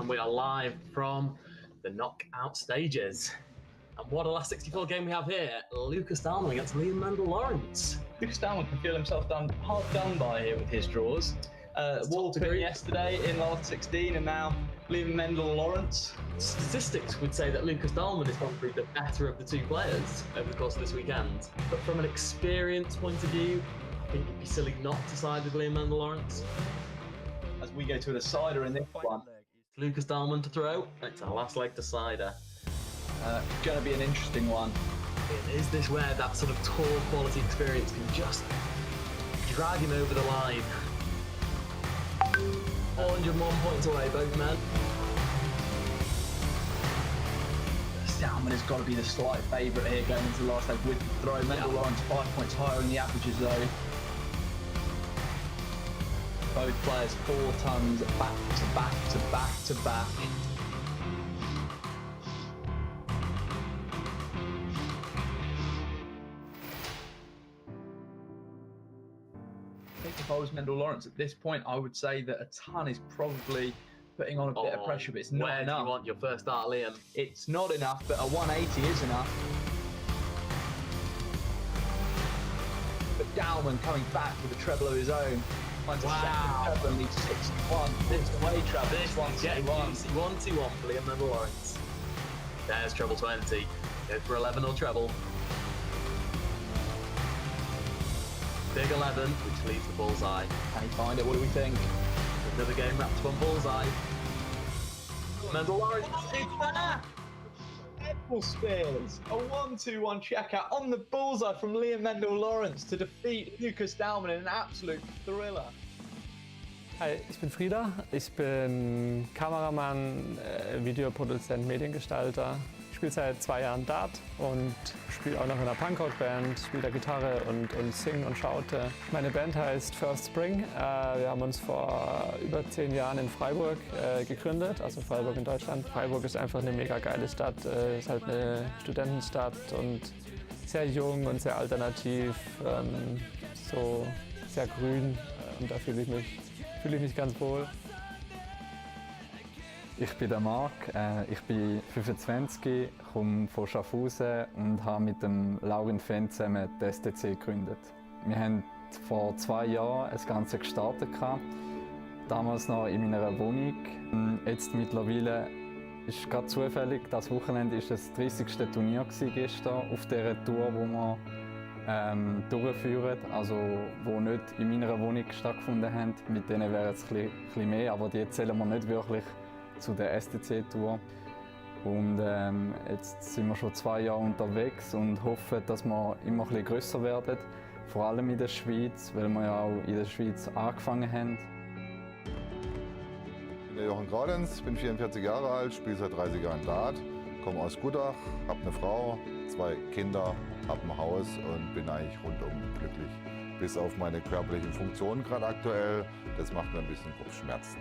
and we are live from the knockout stages. And what a last 64 game we have here. Lucas Dahlmann against Liam Mendel-Lawrence. Lucas Dahlmann can feel himself hard done by here with his draws. Walter yesterday in last 16, and now Liam Mendel-Lawrence. Statistics would say that Lucas Dahlmann is probably the better of the two players over the course of this weekend. But from an experience point of view, I think it'd be silly not to side with Liam Mendel-Lawrence. As we go to a decider in this one. Lucas Dahlmann to throw. It's our last leg decider. Going to be an interesting one. Is this where that sort of tour quality experience can just drag him over the line? 401 points away, both men. Dahlmann has got to be the slight favourite here going into the last leg with the throw. Mendel-Lawrence 5 points higher in the averages though. Both players 4 tons back to back to back to back. If I was Mendel-Lawrence at this point, I would say that a ton is probably putting on a bit of pressure, but it's not enough. Where do you want your first start, Liam? It's not enough, but a 180 is enough. But Dahlmann coming back with a treble of his own. Finds a second treble and needs 61. This way treble. This one's getting 1-2-1 for Liam Mendel-Lawrence. There's treble 20. Go for 11 or treble. Big 11, which leaves the bullseye. Can he find it? What do we think? Another game wrapped up on bullseye. Mendel-Lawrence. It's there! Apple Spears. A 1-2-1 checkout on the bullseye from Liam Mendel-Lawrence to defeat Lucas Dahlmann in an absolute thriller. Hi, ich bin Frieda. Ich bin Kameramann, Videoproduzent, Mediengestalter. Ich spiele seit 2 Jahren Dart und spiele auch noch in einer Punkrock-Band, spiele da Gitarre und singe und schaute. Meine Band heißt First Spring. Wir haben uns vor über 10 Jahren in Freiburg gegründet, also Freiburg in Deutschland. Freiburg ist einfach eine mega geile Stadt, ist halt eine Studentenstadt und sehr jung und sehr alternativ, so sehr grün und da fühle ich mich ganz wohl. Ich bin der Marc, ich bin 25, komme von Hausen und habe mit dem Laurin Fenn zusammen die SDC gegründet. Wir haben vor 2 Jahren das Ganze gestartet, damals noch in meiner Wohnung. Jetzt mittlerweile ist gerade zufällig, das Wochenende war das 30. Turnier gestern auf dieser Tour, die wir durchführen, also wo nicht in meiner Wohnung stattgefunden haben. Mit denen wäre es ein bisschen mehr, aber die zählen wir nicht wirklich zu der SDC-Tour. Und jetzt sind wir schon 2 Jahre unterwegs und hoffen, dass wir immer ein bisschen grösser werden. Vor allem in der Schweiz, weil wir ja auch in der Schweiz angefangen haben. Ich bin Jochen Graudenz, bin 44 Jahre alt, spiele seit 30 Jahren Dart, komme aus Gutach, habe eine Frau, 2 Kinder, habe ein Haus und bin eigentlich rundum glücklich. Bis auf meine körperlichen Funktionen gerade aktuell, das macht mir ein bisschen Kopfschmerzen.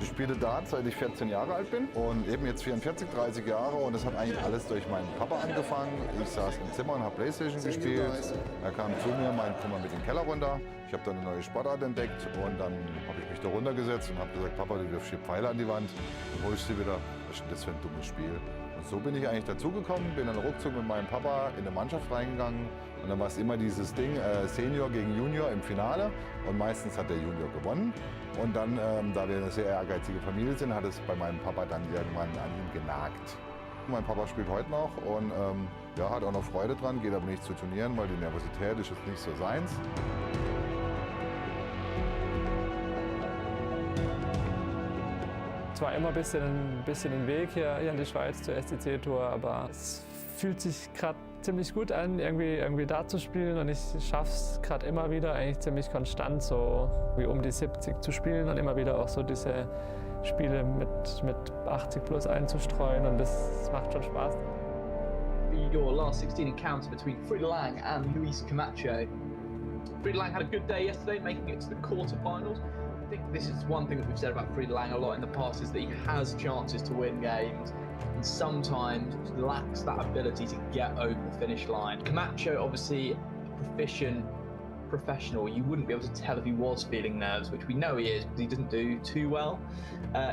Ich spiele Dart, seit ich 14 Jahre alt bin und eben jetzt 44, 30 Jahre und es hat eigentlich alles durch meinen Papa angefangen. Ich saß im Zimmer und habe Playstation gespielt. Er kam zu mir, meinte, komm mal mit in den Keller runter. Ich habe dann eine neue Sportart entdeckt und dann habe ich mich da runtergesetzt und habe gesagt, Papa, du wirfst hier Pfeile an die Wand und holst sie wieder. Was ist denn das für ein dummes Spiel? Und so bin ich eigentlich dazugekommen, bin dann ruckzuck mit meinem Papa in eine Mannschaft reingegangen und dann war es immer dieses Ding, Senior gegen Junior im Finale und meistens hat der Junior gewonnen. Und dann, da wir eine sehr ehrgeizige Familie sind, hat es bei meinem Papa dann irgendwann an ihm genagt. Mein Papa spielt heute noch und ja, hat auch noch Freude dran, geht aber nicht zu Turnieren, weil die Nervosität ist jetzt nicht so seins. Es war immer ein bisschen ein Weg hier in die Schweiz zur SDC-Tour, aber es fühlt sich gerade ziemlich gut an, irgendwie da zu spielen und ich schaffe es gerade immer wieder eigentlich ziemlich konstant, so wie um die 70 zu spielen und immer wieder auch so diese Spiele mit 80 plus einzustreuen und das macht schon Spaß. Your last 16 encounter between Frieda Lang and Luis Camacho. Frieda Lang had a good day yesterday, making it to the quarterfinals. I think this is one thing that we've said about Frieda Lang a lot in the past, is that he has chances to win games and sometimes lacks that ability to get over the finish line. Camacho, obviously a proficient professional. You wouldn't be able to tell if he was feeling nerves, which we know he is because he doesn't do too well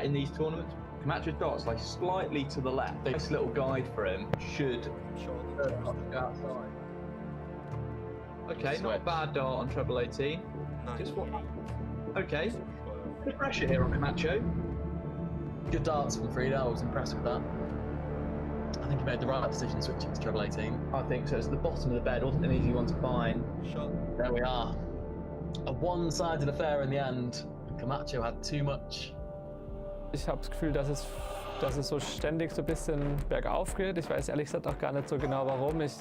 in these tournaments. Camacho's darts like slightly to the left. Nice little guide for him. Should go outside. Okay, not a bad dart on treble 18. Just what? Okay. Good pressure here on Camacho. Good darts from Frida. I was impressed with that. I think he made the right decision switching to treble 18. I think so. It's the bottom of the bed. Wasn't an easy one to find. There we are. A one-sided affair in the end. Camacho had too much. Ich habe das Gefühl, dass es so ständig so ein bisschen bergauf geht. Ich weiß ehrlich gesagt auch gar nicht so genau warum. Ich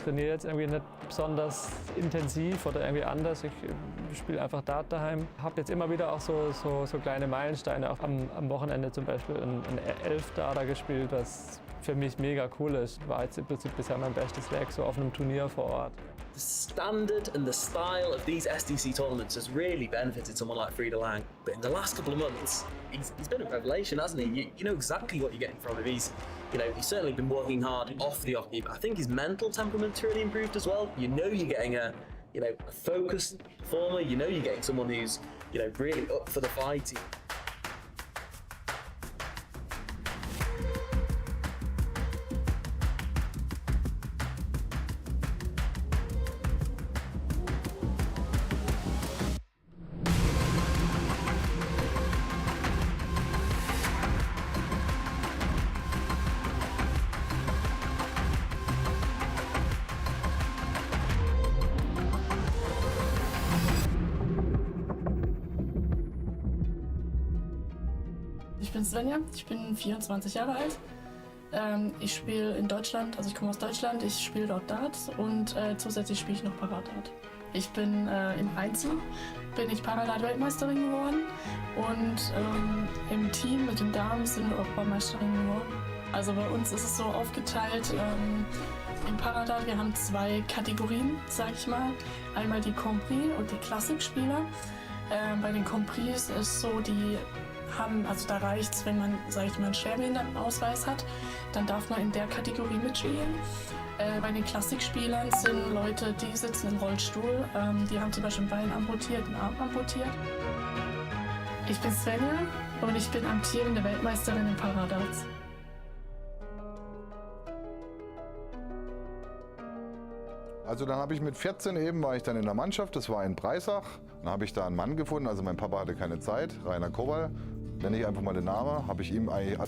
trainiere jetzt irgendwie nicht besonders intensiv oder irgendwie anders. Ich spiele einfach Dart daheim. Habe jetzt immer wieder auch so kleine Meilensteine. Auch am Wochenende zum Beispiel ein 11 Darter gespielt, was für mich mega cool ist. War jetzt im Prinzip bisher mein bestes Leg so auf einem Turnier vor Ort. The standard and the style of these SDC tournaments has really benefited someone like Frida Lang. But in the last couple of months, he's been a revelation, hasn't he? You know exactly what you're getting from him. He's certainly been working hard off the off-key, but I think his mental temperament's really improved as well. You know you're getting a focused performer. You know you're getting someone who's, really up for the fight. Ich bin Svenja, ich bin 24 Jahre alt. Ich spiele in Deutschland, also ich komme aus Deutschland, ich spiele dort Darts und zusätzlich spiele ich noch Paradart. Ich bin im Einzel, bin ich Paradart-Weltmeisterin geworden und im Team mit den Damen sind wir Europameisterin geworden. Also bei uns ist es so aufgeteilt, im Paradart, wir haben 2 Kategorien, sag ich mal. Einmal die Compris und die Klassikspieler. Bei den Compris ist es so, die haben, also da reicht's, wenn man, sag ich mal, einen Schwerbehindertenausweis hat, dann darf man in der Kategorie mitspielen. Bei den Klassikspielern sind Leute, die sitzen im Rollstuhl, die haben zum Beispiel ein Bein amputiert, einen Arm amputiert. Ich bin Svenja und ich bin amtierende Weltmeisterin im Paradarts. Also dann habe ich mit 14 eben, war ich dann in der Mannschaft, das war in Breisach. Dann habe ich da einen Mann gefunden, also mein Papa hatte keine Zeit, Rainer Kowal. Nenne ich einfach mal den Namen, habe ich ihm eigentlich...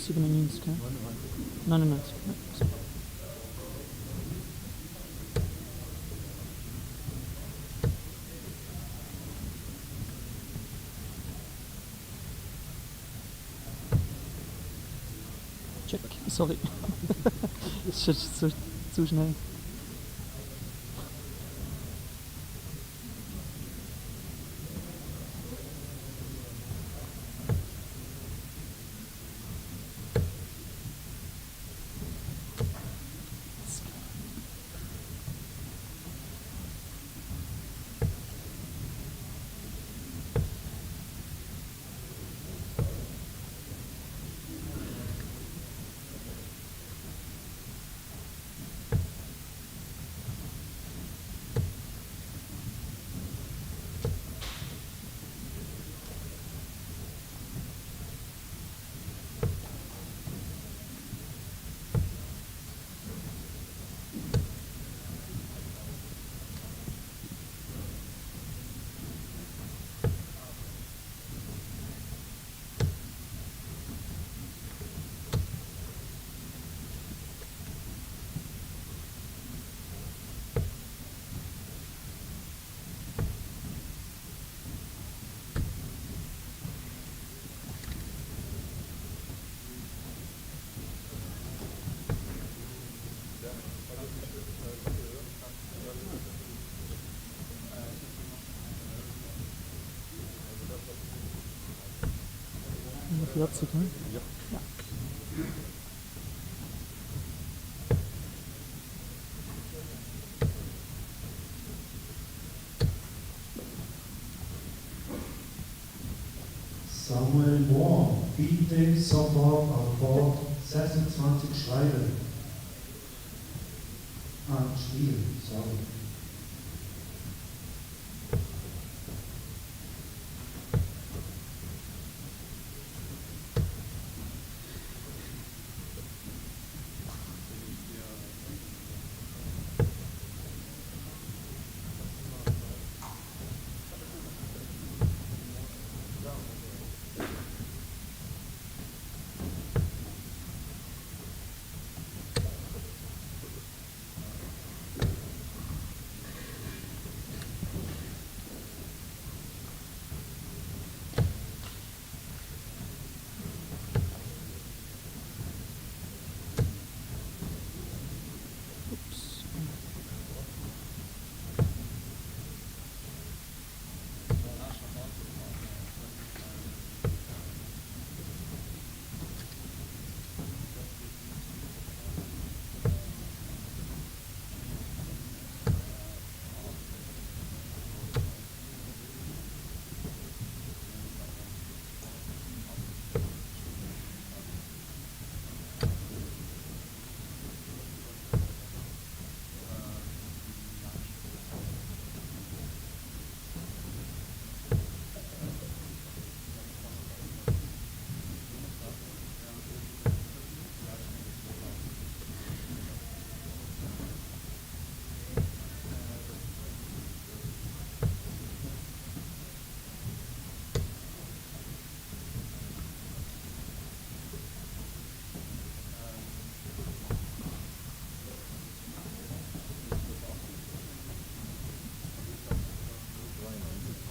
97, gell? 99. Ja. So. Check, sorry. Das ist schon zu schnell. Ja. 40, ne? Ja. Samuel Mohr, bitte sofort auf Bord 26 schreiben. Spiel, sorry.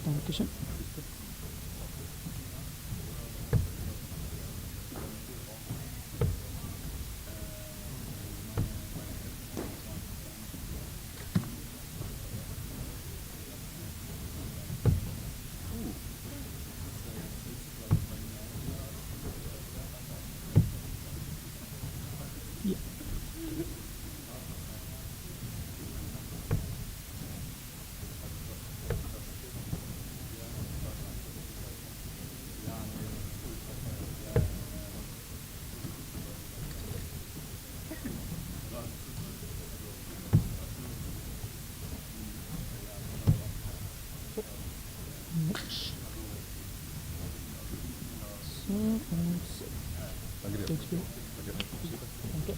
Dankeschön. Ja. Match. So, und Danke dir. Spiel. Danke.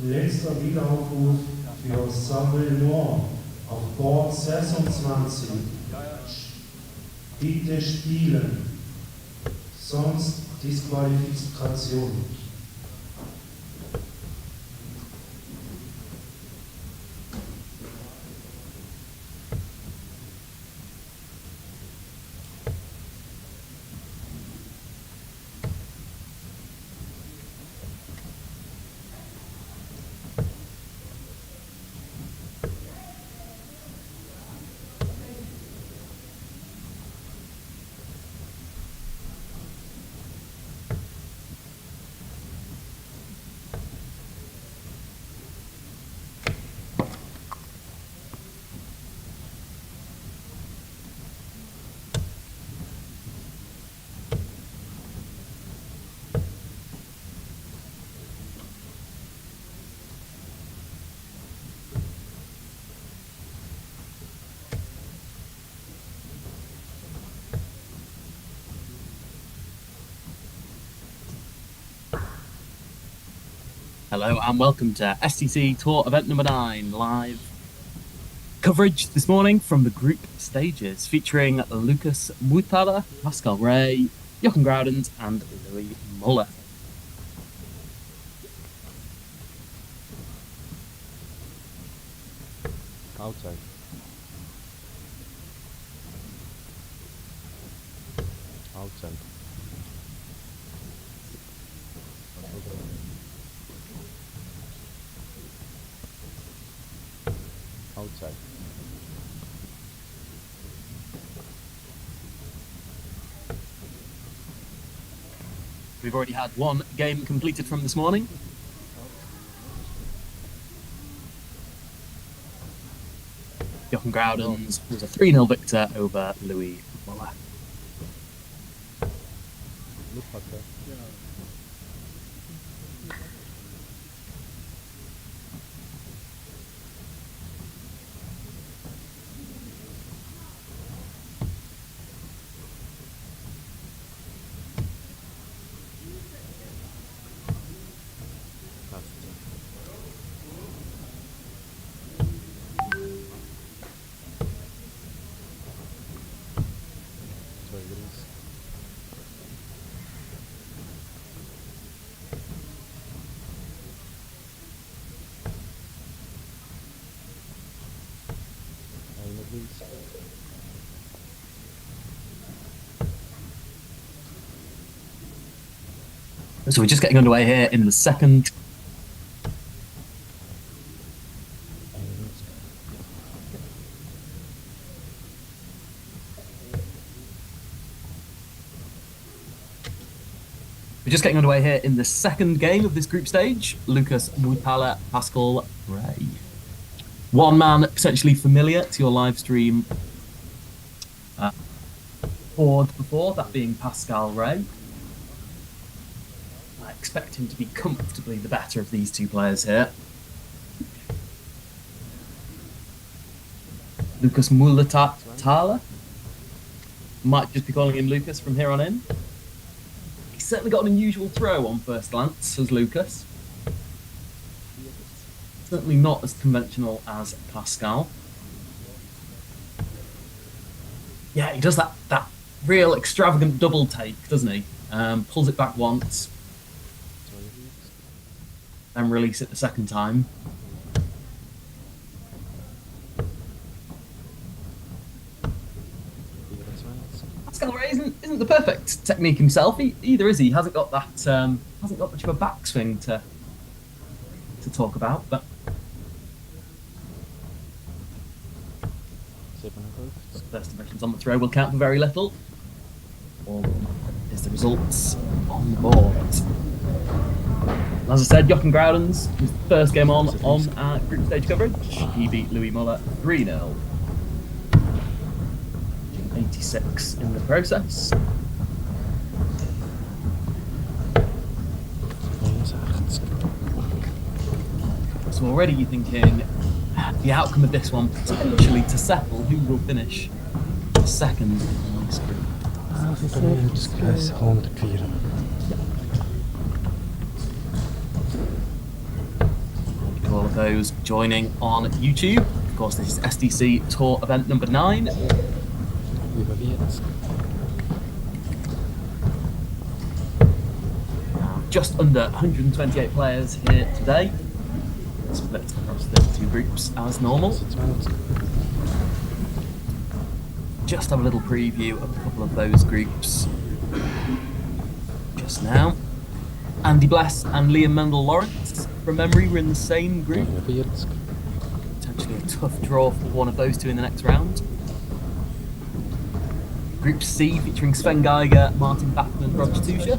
Letzter Wiederaufruf für Samuel Moore auf Board 26. Bitte spielen, sonst Disqualifikation. Hello and welcome to SDC Tour Event number 9 live coverage this morning from the group stages featuring Lucas Mutada, Pascal Ray, Jochen Groudens and Louis Muller. Outside. Outside. Outside. We've already had one game completed from this morning. Jochen Groudens was a 3-0 victor over Louis Muller. Look at that. So we're just getting underway here in the second. We're just getting underway here in the second game of this group stage. Lucas Muitala, Pascal Ray. One man potentially familiar to your live stream board before, that being Pascal Ray. I expect him to be comfortably the better of these two players here. Lucas Muitala. Might just be calling him Lucas from here on in. He's certainly got an unusual throw on first glance as Lucas. Certainly not as conventional as Pascal. Yeah, he does that real extravagant double take, doesn't he? Pulls it back once, then release it the second time. Pascal Ray isn't the perfect technique himself either, is he? He hasn't got that hasn't got much of a backswing to talk about, but first impressions on the throw will count for very little. All is the results on the board. As I said, Jochen Groudens, his first game on group stage coverage. He beat Louis Muller 3-0. 86 in the process. So already you're thinking the outcome of this one potentially to settle who will finish second in this group. of those joining on YouTube. Of course, this is SDC Tour event number 9. Just under 128 players here today, split across the 2 groups as normal. Just have a little preview of a couple of those groups just now. Andy Bless and Liam Mendel Lawrence, from memory, were in the same group. Potentially a tough draw for one of those 2 in the next round. Group C featuring Sven Geiger, Martin Backman and Roger Tuscher.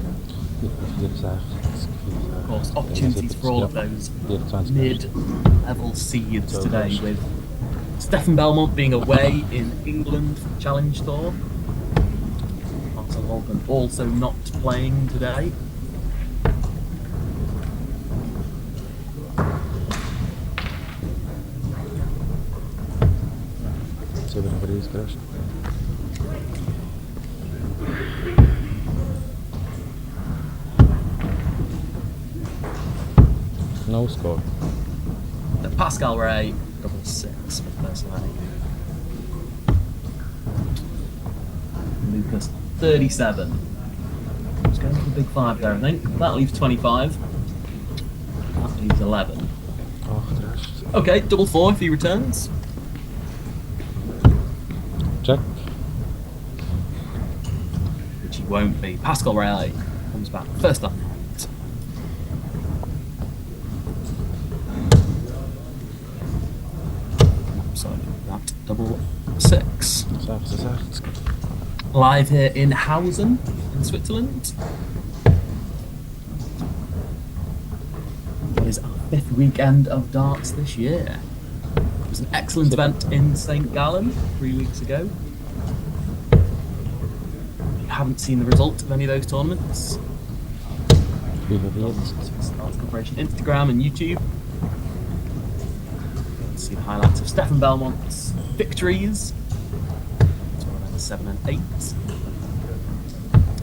Of course, opportunities for all of those mid-level seeds today, with Stefan Belmont being away in England for the Challenge Tour. Martin Walton also not playing today. No score. Pascal Ray, 6 for the first leg. Lucas, 37. He's going for the big 5 there, I think. That leaves 25. That leaves 11. Okay, double 4 if he returns. Check. Which he won't be. Pascal Ray comes back first up. Double 6. Live here in Hausen, in Switzerland. It is our 5th weekend of darts this year. It was an excellent event in St. Gallen 3 weeks ago. If you haven't seen the result of any of those tournaments, Darts Corporation Instagram and YouTube. See the highlights of Stefan Belmont's victories, 7 and 8.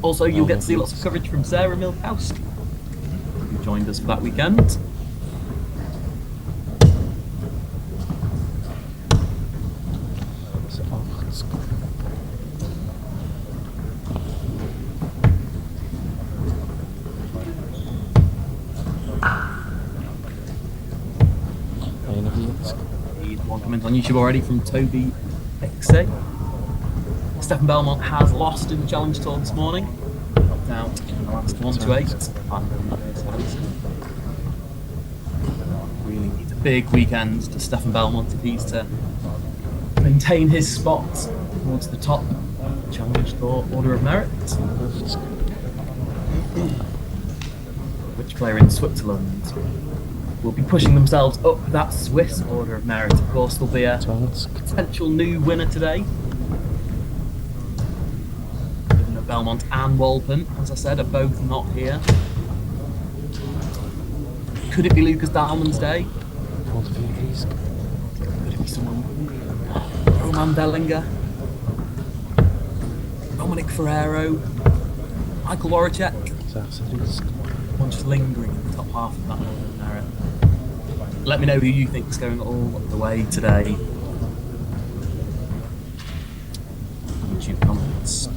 Also, you'll get to see lots of coverage from Sarah Milkowski, who joined us for that weekend. One comment on YouTube already from Toby XA. Stefan Belmont has lost in the Challenge Tour this morning. Knocked out in the last 1 to 8. Really needs a big weekend to Stefan Belmont if he's to maintain his spot towards the top Challenge Tour Order of Merit. Which player in Switzerland will be pushing themselves up that Swiss Order of Merit? Of course, there'll be a potential new winner today. Given that Belmont and Walpen, as I said, are both not here. Could it be Lucas Dahlmann's day? Could it be someone? Roman Bellinger? Dominic Ferrero? Michael Waracek? One just lingering in the top half of that Order of Merit. Let me know who you think is going all the way today. YouTube comments.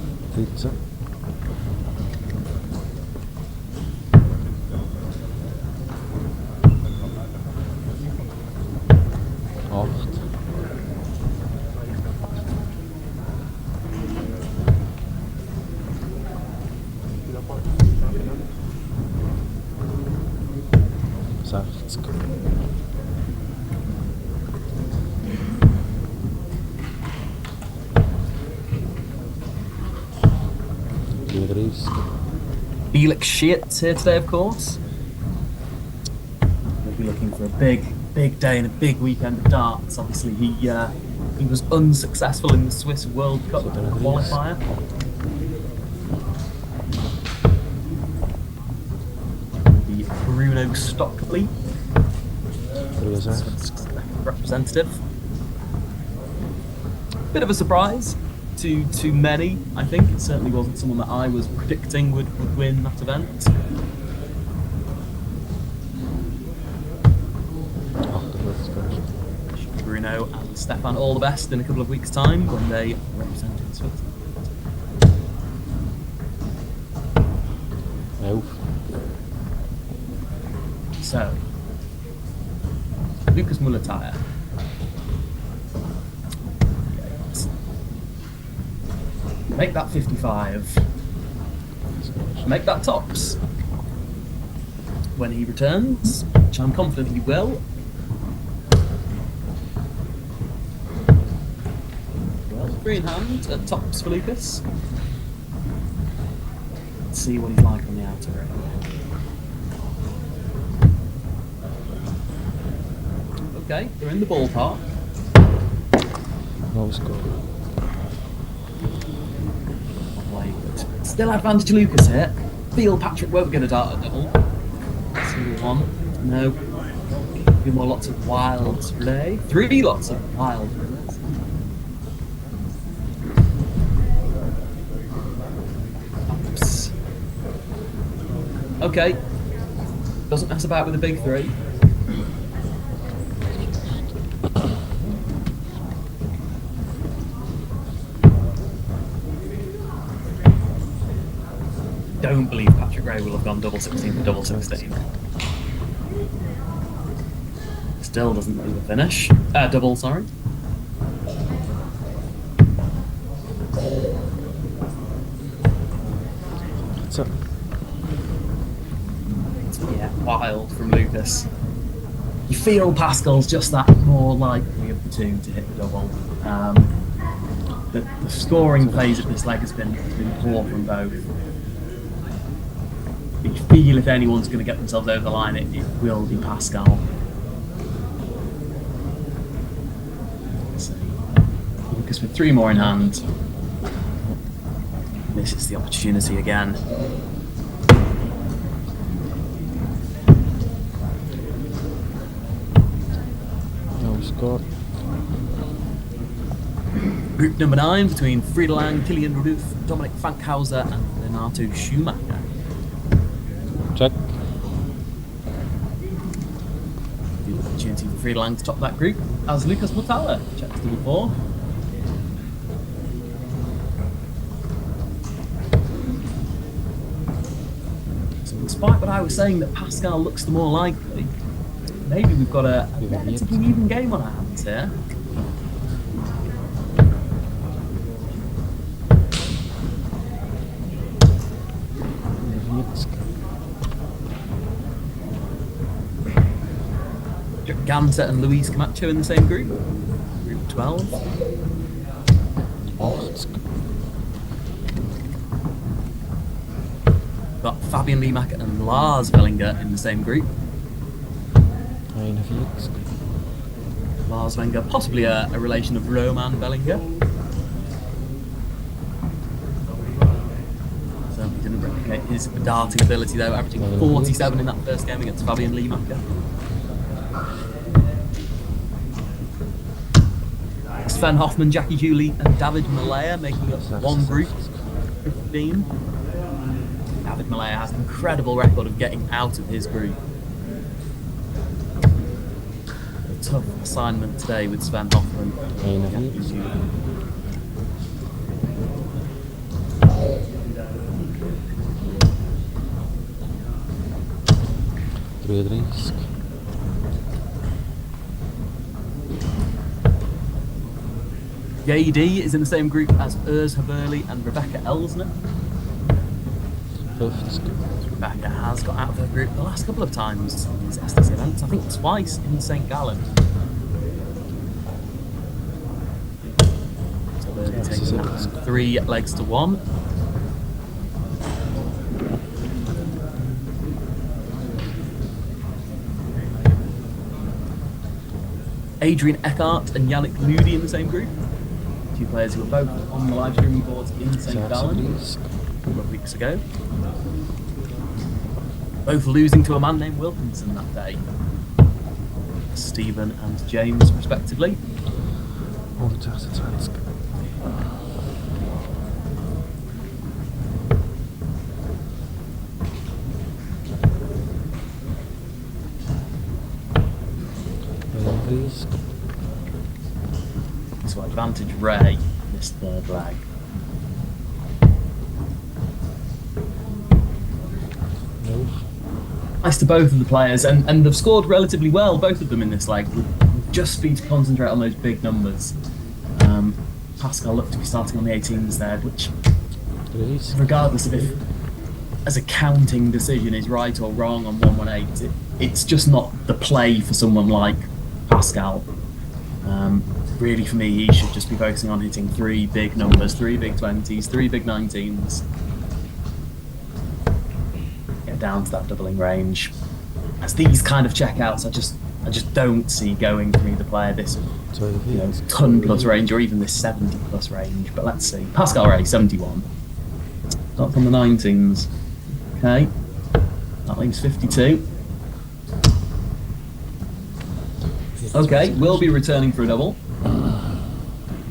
Felix Schietz here today, of course. We'll be looking for a big day and a big weekend of darts. Obviously, he was unsuccessful in the Swiss World Cup qualifier. The Bruno Stockley, representative. Bit of a surprise to many, I think. It certainly wasn't someone that I was predicting would win that event. Bruno and Stefan all the best in a couple of weeks' time when they represent Switzerland. Elf. So, Lucas Muller-Tire. Make that 55. Make that tops. When he returns, which I'm confident he will. Well, 3 in hand at tops for Lucas. Let's see what he's like on the outer ring. Okay, they're in the ballpark. No score. Wait. Still advantage Lucas here. Feel Patrick won't get a dart at double. Single one. No. A few more lots of wilds relay. 3 lots of wild relays. Oops. Okay. Doesn't mess about with the big 3. Don't believe Patrick Ray will have gone double 16 for double 16. Still doesn't believe a finish. Double, sorry. So, Yeah, wild from Lucas. You feel Pascal's just that more likely of the 2 to hit the double. The scoring phase of this leg has been poor from both. You feel if anyone's going to get themselves over the line, it will be Pascal. Lucas with 3 more in hand. Misses the opportunity again. no score. Group number 9 between Frieda Lang, Kilian Rudolph, Dominic Fankhauser and Renato Schumacher. Check. The opportunity for Frieda Lang to top that group as Lucas Mutala checks double 4. So despite what I was saying that Pascal looks the more likely, maybe we've got a relatively even game on our hands here. Ganser and Luis Camacho in the same group. Group 12. Got Fabian Liemacker and Lars Wellinger in the same group. 41. Lars Wenger, possibly a relation of Roman Wellinger. Certainly didn't replicate his darting ability though, averaging 47 in that first game against Fabian Liemacker. Sven Hoffman, Jackie Hewley and David Malaya making up one group, 15. David Malaya has an incredible record of getting out of his group. A tough assignment today with Sven Hoffman and Jackie Hewley. JD is in the same group as Urs Haberli and Rebecca Elsner. Rebecca has got out of her group the last couple of times in these SDC events, I think twice in St. Gallen. So Haberli taking that from 3 legs to 1. Adrian Eckhart and Yannick Ludi in the same group. 2 players who were both on the live streaming boards in St. Gallen a couple of weeks ago. Both losing to a man named Wilkinson that day. Stephen and James, respectively. So advantage Ray this third leg. No. Nice to both of the players, and they've scored relatively well, both of them in this leg. Just need to concentrate on those big numbers. Pascal looked to be starting on the 18s there, which, regardless of if, as a counting decision, is right or wrong on 118, it's just not the play for someone like Pascal. Really, for me, he should just be focusing on hitting 3 big numbers, 3 big 20s, 3 big 19s. Get down to that doubling range. As these kind of checkouts, I just don't see going for either player this ton plus range or even this 70 plus range. But let's see. Pascal Ray, 71. Start from the 19s. Okay. That leaves 52. Okay, we'll be returning for a double.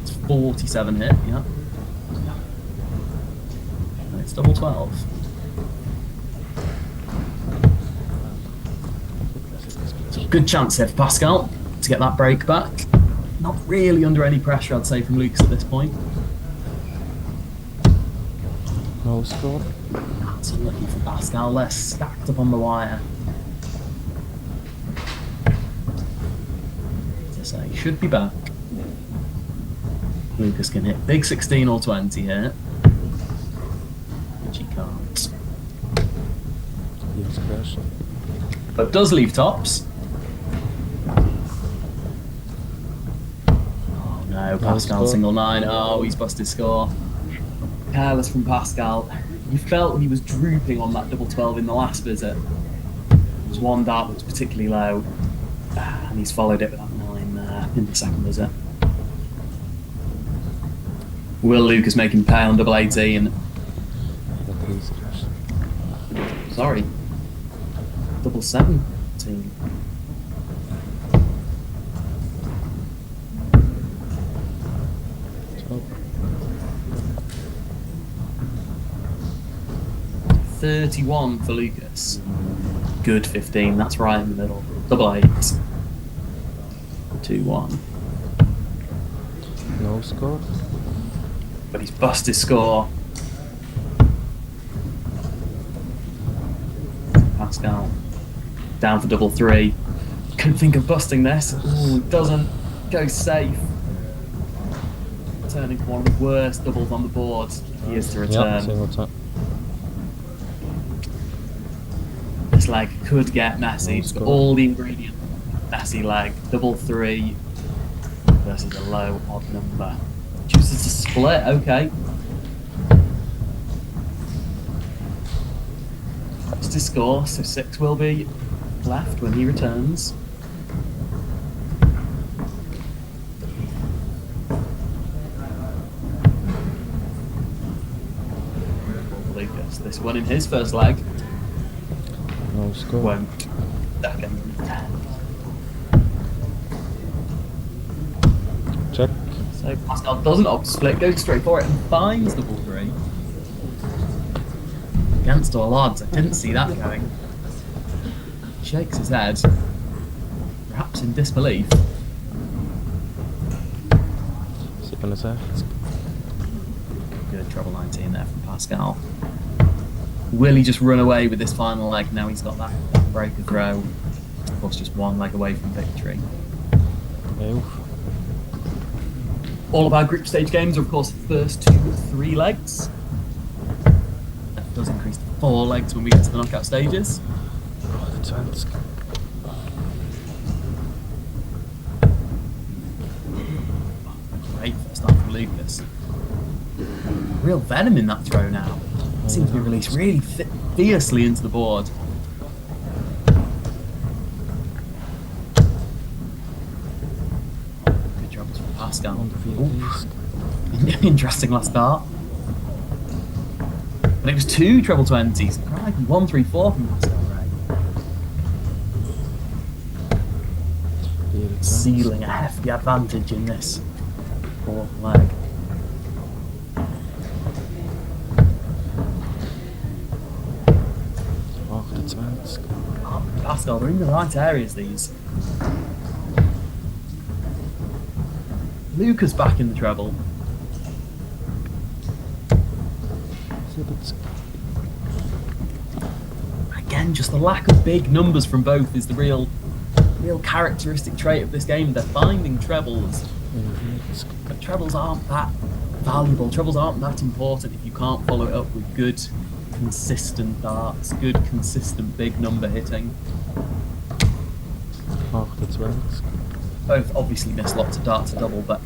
It's 47 hit, yeah. And it's double 12. So good chance here for Pascal to get that break back. Not really under any pressure, I'd say, from Lucas at this point. No score. That's unlucky for Pascal. They're stacked up on the wire. As I say, should be back. Lucas can hit big 16 or 20 here, which he can't. Yes, crash. But does leave tops. Oh no, Pascal single 9. Oh, he's busted score. Careless from Pascal. You felt he was drooping on that double 12 in the last visit. There was one dart that was particularly low, and he's followed it with that 9 in the second visit. Will Lucas make him pay on double 18? Sorry. Double 17. $31 for Lucas. Good 15, that's right in the middle. Double 8. 2-1. No score. But he's busted his score. Pascal down for double 3. Couldn't think of busting this. Ooh, doesn't go safe. Turning for one of the worst doubles on the board. He is to return. Yeah, single time. This leg could get messy. It's got all the ingredients. Messy leg. Double 3 versus a low odd number. Chooses to split. Okay. That's his score. So 6 will be left when he returns. Lucas, this one in his first leg. No score. Won't. Second. Check. So Pascal doesn't opt to split, goes straight for it and finds double 3. Against all odds, I didn't see that going. Shakes his head, perhaps in disbelief. Good treble 19 there from Pascal. Will he just run away with this final leg? Now he's got that break of throw. Of course, just one leg away from victory. No. All of our group stage games are, of course, the first 2 or 3 legs. That does increase to 4 legs when we get to the knockout stages. Great first time from Lucas. Real venom in that throw now. Seems to be released really fiercely into the board. Good job from Pascal. Interesting last start. But it was 2 treble 20s. Crikey, 1, 3, 4 from Pascal Ray. Sealing a hefty advantage in this 4th leg. Pascal, they're in the right areas, these. Lucas back in the treble. 70. Again, just the lack of big numbers from both is the real characteristic trait of this game. They're finding trebles, 41. but trebles aren't that valuable. Trebles aren't that important if you can't follow it up with good, consistent darts, good, consistent big number hitting. 28. Both obviously miss lots of darts to double, but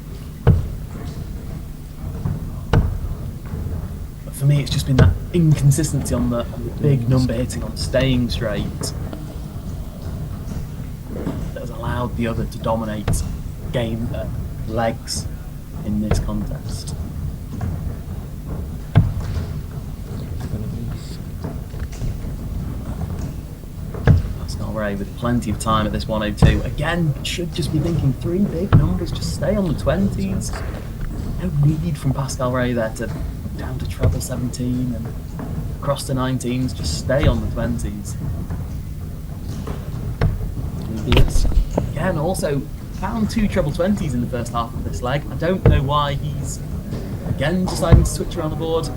for me it's just been that inconsistency on the big number hitting, on staying straight, that has allowed the other to dominate game legs in this contest. Pascal Ray with plenty of time at this 102. Again, should just be thinking 3 big numbers, just stay on the 20s. No need from Pascal Ray there to down to treble 17 and across to 19s, just stay on the 20s. Yes. Again, also found 2 treble 20s in the first half of this leg. I don't know why he's again deciding to switch around the board.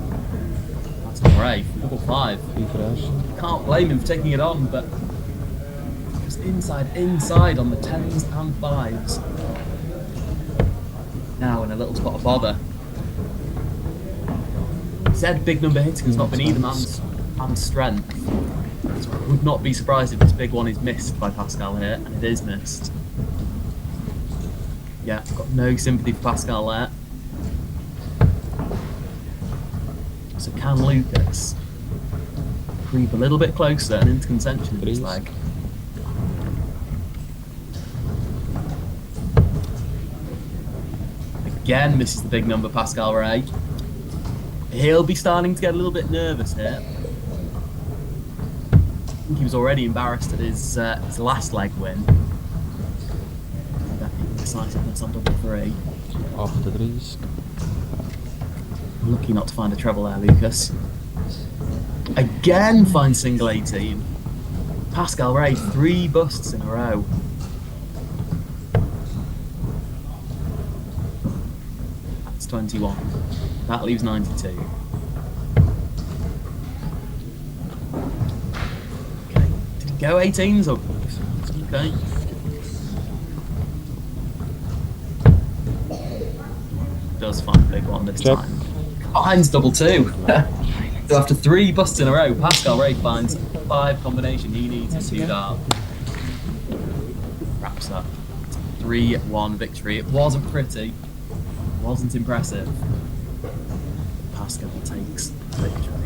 Pascal Ray, double 5. Refresh. Can't blame him for taking it on, but just inside on the 10s and 5s. Now in a little spot of bother. Said big number hitting has not been either man's strength. So I would not be surprised if this big one is missed by Pascal here, and it is missed. Yeah, got no sympathy for Pascal there. So can Lucas creep a little bit closer and into contention in this leg? Again, misses the big number, Pascal Ray. He'll be starting to get a little bit nervous here. I think he was already embarrassed at his last leg win. That decisiveness on double 3. 38. Lucky not to find a treble there, Lucas. Again finds single 18. Pascal Ray, 3 busts in a row. That's 21. That leaves 92. Okay, did he go 18s or? Okay. Does find a big one this Check. time. Finds double 2. So after 3 busts in a row, Pascal Ray finds 5 combination he needs a 2 dart. Wraps up. 3-1 victory. It wasn't pretty. Wasn't impressive. Pascal takes victory.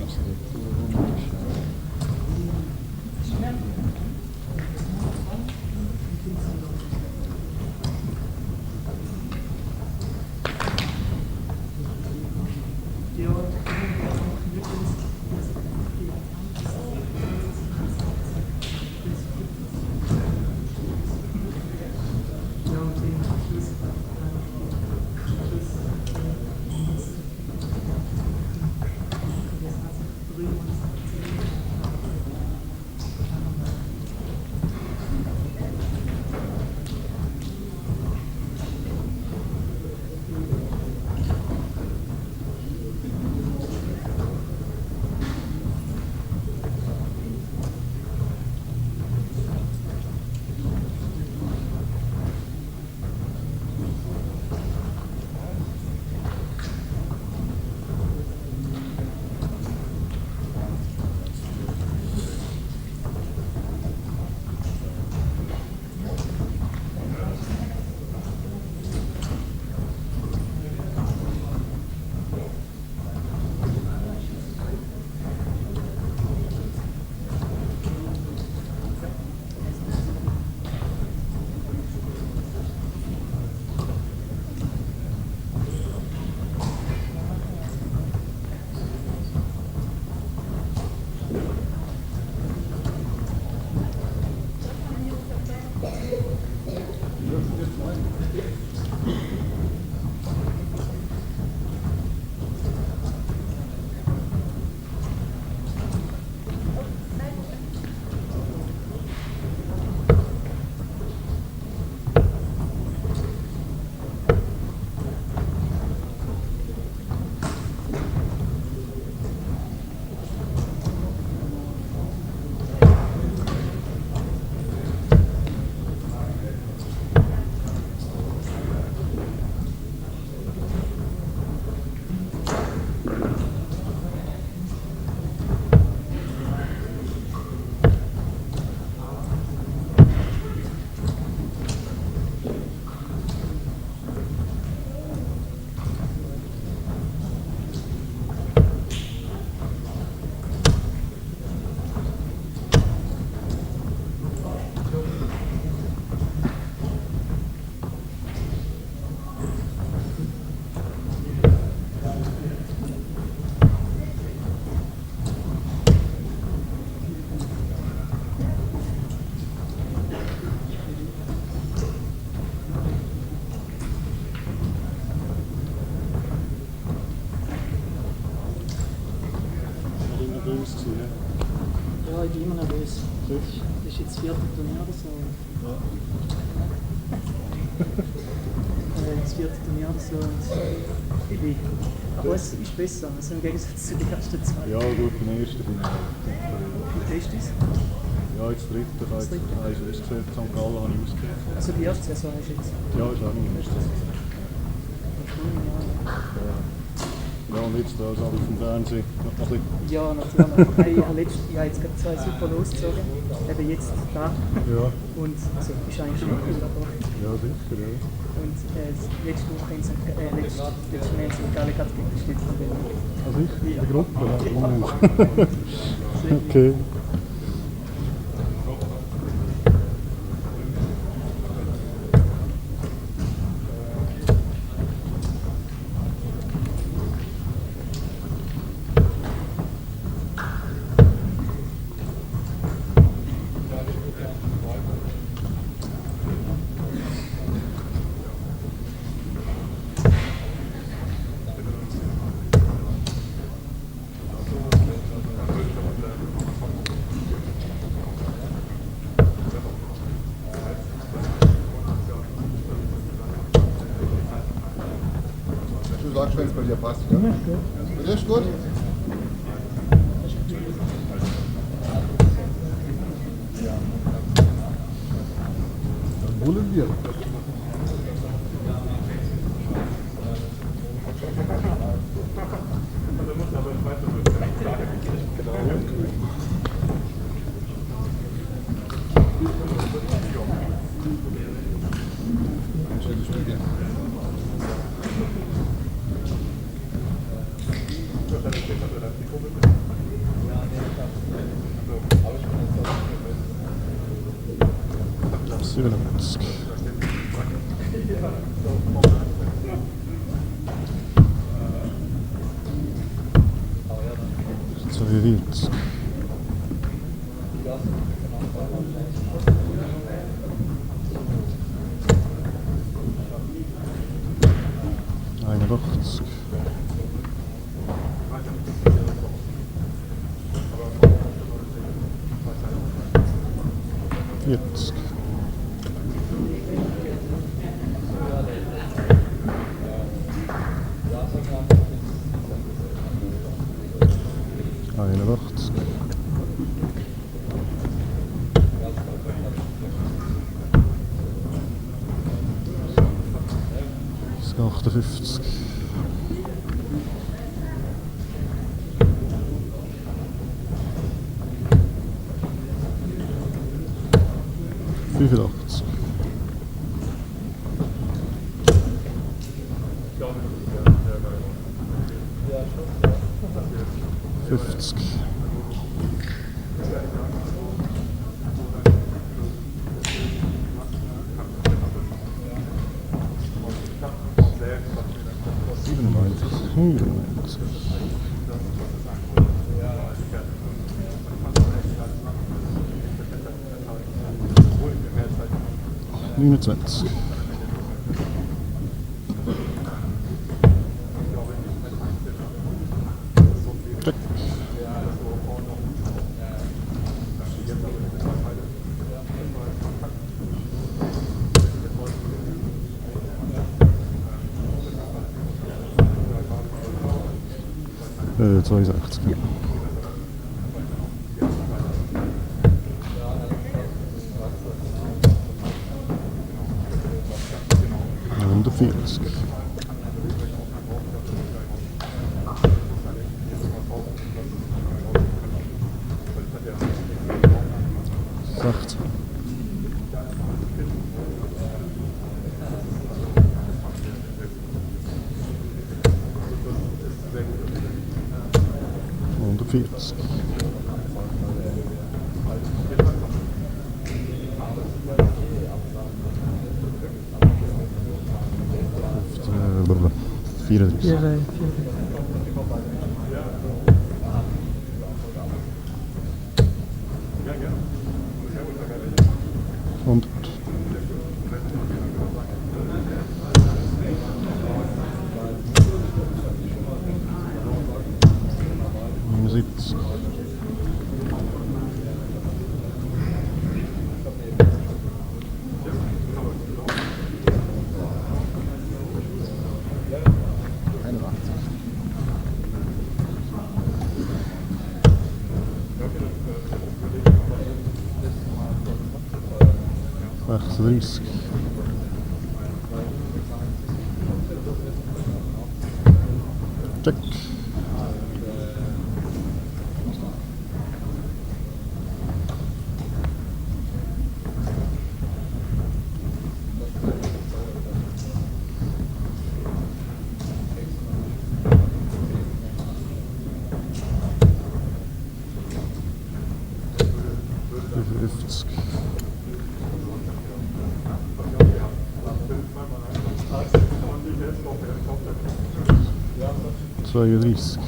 bin immer nervös. Das ist jetzt das 4. Turnier oder so. Das 4. Turnier oder so. Aber es ist besser, also im Gegensatz zu den ersten 2. Ja, gut, beim ersten bin ich Wie test du es? Ja, jetzt dritte. Ich habe jetzt gesehen, St. Gallen habe ich ausgesehen. Also die erste Saison ist jetzt. Ja, ist auch nicht. Ja, und jetzt da alles auf dem Fernsehen. Noch ein bisschen. Ja, natürlich. Ich habe jetzt gerade 2 super losgezogen. Eben jetzt da. Ja. Und also, ist eigentlich schon cool, aber. Ja, sicher, ja. Und letzte Woche in St. Gallen gerade gegen die Stütze. Also ich? In der Gruppe? Okay. Du sagst, wenn es bei dir passt, ja? Bei dir ist gut? Dann wollen wir. So wie wird's. Jetzt. Wie viel 80? Minus Check. Äh, 62. Ja. Und 40. Fields. Und 36. Check. Risk.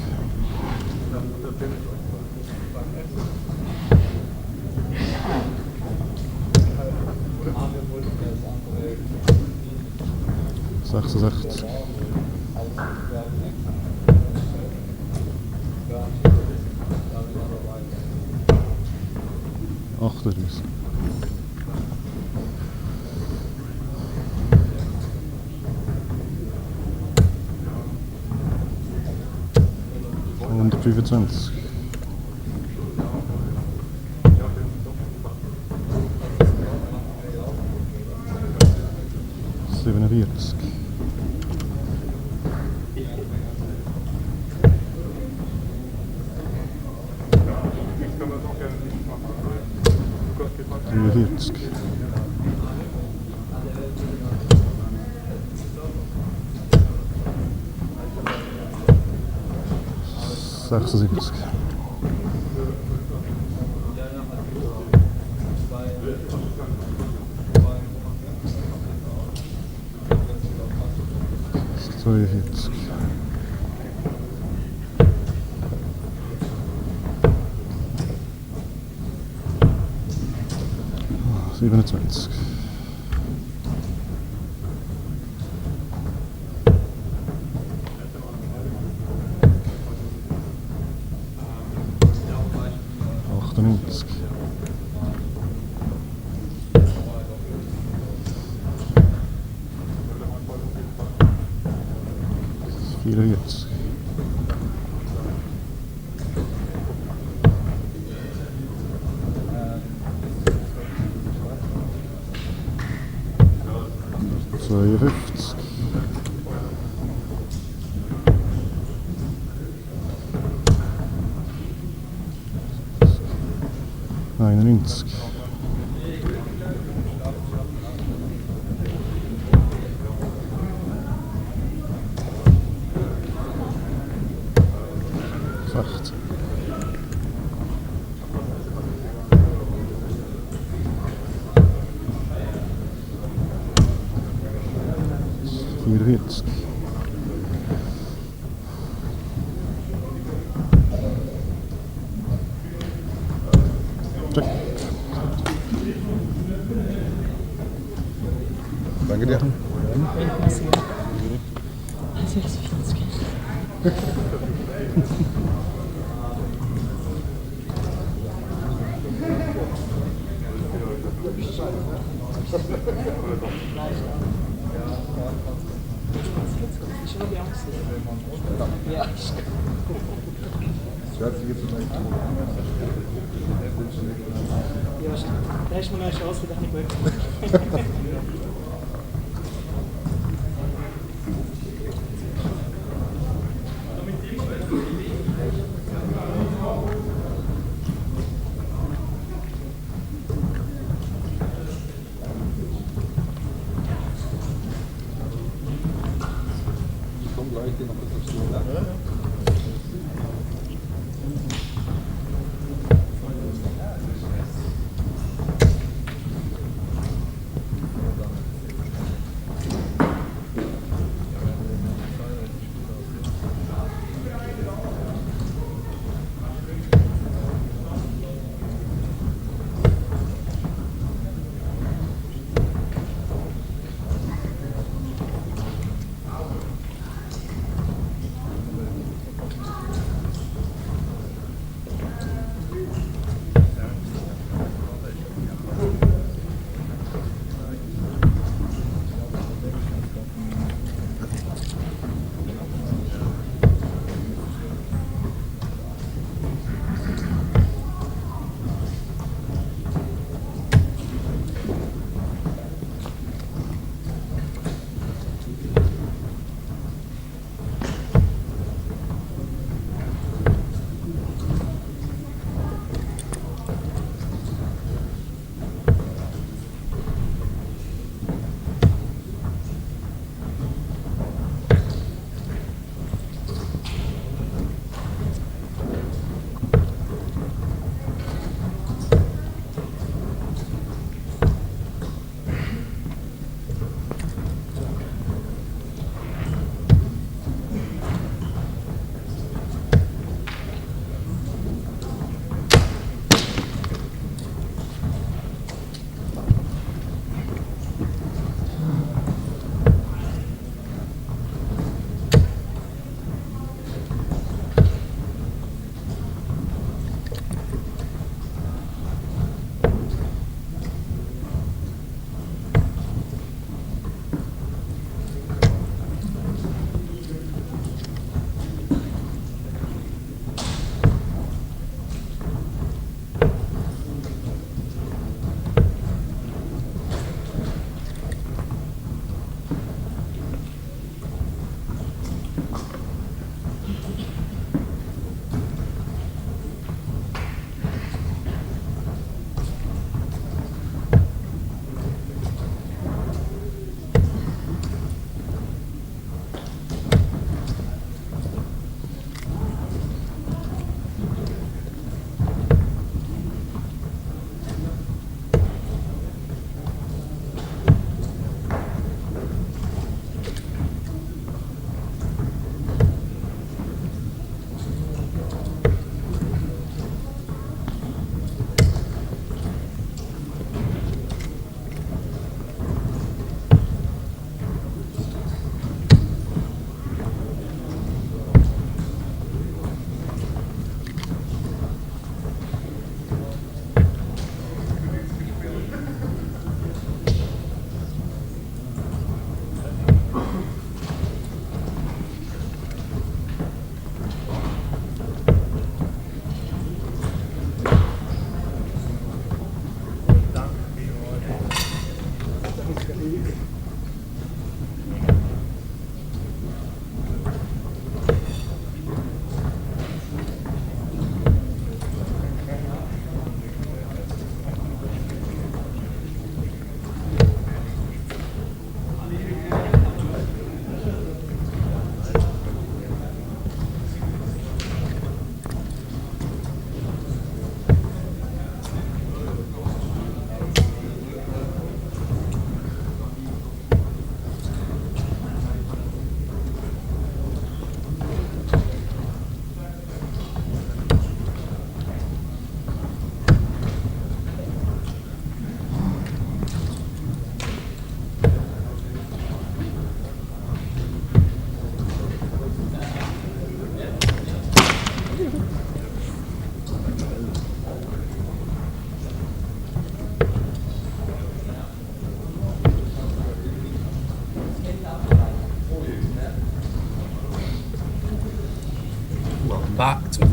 Sechsundsechzig. 38. Und 25. 47. 43. 76. 42. 27. 98. 44. 52. 91. 8. 44. check. Danke dir. 46. Ja. Da ist mir eine Chance, die nicht weg.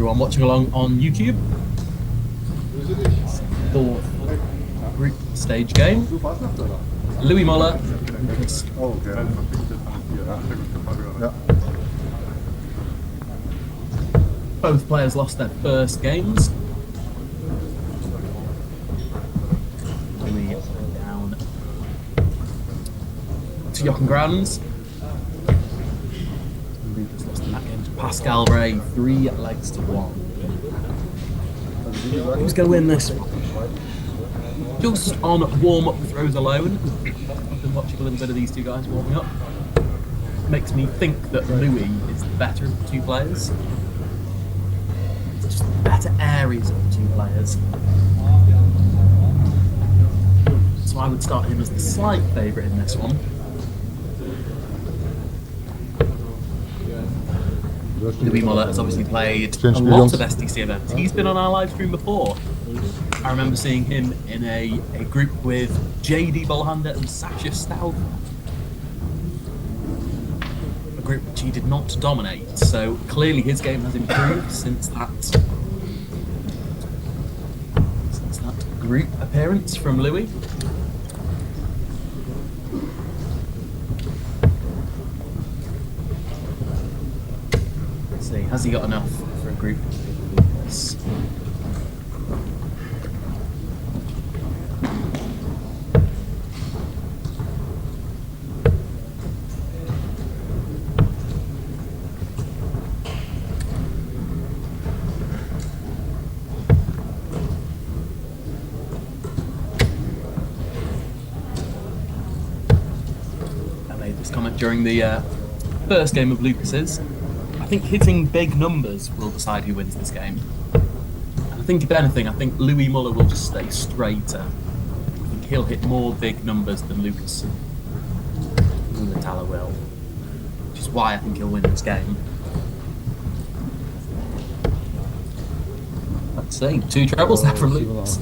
everyone watching along on YouTube. Fourth group stage game. Louis Muller. Both players lost their first games. Louis down to Jochen Grounds. Lucas lost in that game to Pascal Ray, 3 legs to 1. Who's going to win this one? Just on warm-up throws alone, I've been watching a little bit of these two guys warming up. Makes me think that Louis is the better of the two players. Just better areas of the two players. So I would start him as the slight favourite in this one. Louis Muller has obviously played a lot of SDC events. He's been on our live stream before. I remember seeing him in a group with JD Bolhander and Sasha Staub. A group which he did not dominate, so clearly his game has improved since that group appearance from Louis. Let's see, has he got enough for a group like this? During the first game of Lucas's, I think hitting big numbers will decide who wins this game. And I think if anything, I think Louis Muller will just stay straighter. I think he'll hit more big numbers than Lucas Muller will, which is why I think he'll win this game. Let's see, 2 trebles there from Lucas.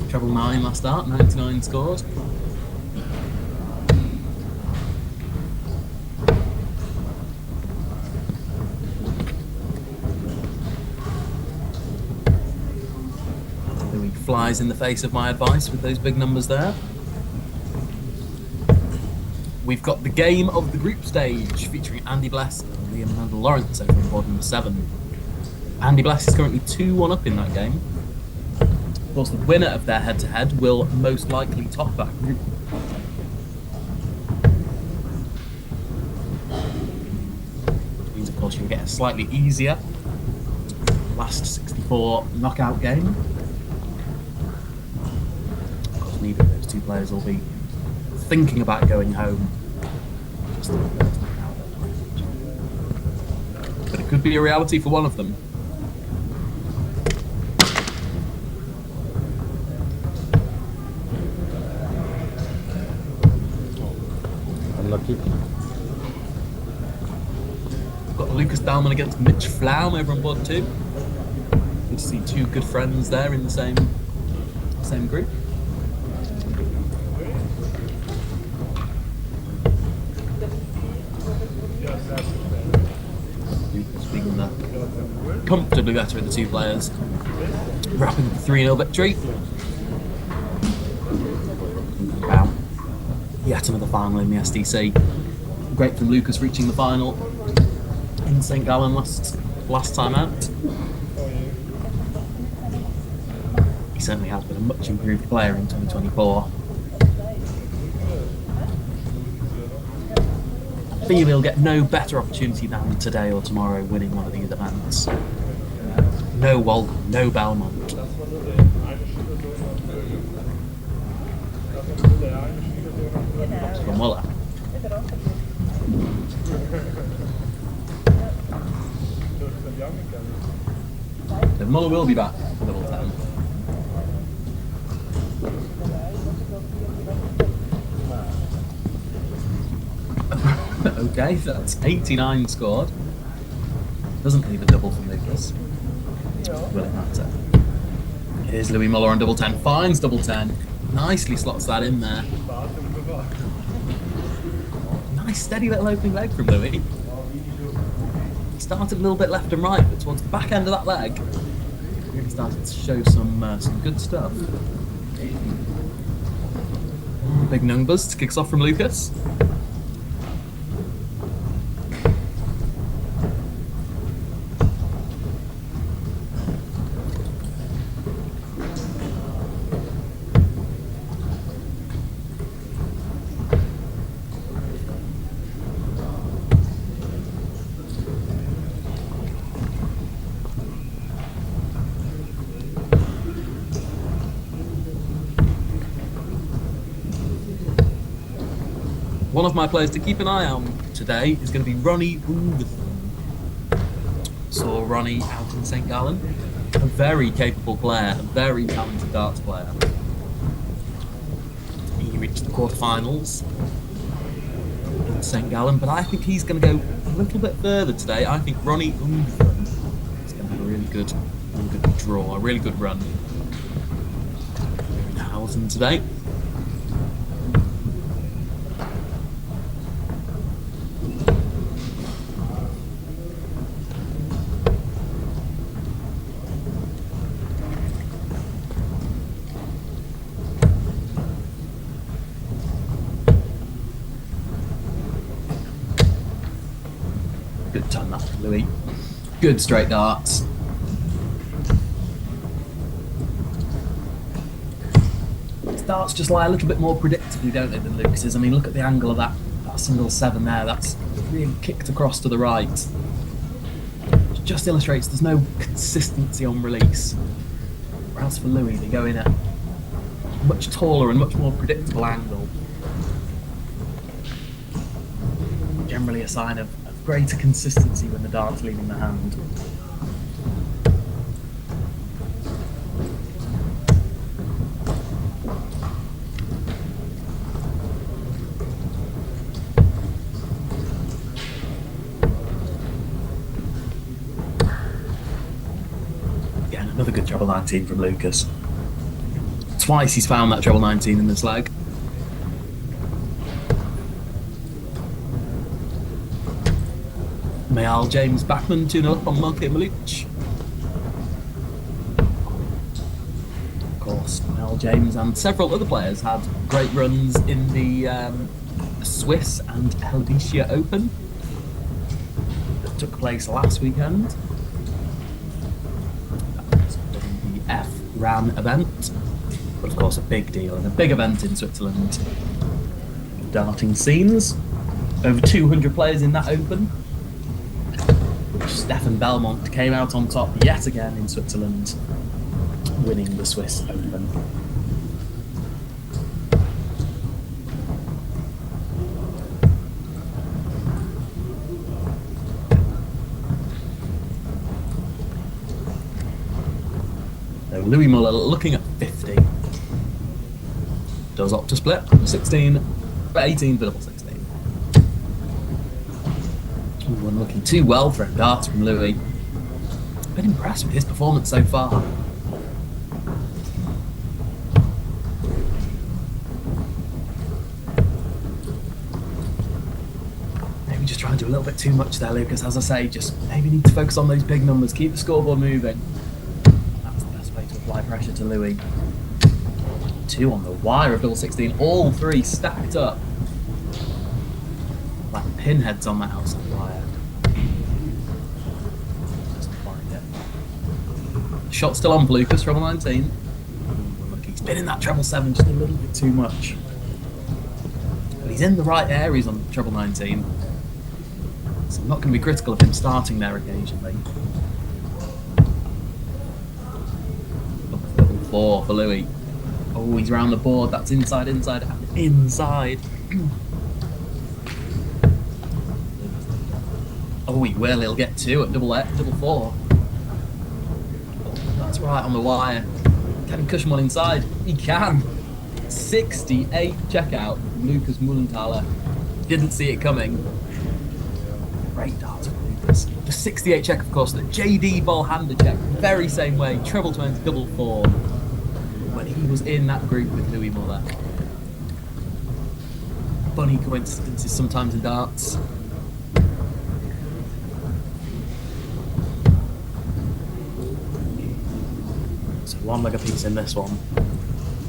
Treble 9 last start, 99 scores. Flies in the face of my advice with those big numbers there. We've got the game of the group stage featuring Andy Bless and Liam Mandel Lawrence over on board number 7. Andy Bless is currently 2-1 up in that game. Of course, the winner of their head-to-head will most likely top that group. Which means, of course, you'll get a slightly easier last 64 knockout game. Neither of those two players will be thinking about going home. But it could be a reality for one of them. Unlucky. Got Lucas Dahlmann against Mitch Flaum over on board 2. Good to see 2 good friends there in the same group. Comfortably better of the 2 players, wrapping the 3-0 victory. Wow, yet another final in the SDC. Great from Lucas reaching the final in St. Gallen last time out. He certainly has been a much improved player in 2024. I feel he'll get no better opportunity than today or tomorrow winning one of these events. No Walden, no Belmont. For Muller. So Muller will be back for double 10. Okay, that's 89 scored. Doesn't leave a double from Lucas. Will it matter? Here's Louis Muller on double 10. Finds double 10. Nicely slots that in there. Nice steady little opening leg from Louis. started a little bit left and right, but towards the back end of that leg, really started to show some good stuff. Big numbers to kick us off from Lucas. One of my players to keep an eye on today is going to be Ronnie Hausen. Saw Ronnie out in St. Gallen. A very capable player, a very talented darts player. He reached the quarterfinals in St. Gallen, but I think he's going to go a little bit further today. I think Ronnie Hausen is going to have a really good draw, a really good run. In Hausen today. Good turn that, Louis. Good straight darts. His darts just lie a little bit more predictably, don't they, than Lucas's? I mean, look at the angle of that single 7 there. That's really kicked across to the right. It just illustrates there's no consistency on release. Whereas for Louis, they go in at a much taller and much more predictable angle. Generally a sign of greater consistency when the dart's leaving the hand. Again, another good treble 19 from Lucas. Twice he's found that treble 19 in this leg. Mayal James Backman 2-0 up on Marke Maluch. Of course, Mayal James and several other players had great runs in the Swiss and Helvetia Open that took place last weekend. That was the F-RAN event, but of course a big deal and a big event in Switzerland. Darting scenes, over 200 players in that Open. Stefan Belmont came out on top yet again in Switzerland, winning the Swiss Open. So Louis Muller looking at 50. Does opt to split 16, but 18 for double 16. Everyone looking too well for darts from Louis. Been impressed with his performance so far. Maybe just trying to do a little bit too much there, Lucas. As I say, just maybe need to focus on those big numbers, keep the scoreboard moving. That's the best way to apply pressure to Louis. 2 on the wire of double 16, all 3 stacked up. Like pinheads on that outside wire. Shot still on for Lucas, treble 19. Look, he's been in that treble 7 just a little bit too much. But he's in the right areas on treble 19. So I'm not going to be critical of him starting there occasionally. Double 4 for Louis. Oh, he's round the board. That's inside, inside, and inside. Oh, he will. He'll get 2 at double 4. That's right on the wire. Can he cushion one inside? He can. 68 checkout from Lucas Mullenthaler. Didn't see it coming. Great darts from Lucas. The 68 check, of course, the JD ball hander check. Very same way. Treble 20, double 4. When he was in that group with Louis Muller. Funny coincidences sometimes in darts. one leg apiece in this one.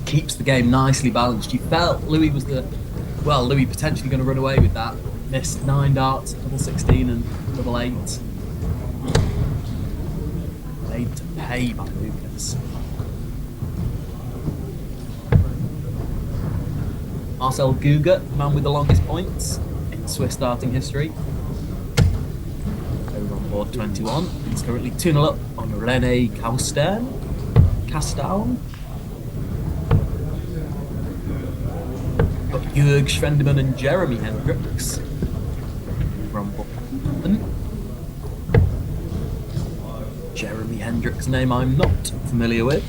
Keeps the game nicely balanced. You felt Louis was Louis potentially going to run away with that. Missed 9 darts, double 16 and double 8. Made to pay by Lucas. Marcel Guga, man with the longest points in Swiss starting history. Over on board 21. He's currently 2-0 up on René Castaun. Got Jörg Schwendemann and Jeremy Hendricks. Over on board 11. Jeremy Hendricks' name I'm not familiar with.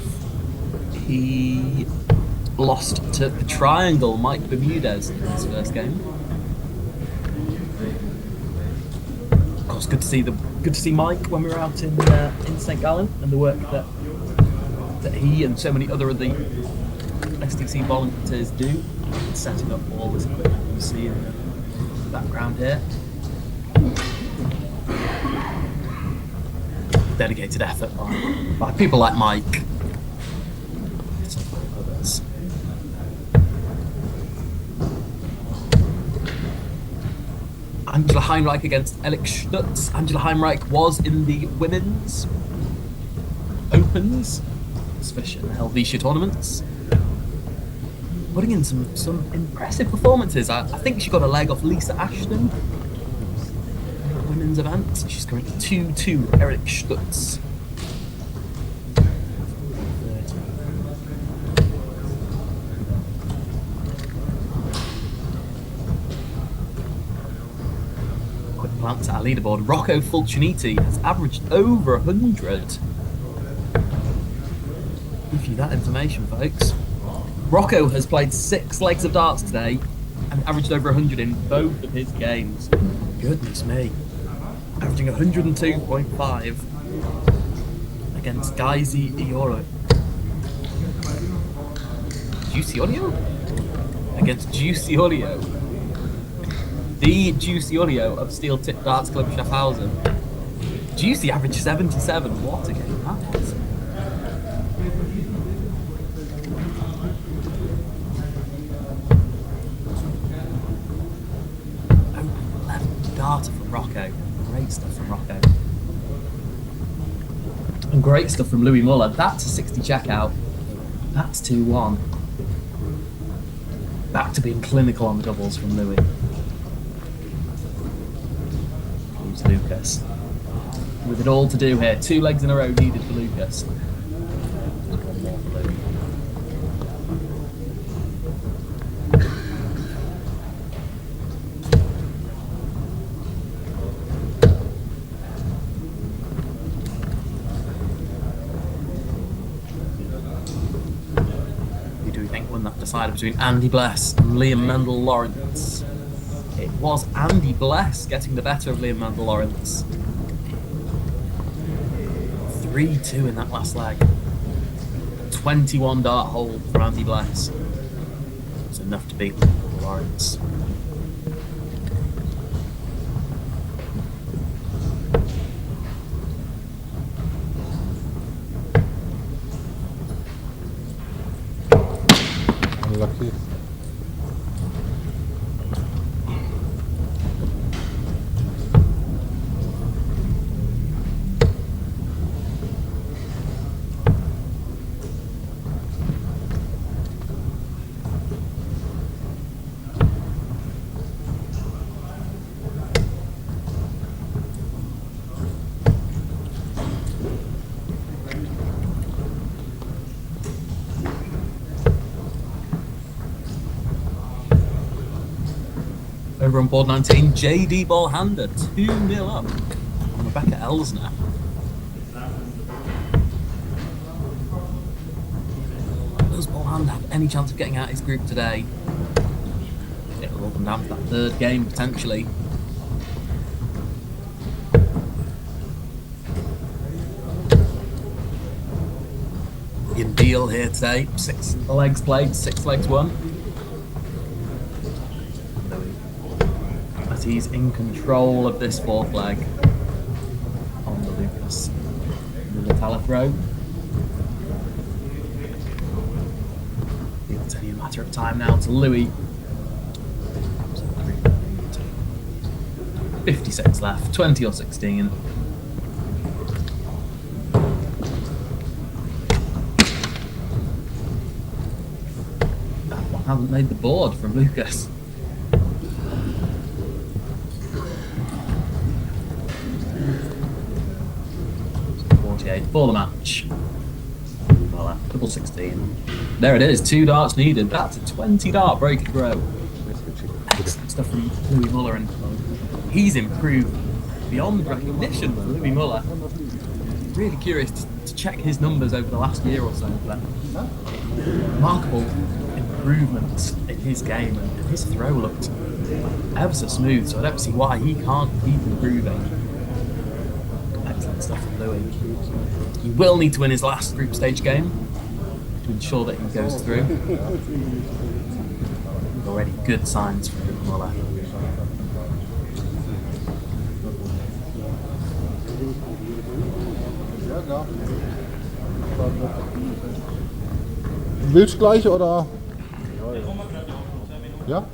He lost to the Triangle, Mike Bermudez, in his first game. Of course, good to see Mike when we were out in St. Gallen, and the work that he and so many other of the SDC volunteers do, setting up all this equipment you see in the background here. Dedicated effort by people like Mike. Others. Angela Heinreich against Alex Stutz. Angela Heinreich was in the women's opens, especially in the Helvetia tournaments. Putting in some impressive performances. I think she got a leg off Lisa Ashton in the women's event. She's currently 2-2 Eric Stutz. Glance at our leaderboard. Rocco Fulciniti has averaged over 100. Give you that information, folks. Rocco has played 6 legs of darts today and averaged over 100 in both of his games. Goodness me. Averaging 102.5 against Geizy Ioro. Juicy Audio? Against Juicy Audio. The Juicy Audio of Steel Tip Darts Club Schaffhausen. Juicy averaged 77. What a game that was. Open 11 darter from Rocco. Great stuff from Rocco. And great stuff from Louis Muller. That's a 60 checkout. That's 2-1. Back to being clinical on the doubles from Louis. Lucas. With it all to do here, 2 legs in a row needed for Lucas. And 1 more for Louis. Who do we think won that decider between Andy Bless and Liam Mendel Lawrence? It was Andy Bless getting the better of Liam Mendel Lawrence. 3-2 in that last leg. 21 dart hold for Andy Bless. It's enough to beat Lawrence. Unlucky. Over on board 19, JD Ballhander, 2-0 up on Rebecca Elsner. Does Ballhander have any chance of getting out his group today? It'll all come down to that 3rd game, potentially. In deal here today, 6 legs played, 6 legs won. He's in control of this 4th leg on the Lucas. The Metallic row. matter of time now to Louis. 50 seconds left, 20 or 16. That one hasn't made the board from Lucas. For the match. Well, double 16. There it is, 2 darts needed. That's a 20 dart break throw. Excellent stuff from Louis Muller, and he's improved beyond recognition, Louis Muller. Really curious to check his numbers over the last year or so. But remarkable improvements in his game, and his throw looked ever so smooth, so I don't see why he can't keep improving. Excellent stuff from Louis. He will need to win his last group stage game to ensure that he goes through. Already good signs from Muller. Willst du gleich oder? Ja?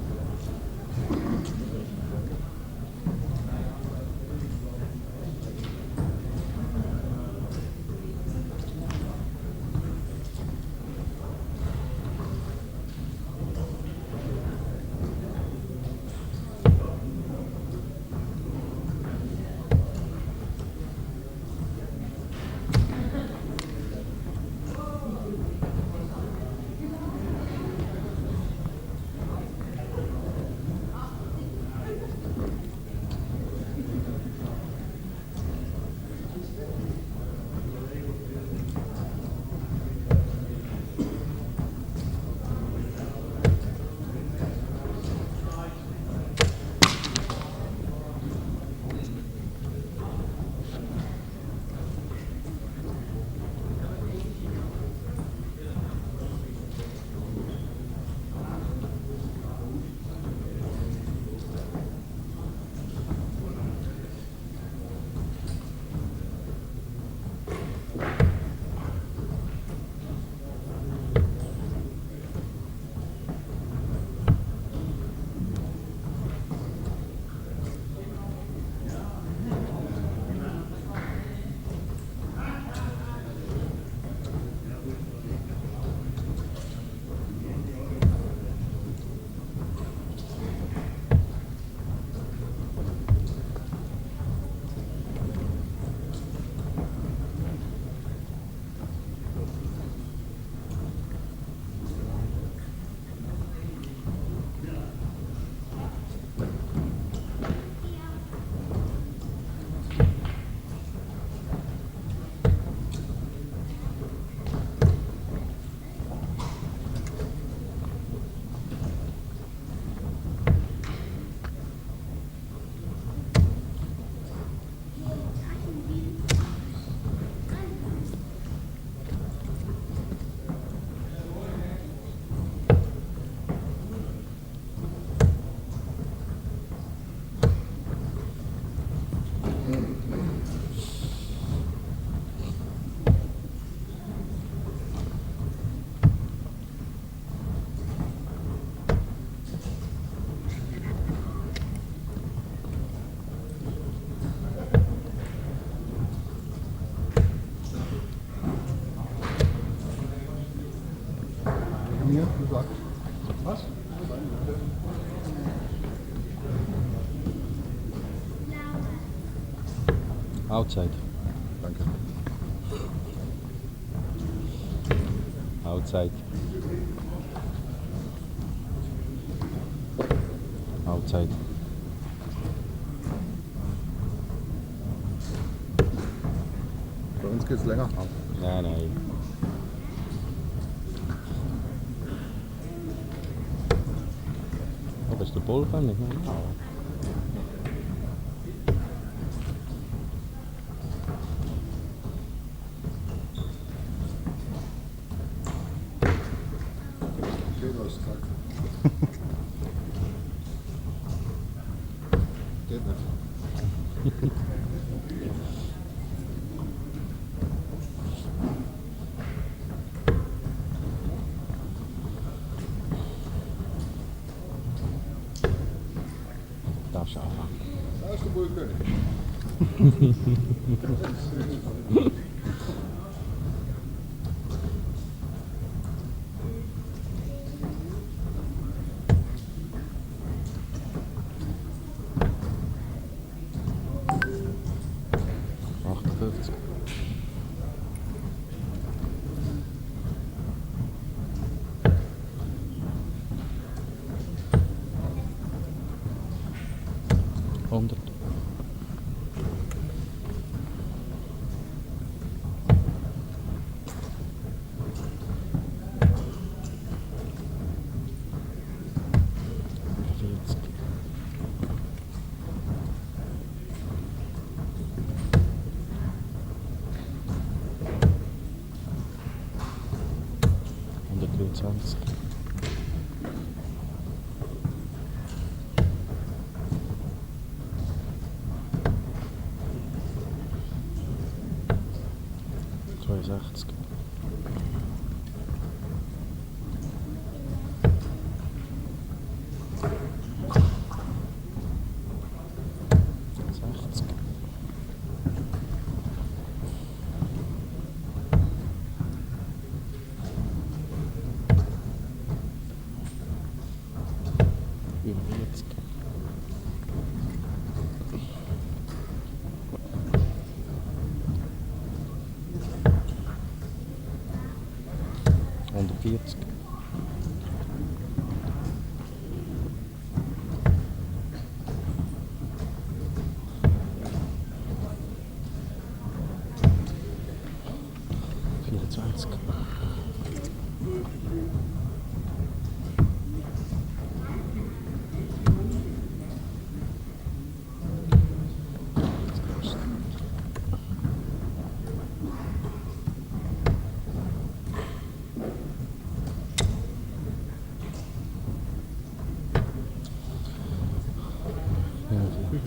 Mir gesagt. Was? Outside. Danke. Outside. Outside. Bei uns geht's länger. Nein, nein. Oh, ist der Ball nicht? Geht nicht. darfst anfangen. Da ist der Bullkönig.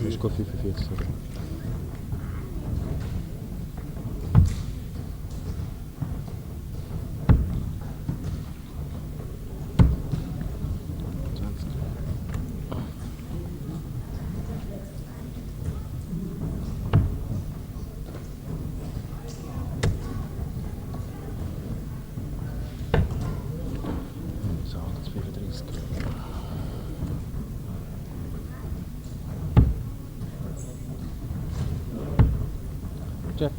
Ich gehe 45. Jack.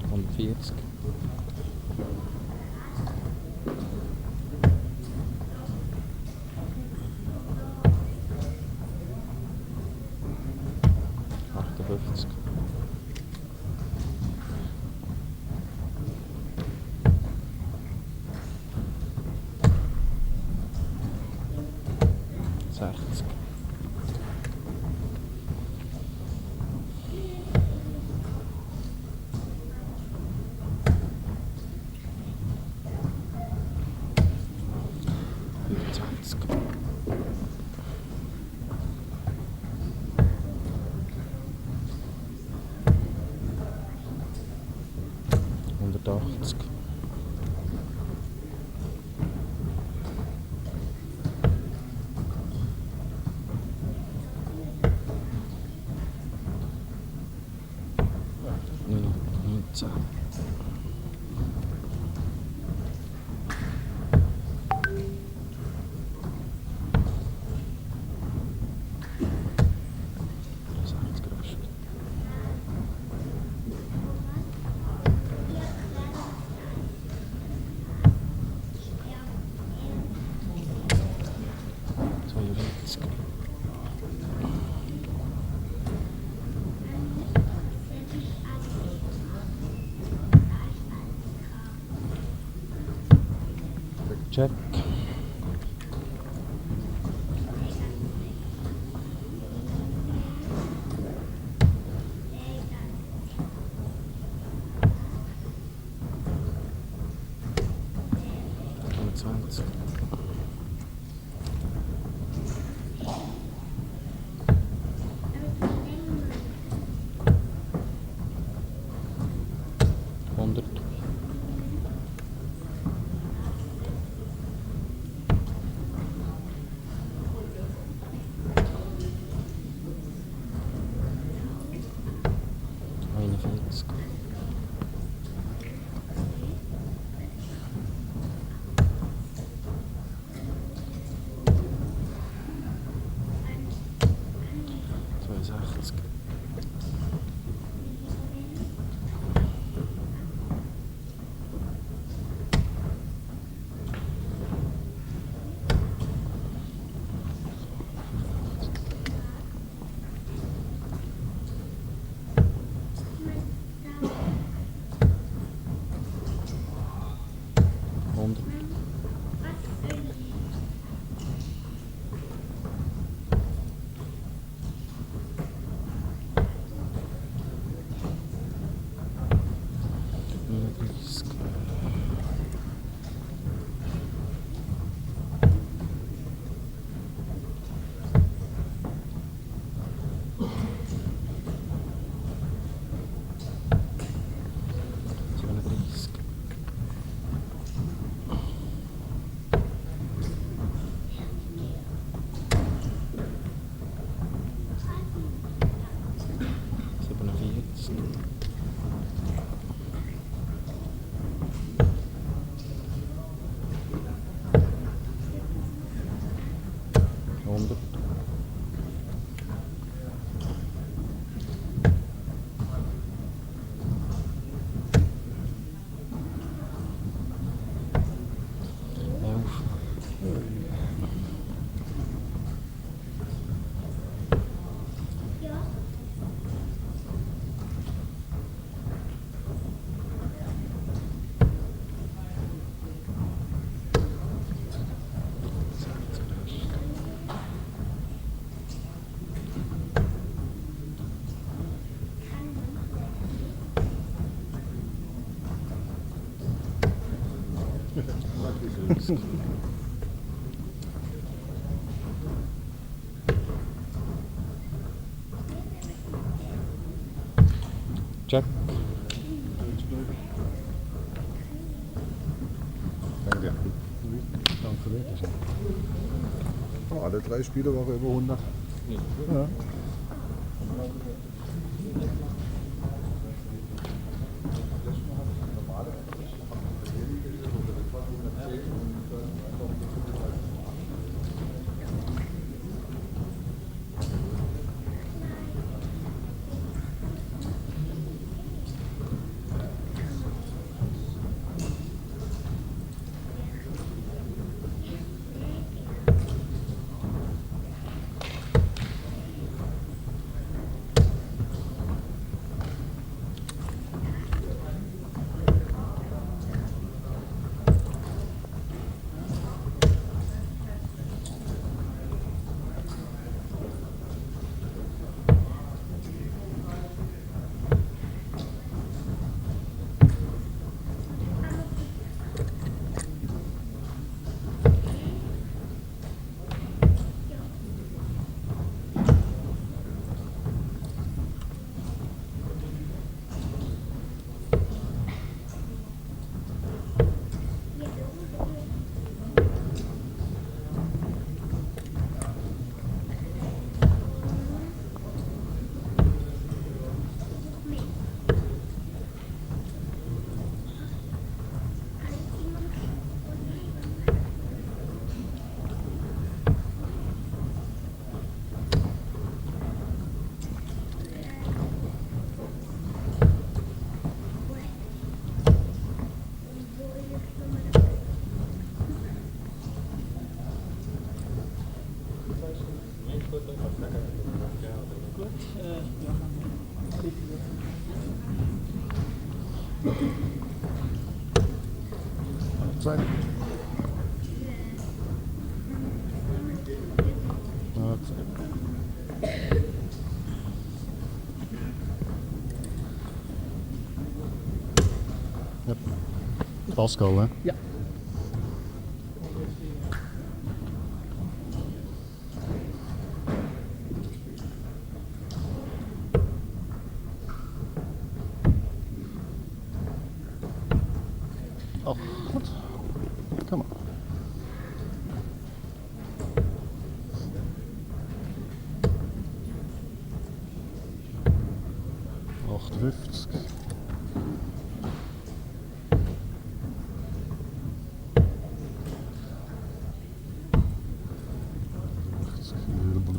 Und 40. Check. 100. Check. Danke dir. Danke dir. Oh, alle 3 Spiele waren über 100. Ja. Sein. Yep. Pascal, hè? Ja. Oh, goed. Kom maar.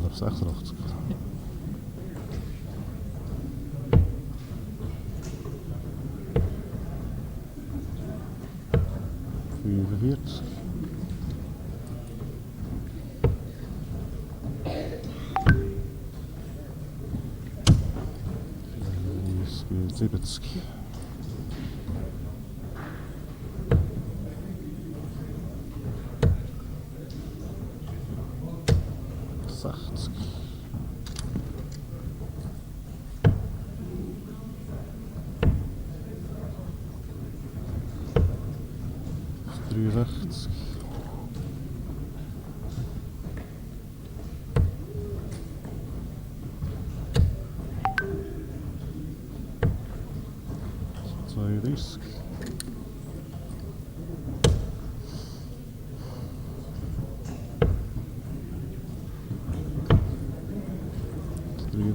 Dat is echt recht. Vierveert. Zibetsk. Zachtsk. Drierechtsk. Risk.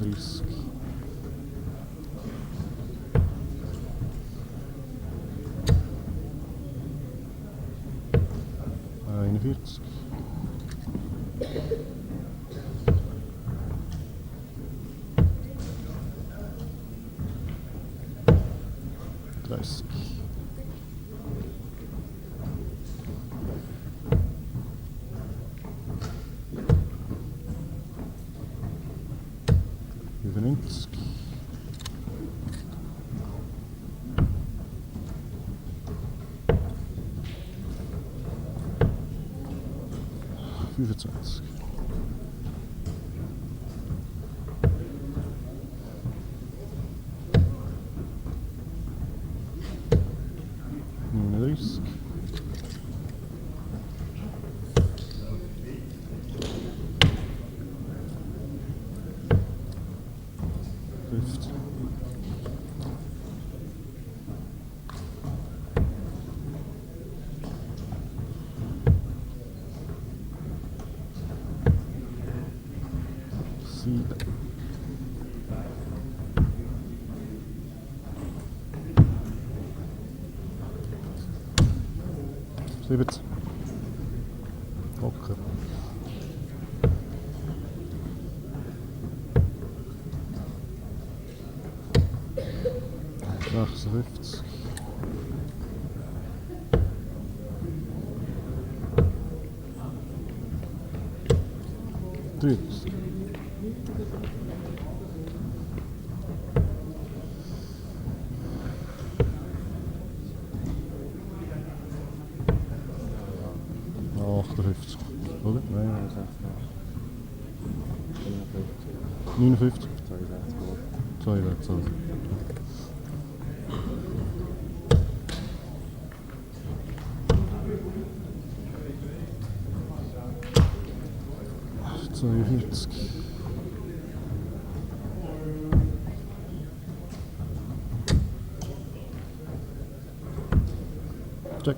Risk. Risk. 95. Fünfundzwanzig. 39. 50. 7. 17. Locker. 56. 30. 58, oder? Nein. 59. 62. Also. Check.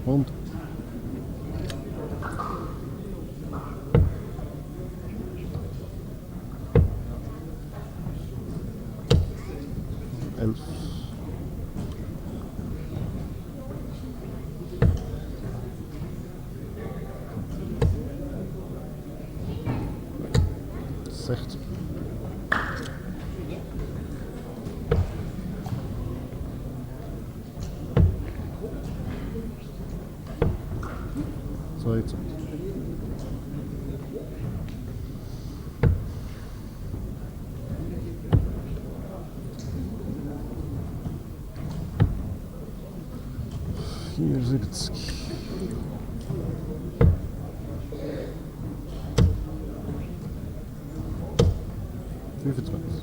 Und 11. 16. 22. 74. 25.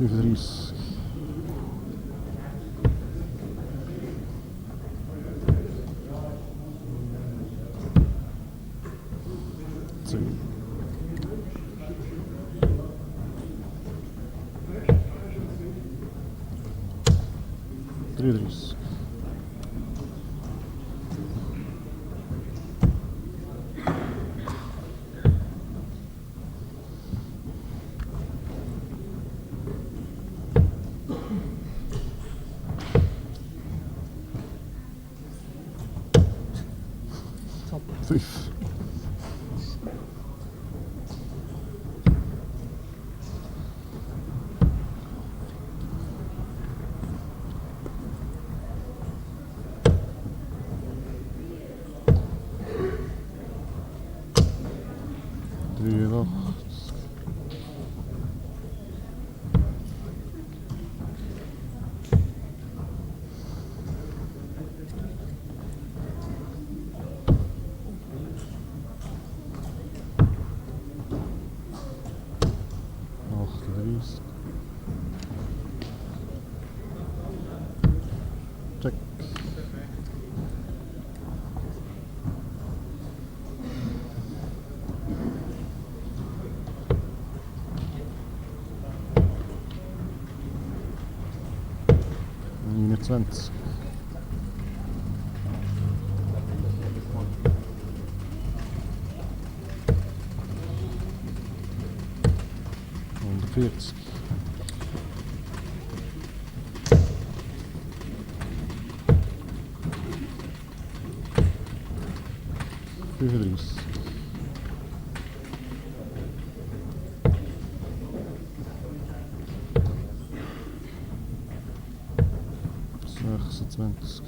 35. 10. 33. Top. 5. Check. Unit 20. Und 40. Fünfunddreißig. 26.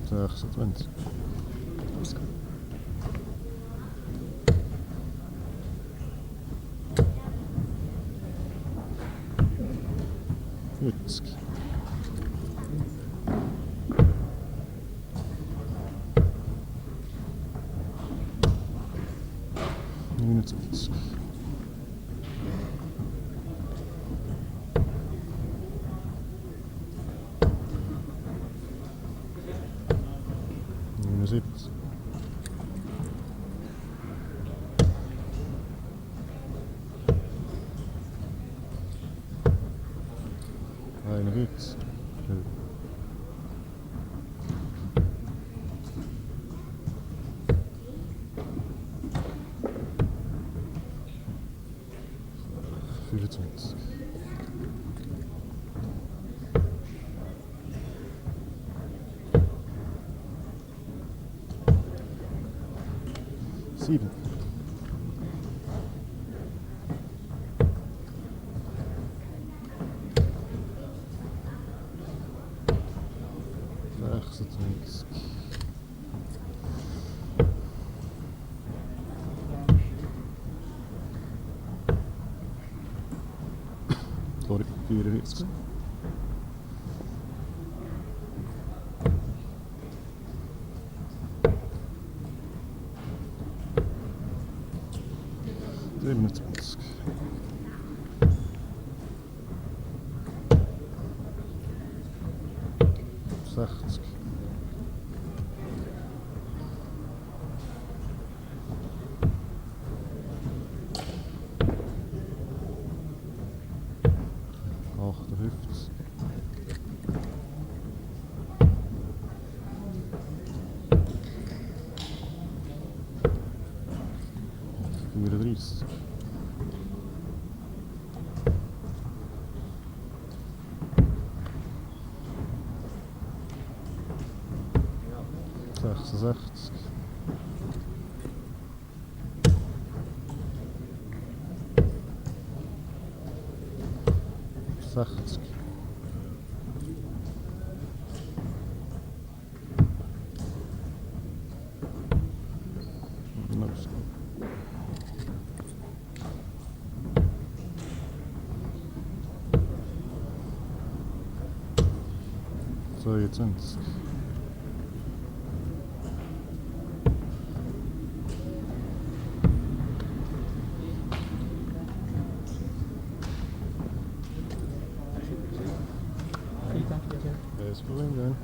26. 40. 29. 79. 41. 25. 7. 26. Sorry, 44. 27. 60. 58. 34. 66. 60. 22. 25.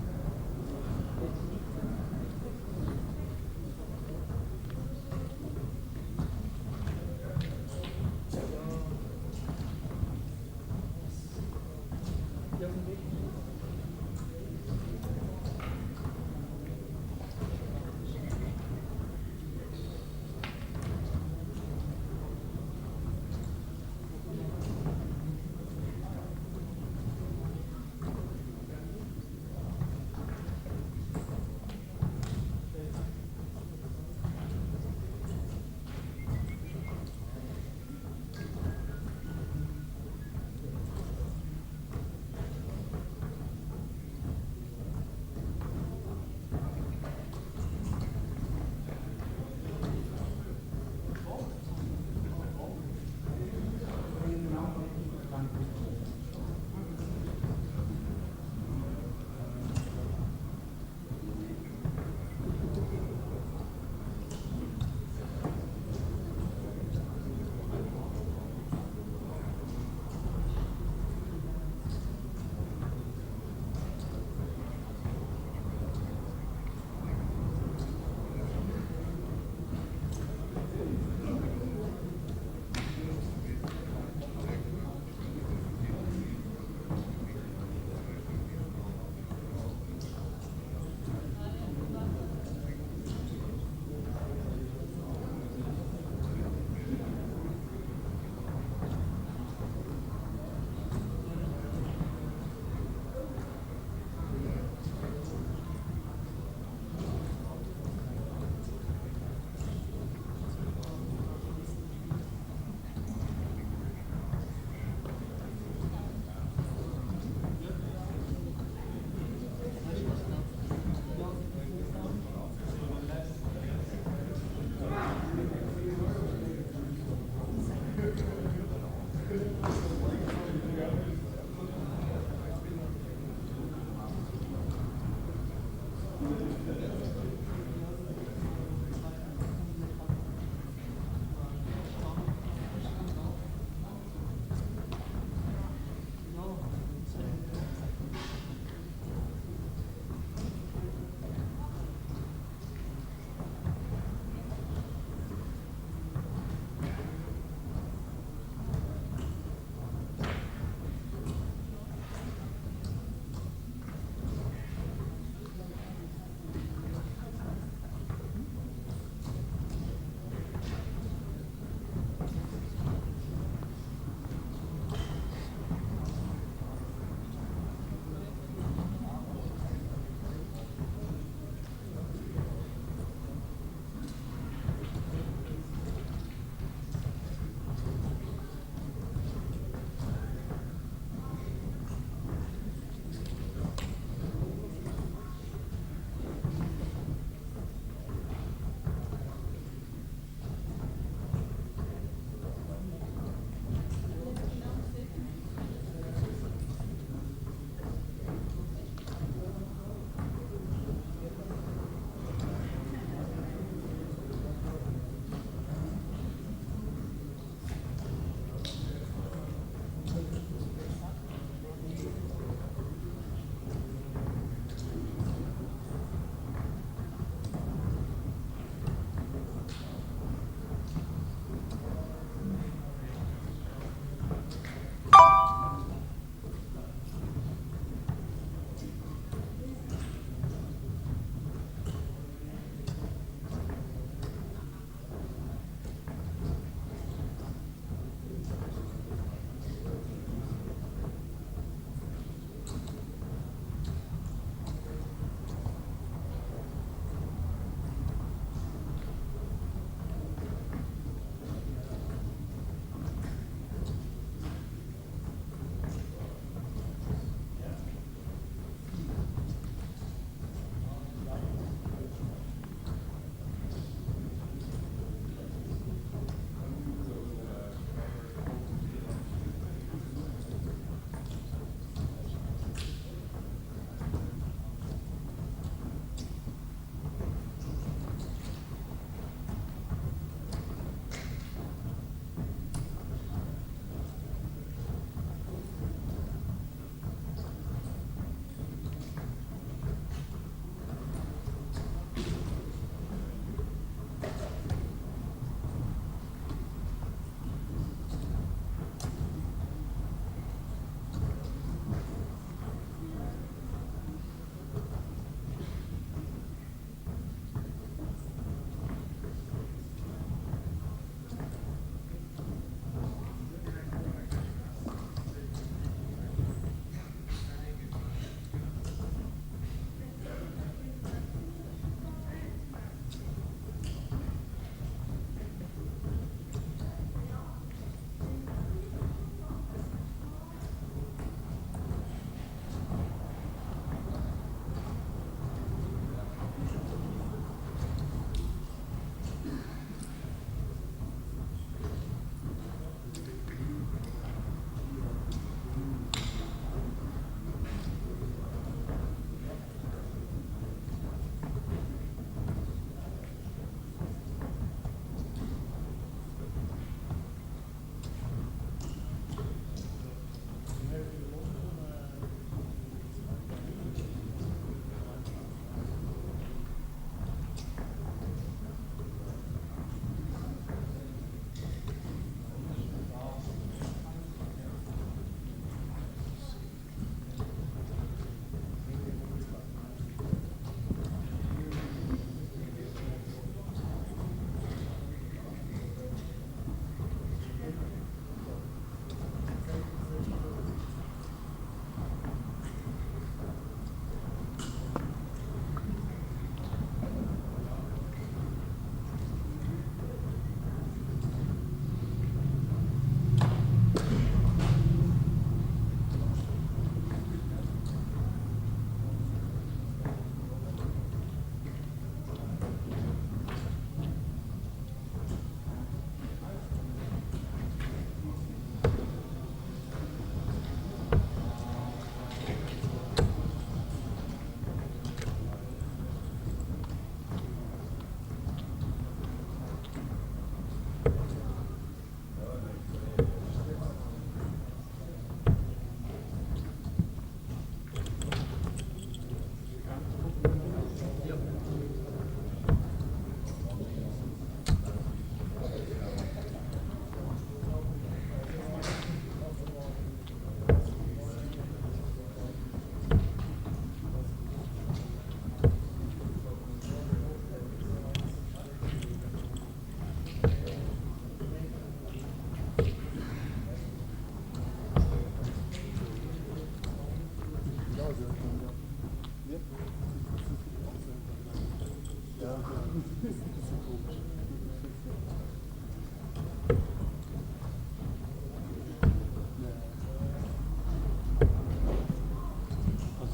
Also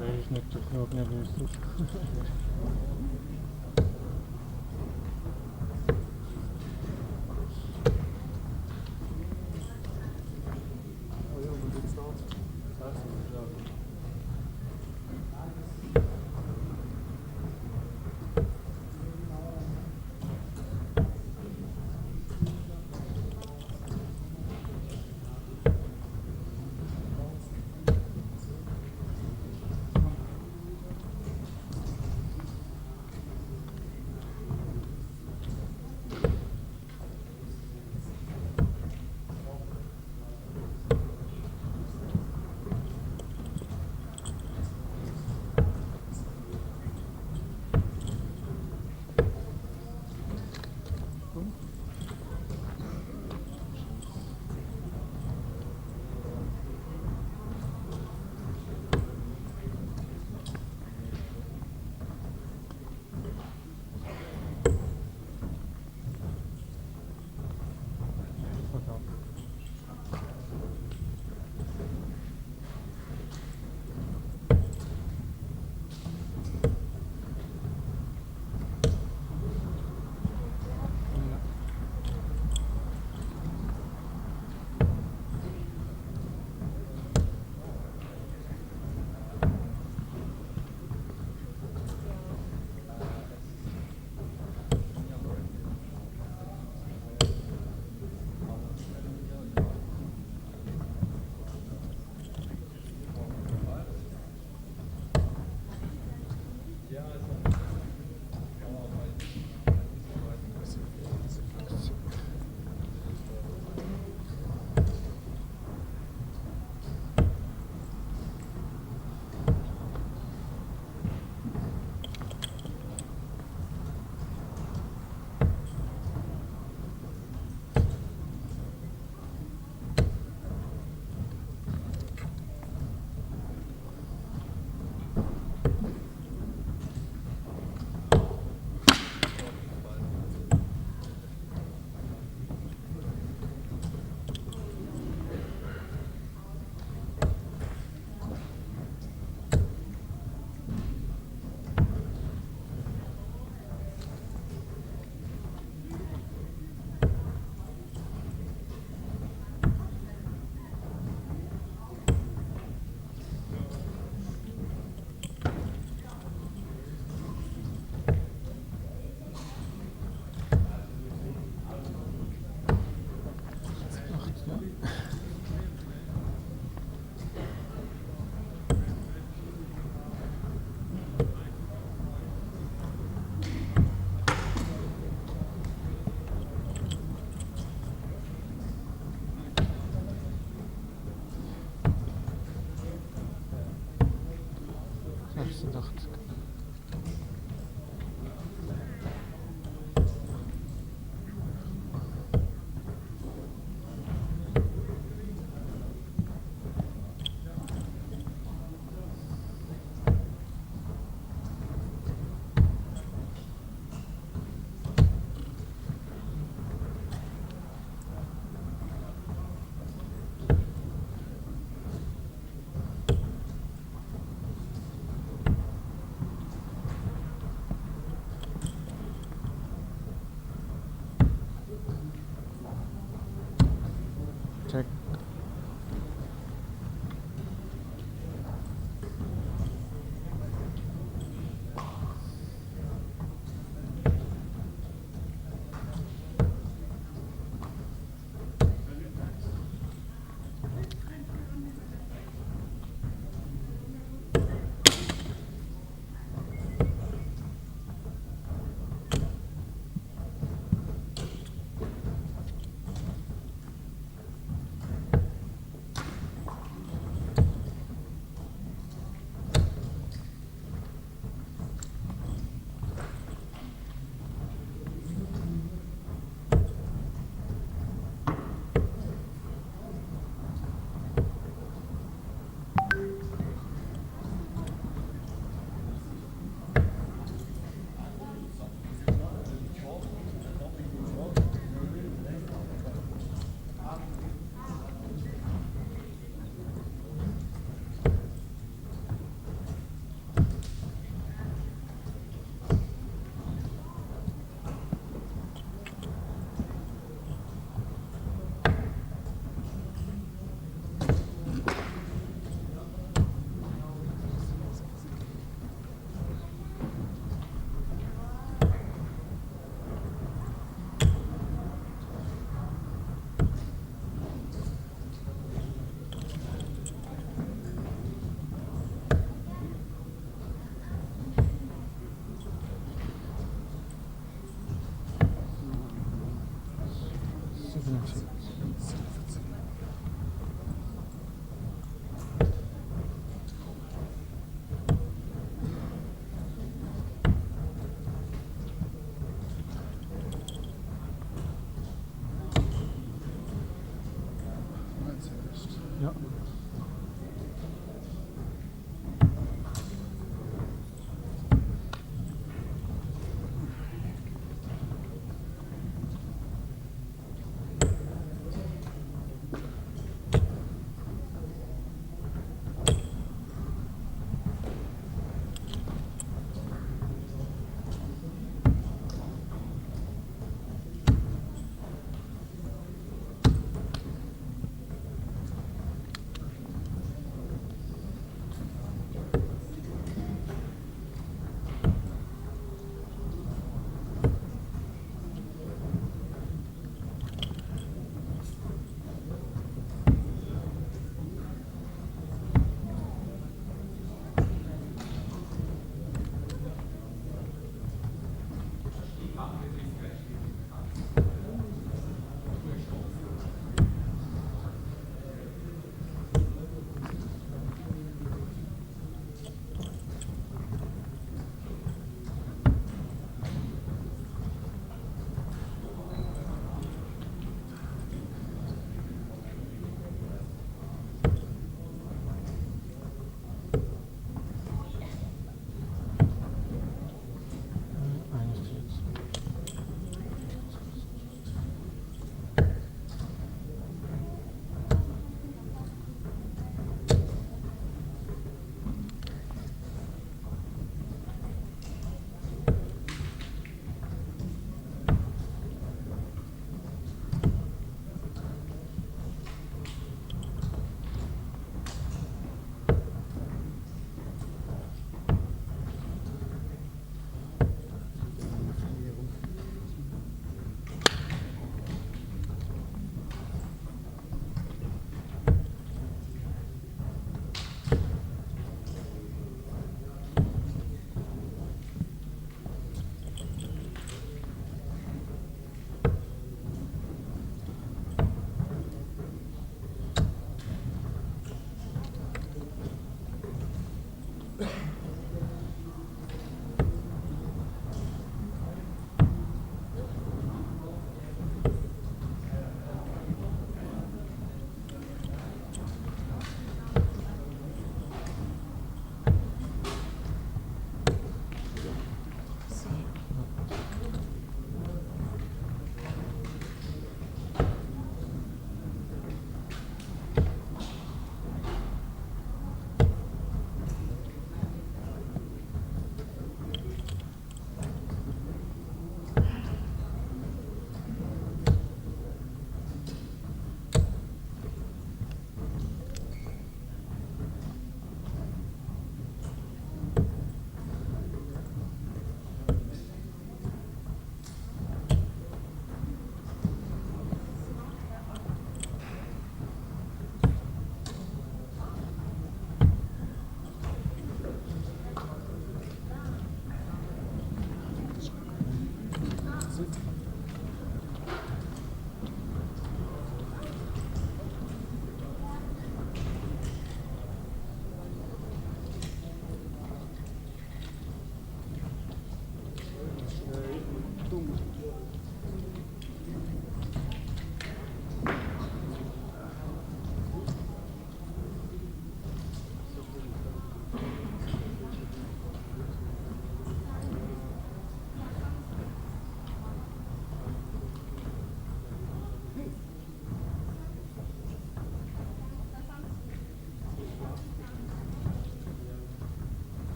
wäre ich nicht genug nervös. Ja.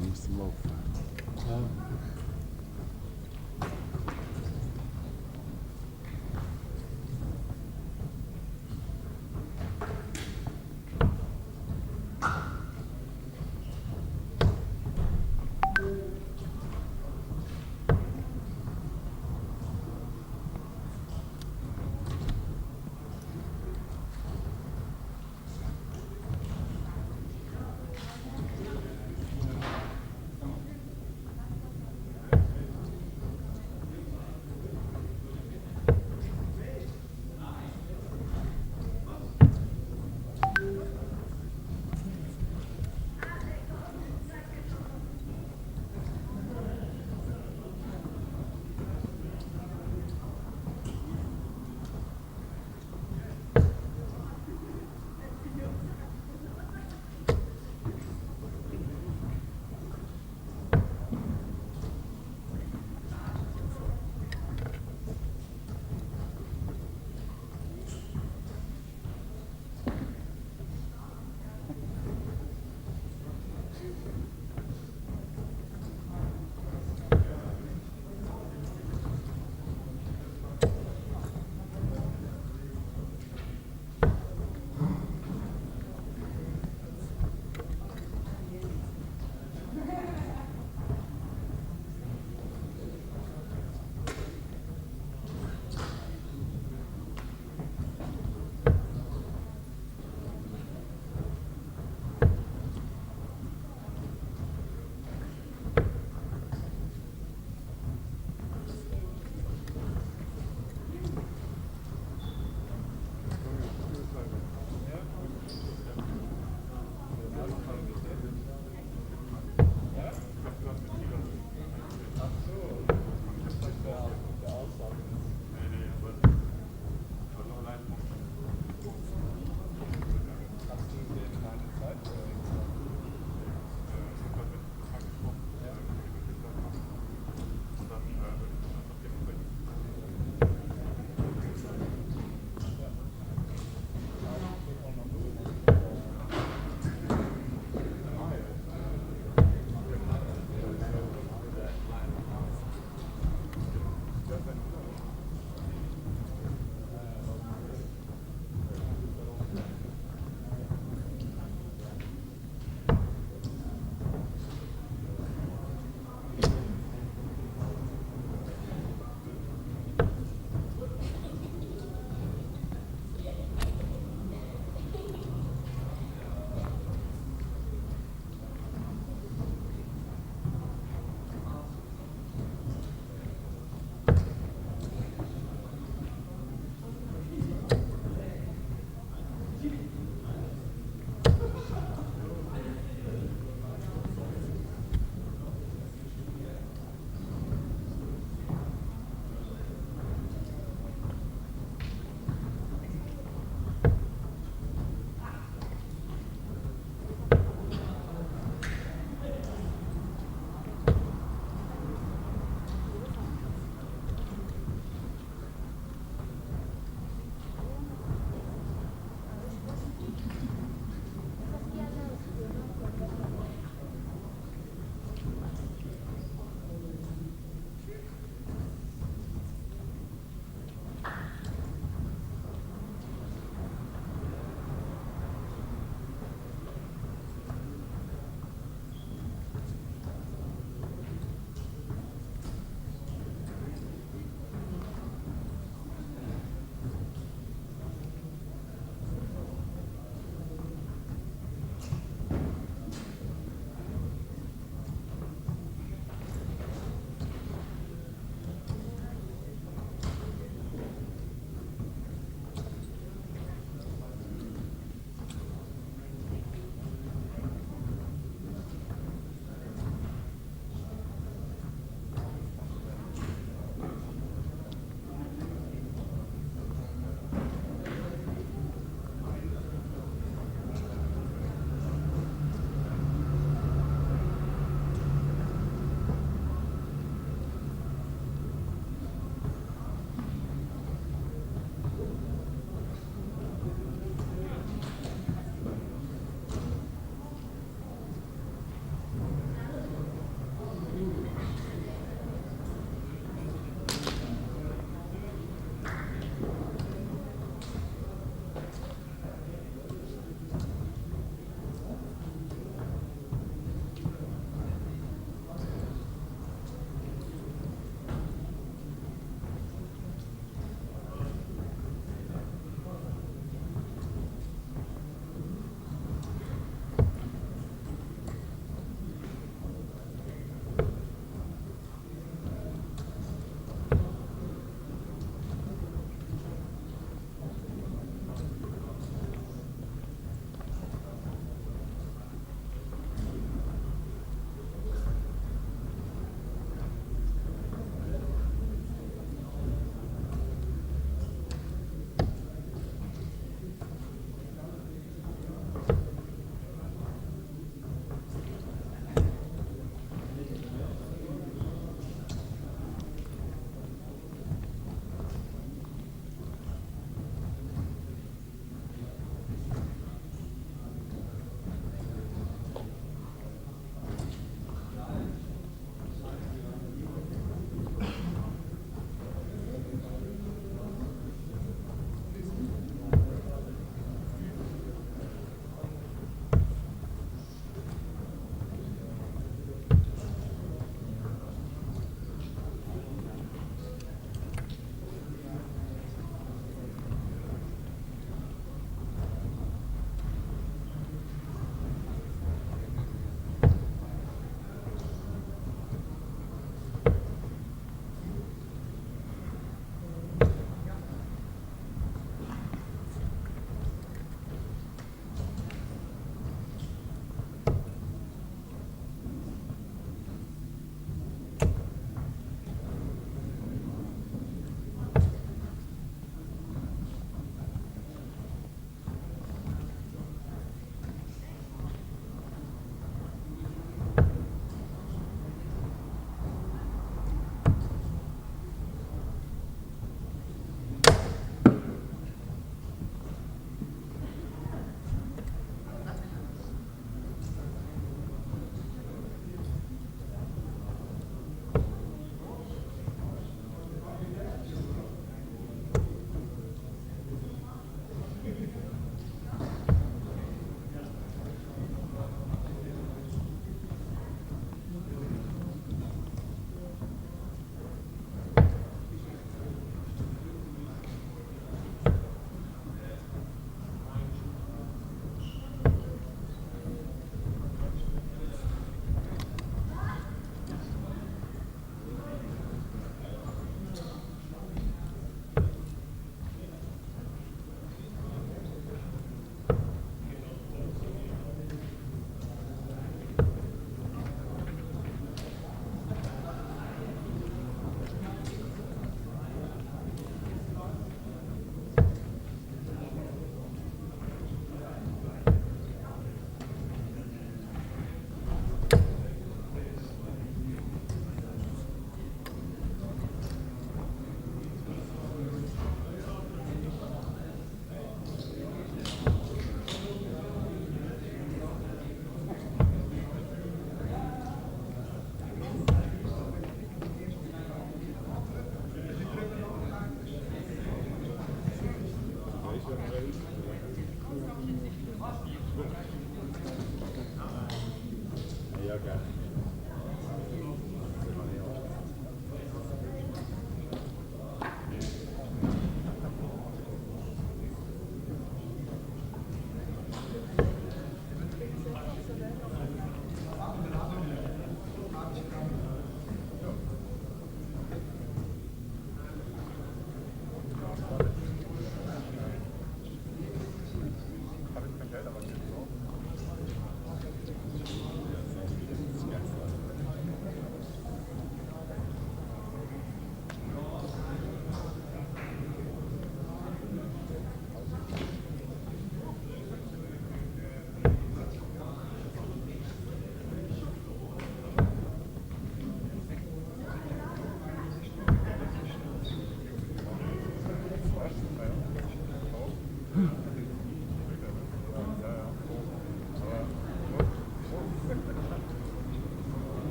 dann ist im Lauf. Ja.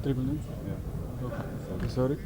Dribbel niet? Ja. Okay, sorry.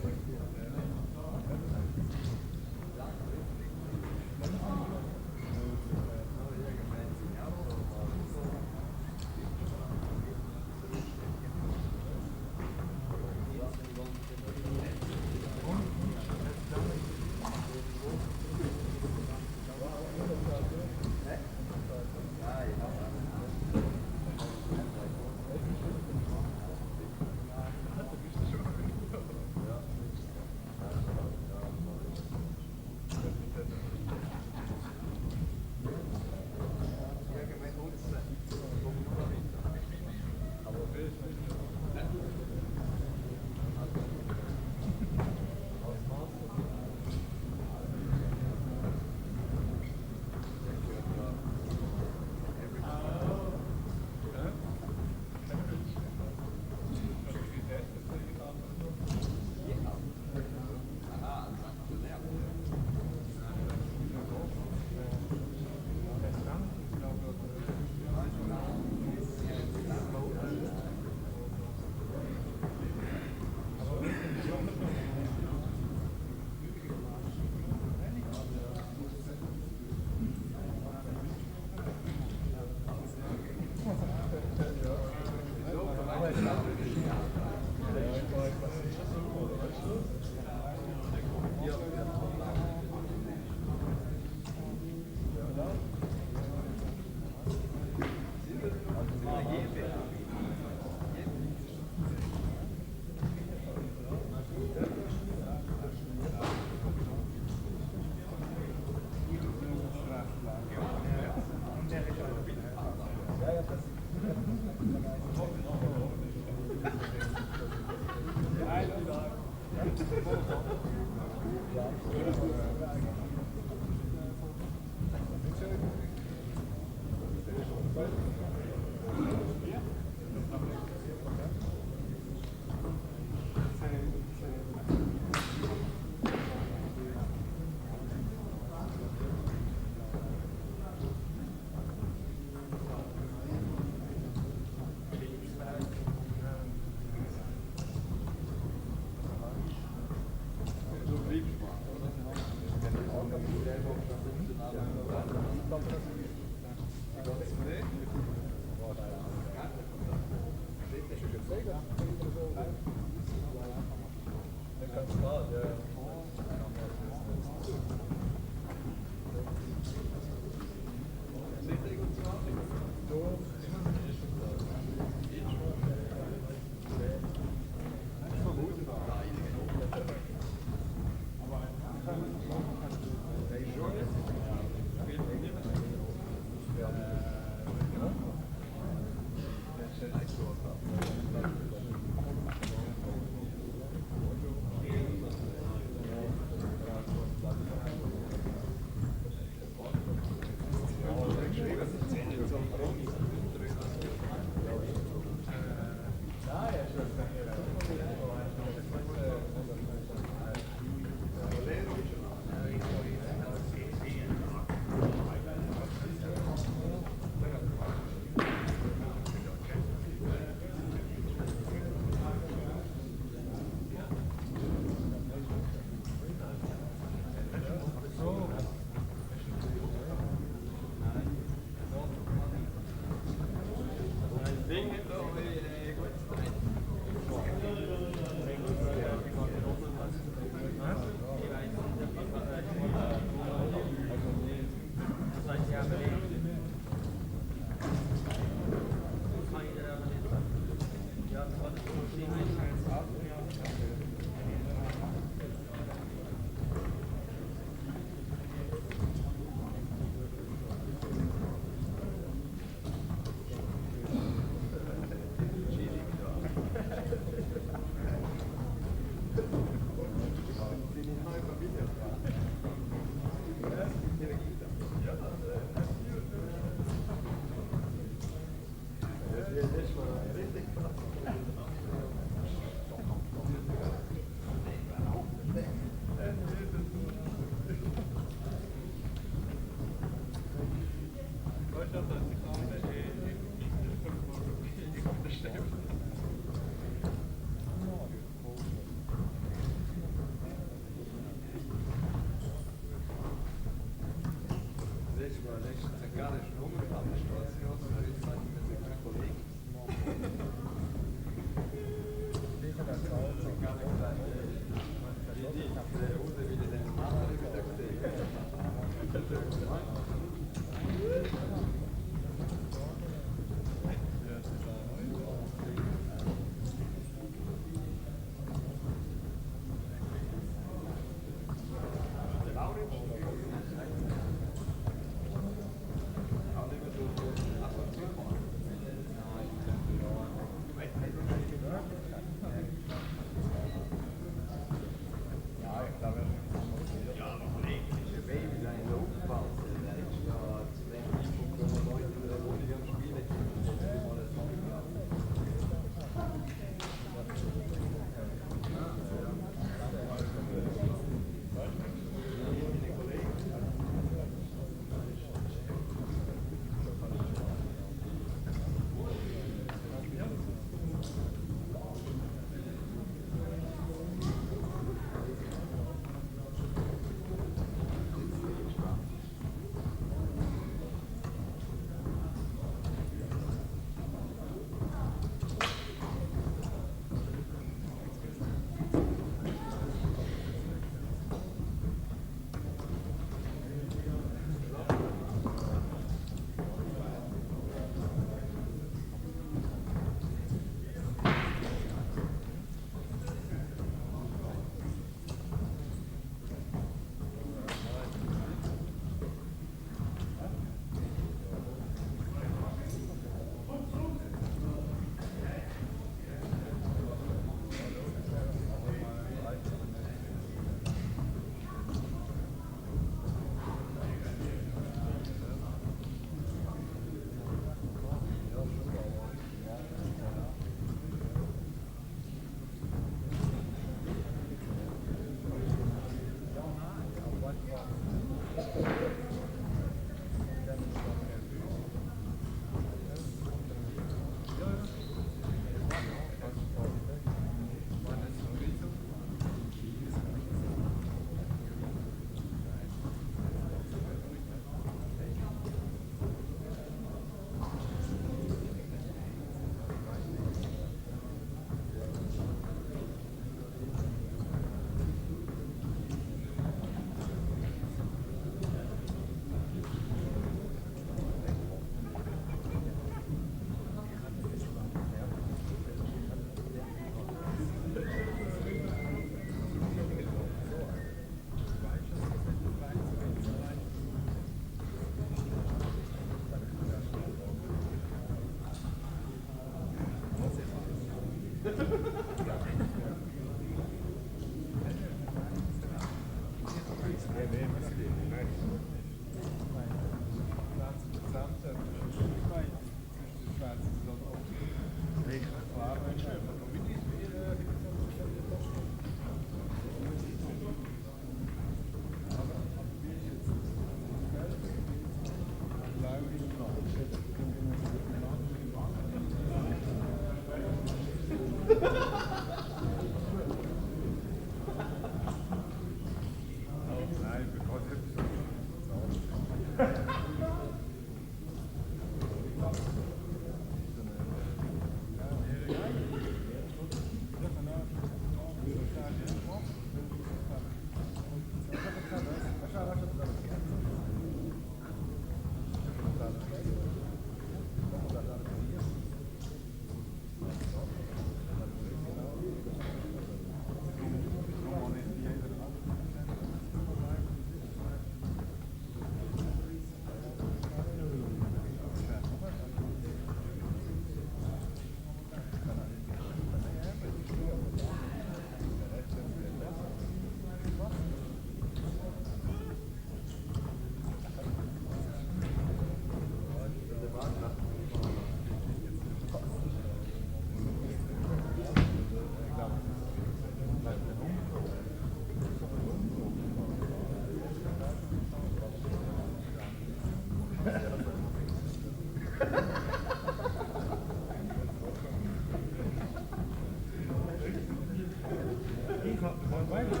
Nein,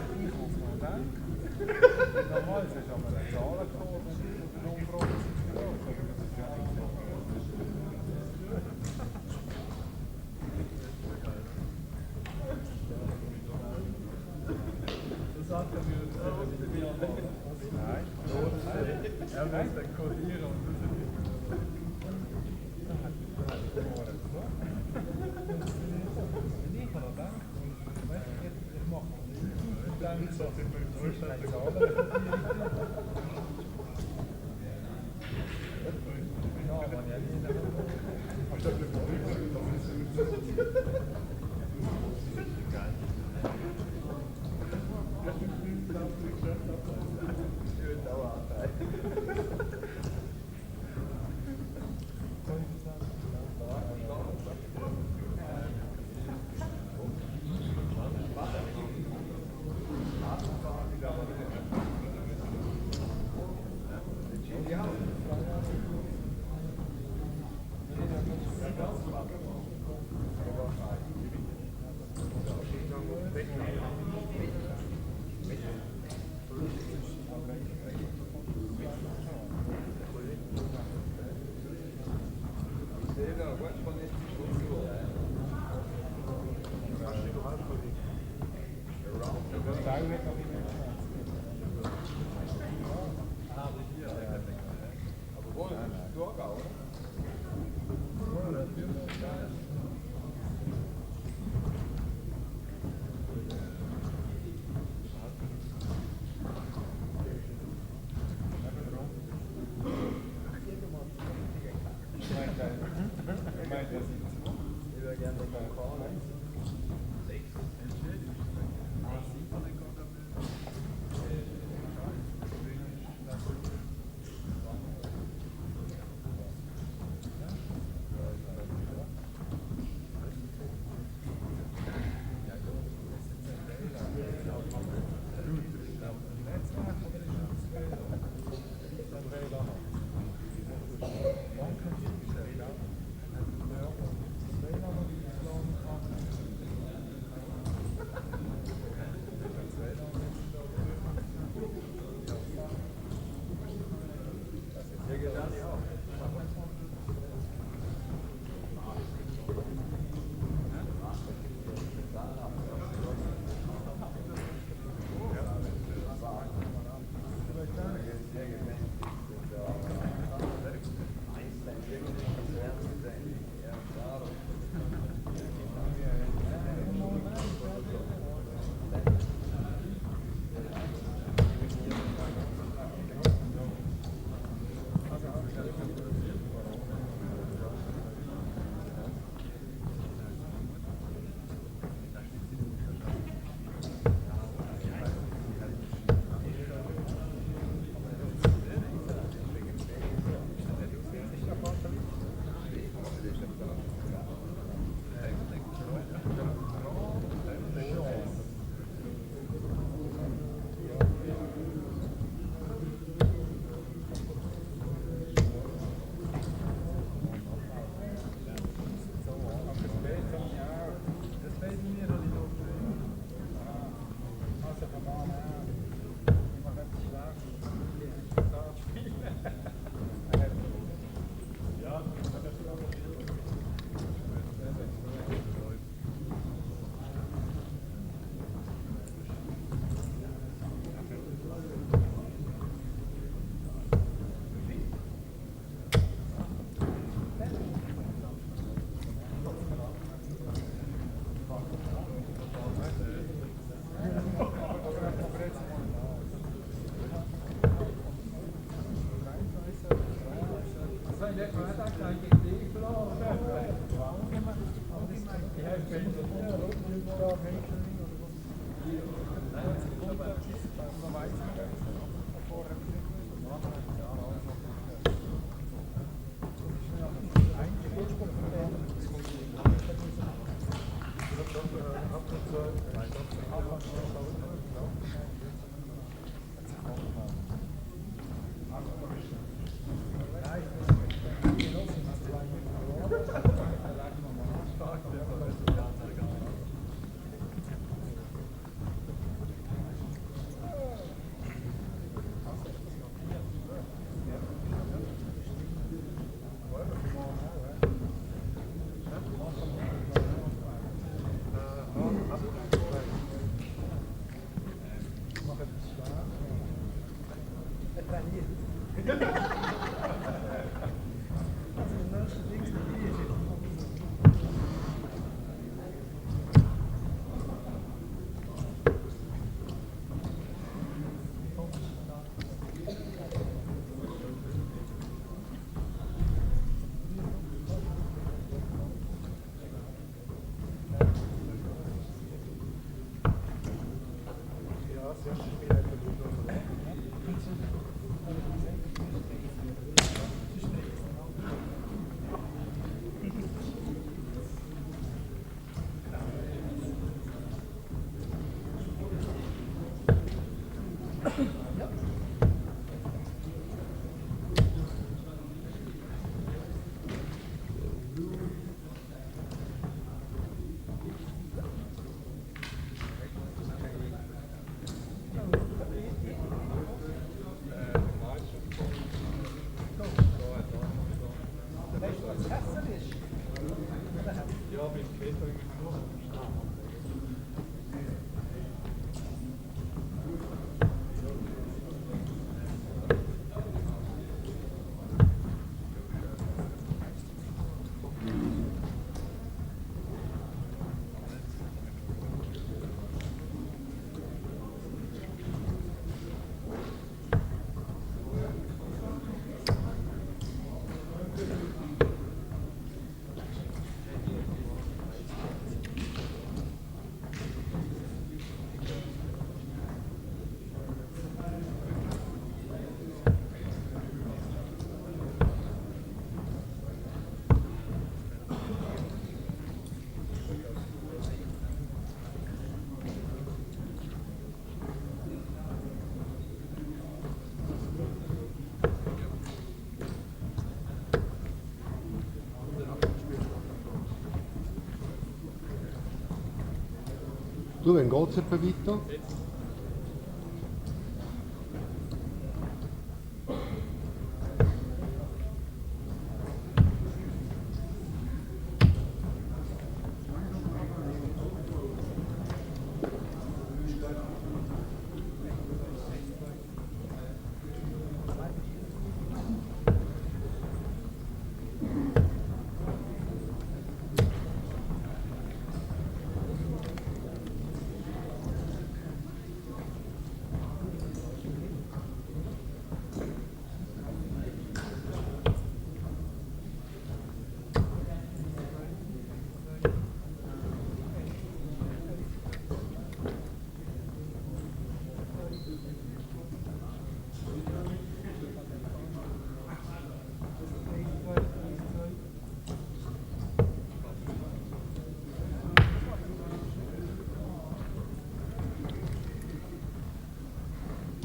Du, wann geht es etwa weiter?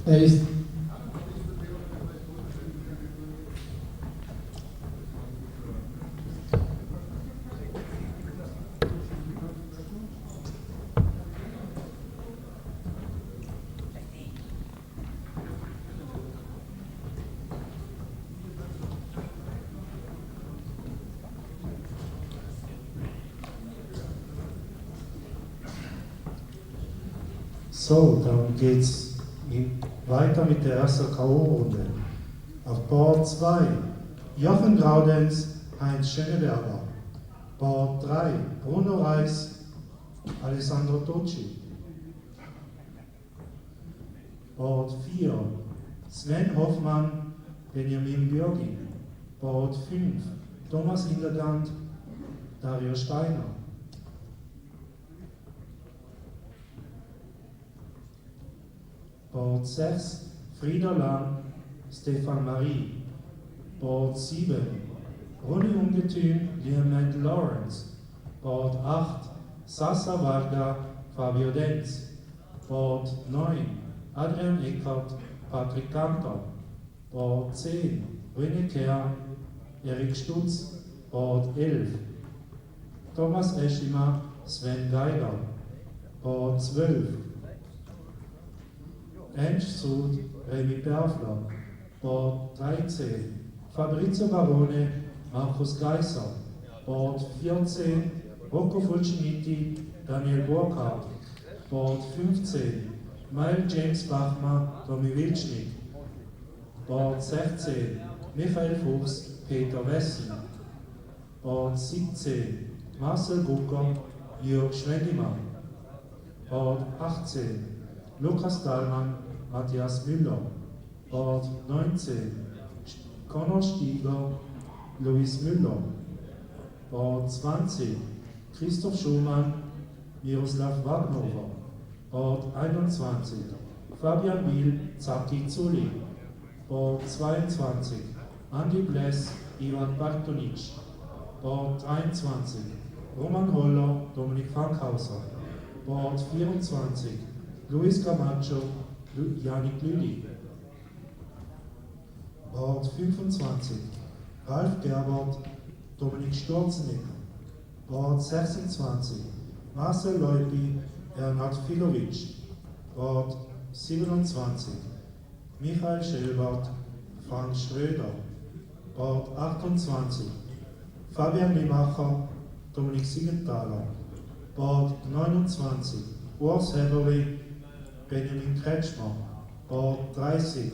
Er ist so, dann geht's weiter mit der ersten K.O.-Runde. Auf Board 2 Jochen Graudenz, Heinz Schöneberger. Board 3 Bruno Reis, Alessandro Tocci. Board 4 Sven Hoffmann, Benjamin Björgin. Board 5 Thomas Hintergand, Dario Steiner. Board 6 Frieda Lang, Stefan Marie. Board 7 Ronny Ungetüm, Liam Lawrence. Board 8 Sasa Varga, Fabio Denz. Board 9 Adrian Eckert, Patrick Kanter. Board 10 René Kerr, Erik Stutz. Board 11 Thomas Eschimer, Sven Geiger. Board 12 Enschsud, Remy Berfler. Board 13 Fabrizio Barone, Markus Geisser. Board 14 Rocco Fulciniti, Daniel Burkhardt. Board 15 Mail James Bachmann, Tommy Wilcznik. Bord 16 Michael Fuchs, Peter Wessen. Bord 17 Marcel Gucker, Jörg Schwendimann. Bord 18 Lukas Dahlmann, Matthias Müller. Bord 19 Conor Stieger, Luis Müller. Bord 20 Christoph Schumann, Miroslav Wagnover. Bord 21 Fabian Wiel, Zaki Zuli. Bord 22 Andi Bless, Ivan Bartonic. Bord 23 Roman Holler, Dominik Fankhauser. Bord 24 Luis Camacho, Janik Lüdi. Bord 25 Ralf Gerbert, Dominik Sturzenegger. Bord 26 Marcel Leupi, Ernhard Filovic. Bord 27 Michael Schelbert, Frank Schröder. Bord 28 Fabian Limacher, Dominik Siegenthaler. Bord 29 Urs Heberli, Benjamin Kretschmer. Bord 30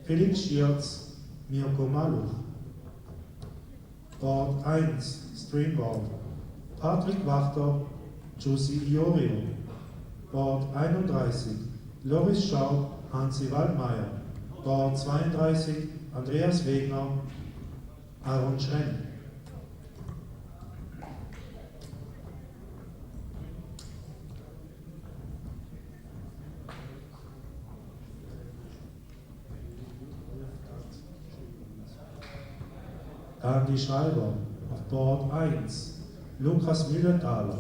Felix Schierz, Mirko Maluch. Bord 1 Streamboard Patrick Wachter, Josi Iorio. Bord 31 Loris Schaub, Hansi Waldmeier. Bord 32 Andreas Wegner, Aaron Schrenn. Andy Schreiber auf Bord 1, Lukas Müllenthaler.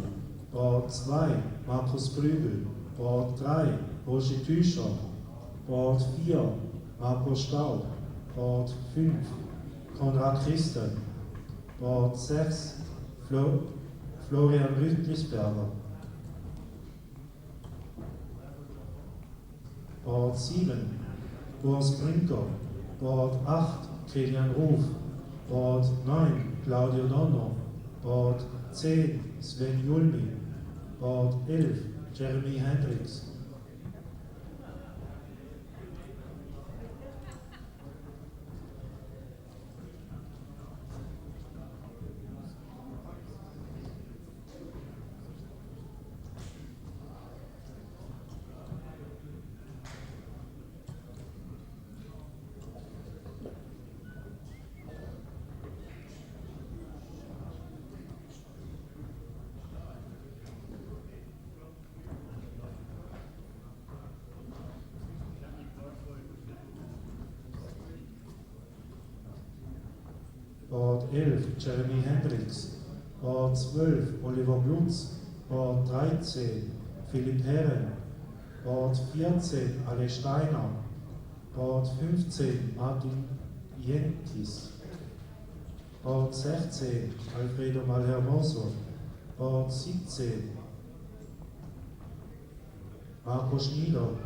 Bord 2 Markus Prügel. Bord 3 Roger Tüscher. Bord 4 Markus Staub. Bord 5 Konrad Christen. Bord 6 Florian Rüttlisberger. Bord 7 Urs Brinker. Bord 8 Kilian Ruf. Bord 9 Claudio Donno. Bord 10 Sven Julmi. Bord 11 Jeremy Hendricks. Bord 11 Jeremy Hendricks. Bord 12 Oliver Glutz. Bord 13 Philipp Herren. Bord 14 Ale Steiner. Bord 15 Martin Jentis. Bord 16 Alfredo Malhermoso. Bord 17 Marco Schnieder.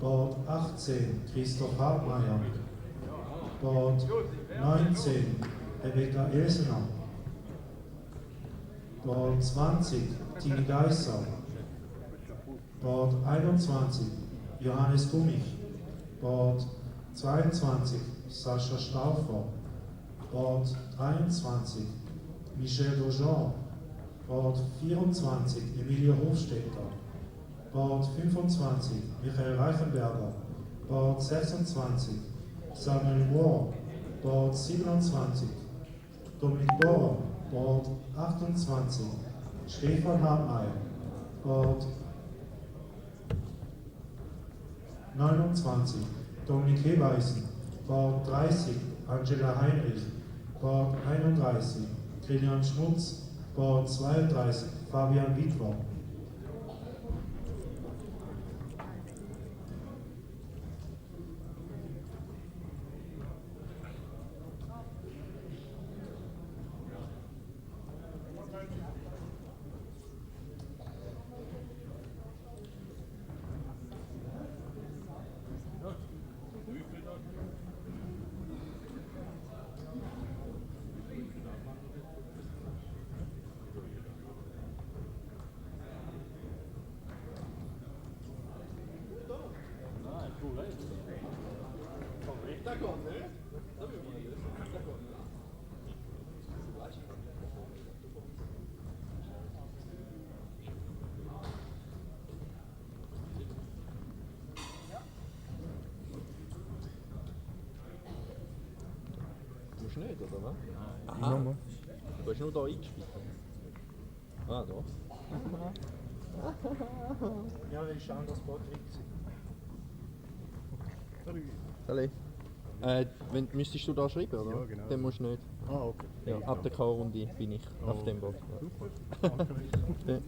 Bord 18 Christoph Hartmeier. Bord 19 Rebecca Elsener. Bord 20 Tini Geisser. Bord 21 Johannes Gummich. Bord 22 Sascha Stauffer. Bord 23 Michel Daujean. Bord 24 Emilia Hofstetter. Bord 25 Michael Reichenberger. Bord 26 Samuel Moore. Bord 27 Dominik Bohrer. Bord 28 Stefan Hartmeier. Bord 29 Dominik Heweisen. Bord 30 Angela Heinrich. Bord 31 Kilian Schmutz. Bord 32 Fabian Wittwer. Du musst nicht, oder was? Aha. Nochmal. Du hast nur hier eingespielt. Ah, doch. Ja, das ist anders Patrick. Salut. Müsstest du da schreiben, oder? Ja, genau. Den musst du nicht. Ah, okay. Ja, ab der K-Runde bin ich auf dem Boot. Ja. Super. Ja.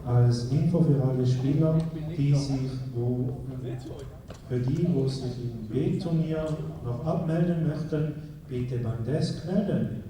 Als Info für alle Spieler, die sich wo sich im B-Turnier noch abmelden möchten, bitte beim Desk melden.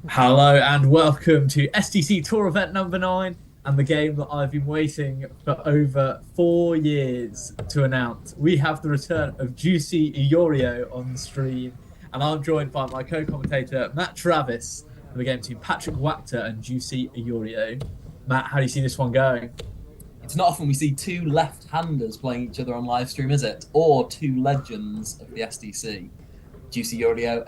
Hello and welcome to SDC Tour event number 9 and the game that I've been waiting for over 4 years to announce. We have the return of Juicy Iorio on the stream, and I'm joined by my co-commentator Matt Travis and the game team Patrick Wachter and Juicy Iorio. Matt, how do you see this one going? It's not often we see two left-handers playing each other on live stream, is it? Or two legends of the SDC. Juicy Iorio,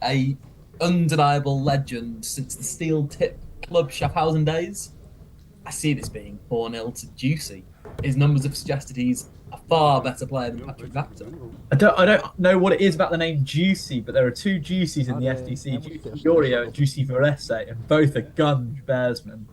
a undeniable legend since the Steel Tip Club Schaffhausen days. I see this being 4-0 to Juicy. His numbers have suggested he's a far better player than Patrick Wachter. I don't know what it is about the name Juicy, but there are two Juicies in the FDC, Juicy Iorio and Juicy Varese, and both are gunge bearsmen.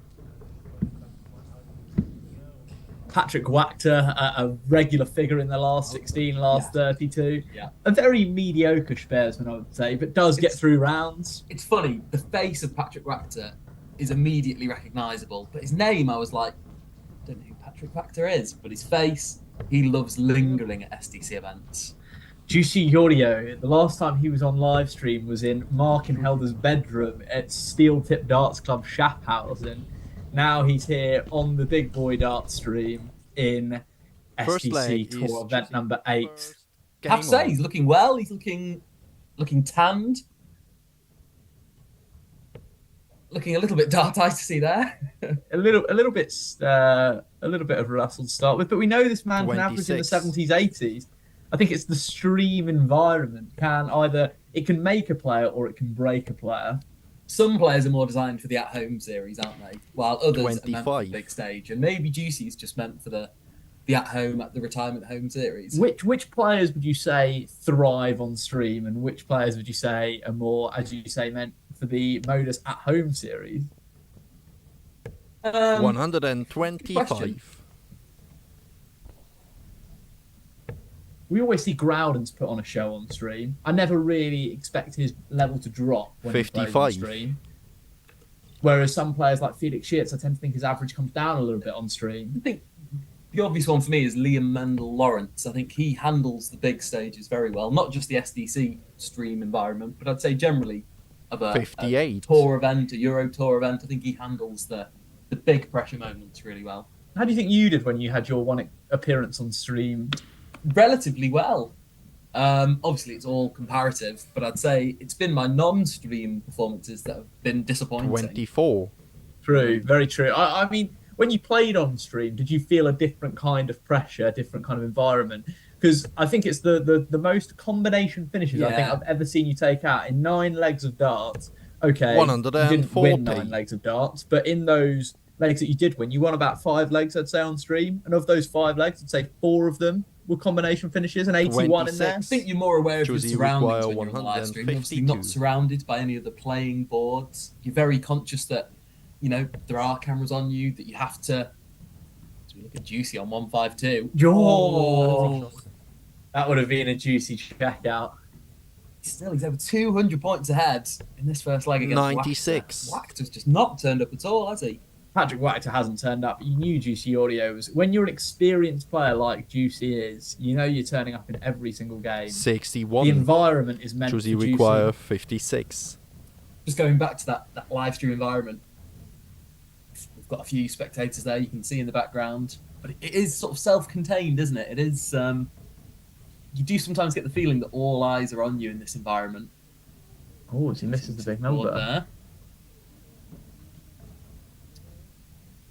Patrick Wachter, a regular figure in the last 16, last 32. Yeah. A very mediocre Spearsman, I would say, but does get through rounds. It's funny, the face of Patrick Wachter is immediately recognisable, but his name, I was like, I don't know who Patrick Wachter is, but his face, he loves lingering at SDC events. Juicy Iorio, the last time he was on live stream was in Mark and Helder's bedroom at Steel Tip Darts Club Schaffhausen. Now he's here on the Big Boy Darts stream in SDC Tour event number 8. I have to say, he's looking well. He's looking tanned. Looking a little bit dart-eyed to see there. a little bit of a rustled to start with, but we know this man can average in the 70s, 80s. I think it's the stream environment it can make a player or it can break a player. Some players are more designed for the at-home series, aren't they? While others 25. are meant for the big stage, and maybe Juicy's just meant for the at-home, at the retirement home series. Which players would you say thrive on stream, and which players would you say are more, as you say, meant for the Modus at-home series? 125. We always see Groudon's put on a show on stream. I never really expect his level to drop when he plays on stream. Whereas some players like Felix Sheets, I tend to think his average comes down a little bit on stream. I think the obvious one for me is Liam Mendel Lawrence. I think he handles the big stages very well, not just the SDC stream environment, but I'd say generally of a 58 tour event, a Euro Tour event. I think he handles the big pressure moments really well. How do you think you did when you had your one appearance on stream? Relatively well. Obviously, it's all comparative, but I'd say it's been my non-stream performances that have been disappointing. 24. True, very true. I mean, when you played on stream, did you feel a different kind of pressure, a different kind of environment? Because I think it's the most combination finishes I think I've ever seen you take out in 9 legs of darts. Okay, 140. You didn't win 9 legs of darts, but in those legs that you did win, you won about 5 legs, I'd say, on stream. And of those 5 legs, I'd say 4 of them were combination finishes and 81 in there. I think you're more aware of your surroundings when you're on the live stream. You're obviously not surrounded by any of the playing boards. You're very conscious that, there are cameras on you, that you have to look at Juicy on 152. Oh, that would have been a juicy checkout. He's over 200 points ahead in this first leg against 96. Wachter. Wachter's just not turned up at all, has he? Patrick Wachter hasn't turned up. You knew Juicy Audio was... When you're an experienced player like Juicy is, you know you're turning up in every single game. 61. The environment is meant Juicy for Juicy. require 56. Just going back to that live stream environment, we've got a few spectators there you can see in the background, but it is sort of self-contained, isn't it? It is. You do sometimes get the feeling that all eyes are on you in this environment. Oh, he misses the big number. There.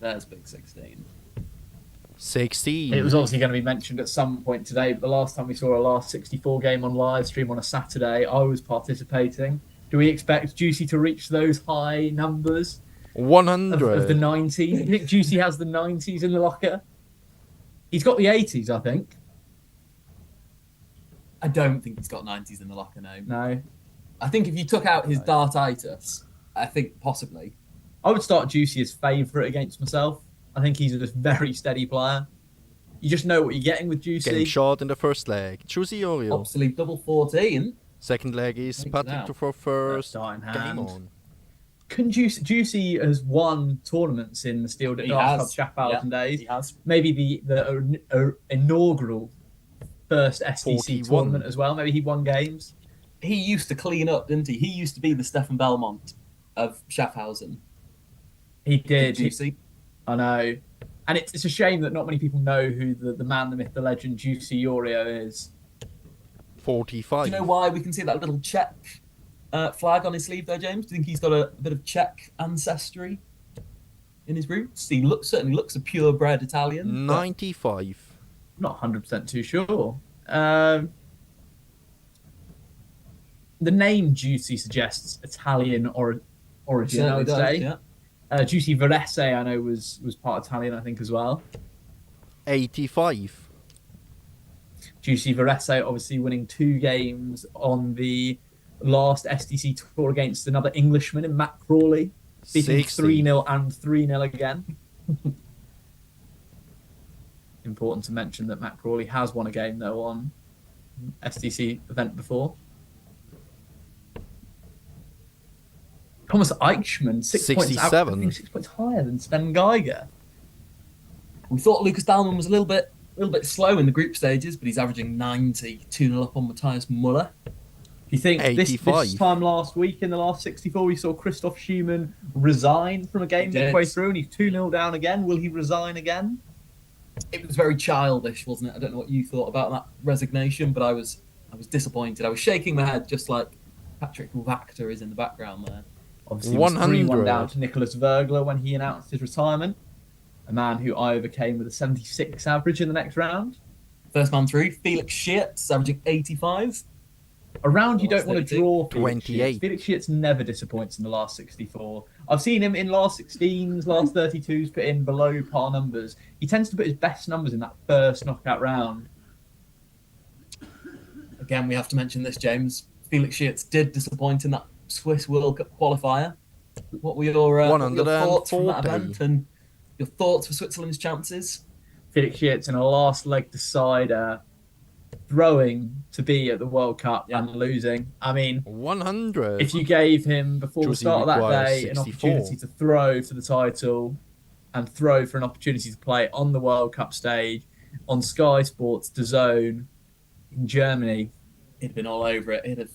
There's big 16. 16. It was obviously going to be mentioned at some point today, but the last time we saw a last 64 game on live stream on a Saturday, I was participating. Do we expect Juicy to reach those high numbers? 100. Of the 90s? Do you think Juicy has the 90s in the locker? He's got the 80s, I think. I don't think he's got 90s in the locker, no. No. I think if you took out his dartitis, I think possibly. I would start Juicy as favourite against myself. I think he's a very steady player. You just know what you're getting with Juicy. Game shot in the first leg. Juicy Oreo. Obviously, double 14. Second leg is Patrick to for first. Game on. Can Juicy has won tournaments in the Steel Darts Club Schaffhausen days. He has. Maybe the inaugural first SDC tournament as well. Maybe he won games. He used to clean up, didn't he? He used to be the Stefan Belmont of Schaffhausen. He did. Juicy. I know. And it's a shame that not many people know who the man, the myth, the legend, Juicy Oreo is. 45. Do you know why we can see that little Czech flag on his sleeve there, James? Do you think he's got a bit of Czech ancestry in his roots? He certainly looks a purebred Italian. 95. Not 100% too sure. The name Juicy suggests Italian origin, I would say. Yeah. Juicy Varese, I know, was part Italian, I think, as well. 85. Juicy Varese obviously winning 2 games on the last SDC tour against another Englishman in Matt Crawley, beating 3-0 and 3-0 again. Important to mention that Matt Crawley has won a game, though, on SDC event before. Thomas Eichmann, 6 points out, 6 points higher than Sven Geiger. We thought Lucas Dahlmann was a little bit slow in the group stages, but he's averaging 90, 2-0 up on Matthias Muller. Do you think this time last week in the last 64 we saw Christoph Schumann resign from a game midway through and he's 2-0 down again? Will he resign again? It was very childish, wasn't it? I don't know what you thought about that resignation, but I was disappointed. I was shaking my head just like Patrick Wachter is in the background there. Obviously, 100 down to Nicholas Vergler when he announced his retirement. A man who I overcame with a 76 average in the next round. First man through, Felix Schietz, averaging 85. A round you don't want to draw. 28. Felix Schietz never disappoints in the last 64. I've seen him in last 16s, last 32s put in below par numbers. He tends to put his best numbers in that first knockout round. Again, we have to mention this, James. Felix Schietz did disappoint in that Swiss World Cup qualifier. What were your thoughts from that event and your thoughts for Switzerland's chances? Felix Schietz in a last leg decider, throwing to be at the World Cup and losing. I mean, 100. If you gave him before the start of that day 64. an opportunity to throw for the title and throw for an opportunity to play on the World Cup stage on Sky Sports DAZN in Germany, he'd have been all over it. He'd have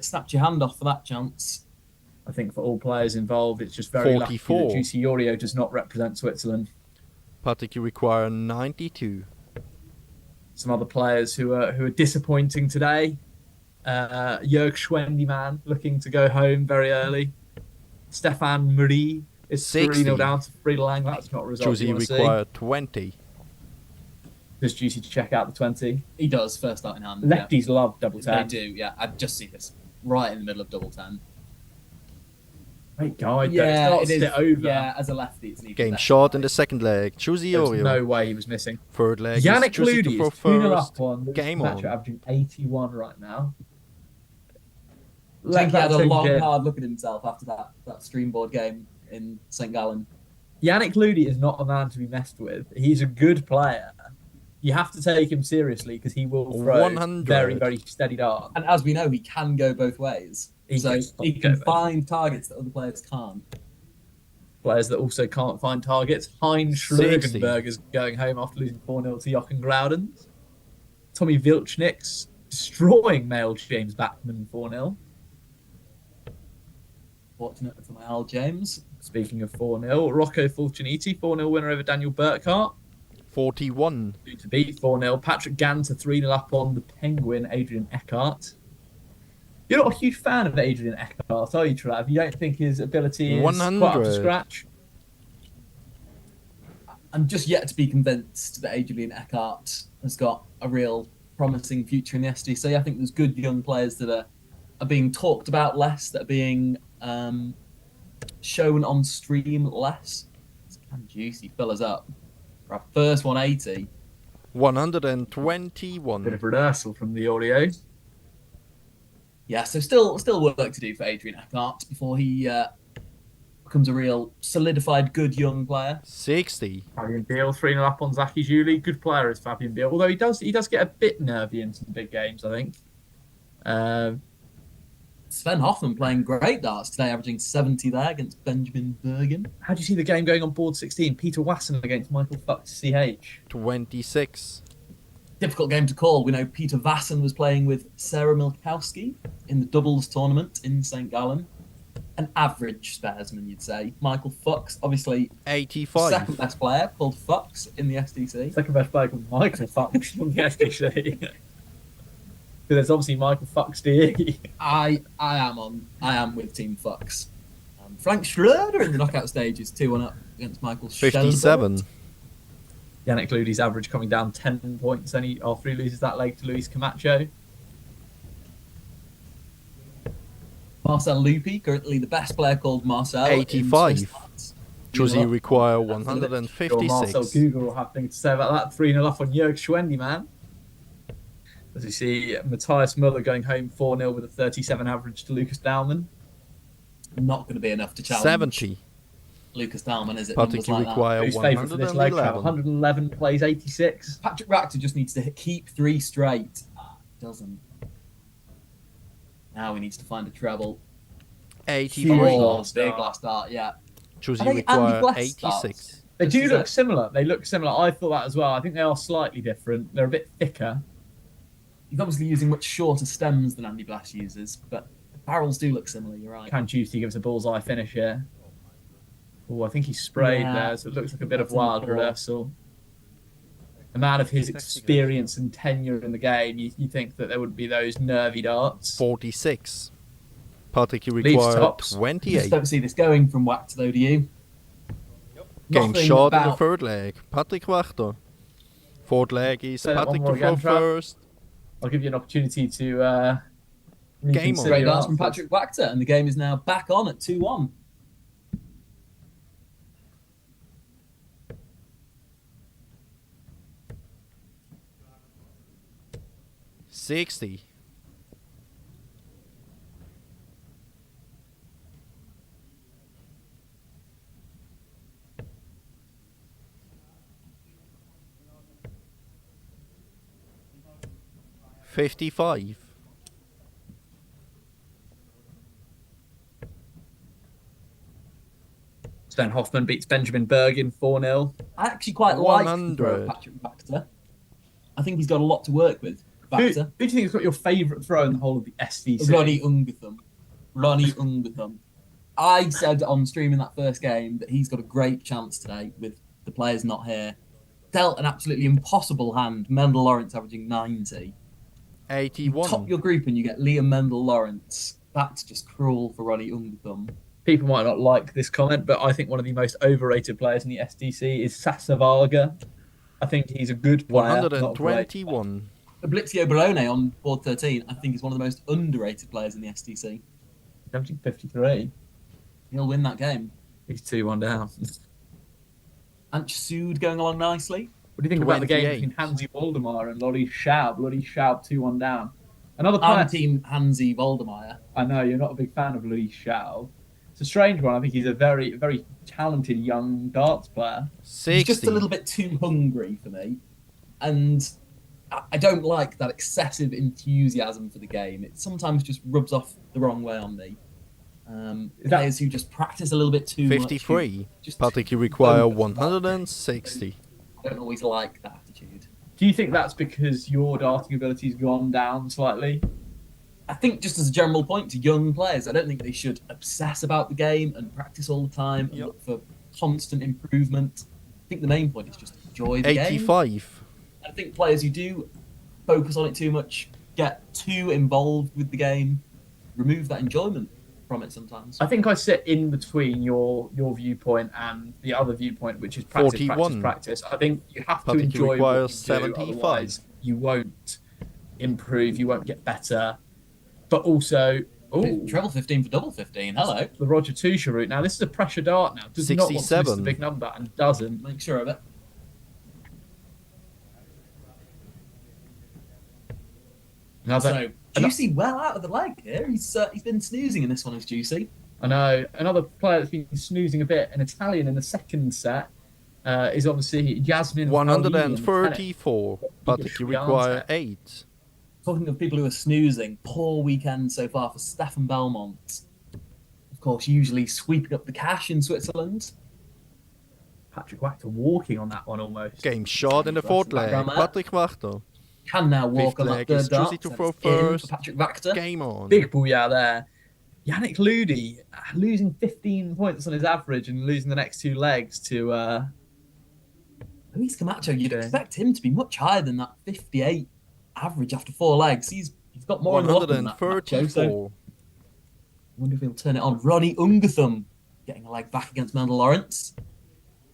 snapped your hand off for that chance. I think for all players involved, it's just very 44. lucky that Juicy Oreo does not represent Switzerland. Patrick, you require 92. Some other players who are disappointing today. Jörg Schwendimann looking to go home very early. Stefan Marie is 3-0 down to Frieda Lang. That's not a result. Juicy require 20. Does Juicy to check out the 20? He does, first out in hand. Lefties love double 10. They do, yeah. I just see this right in the middle of double 10. Great guide. Yeah, it is. Over. Yeah, as a lefty, it's Game shot in the second leg. Juicy Oreo. No way he was missing. Third leg. Yannick Juicy Ludi for is 2-0 first. up on Game match, on. averaging 81 right now. I think he had a long, hard look at himself after that streamboard game in St. Gallen. Yannick Ludi is not a man to be messed with. He's a good player. You have to take him seriously because he will throw 100. very, very steady darts. And as we know, he can go both ways. So he can find targets that other players can't. Players that also can't find targets. Heinz 60. Schlurgenberg is going home after losing 4-0 to Jochen Groudens. Tommy Vilchnick's destroying male James Backman 4-0. Fortunate for my Al James. Speaking of 4-0, Rocco Fulciniti, 4-0 winner over Daniel Burkhart. 41. To beat 4-0. Patrick Ganter 3-0 up on the Penguin, Adrian Eckhart. You're not a huge fan of Adrian Eckhart, are you, Trav? You don't think his ability is 100. quite up to scratch? I'm just yet to be convinced that Adrian Eckhart has got a real promising future in the SDC. I think there's good young players that are being talked about less, that are being shown on stream less. Can Juicy fill us up for our first 180. 121. Bit of reversal from the audio. Yeah, so still work to do for Adrian Eckhart before he becomes a real solidified good young player. 60. Fabian Biel 3-0 up on Zaki Juli. Good player is Fabian Biel, although he does get a bit nervy in some big games, I think. Sven Hoffman playing great darts today, averaging 70 there against Benjamin Bergen. How do you see the game going on board 16? Peter Wasson against Michael Fuchs CH. 26. Difficult game to call. We know Peter Vasson was playing with Sarah Milkowski in the doubles tournament in St. Gallen. An average sparesman, you'd say. Michael Fuchs, obviously 85. second best player called Fuchs in the SDC. Second best player called Michael Fuchs in the SDC. There's obviously Michael Fuchs DE. I am with Team Fuchs. Frank Schroeder in the knockout stage is 2-1 up against Michael 57. Yannick Ludi's average coming down 10 points only after he loses that leg to Luis Camacho. Marcel Lupi, currently the best player called Marcel. 85. Does he require Sure, 156? Marcel Google will have things to say about that. 3-0 up on Jörg Schwendi, man. As you see, Matthias Muller going home 4-0 with a 37 average to Lucas Dowman. Not going to be enough to challenge 70. Lucas Dowman, is it? Patrick, you Like require Who's favourite for this leg? 111 plays 86. Patrick Rachter just needs to keep 3 straight. Doesn't. Now he needs to find a treble. 83. Big last start, yeah. Does he require 86? They do look similar. They look similar. I thought that as well. I think they are slightly different. They're a bit thicker. He's obviously using much shorter stems than Andy Blash uses, but the barrels do look similar, you're right. Can Juicy give us a bullseye finish here? Oh, I think he sprayed there, so it looks like a bit of wild reversal. A man of his experience and tenure in the game, you think that there would be those nervy darts. 46. Patrick, you Leaves require tops. 28. Just don't see this going from Wachter though, do you? Game Nothing short in the about- third leg. Patrick Wachter. Fourth leg is Say that Patrick one to more throw again, Trav. first. I'll give you an opportunity to Game on. reconsider Great your darts from answers. Patrick Wachter, and the game is now back on at 2-1. $60. $55. Sven Hoffman beats Benjamin Bergen 4-0. I actually quite like the 100. throw of Patrick Wachter. I think he's got a lot to work with. Who Wachter. do you think has got your favourite throw in the whole of the SDC? Ronnie Ungathum. I said on stream in that first game that he's got a great chance today with the players not here. Dealt an absolutely impossible hand. Mendel Lawrence averaging 90. 81. Top your group and you get Liam Mendel Lawrence. That's just cruel for Ronnie Ungathum. People might not like this comment, but I think one of the most overrated players in the SDC is Sasa Varga. I think he's a good player. not great. 121. Blitzio Barone on board 13, I think is one of the most underrated players in the SDC. Averaging 53. He'll win that game. He's 2-1 down. Ant Sood going along nicely. What do you think about the game 28. between Hansi Waldemar and Lottie Schaub? Lottie Schaub 2-1 down. Another player. I'm team Hansi Waldemar. I know you're not a big fan of Lottie Schaub. It's a strange one. I think he's a very, very talented young darts player. He's 60. just a little bit too hungry for me. And I don't like that excessive enthusiasm for the game. It sometimes just rubs off the wrong way on me. Players who just practice a little bit too 53. much. Patrick, you require 160. I don't always like that attitude. Do you think that's because your darting ability's gone down slightly? I think just as a general point to young players, I don't think they should obsess about the game and practice all the time and look for constant improvement. I think the main point is just enjoy the 85. game. I think players who do focus on it too much, get too involved with the game, remove that enjoyment from it sometimes. I think I sit in between your viewpoint and the other viewpoint, which is practice, 41. practice. I think you have to Patrick, you enjoy require what you do, 75. otherwise you won't improve, you won't get better. But also, treble 15 for double 15. Hello. The Roger Tusha route. Now this is a pressure dart. Now does not want to miss 67. the big number and doesn't. Make sure of it. So Juicy well out of the leg here. He's been snoozing in this one, is Juicy. I know. Another player that's been snoozing a bit, an Italian in the second set, is obviously Yasmin. 134. Patrick, you require 8. Talking of people who are snoozing, poor weekend so far for Stefan Belmont. Of course, usually sweeping up the cash in Switzerland. Patrick Wachter walking on that one almost. Game shot in the fourth leg. Patrick Wachter. Can now walk on that third dart. Juicy to throw first. Patrick Wachter. Game on. Big booyah there. Yannick Ludi losing 15 points on his average and losing the next two legs to Luis Camacho. You'd expect him to be much higher than that 58 average after 4 legs. He's got more in the locker than that. 134. I wonder if he'll turn it on. Ronnie Ungerthum getting a leg back against Mendel Lawrence.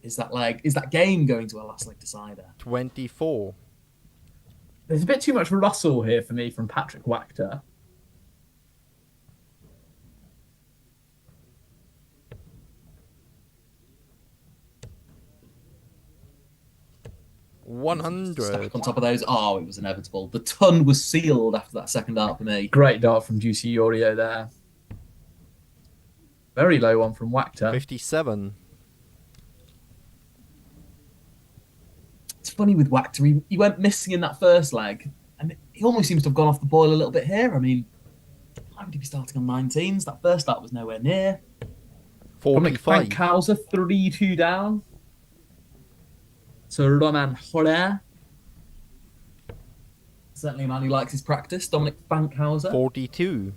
Is that game going to a last leg decider? 24. There's a bit too much rustle here for me from Patrick Wachter. $100. On top of those, it was inevitable. The ton was sealed after that second dart for me. Great dart from Juicy Yorio there. Very low one from Wachter. 57. It's funny with Wachter, he went missing in that first leg, and he almost seems to have gone off the boil a little bit here. I mean, why would he be starting on 19s? That first start was nowhere near. 45. Frank Hauser, 3-2 down. So Roman Holler. Certainly a man who likes his practice. Dominic Fankhauser. 42.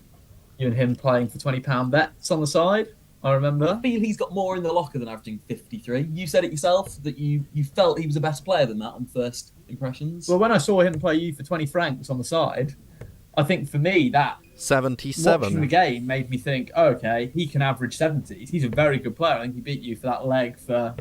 You and him playing for £20 bets on the side, I remember. I feel he's got more in the locker than averaging 53. You said it yourself that you felt he was a better player than that on first impressions. Well, when I saw him play you for 20 francs on the side, I think for me that 77. watching the game made me think, okay, he can average 70s. He's a very good player. I think he beat you for that leg for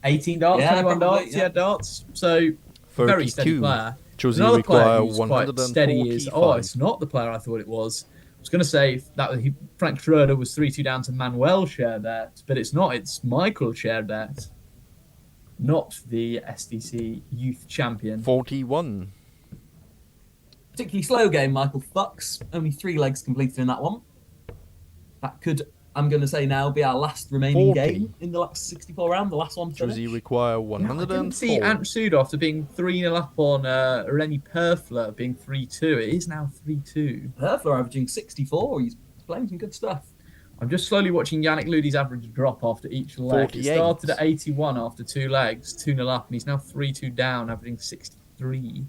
18 darts, 21 darts. Yeah, darts. So 32. very steady player. Josie Another player require who's quite steady is it's not the player I thought it was. I was going to say that Frank Schroeder was 3-2 down to Manuel Scherbert, but it's not. It's Michael Scherbert, not the SDC youth champion. 41. Particularly slow game, Michael Fox. Only 3 legs completed in that one. That could, I'm going to say now, be our last remaining 40. game in the last 64 round, the last one. Josie require 104. I didn't see Ant Sud after being 3-0 up on Rennie Perfler being 3-2. It is now 3-2. Perfler averaging 64. He's playing some good stuff. I'm just slowly watching Yannick Ludi's average drop after each leg. 48. It started at 81 after 2 legs, 2-0 up, and he's now 3-2 down, averaging 63.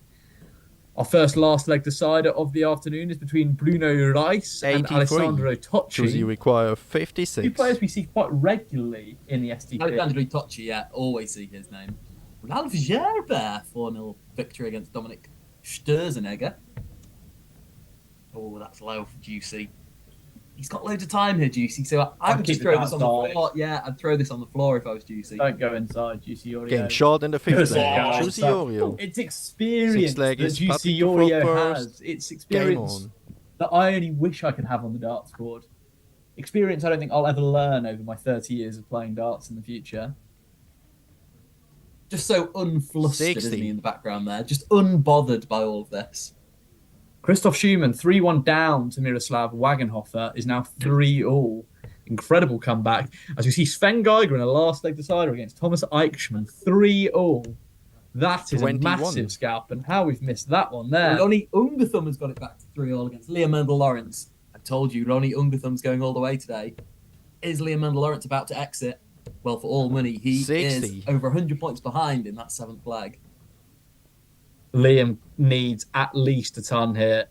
Our last leg decider of the afternoon is between Bruno Reis and 83. Alessandro Tocci. Josie require 56. 2 players we see quite regularly in the SDC. Alessandro Tocci, yeah, always see his name. Ralph Gerber, 4-0 victory against Dominic Sturzenegger. Oh, that's low for Juicy. He's got loads of time here, Juicy, so I would just throw this on the floor. Yeah, I'd throw this on the floor if I was Juicy. Don't go inside, Juicy Yorio. Game shot in the 5th leg. Juicy Yorio. It's experience 6 leg that is Juicy Patrick Yorio has. It's Game experience on. that I only wish I could have on the darts board. Experience I don't think I'll ever learn over my 30 years of playing darts in the future. Just so unflustered, 60. isn't he, in the background there? Just unbothered by all of this. Christoph Schumann, 3-1 down to Miroslav Wagenhofer, is now 3-all. Incredible comeback. As we see Sven Geiger in a last leg decider against Thomas Eichmann, 3-all. That is 21. a massive scalp, and how we've missed that one there. Ronnie Ungerthum has got it back to 3-all against Liam Mendel Lawrence. I told you, Ronnie Ungerthum's going all the way today. Is Liam Mendel Lawrence about to exit? Well, for all money, he 60. is over 100 points behind in that 7th leg. Liam needs at least a ton here.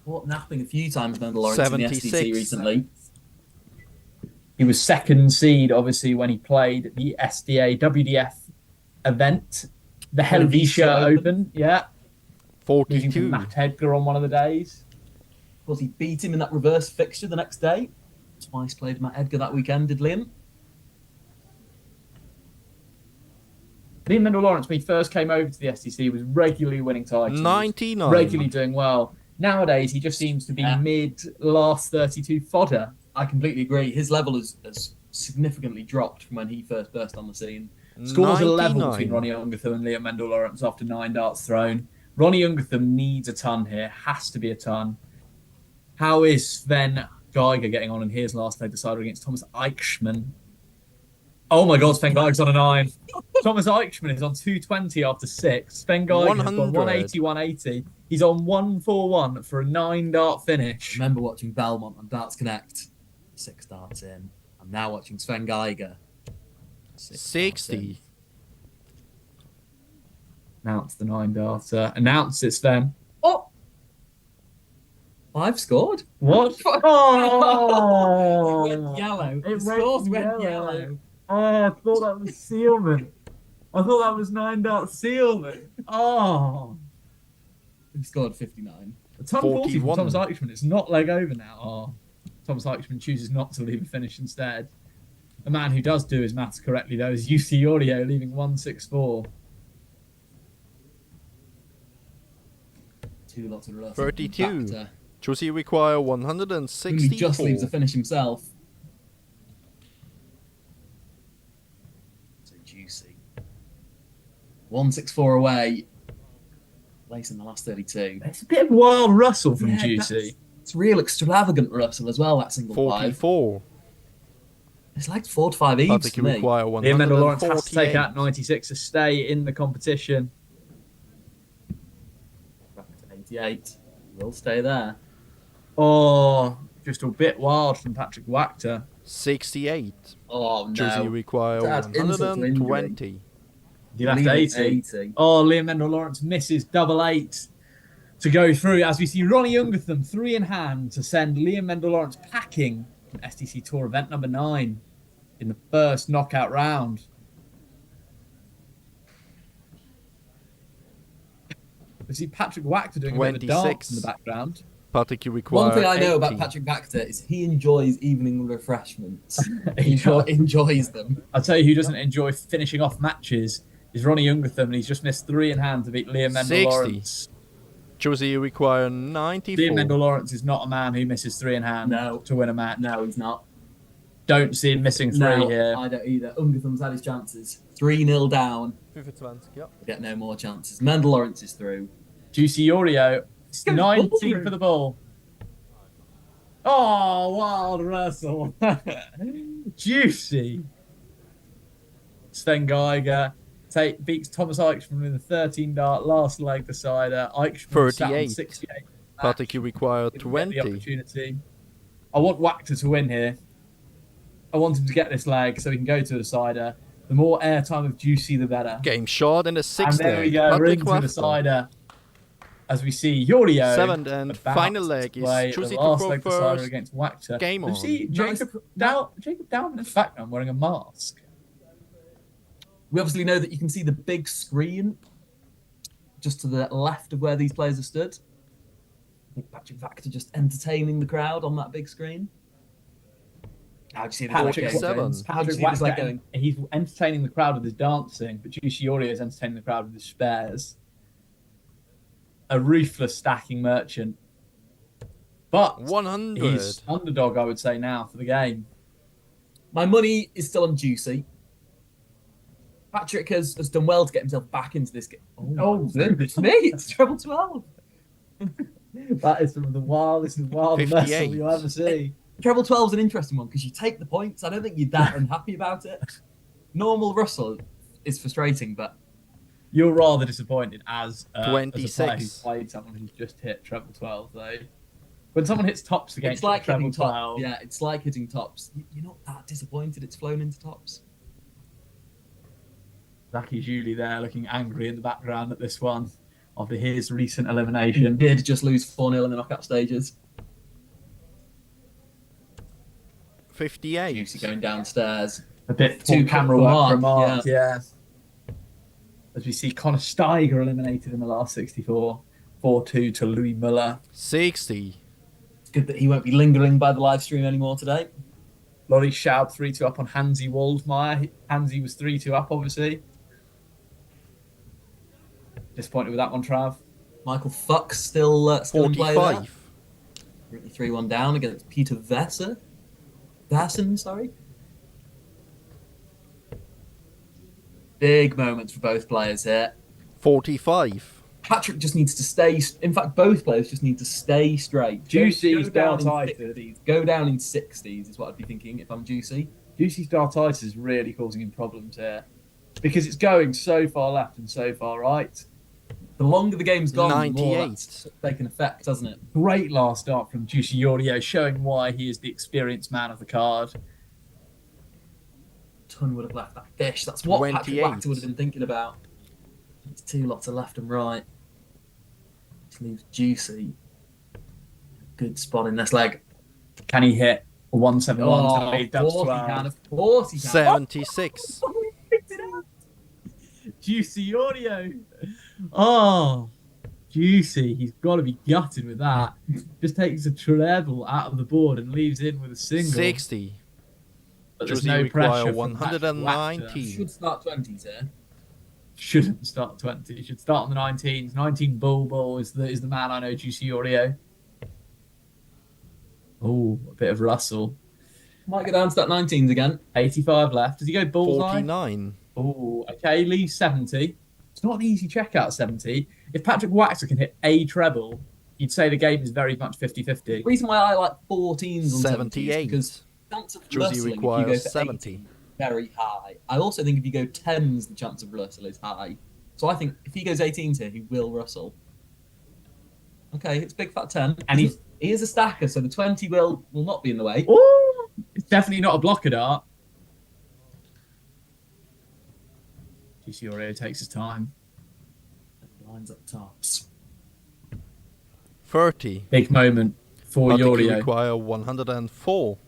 Caught napping a few times, Mendel Lawrence in the SDC 76. recently. He was second seed, obviously, when he played the SDA WDF event, the Helvetia Open. Yeah. Losing to 42. Matt Edgar on one of the days. Of course, he beat him in that reverse fixture the next day. Twice played Matt Edgar that weekend, did Liam? Liam Mendel Lawrence, when he first came over to the SDC, was regularly winning titles. 99. Regularly doing well. Nowadays, he just seems to be mid-last 32 fodder. I completely agree. His level has significantly dropped from when he first burst on the scene. Scores are level between Ronnie Ungerthum and Liam Mendel Lawrence after 9 darts thrown. Ronnie Ungerthum needs a ton here. Has to be a ton. How is Sven Geiger getting on in his last leg decider against Thomas Eichmann? Oh my God, Sven Geiger's on a 9. Thomas Eichmann is on 220 after 6. Sven Geiger has got 180, 180. He's on 141 for a 9-dart finish. I remember watching Belmont on Darts Connect. 6 darts in. I'm now watching Sven Geiger. 60. Announce the 9-darter. Announce it, Sven. Oh! 5 scored. What? Oh! It went yellow. It scores went went yellow. yellow. Oh, I thought that was Sealman. I thought that was 9-dart Sealman. Oh. He scored 59. A ton 40 from 41. Thomas Eichmann. It's not leg over now. Oh. Thomas Eichmann chooses not to leave a finish instead. The man who does do his maths correctly, though, is UC Audio, leaving 164. 2 lots of reverse. 32. Josie require 164. He just leaves the finish himself. So juicy. 164 away. Place in the last 32. It's a bit of wild Russell from Yeah, Juicy. It's real extravagant Russell as well, that single 44. 5. It's like 4 to 5 eves I think for you me. require Liam Mendel Lawrence has to take 148. out 96 to stay in the competition. Back to 88. Will stay there. Oh, just a bit wild from Patrick Wachter. 68. Oh, no. Josie require That's insult to injury. 120. You left 80. Oh, Liam Mendel Lawrence misses double 8 to go through as we see Ronnie Ungerthum 3 in hand to send Liam Mendel Lawrence packing from SDC Tour event number 9 in the first knockout round. We see Patrick Wachter doing a bit of a dance in the background. Patrick, you require One thing I know 80. about Patrick Wachter is he enjoys evening refreshments. He enjoys them. I'll tell you who doesn't enjoy finishing off matches is Ronnie Ungerthum, and he's just missed 3 in hand to beat Liam Mendel 60. Lawrence. Josie, you require 94. Liam Mendel Lawrence is not a man who misses 3 in hand to win a match. No, he's not. Don't see him missing 3 No, here. I don't either. Ungerthum's had his chances. 3-0 down. 25, yep. Get no more chances. Mendel Lawrence is through. Juicy Oreo, goes 19 ball for the ball. Oh, wild Russell. Juicy. Sven Geiger beats Thomas Eichmann in the 13-dart last leg decider. Eichmann sat on 38. 68. Patrick, you require Didn't get 20. the opportunity. I want Wachter to win here. I want him to get this leg so he can go to the decider. The more airtime of Juicy, the better. Game short in the 6th. And there we go, Patrick ring to the Wachter. decider. As we see Yorio 7th and about final to leg is play the Josie to last throw leg decider first. against Wachter. Game We on. see Jacob Down in the background wearing a mask. We obviously know that you can see the big screen just to the left of where these players are stood. I think Patrick Wachter just entertaining the crowd on that big screen. How do you see the Patrick Patrick Wachter, going? he's entertaining the crowd with his dancing, but Juicy Yorio is entertaining the crowd with his spares. A ruthless stacking merchant. But 100. he's underdog, I would say, now for the game. My money is still on Juicy. Patrick has done well to get himself back into this game. Oh, it's me. It's treble 12. That is some of the wildest and wildest 58. Russell you'll ever see. Treble 12 is an interesting one because you take the points. I don't think you're that unhappy about it. Normal Russell is frustrating, but you're rather disappointed as a player who's played someone who's just hit treble 12, though. When someone hits tops against treble 12, yeah, it's like hitting tops. You're not that disappointed it's flown into tops. Zacky's usually there looking angry in the background at this one after his recent elimination. He did just lose 4-0 in the knockout stages. 58. Juicy going downstairs. A bit Two camera work work for Mark, remarked, yeah. As we see Connor Steiger eliminated in the last 64. 4-2 to Louis Muller. 60. It's good that he won't be lingering by the live stream anymore today. Laurie Schaub 3-2 up on Hansi Waldmeier. Hansi was 3-2 up, obviously. Disappointed with that one, Trav. Michael Fuchs still in play there. 45. 3-1 down against Peter Vassen, sorry. Big moments for both players here. 45. Patrick just needs to stay. In fact, both players just need to stay straight. Juicy's go down in dartitis. 60s. Go down in 60s is what I'd be thinking if I'm Juicy. Juicy's dartitis is really causing him problems here because it's going so far left and so far right. The longer the game's gone, 98. the more that's taken effect, doesn't it? Great last start from Juicy Yorio, showing why he is the experienced man of the card. Ton would have left that fish. That's what 28. Patrick Wachter would have been thinking about. It's two lots of left and right. Just leaves Juicy. Good spot in this leg. Can he hit a 171? Oh, of course he can. 76. Oh, he picked it up. Juicy Audio. Oh, Juicy. He's got to be gutted with that. Just takes a treble out of the board and leaves in with a single. 60. But there's Juicy no require pressure. 119. Should start 20s here. Shouldn't start 20. Should start on the 19s. 19 Bull is the man I know, Juicy Audio. Oh, a bit of Russell. Might go down to that 19s again. 85 left. Does he go bullseye? 49. Oh, okay. Leaves 70. It's not an easy checkout, 70. If Patrick Wachter can hit a treble, you'd say the game is very much 50-50. The reason why I like 14s on 78. because chance of Juicy Russell if you requires go for 70. 80, very high. I also think if you go 10s, the chance of Russell is high. So I think if he goes 18s here, he will Russell. Okay, it's big fat 10. And he is a stacker, so the 20 will not be in the way. Oh, it's definitely not a blocker dart. GC Oreo takes his time. Lines up tops. 30. Big moment for I think you Yorio. require 104.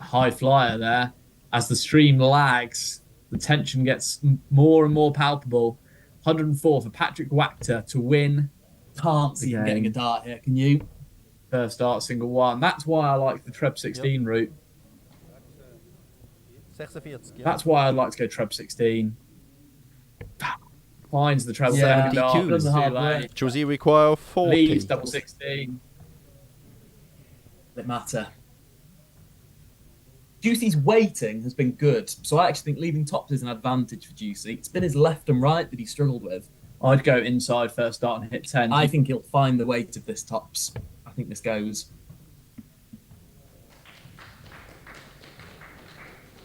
High flyer there. As the stream lags, the tension gets more and more palpable. 104 for Patrick Wachter to win. Can't see him getting a dart here, can you? First dart, single one. That's why I like the Treb 16 route. 46. That's why I'd like to go Treb 16. Finds the treble Yeah. second dart. 72. Doesn't hard way. Juicy require 40. Leaves double 16. Doesn't matter. Juicy's waiting has been good, so I actually think leaving tops is an advantage for Juicy. It's been his left and right that he struggled with. I'd go inside first dart and hit 10. I think he'll find the weight of this tops. I think this goes.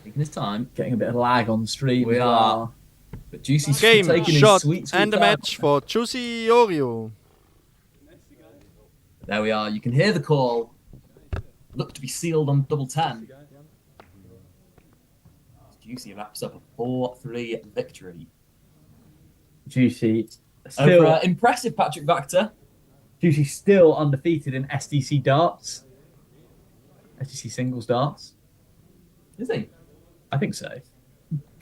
Taking his time. Getting a bit of lag on stream. We as are. well. But Juicy's Game, taking shot, his sweet and a time. match for Juicy Oreo. There we are. You can hear the call. Look to be sealed on double 10. Juicy wraps up a 4-3 victory. Juicy. Over Still, impressive Patrick Wachter. Juicy still undefeated in SDC darts. SDC singles darts. Is he? I think so.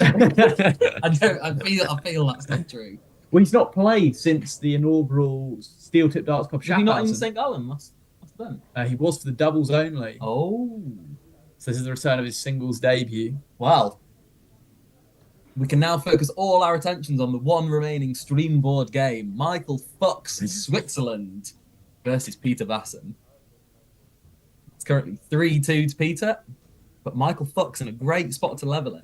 I feel that's not true. Well, he's not played since the inaugural Steel Tip Darts Cup. Was he not in Schaffhausen. St. Gallen last then? He was for the doubles only. Oh. So this is the return of his singles debut. Well, we can now focus all our attentions on the one remaining stream board game. Michael Fuchs, Switzerland versus Peter Vassen. It's currently 3-2 to Peter, but Michael Fuchs in a great spot to level it.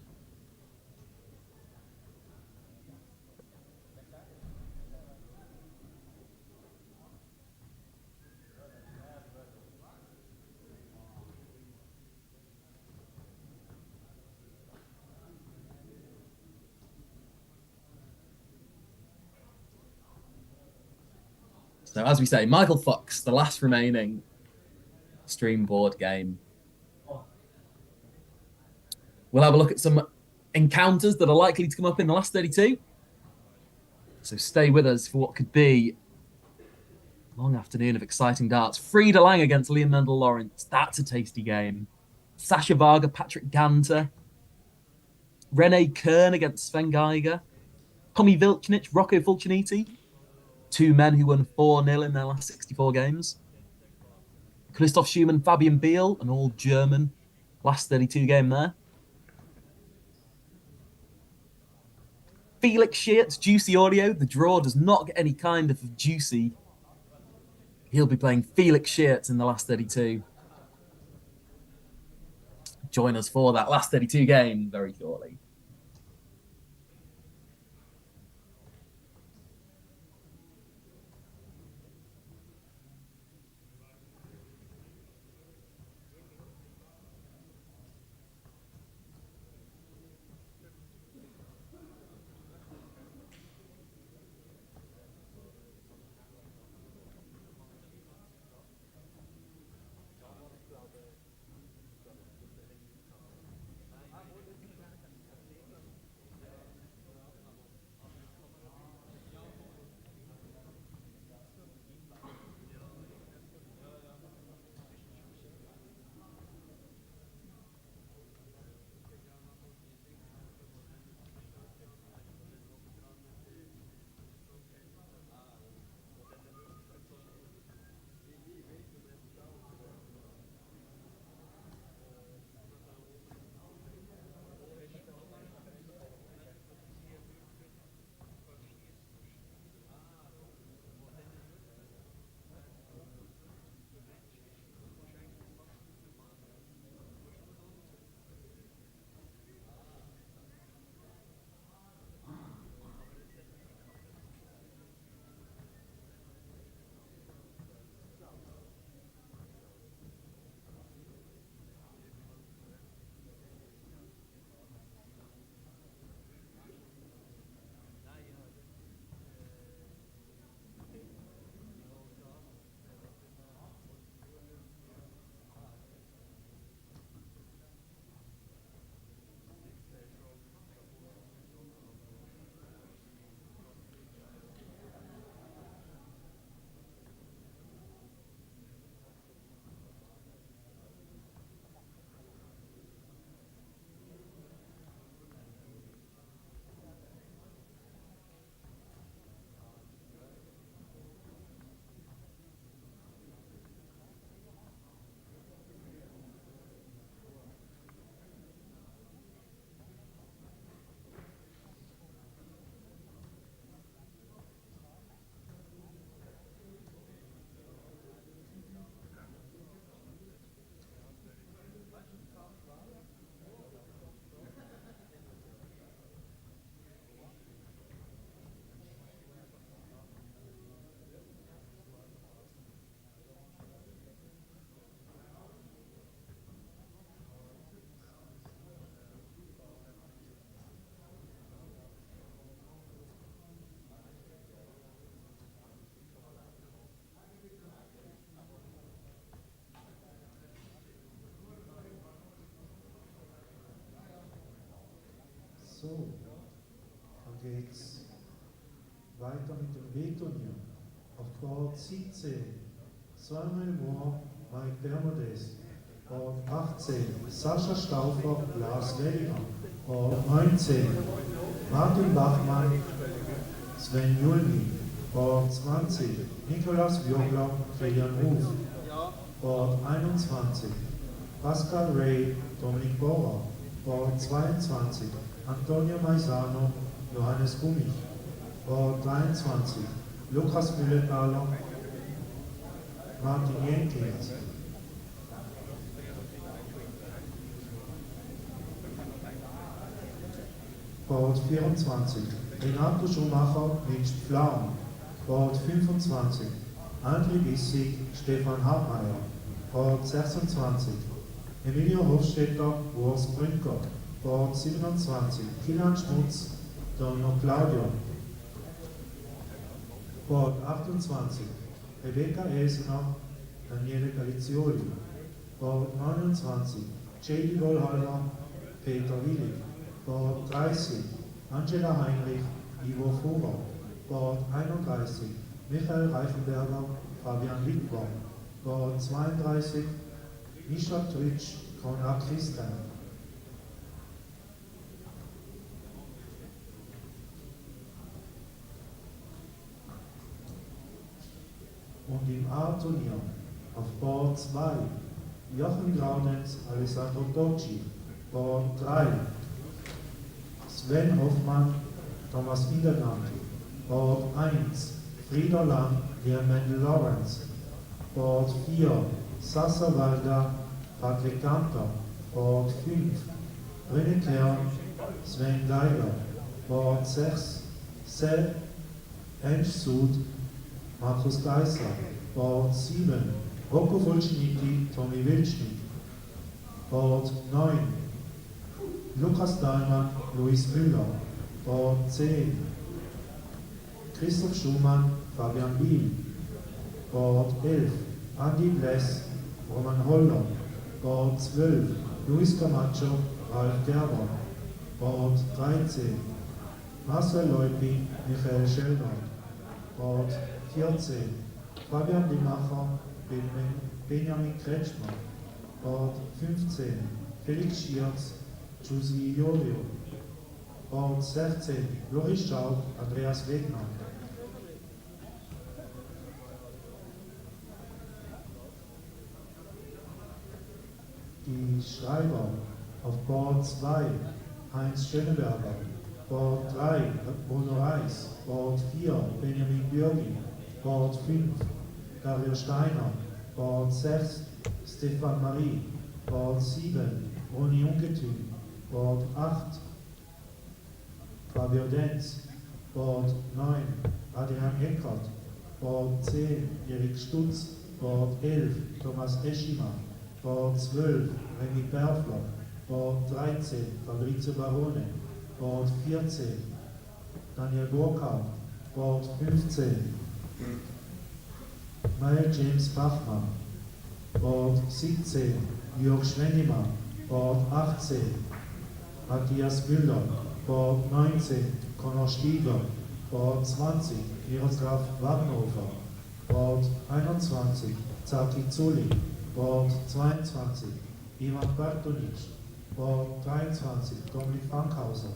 So as we say, Michael Fox, the last remaining stream board game. We'll have a look at some encounters that are likely to come up in the last 32. So stay with us for what could be a long afternoon of exciting darts. Frida Lang against Liam Mendel Lawrence. That's a tasty game. Sasha Varga, Patrick Ganter. Rene Kern against Sven Geiger. Tommy Vilcinic, Rocco Fulciniti. Two men who won 4-0 in their last 64 games. Christoph Schumann, Fabian Biel, an all-German last 32 game there. Felix Sheart's Juicy Audio. The draw does not get any kind of juicy. He'll be playing Felix Sheart's in the last 32. Join us for that last 32 game very shortly. So, dann geht's weiter mit dem B-Turnier. Auf Board 17, zweimal Moore, Mike Bermudes. Board 18, Sascha Stauffer, Lars Wellinger. Board 19, Martin Bachmann, Sven Julmi. Board 20, Nikolaus Wiogler, Kilian Ruf. Board 21, Pascal Ray, Dominik Bohrer. Board 22, Antonio Maisano, Johannes Gummich. Board 23, Lukas Müllenthaler, Martin Jenkins. Board 24, Renato Schumacher, Mitch Pflaum. Board 25, André Bissig, Stefan Hartmeier. Board 26, Emilio Hofstetter, Urs Brünker. Board 27, Kilian Schmutz, Donno Claudio. Board 28, Rebecca Esener, Daniele Galizzioli. Bord 29, J.D. Wollhalmer, Peter Willig. Bord 30, Angela Heinrich, Ivo Fuhrer. Bord 31, Michael Reifenberger, Fabian Wittborn. Bord 32, Mischa Tritsch, Konrad Christian. Und im A-Turnier auf Bord 2 Jochen Graunitz, Alessandro Docci. Bord 3 Sven Hoffmann, Thomas Indergang. Bord 1 Frieda Lang, Learmendel Lawrence. Bord 4 Sassa Walda, Patrick Ganter. Bord 5 René Kern, Sven Geiger. Bord 6 Sel Hensch Sud, Markus Geisser. Bord 7 Rocco Fulciniti, Tommy Wildschnitt. Bord 9 Lukas Dahlmann, Luis Müller. Bord 10 Christoph Schumann, Fabian Biel. Bord 11 Andi Bless, Roman Holler. Bord 12 Luis Camacho, Ralf Gerber. Bord 13 Marcel Leupi, Michael Schelder. Bord 14 Fabian Limacher, Benjamin Kretschmer. Bord 15 Felix Schierz, Giussi Iorio. Bord 16 Loris Schaub, Andreas Wegner. Die Schreiber auf Bord 2 Heinz Schöneberger. Bord 3 Bruno Reis. Bord 4 Benjamin Bürgi. Bord 5 Dario Steiner. Bord 6 Stefan Marie. Bord 7 Ronny Ungetüm. Bord 8 Fabio Denz. Bord 9 Adrian Eckert. Bord 10 Erik Stutz. Bord 11 Thomas Eschima. Bord 12 Remy Perfler. Bord 13 Fabrizio Barone. Bord 14 Daniel Burkhardt. Bord 15 Mael James Bachmann. Bord 17 Jörg Schwendimann. Bord 18 Matthias Müller. Bord 19 Conor Stieger. Bord 20 Miroslav Wagenhofer. Bord 21 Zaki Zuli. Bord 22 Ivan Bartonic. Bord 23 Dominik Frankhauser.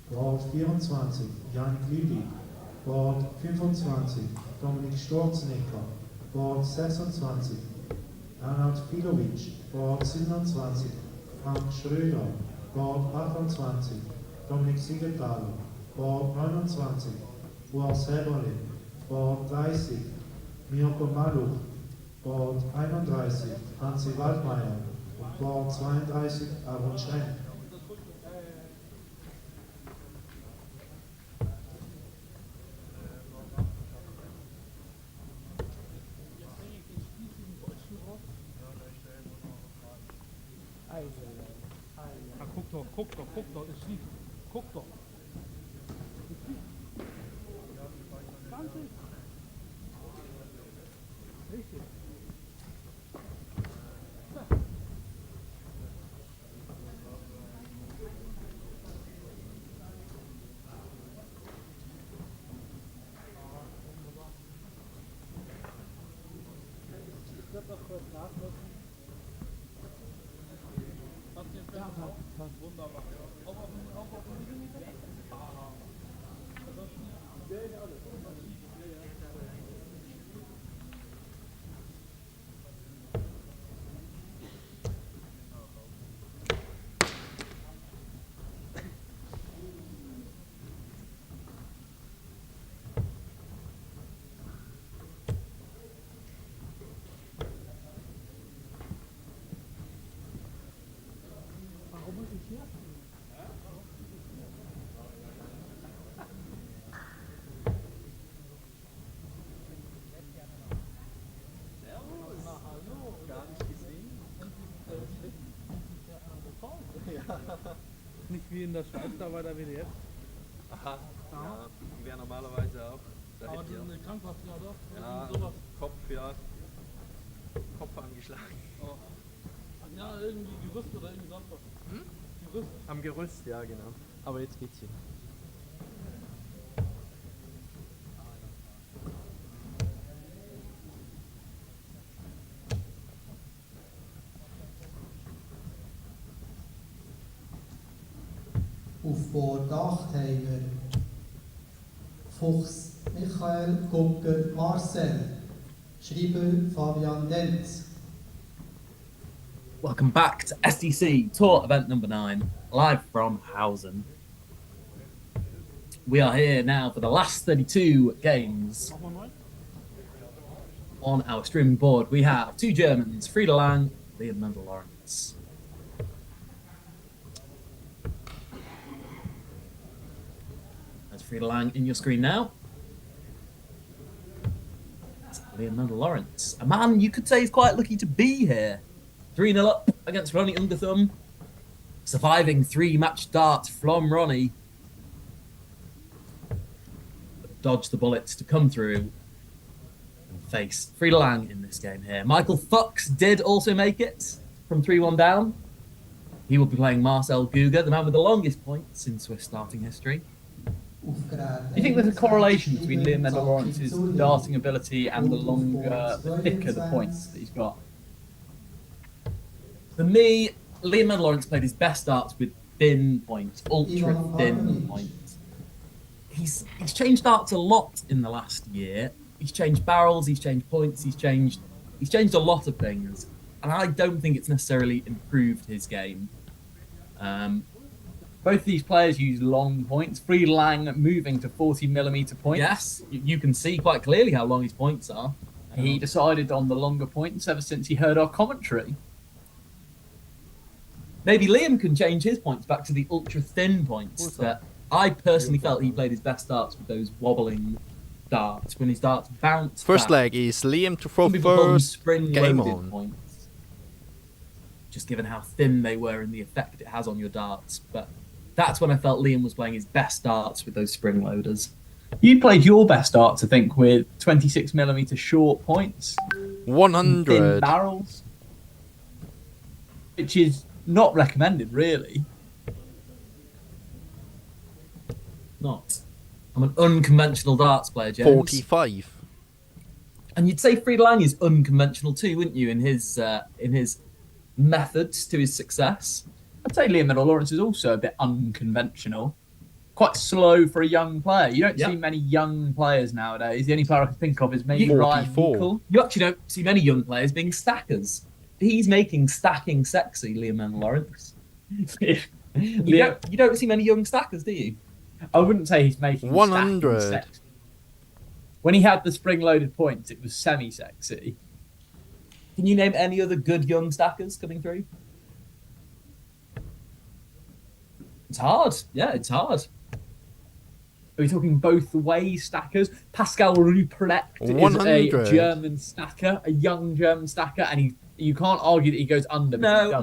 Bord 24 Jan Lüdi. Bord 25 Dominik Storznegger. Bord 26 Arnold Filovic. Bord 27 Frank Schröder. Bord 28 Dominik Siegenthaler. Bord 29 Urs Heberle. Bord 30 Mirko Maluch. Bord 31 Hansi Waldmeier. Und Bord 32 Aaron Schrenk. Guck doch, es liegt. Guck doch. 20. Richtig. Ich werde das kurz nachlassen. Hast du den Film auch? Wunderbar. Auch auf dem Millimeter? Aha. Ja, alles. Warum muss ich hier? Nicht wie in der Schweiz, da war der WDF. Aha, ja, wäre normalerweise auch. Da Aber hätte das ist eine Krankheit, ja doch? ja, Sowas. Kopf, ja. Kopf angeschlagen. Oh. Ja, irgendwie Gerüst oder irgendwie sonst was. Gerüst. Am Gerüst, ja genau. Aber jetzt geht's wieder. Auf Board 8 haben wir Fuchs Michael, Gucker Marcel, Schreiber Fabian Denz. Welcome back to SDC Tour Event number 9, live from Hausen. We are here now for the last 32 games. On our streaming board, we have 2 Germans, Frieda Lang, Liam Mendel-Lawrence. There's Frieda Lang in your screen now. That's Liam Mendel-Lawrence, a man you could say is quite lucky to be here. 3-0 up against Ronnie Underthumb, surviving 3-match darts from Ronnie. Dodge the bullets to come through and face Frieda Lang in this game here. Michael Fox did also make it from 3-1 down. He will be playing Marcel Guga, the man with the longest points in Swiss starting history. Do you think there's a correlation between Liam Mendel-Lawrence's darting ability and the thicker the points that he's got? For me, Liam Mendel-Lawrence played his best darts with thin points, ultra thin points. He's changed darts a lot in the last year. He's changed barrels, he's changed points, he's changed a lot of things, and I don't think it's necessarily improved his game. Both these players use long points. Frieda Lang moving to 40mm points. Yes, you can see quite clearly how long his points are. He decided on the longer points ever since he heard our commentary. Maybe Liam can change his points back to the ultra thin points that I personally felt he played his best darts with those wobbling darts when his darts bounce. First leg is Liam to throw first. Game on. Points, just given how thin they were and the effect it has on your darts. But that's when I felt Liam was playing his best darts with those spring loaders. You played your best darts, I think, with 26mm short points. 100. Thin barrels. Which is not recommended, really. Not. I'm an unconventional darts player, James. 45. And you'd say Frieda Lang is unconventional too, wouldn't you, in his methods to his success? I'd say Liam Mendel-Lawrence is also a bit unconventional. Quite slow for a young player. You don't see many young players nowadays. The only player I can think of is maybe Ryan Meikle. You actually don't see many young players being stackers. He's making stacking sexy, Liam Mendel-Lawrence. you don't see many young stackers, do you? I wouldn't say he's making 100. Sexy. When he had the spring-loaded points, it was semi-sexy. Can you name any other good young stackers coming through? It's hard. Yeah, it's hard. Are we talking both way stackers? Pascal Ruprecht is a German stacker, a young German stacker, and you can't argue that he goes under. No.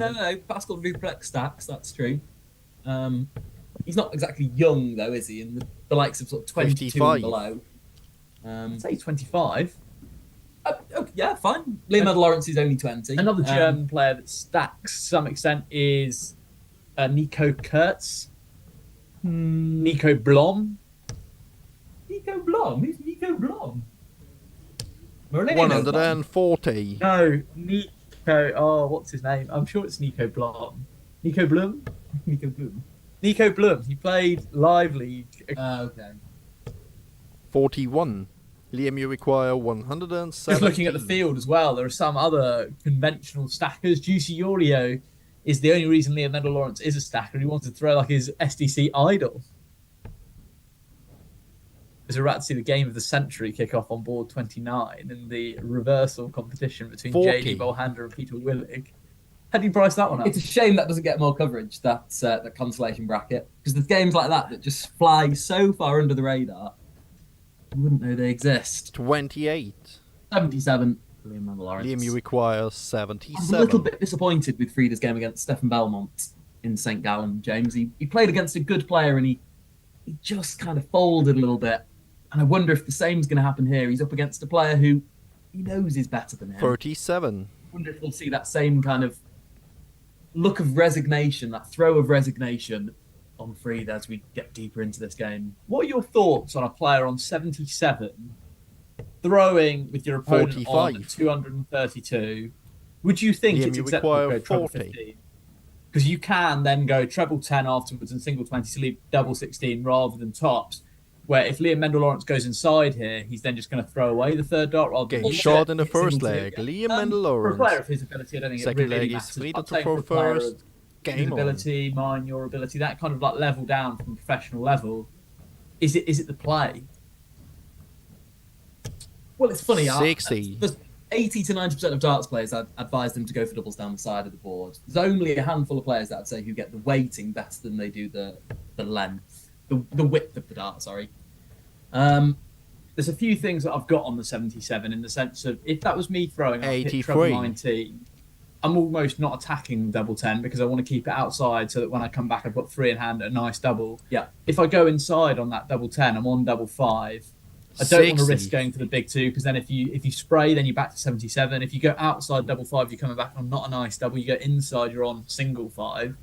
Pascal Ruprecht stacks. That's true. He's not exactly young though, is he? In the likes of sort of 22 55. and below. I'd say 25. Yeah, fine. Liam Mendel-Lawrence is only 20. Another German player that stacks to some extent is Nico Kurtz. Nico Blom. Nico Blom? Who's Nico Blom? 140. No, Nico. Oh, what's his name? I'm sure it's Nico Blom. Nico Blum? Nico Blum. Nico Blum. He played Live League. Okay. 41. Liam, you require 170. Just looking at the field as well, there are some other conventional stackers. Juicy Yorio is the only reason Liam Mendel-Lawrence is a stacker. He wants to throw like his SDC idol. There's a rat to see the game of the century kick off on board 29 in the reversal competition between 40. JD Bolhander and Peter Willig. How do you price that one up? It's a shame that doesn't get more coverage, that consolation bracket, because there's games like that just fly so far under the radar, you wouldn't know they exist. 28. 77. Liam Mendel-Lawrence. Liam, you require 77. I'm a little bit disappointed with Frieda's game against Stefan Belmont in St. Gallen, James. He played against a good player and he just kind of folded a little bit. And I wonder if the same's going to happen here. He's up against a player who he knows he's better than him. 37. I wonder if we'll see that same kind of look of resignation, that throw of resignation on Frida as we get deeper into this game. What are your thoughts on a player on 77 throwing with your opponent 45. on 232? Would you think Liam, it's you acceptable to require go treble 40. 15? Because you can then go treble 10 afterwards and single 20 to leave double 16 rather than tops. Where if Liam Mendel-Lawrence goes inside here, he's then just going to throw away the third dart rather than Getting hit shot in the single first two. leg. Liam For a Mendel-Lawrence. player of his ability, I don't think Second it really leg is matters. Frida I'm to saying throw for a player first. of his Game on. ability, mine, your ability, that kind of like level down from professional level. Is it the play? Well, it's funny. 60. There's 80 to 90% of darts players, I'd advise them to go for doubles down the side of the board. There's only a handful of players that I'd say who get the weighting better than they do the length, the width of the dart. Sorry. There's a few things that I've got on the 77 in the sense of if that was me throwing, I'd hit treble 19. I'm almost not attacking double 10 because I want to keep it outside so that when I come back, I've got 3 in hand, a nice double. Yeah. If I go inside on that double 10, I'm on double 5. I don't want to risk going for the big 2 because then if you spray, then you're back to 77. If you go outside double 5, you're coming back on not a nice double. You go inside, you're on single 5.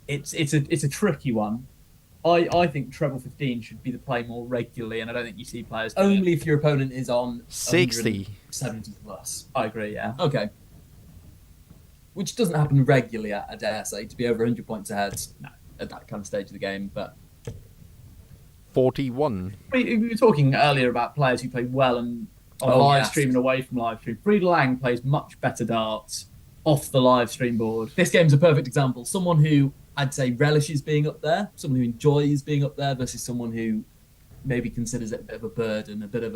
It's a tricky one. I think treble 15 should be the play more regularly, and I don't think you see players only if your opponent is on 60. 70 plus. I agree. Yeah. Okay. Which doesn't happen regularly, I dare say, to be over 100 points ahead. No, at that kind of stage of the game, but 41. we were talking earlier about players who play well and on live stream and away from live stream. Frida Lang plays much better darts off the live stream board. This game's a perfect example. Someone who I'd say relishes being up there, someone who enjoys being up there versus someone who maybe considers it a bit of a burden, a bit of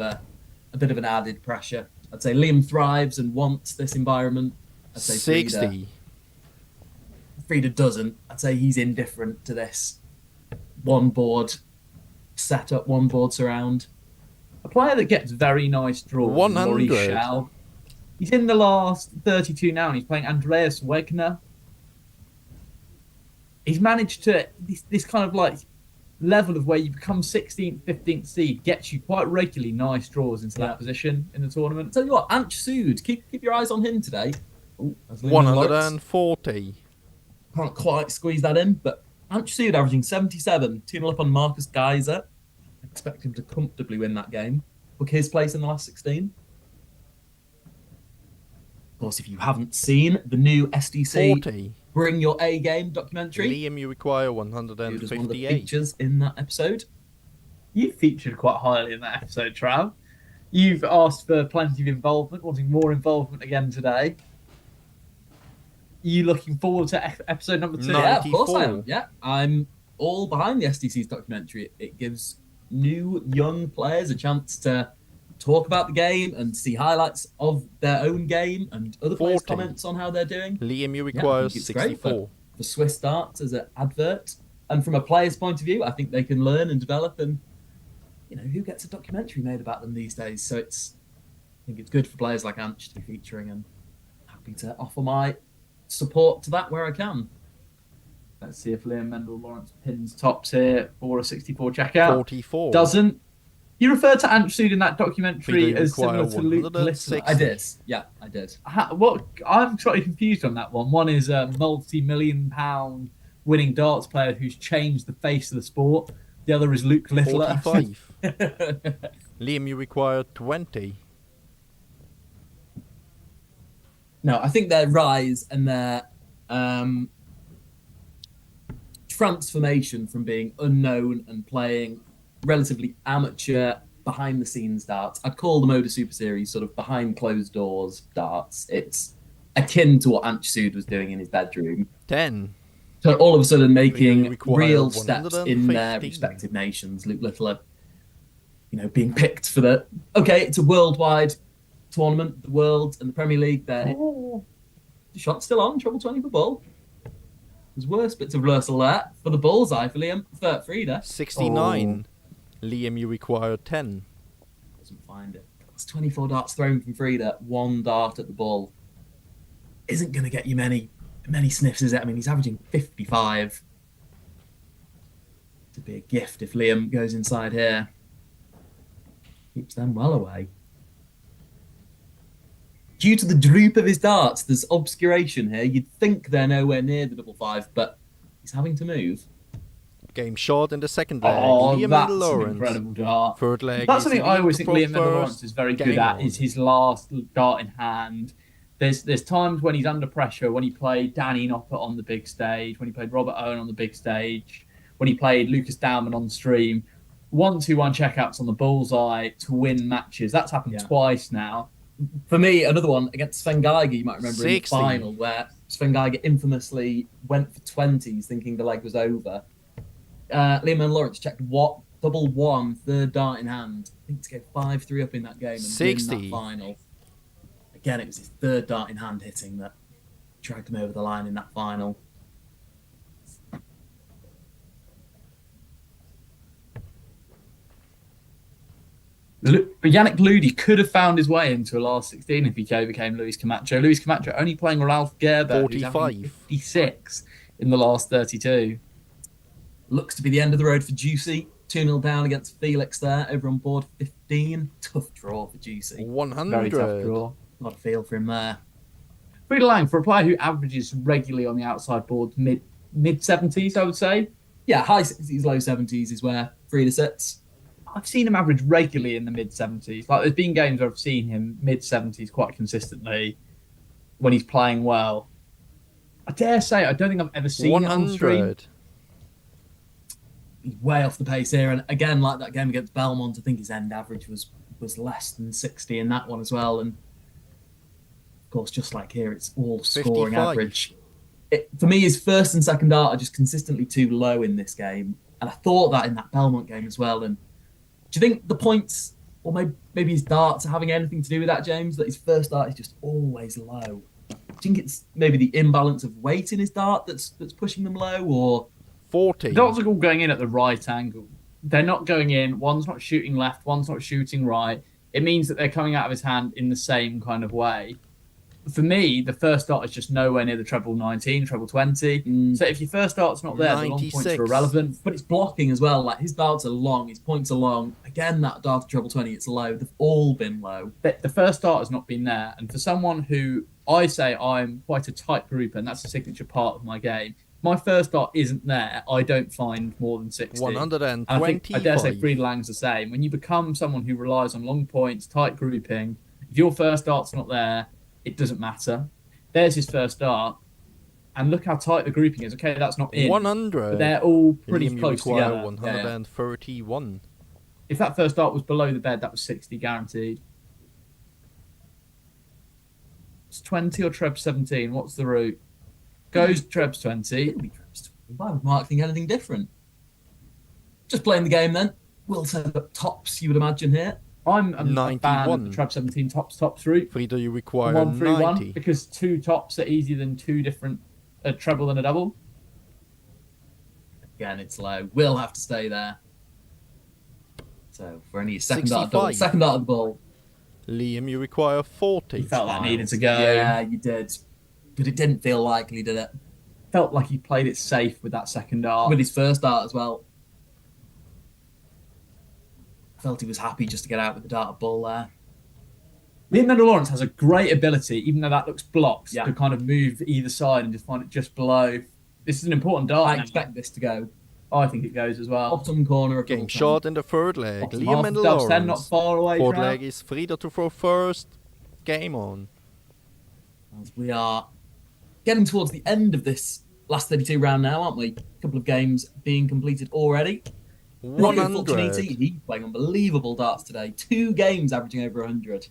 an added pressure. I'd say Liam thrives and wants this environment. I'd say 60. Frida doesn't. I'd say he's indifferent to this one board setup, one board surround. A player that gets very nice draws. 100. Maurice Schell. He's in the last 32 now, and he's playing Andreas Wegner. He's managed to this kind of like level of where you become 16th, 15th seed gets you quite regularly nice draws into that position in the tournament. Tell you what, Anch Sood, keep your eyes on him today. Ooh, 140. Can't quite squeeze that in, but Anch Sood averaging 77, 2-0 up on Marcus Geiser. I expect him to comfortably win that game. Book his place in the last 16. Of course, if you haven't seen the new SDC 40. Bring Your A Game documentary, Liam, you require one of the 158. features in that episode. You featured quite highly in that episode, Trav. You've asked for plenty of involvement, wanting more involvement again today. You looking forward to episode number 2? 94. Yeah, of course I am. Yeah, I'm all behind the SDC's documentary. It gives new, young players a chance to talk about the game and see highlights of their own game and other players' 40. comments on how they're doing. Liam, you I require think it's great 64. for Swiss Darts as an advert. And from a player's point of view, I think they can learn and develop. And, who gets a documentary made about them these days? So I think it's good for players like Anch to be featuring, and happy to offer my support to that where I can. Let's see if Liam Mendel-Lawrence pins tops here for a 64 checkout. 44. Doesn't. You referred to Anch Sood in that documentary Frida as similar to Luke 160. Littler. I did. Yeah, I did. I'm slightly confused on that one. One is a multi-million-pound winning darts player who's changed the face of the sport. The other is Luke Littler. 45. Liam, you require 20. No, I think their rise and their transformation from being unknown and playing relatively amateur behind-the-scenes darts. I'd call the Moda Super Series sort of behind closed doors darts. It's akin to what Anch Sood was doing in his bedroom. 10. So all of a sudden making require real steps in their 115. respective nations. Luke Littler, being picked for it's a worldwide tournament, the World and the Premier League. There, the shot's still on, treble 20 for ball. There's worse bits of reversal there for the bullseye for Frida. 69. Liam, you require 10. Doesn't find it. It's 24 darts thrown from Frida, 1 dart at the ball. Isn't going to get you many sniffs, is it? I mean, he's averaging 55. It'd be a gift if Liam goes inside here. Keeps them well away. Due to the droop of his darts, there's obscuration here. You'd think they're nowhere near the 5-5, but he's having to move. Game shot in the second leg. Oh, Liam that's an Lawrence. incredible dart. Third leg. That's is something I Liam always to think throw Liam Lawrence first. is very Game good at, on. is his last dart in hand. There's times when he's under pressure, when he played Danny Noppert on the big stage, when he played Robert Owen on the big stage, when he played Lucas Dowman on stream. 1-2-1 checkouts on the bullseye to win matches. That's happened twice now. For me, another one against Sven Geiger, you might remember 60. in the final, where Sven Geiger infamously went for 20s thinking the leg was over. Liam and Lawrence checked double one, third dart in hand. I think to go 5-3 up in that game and 60. win that final. Again, it was his third dart in hand hitting that dragged him over the line in that final. But Yannick Ludi could have found his way into a last 16 if he overcame Luis Camacho. Luis Camacho only playing Ralph Gerber, 45. 56 in the last 32. Looks to be the end of the road for Juicy. 2-0 down against Felix there, over on board 15. Tough draw for Juicy. 100. Very tough draw. Not a feel for him there. Frieda Lang, for a player who averages regularly on the outside boards, mid 70s, I would say. Yeah, high 60s, low 70s is where Frieda sits. I've seen him average regularly in the mid 70s. Like, there's been games where I've seen him mid 70s quite consistently when he's playing well. I dare say, I don't think I've ever seen it on stream. 100. He's way off the pace here, and again, like that game against Belmont, I think his end average was less than 60 in that one as well. And of course, just like here, it's all scoring 55. average. For me, his first and second dart are just consistently too low in this game, and I thought that in that Belmont game as well. And do you think the points, or maybe his darts, are having anything to do with that, James? That his first dart is just always low. Do you think it's maybe the imbalance of weight in his dart that's pushing them low, or 40? The darts are all going in at the right angle. They're not going in. One's not shooting left. One's not shooting right. It means that they're coming out of his hand in the same kind of way. For me, the first dart is just nowhere near the treble 19, treble 20. So if your first dart's not there, the long points 96. are irrelevant. But it's blocking as well. Like, his darts are long, his points are long. Again, that dart at treble 20, it's low. They've all been low. The first dart has not been there. And for someone who, I say I'm quite a tight grouper, and that's a signature part of my game, my first dart isn't there, I don't find more than 60. 125. I dare say Frieda Lang's the same. When you become someone who relies on long points, tight grouping, if your first dart's not there, it doesn't matter. There's his first dart, and look how tight the grouping is. Okay, that's not in. 100. But they're all pretty Liam, close you require together. 131. If that first dart was below the bed, that was 60 guaranteed. It's 20 or Trebs 17. What's the route? Goes Trebs 20. It'll be Trebs 20. Why would Mark think anything different? Just playing the game then. We'll set up tops, you would imagine here. I'm a fan of the Trebs 17 tops route. Frieda, you require 1-3-1 because two tops are easier than two different a treble and a double. Again, it's low. We'll have to stay there. So for any second dart double, second dart of the ball. Liam, you require 40. You felt that needed to go. Yeah, you did. But it didn't feel likely, did it? Felt like he played it safe with that second dart. With his first dart as well. Felt he was happy just to get out with the dart ball there. Liam Mendel Lawrence has a great ability, even though that looks blocked, to kind of move either side and just find it just below. This is an important dart. I expect this to go. I think it goes as well. Bottom corner of Game shot in the third leg. Bottom Liam half Mendel of Dubs 10, Lawrence. not far away. Fourth Trout. leg is Frieda to throw first. Game on. As we are getting towards the end of this last 32 round now, aren't we? A couple of games being completed already. 100. He's playing unbelievable darts today. 2 games averaging over 100.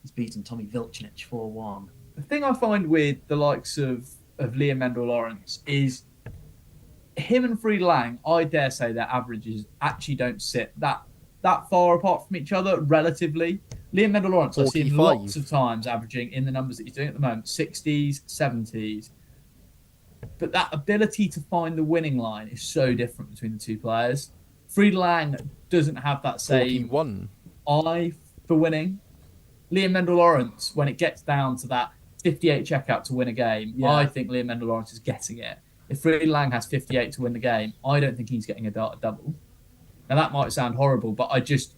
He's beaten Tommy Vilcinic 4-1. The thing I find with the likes of Liam Mendel Lawrence is him and Frieda Lang, I dare say their averages actually don't sit that far apart from each other relatively. Liam Mendel Lawrence, I've seen lots of times averaging in the numbers that he's doing at the moment, 60s, 70s. But that ability to find the winning line is so different between the two players. Frieda Lang doesn't have that same 41. eye for winning. Liam Mendel Lawrence, when it gets down to that 58 checkout to win a game, I think Liam Mendel Lawrence is getting it. If Frieda Lang has 58 to win the game, I don't think he's getting a double. Now that might sound horrible, but I just,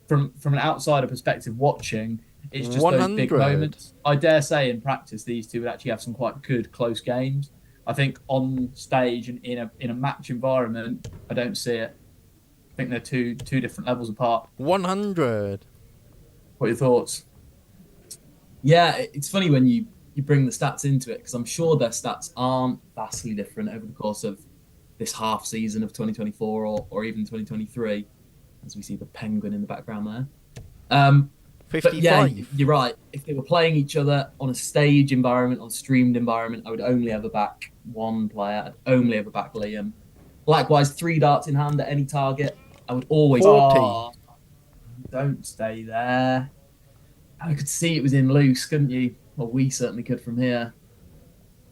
from an outsider perspective watching, It's just those big 100. moments. I dare say in practice these two would actually have some quite good close games. I think on stage and in a match environment, I don't see it. I think they're two different levels apart. 100. What are your thoughts? Yeah, it's funny when you bring the stats into it, because I'm sure their stats aren't vastly different over the course of this half season of 2024 or even 2023, as we see the penguin in the background there. But yeah, 55. you're right. If they were playing each other on a stage environment, on a streamed environment, I would only ever back one player. I'd only ever back Liam. Likewise, 3 darts in hand at any target, I would always 40. Oh, don't stay there. I could see it was in loose, couldn't you? Well, we certainly could from here.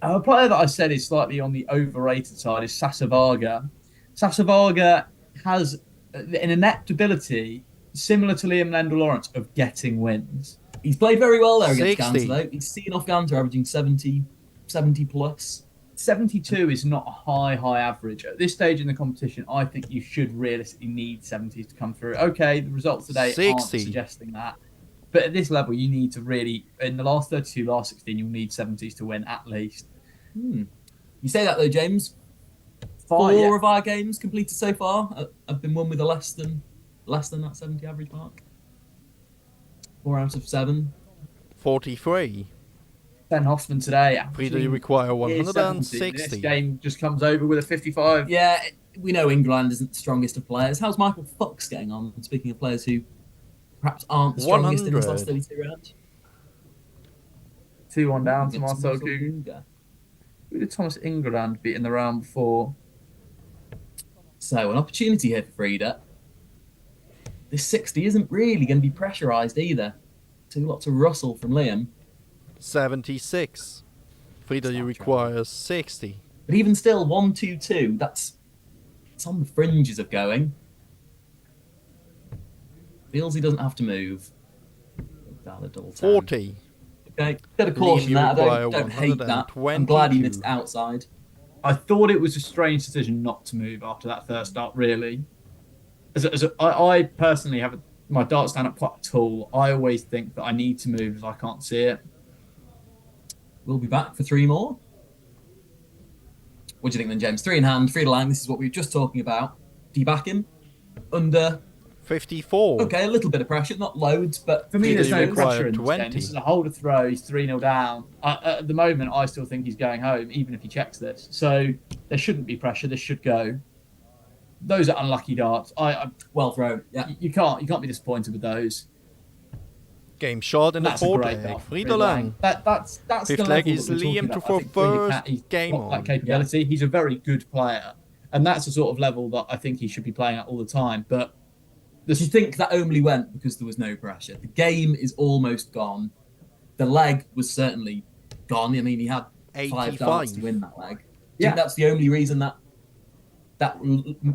A player that I said is slightly on the overrated side is Sasavaga. Sasavaga has an inept ability similar to Liam Lendl-Lawrence of getting wins. He's played very well there against 60. Ganter, though. He's seen off Ganter averaging 70 plus. 72 is not a high average. At this stage in the competition, I think you should realistically need 70s to come through. Okay, the results today 60. aren't suggesting that. But at this level, you need to really, in the last 32, last 16, you'll need 70s to win at least. You say that, though, James. 4 of our games completed so far have been won with a less than that 70 average mark. 4 out of 7. 43. Ben Hoffman today. Frida, you require This 160. game just comes over with a 55. Yeah, we know England isn't the strongest of players. How's Michael Fox getting on? Speaking of players who perhaps aren't the strongest in this last 32 rounds. 2-1 down to Marcel Kuhn. Who did Thomas England beat in the round before? So, an opportunity here for Frida. This 60 isn't really going to be pressurised either. Too lots of rustle from Liam. 76. Frida, you require 60. But even still, 1-2-2, it's on the fringes of going. Feels he doesn't have to move. Valid double 10. 40. Okay, bit of caution you there. I require don't hate that. I'm glad he missed outside. I thought it was a strange decision not to move after that first start, really. I personally have my dart stand up quite tall. I always think that I need to move if I can't see it. We'll be back for 3 more. What do you think then, James? 3 in hand, Frida Lang. This is what we were just talking about. Do you back him? Under 54. Okay, a little bit of pressure, not loads, but for me, there's no require pressure in this 20. game. This is a hold a throw. He's 3-0 down. At the moment, I still think he's going home, even if he checks this. So there shouldn't be pressure. This should go. Those are unlucky darts. Well thrown. Yeah, you can't be disappointed with those. Game shot in the fourth leg. Frida Lang. That's Fifth the leg level is that we're talking Liam to about. for I think Frida first he's game got on. that capability. He's a very good player, and that's the sort of level that I think he should be playing at all the time. But do you think that only went because there was no pressure? The game is almost gone. The leg was certainly gone. I mean, he had 5 darts to win that leg. Do you think that's the only reason that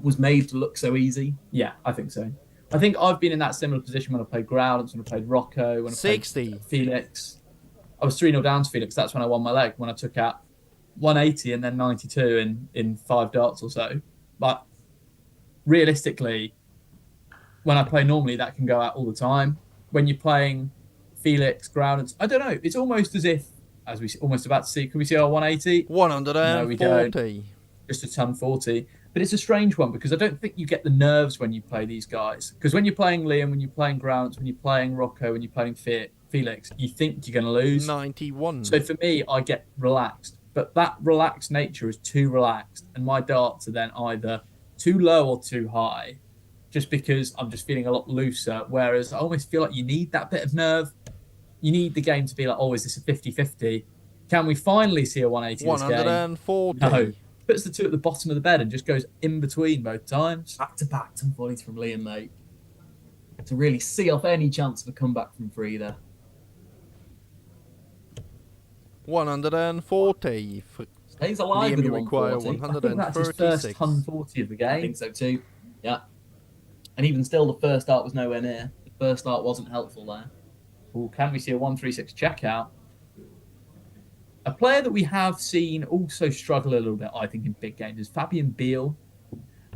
was made to look so easy? Yeah, I think so. I think I've been in that similar position when I played Groudance, when I played Rocco, when I 60. played Felix. I was 3-0 down to Felix. That's when I won my leg, when I took out 180 and then 92 in 5 darts or so. But realistically, when I play normally, that can go out all the time. When you're playing Felix, Groudance, I don't know. It's almost as if, as we almost about to see, can we see our 180? 140. No, we don't. Just a ton 40. But it's a strange one because I don't think you get the nerves when you play these guys. Because when you're playing Liam, when you're playing Groudance, when you're playing Rocco, when you're playing Felix, you think you're going to lose. 91. So for me, I get relaxed. But that relaxed nature is too relaxed. And my darts are then either too low or too high. Just because I'm just feeling a lot looser. Whereas I almost feel like you need that bit of nerve. You need the game to be like, oh, is this a 50-50? Can we finally see a 180 this game? 140. No. Puts the two at the bottom of the bed and just goes in between both times. Back-to-back 1040s from Liam, mate. To really see off any chance of a comeback from Frida. 140. Stays alive Liam, with you the require 140. I think that's his first 140 of the game. I think so too. Yeah. And even still, the first start was nowhere near. The first start wasn't helpful there. Ooh, can we see a 136 checkout? A player that we have seen also struggle a little bit, I think, in big games is Fabian Biel.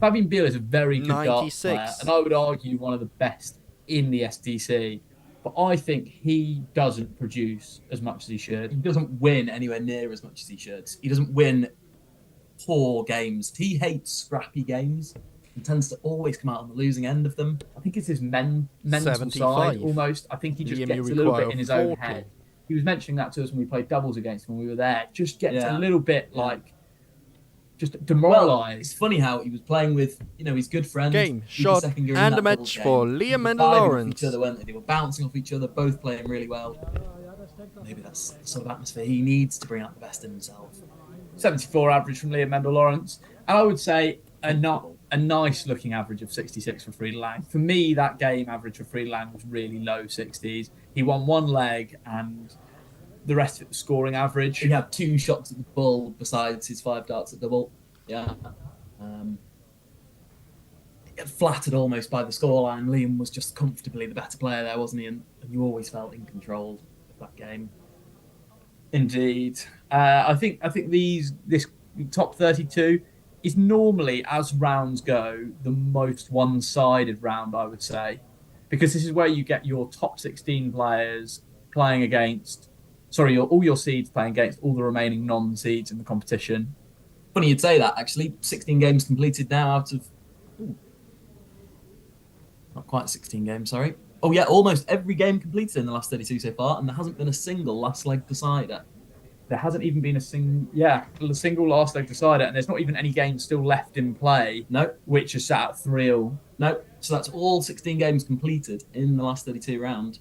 Fabian Biel is a very good dart player, and I would argue one of the best in the SDC. but I think he doesn't produce as much as he should. He doesn't win anywhere near as much as he should. He doesn't win poor games. He hates scrappy games and tends to always come out on the losing end of them. I think it's his mental 75. side almost. I think he just Liam, gets you a little bit require in his own 40. head. He was mentioning that to us when we played doubles against him when we were there. Just gets Yeah. a little bit Yeah. like just demoralised. It's funny how he was playing with, his good friend. Game, Who's the shot, second gear in and that a match doubles for game. Liam They were and vibing off Lawrence. each other, weren't they? They were bouncing off each other, both playing really well. Maybe that's the sort of atmosphere he needs to bring out the best in himself. 74 average from Liam Mendel Lawrence. And I would say a nice looking average of 66 for Frieda Lang. For me, that game average for Frieda Lang was really low 60s. He won one leg and the rest of it was scoring average. He had 2 shots at the ball besides his 5 darts at double. Yeah. Flattered almost by the scoreline. Liam was just comfortably the better player there, wasn't he? And you always felt in control of that game. Indeed. I think this top 32 is normally, as rounds go, the most one-sided round, I would say, because this is where you get your top 16 players playing against, all your seeds playing against all the remaining non-seeds in the competition. Funny you'd say that, actually. 16 games completed now out of... Not quite 16 games, sorry. Oh yeah, almost every game completed in the last 32 so far, and there hasn't been a single last leg decider. There hasn't even been a single last leg decider, and there's not even any games still left in play. No. Which is sat at 3-all. No, so that's all 16 games completed in the last 32 round.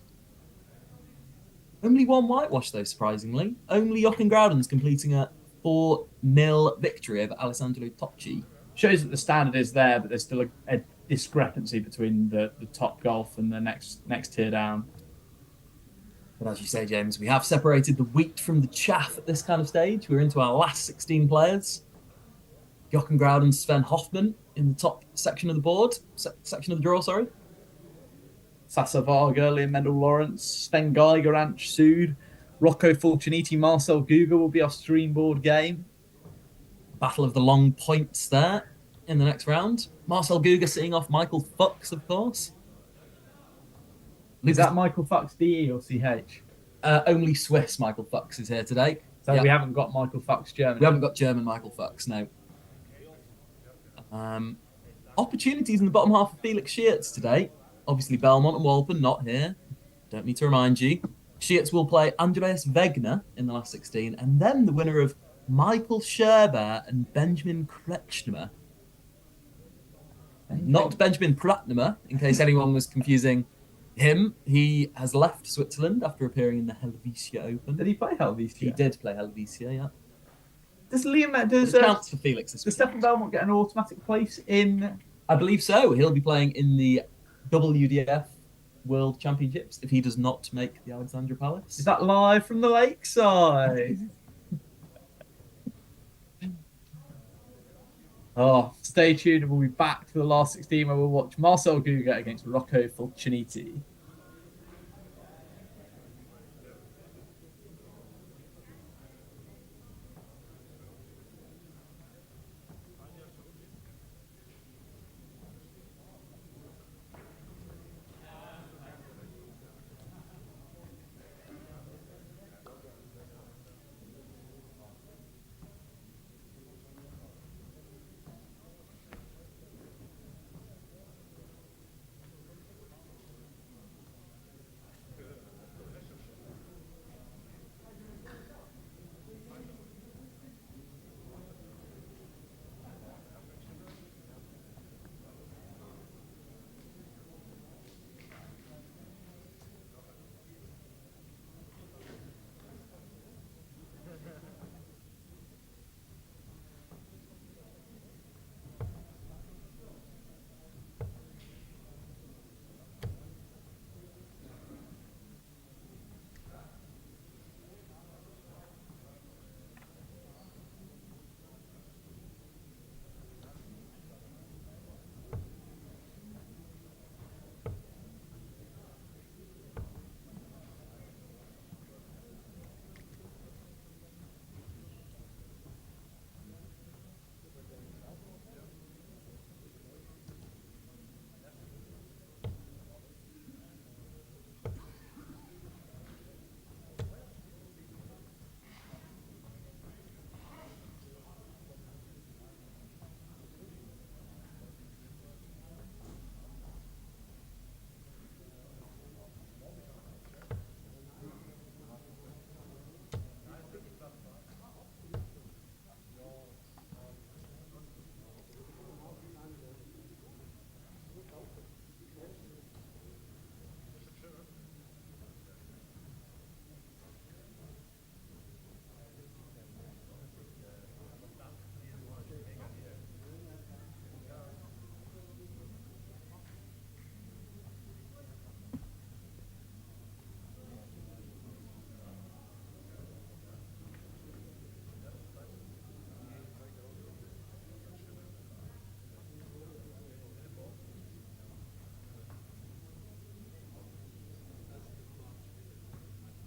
Only one whitewash though, surprisingly. Only Jochen Grauden's completing a 4-0 victory over Alessandro Tocci. Shows that the standard is there, but there's still a discrepancy between the top golf and the next tier down. But as you say, James, we have separated the wheat from the chaff at this kind of stage. We're into our last 16 players. Jochen Grauden, Sven Hoffman in the top section of the board, section of the draw, sorry. Sasa Varga, Liam Mendel Lawrence, Sven Geiger, Anch Sood, Rocco Fulciniti, Marcel Guga will be our stream board game. Battle of the long points there in the next round. Marcel Guga sitting off Michael Fuchs, of course. Is that Michael Fuchs, DE or CH? Only Swiss Michael Fuchs is here today. So we haven't got Michael Fuchs German. We haven't got German Michael Fuchs, no. Opportunities in the bottom half of Felix Sheartz today. Obviously Belmont and Walpen not here. Don't need to remind you. Sheartz will play Andreas Wegner in the last 16, and then the winner of Michael Scherber and Benjamin Kretschmer. Not Benjamin Pratnemer, in case anyone was confusing him. He has left Switzerland after appearing in the Helvetia Open. Did he play Helvetia? He did play Helvetia, yeah. Does Liam counts for Felix this week. Does Stefan Belmont get an automatic place in? I believe so. He'll be playing in the WDF World Championships if he does not make the Alexandra Palace. Is that live from the lakeside? Oh, stay tuned and we'll be back for the last 16 where we'll watch Marcel Guga against Rocco Fulciniti.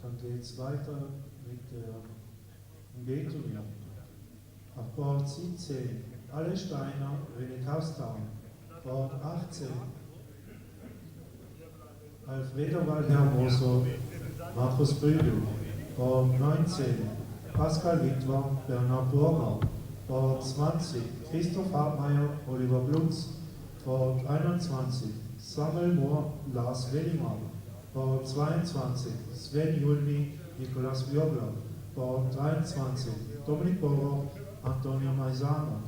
Dann geht es weiter mit dem B-Turnier. Auf Board 17, alle Steiner, René Kaustown. Board 18, Alfredo Valhermoso, Markus Brügel. Board 19, Pascal Wittwer, Bernhard Burger. Board 20, Christoph Hartmeier, Oliver Blutz. Board 21, Samuel Mohr, Lars Wellinger. Board 22, Sven Julmi, Nikolaus Wirbler. Board 23, Dominik Borer, Antonio Maisano.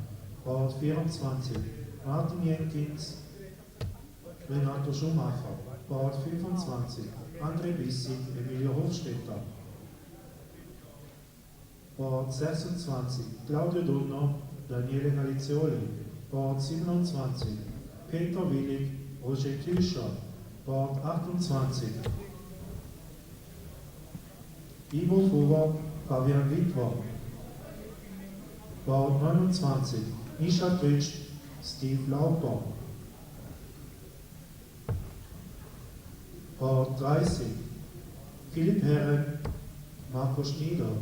Board 24, Martin Jenkins, Renato Schumacher. Board 25, André Bissig, Emilio Hofstetter. Board 26, Claudio Dunno, Daniele Galizioli. Board 27, Peter Willig, Roger Tüscher. Board 28, Ivo Fuhrer, Fabian Wittwer. Board 29, Mischa Tritsch, Steve Lauper. Board 30, Philipp Herren, Marco Schnieder.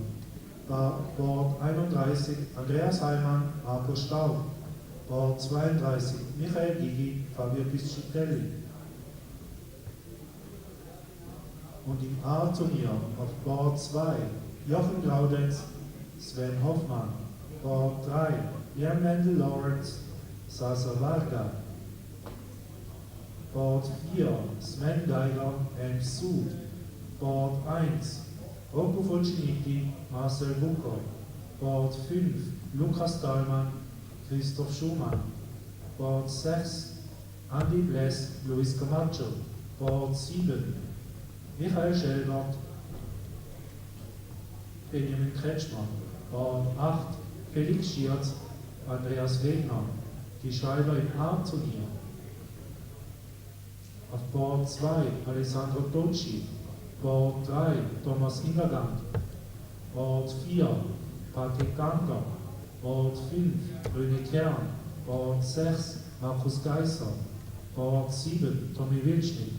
Board 31, Andreas Heimann, Marco Staub. Board 32, Michael Gigi, Fabio Piscitelli. Und im A-Turnier auf Board 2, Jochen Glaudenz, Sven Hoffmann. Board 3, Jan Mendel Lawrence, Sasa Varga. Board 4, Sven Geiger, Ems Sud. Board 1, Rocco Fulciniti, Marcel Bucker. Board 5, Lukas Dahlmann, Christoph Schumann. Board 6, Andy Bless, Luis Camacho. Board 7, Michael Schelbert, Benjamin Kretschmann. Board 8, Felix Schierz, Andreas Wegner. Die Schreiber im A-Turnier. Auf Board 2, Alessandro Tocci. Board 3, Thomas Ingergand. Board 4, Patrick Ganker. Board 5, René Kern. Board 6, Markus Geisser. Board 7, Tommy Wildschmidt.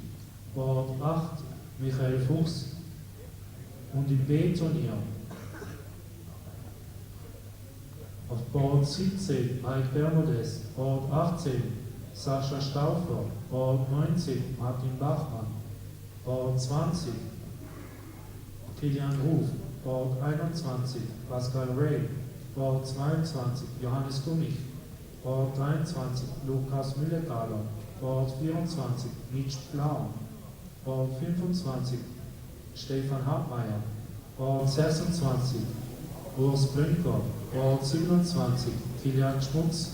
Board 8, Michael Fuchs. Und im B-Turnier auf Board 17, Mike Bermudes. Board 18, Sascha Stauffer. Board 19, Martin Bachmann. Board 20, Kilian Ruf. Board 21, Pascal Ray. Board 22, Johannes Gummich. Board 23, Lukas Müllethaler. Board 24, Mitch Blau. Board 25, Stefan Hartmeier. Board 26, Urs Brünker. Board 27, Kilian Schmutz.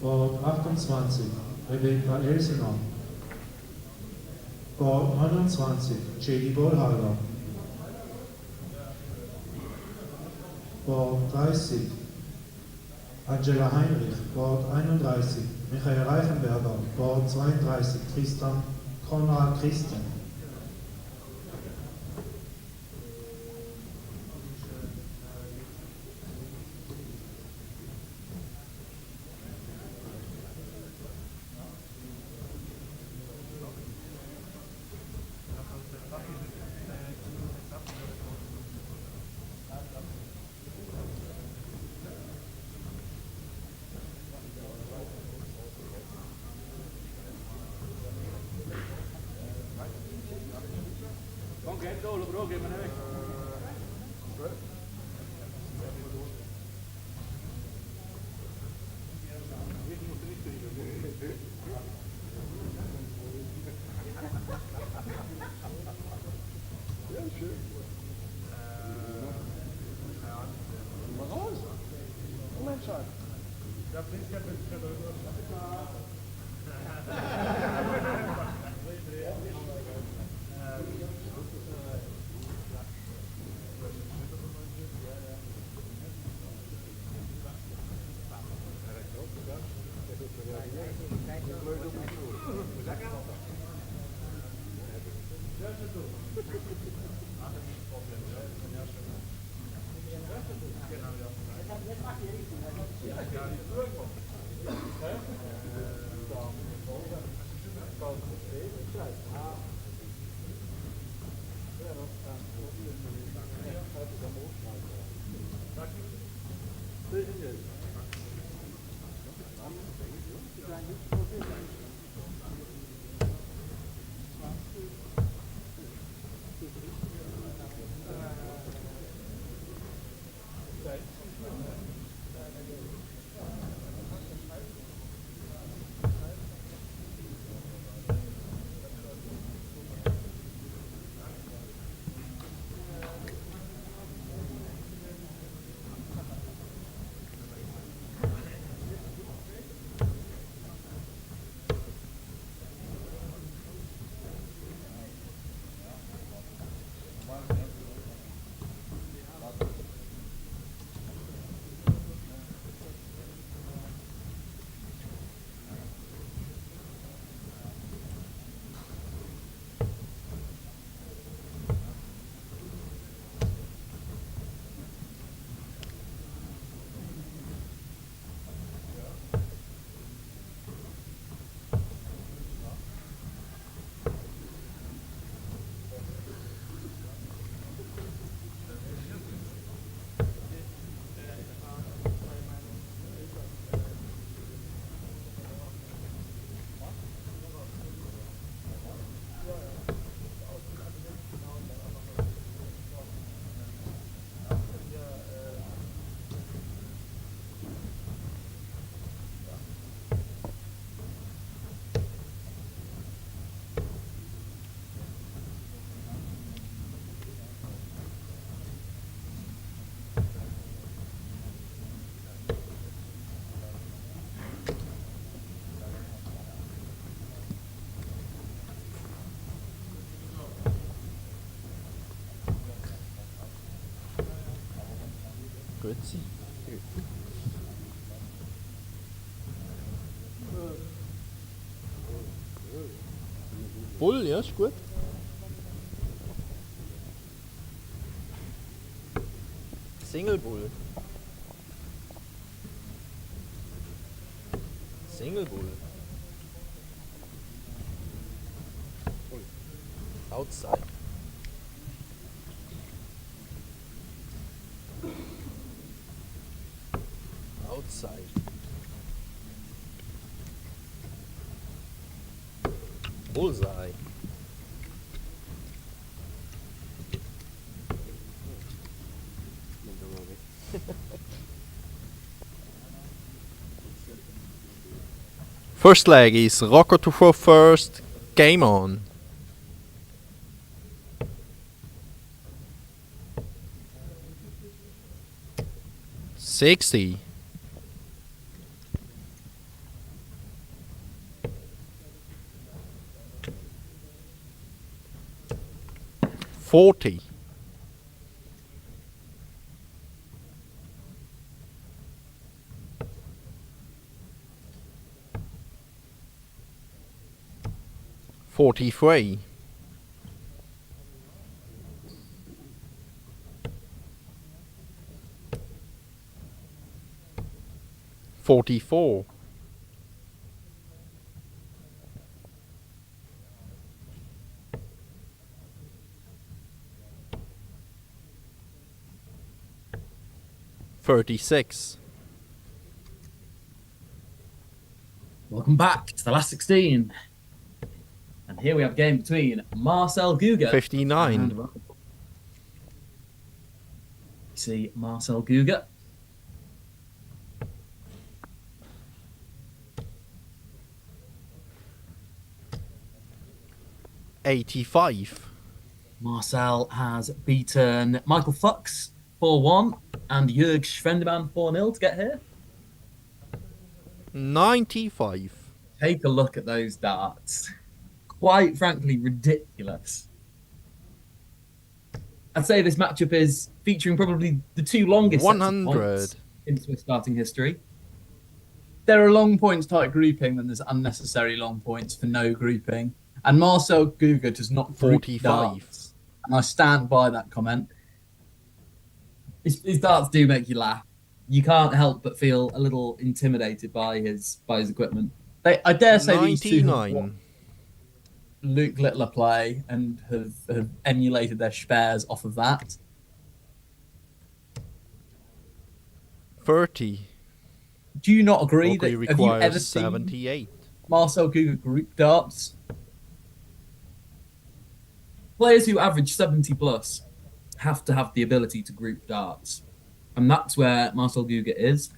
Board 28, Rebecca Elsener. Board 29, J.D. Bollhager. Board 30, Angela Heinrich. Board 31, Michael Reichenberger. Board 32, Tristan Konrad Christen. gut sein. Bull, ja, ist gut. Single Bull. Single Bull. Outside. Outside. Bullseye. First leg is Rocco to throw first. Game on. $60. 40. 43. 44. 36. Welcome back to the last 16. And here we have a game between Marcel Guga 59. and Rocco. See Marcel Guga. $85. Marcel has beaten Michael Fox 4-1 and Jörg Schwendemann 4-0 to get here. 95. Take a look at those darts. Quite frankly, ridiculous. I'd say this matchup is featuring probably the two longest 100 points in Swiss starting history. There are long points type grouping, then there's unnecessary long points for no grouping. And Marcel Guga does not group 45. darts. And I stand by that comment. His darts do make you laugh. You can't help but feel a little intimidated by his equipment. I dare say these two have 99. watched Luke Littler play and have emulated their spares off of that. 30. Do you not agree Rocco that have you requires ever seen 78. Marcel Guga group darts? Players who average 70 plus have to have the ability to group darts. And that's where Marcel Guga is.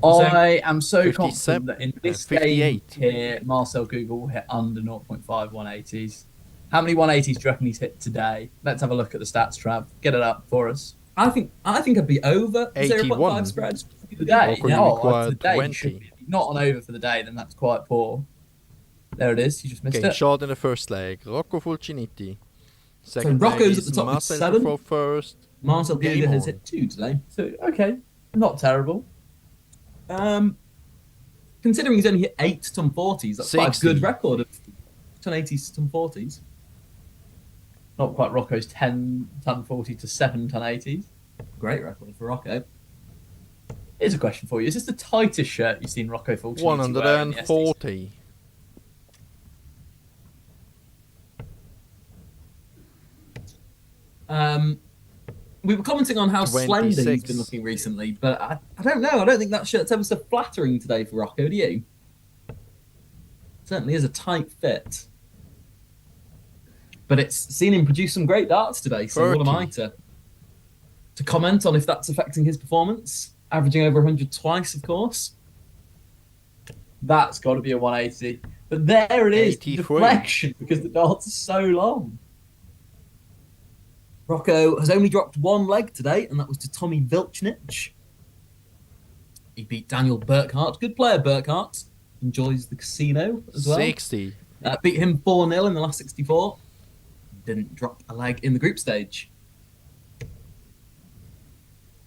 I am so 57, confident that in this game 58. here, Marcel Guga will hit under 0.5 180s. How many 180s do you reckon he's hit today? Let's have a look at the stats, Trav. Get it up for us. I think I'd be over 81. 0.5 spreads Today, Rocco no, required today 20. should be. Not on over for the day, then that's quite poor. There it is. You just missed Okay, it. shot in the first leg. Rocco Fulciniti. So Second leg Rocco's at is the top with Marcel 7. to throw first. Marcel Game Guga has on. hit 2 today. So okay, not terrible. Considering he's only hit 8 ton 40s, that's quite a 60. good record of ton 80s, ton 40s. Not quite Rocco's 10 ton 40 to 7 ton 80s. Great record for Rocco. Here's a question for you: is this the tightest shirt you've seen Rocco Fulciniti wear in the SDC? 140. We were commenting on how slender he's 26. been looking recently, but I don't know. I don't think that shirt's ever so flattering today for Rocco, do you? Certainly is a tight fit. But it's seen him produce some great darts today, so what am I 30. to comment on if that's affecting his performance? Averaging over 100 twice, of course. That's got to be a 180. But there it is, 83. deflection, because the darts are so long. Rocco has only dropped one leg today, and that was to Tommy Vilchnich. He beat Daniel Burkhart. Good player, Burkhart. Enjoys the casino as well. 60. Beat him 4-0 in the last 64. Didn't drop a leg in the group stage.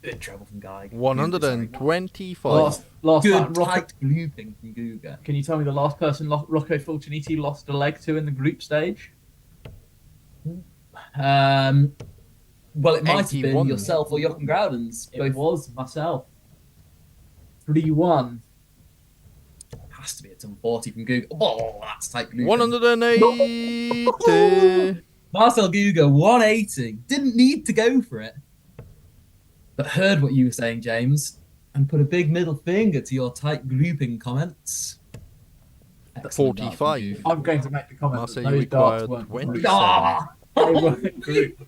Bit of trouble from Guy. 125. Last Good time, tight looping from Guga. Can you tell me the last person Rocco Fulciniti lost a leg to in the group stage? Well, it might have been 81. yourself or Jochen Groudens. It was myself. 3-1. Has to be a ton 40 from Guga. Oh, that's tight looping. 180. Marcel Guga, 180. Didn't need to go for it. But heard what you were saying, James, and put a big middle finger to your tight grouping comments. Excellent 45. I'm going to make the comment Marcel, that you those darts required weren't 27. they weren't group.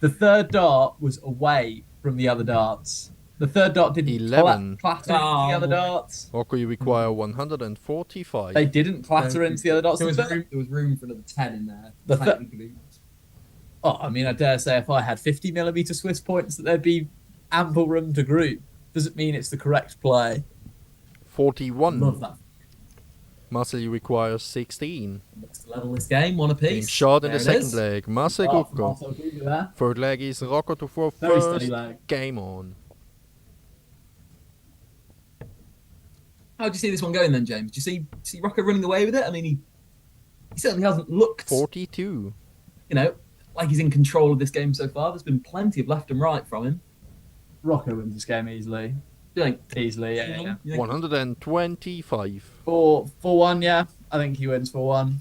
The third dart was away from the other darts. The third dart didn't 11. clatter into the other darts. Rocco, you require 145. They didn't clatter into the other darts. There was room for another 10 in there. The tightly grouped. Oh, I mean, I dare say if I had 50mm Swiss points that there'd be ample room to group. Doesn't mean it's the correct play. 41. Love that. Marcel, you require 16. Looks to level this game, one apiece. Game shot in the There it second is. leg. Marcel Start from Guga. Marcel Guga there. Third leg is Rocco to throw Very first. steady leg. Game on. How do you see this one going then, James? Do you see Rocco running away with it? I mean, he certainly hasn't looked, 42. you know, like he's in control of this game so far. There's been plenty of left and right from him. Rocco wins this game easily. Do you think? Easily, yeah. You think? 125. 4-1, yeah. I think he wins 4-1.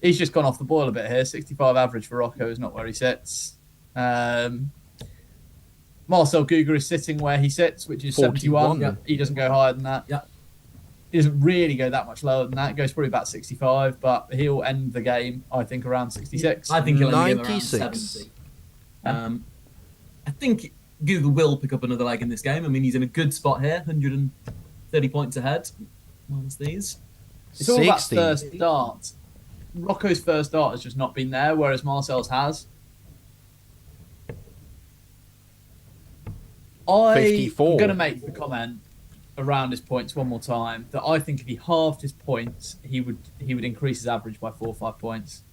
He's just gone off the boil a bit here. 65 average for Rocco is not where he sits. Marcel Guga is sitting where he sits, which is 71. 41. Yeah, he doesn't go higher than that. Yeah. He doesn't really go that much lower than that. He goes probably about 65, but he'll end the game, I think, around 66. I think he'll end the game around 96. 70. I think Guga will pick up another leg in this game. I mean, he's in a good spot here, 130 points ahead. Minus these. It's all about 60. first dart. Rocco's first dart has just not been there, whereas Marcel's has. I'm 54. going to make the comment around his points one more time that I think if he halved his points, he would increase his average by 4 or 5 points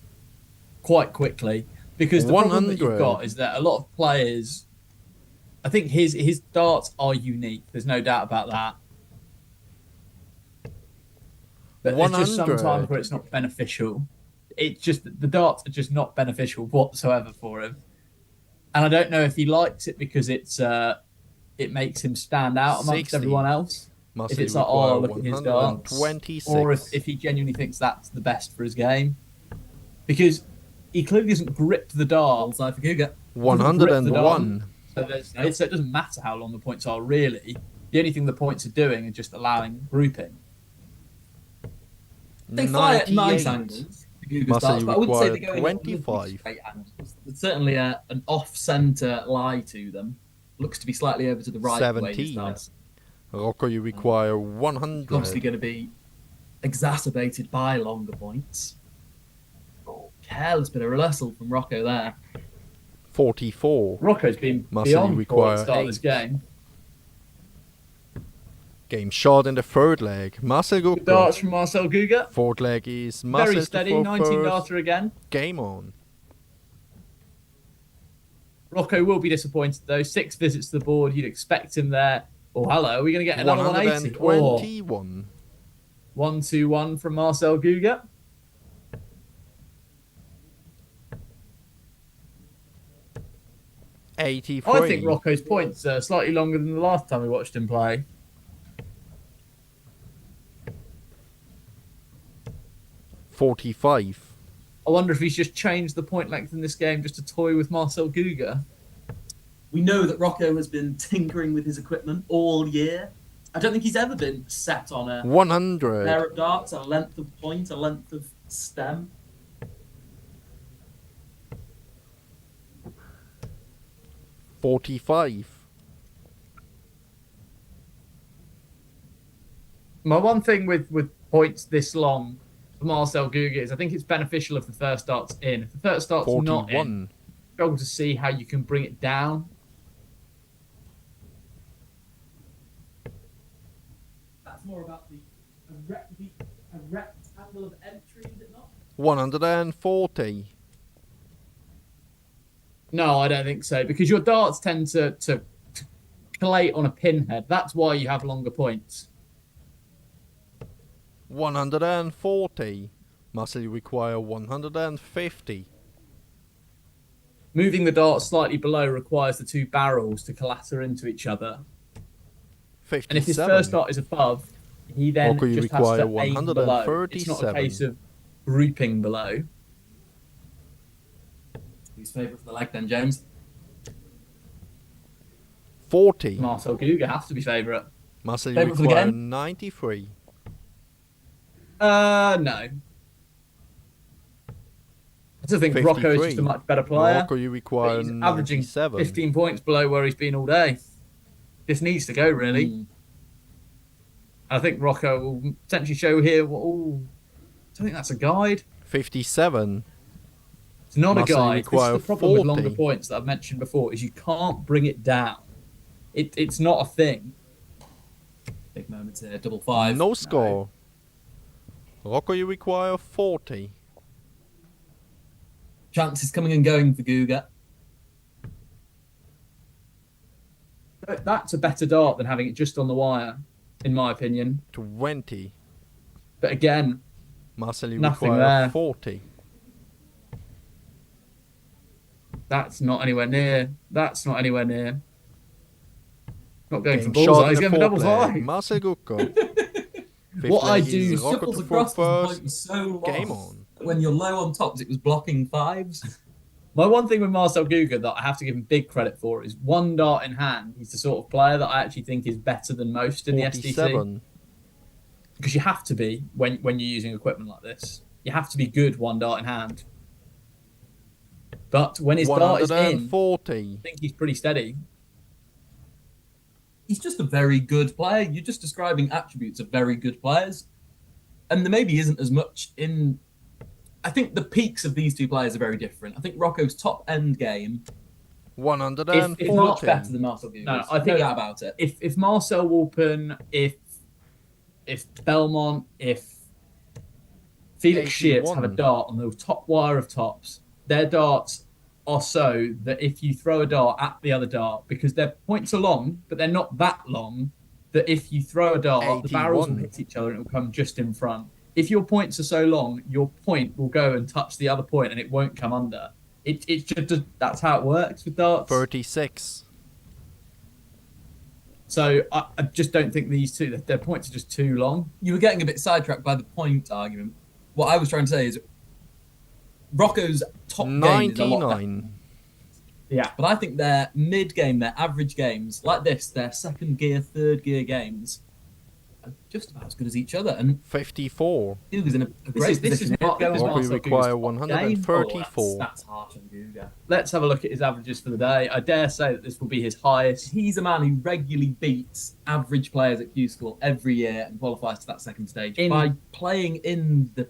quite quickly. Because the problem that you've 100. got is that a lot of players, I think his darts are unique. There's no doubt about that. But there's just 100. sometimes where it's not beneficial. It's just the darts are just not beneficial whatsoever for him. And I don't know if he likes it because it makes him stand out amongst 60. everyone else. Must If he it's like, require oh, look at his darts. 126. Or if he genuinely thinks that's the best for his game. Because he clearly doesn't grip the dart. Side for Guga. 101. So it doesn't matter how long the points are, really. The only thing the points are doing is just allowing grouping. They fly at 98. 9 angles. Guga's Must darts, he but I wouldn't say require they're going at 25. straight angles. There's certainly an off-center lie to them. Looks to be slightly over to the right. 17. Rocco, you require 100. Obviously going to be exacerbated by longer points. Oh, careless bit of reversal from Rocco there. 44. Rocco's been Must beyond require poor at the start of this 8. game. Game shot in the third leg. Marcel Good Guga. darts from Marcel Guga. Fourth leg is Marcel Very steady, to 19 first. darter again. Game on. Rocco will be disappointed though. 6 visits to the board. You'd expect him there. Oh, hello. Are we going to get another 180? 121. 1-2-1 from Marcel Guga. I think Rocco's points are slightly longer than the last time we watched him play. $45. I wonder if he's just changed the point length in this game just to toy with Marcel Guga. We know that Rocco has been tinkering with his equipment all year. I don't think he's ever been set on a 100. pair of darts, a length of point, a length of stem. $45. My one thing with points this long for Marcel Guga is I think it's beneficial if the first dart's in. If the first dart's 41. not in, struggle to see how you can bring it down. That's more about the rectangle of entry, is it not? 140. No, I don't think so, because your darts tend to collate on a pinhead. That's why you have longer points. 140. Marcel, you require 150. Moving the dart slightly below requires the two barrels to clatter into each other. 57. And if his first dart is above, he then Rocco, you just has to require aim below. It's not a case 137. of grouping below. Who's favourite for the leg then, James? 40. Marcel Guga has to be favourite. Marcel, you Favourite for the require game? 93. No. I still think Rocco is just a much better player. Rocco, you require He's averaging 97. 15 points below where he's been all day. This needs to go, really. I think Rocco will potentially show here. I don't think that's a guide. 57. It's not Marcel, a you guide. This is require the problem with 40. longer points that I've mentioned before, is you can't bring it down. It's not a thing. Big moments here. Double five. No score. Rocco, you require 40. Chances coming and going for Guga. That's a better dart than having it just on the wire, in my opinion. 20. But again, Marcel, you nothing require there. 40. That's not anywhere near. That's not anywhere near. Not going for Game bullseye. shot He's in going the for double foreplay. five. Marcel Gucco. What I leg do is is Rocco shuffles to throw across the point first. was so long. Game on. When you're low on tops, it was blocking fives. My one thing with Marcel Guga that I have to give him big credit for is one dart in hand. He's the sort of player that I actually think is better than most in the SDC. 47. Because you have to be when you're using equipment like this. You have to be good one dart in hand. But when his dart is in, 140. I think he's pretty steady. He's just a very good player. You're just describing attributes of very good players. And there maybe isn't as much in... I think the peaks of these two players are very different. I think Rocco's top end game 140. is much better than Marcel Guga's. No, I think that about it. If Marcel Walpen, if Belmont, if Felix Shears have a dart on the top wire of tops, their darts are so that if you throw a dart at the other dart, because their points are long, but they're not that long, that if you throw a dart, the barrels will hit each other and it will come just in front. If your points are so long, your point will go and touch the other point and it won't come under. It's just that's how it works with darts. 36. So I just don't think these two, their points are just too long. You were getting a bit sidetracked by the point argument. What I was trying to say is Rocco's top game is a lot better. 99. Yeah, but I think their mid-game, their average games, like this, their second gear, third gear games, are just about as good as each other. And 54. Guga's in a great position. Rocco, you require 134. That's harsh on Guga. Let's have a look at his averages for the day. I dare say that this will be his highest. He's a man who regularly beats average players at Q School every year and qualifies to that second stage by playing in the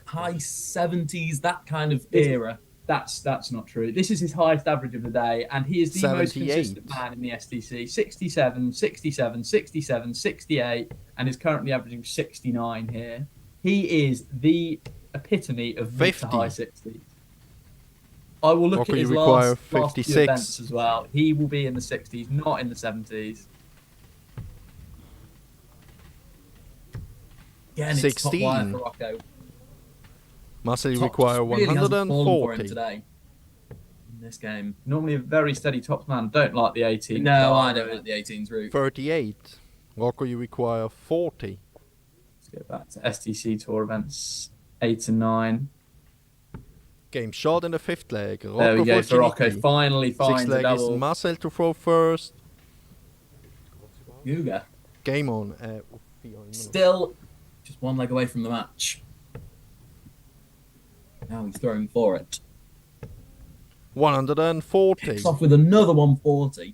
high 70s, that kind of era. That's not true. This is his highest average of the day, and he is the most 78. consistent man in the SDC. 67, 67, 67, 68, and is currently averaging 69 here. He is the epitome of mid to 50. high 60s. I will look Rocco, at his you require last few 56. events as well. He will be in the 60s, not in the 70s. Again, it's top wire 16. for Rocco. Marcel, you Tops require really hasn't fallen for him 140. today in this game. Normally a very steady tops man. Don't like the 18. No, I don't like the 18's route. 38. Rocco, you require 40. Let's go back to SDC tour events 8 and 9. Game shot in the fifth leg. Rocco There we go for Rocco. Fortuniti. Finally finds Sixth a leg is double. Marcel to throw first. Guga. Game on. Still just one leg away from the match. Now he's throwing for it. 140. Kicks off with another 140.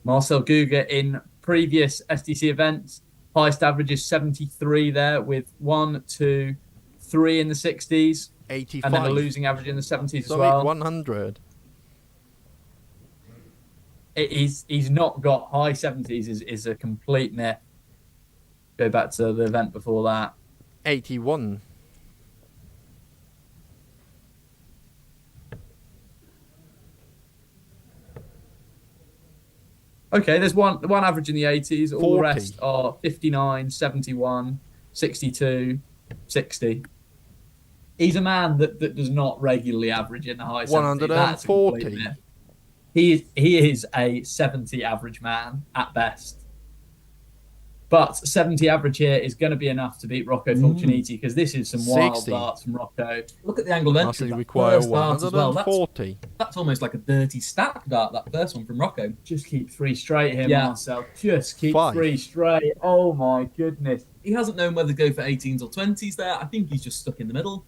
Marcel Guga in previous SDC events. Highest average is 73 there with 1, 2, 3 in the 60s. 85. And then a losing average in the 70s So as well. 100. He's not got high 70s is a complete myth. Go back to the event before that. 81. Okay, there's one average in the 80s. All 40. the rest are 59, 71, 62, 60. He's a man that does not regularly average in the high 70s. That's a complete 140. myth. He is a 70 average man at best. But 70 average here is going to be enough to beat Rocco Fulciniti because this is some wild 60. darts from Rocco. Look at the angle of entry. Must That require first dart as well. 140. That's almost like a dirty stack dart, that first one from Rocco. Just keep 3 straight here, Marcel. Just keep 5. 3 straight. Oh my goodness. He hasn't known whether to go for 18s or 20s there. I think he's just stuck in the middle.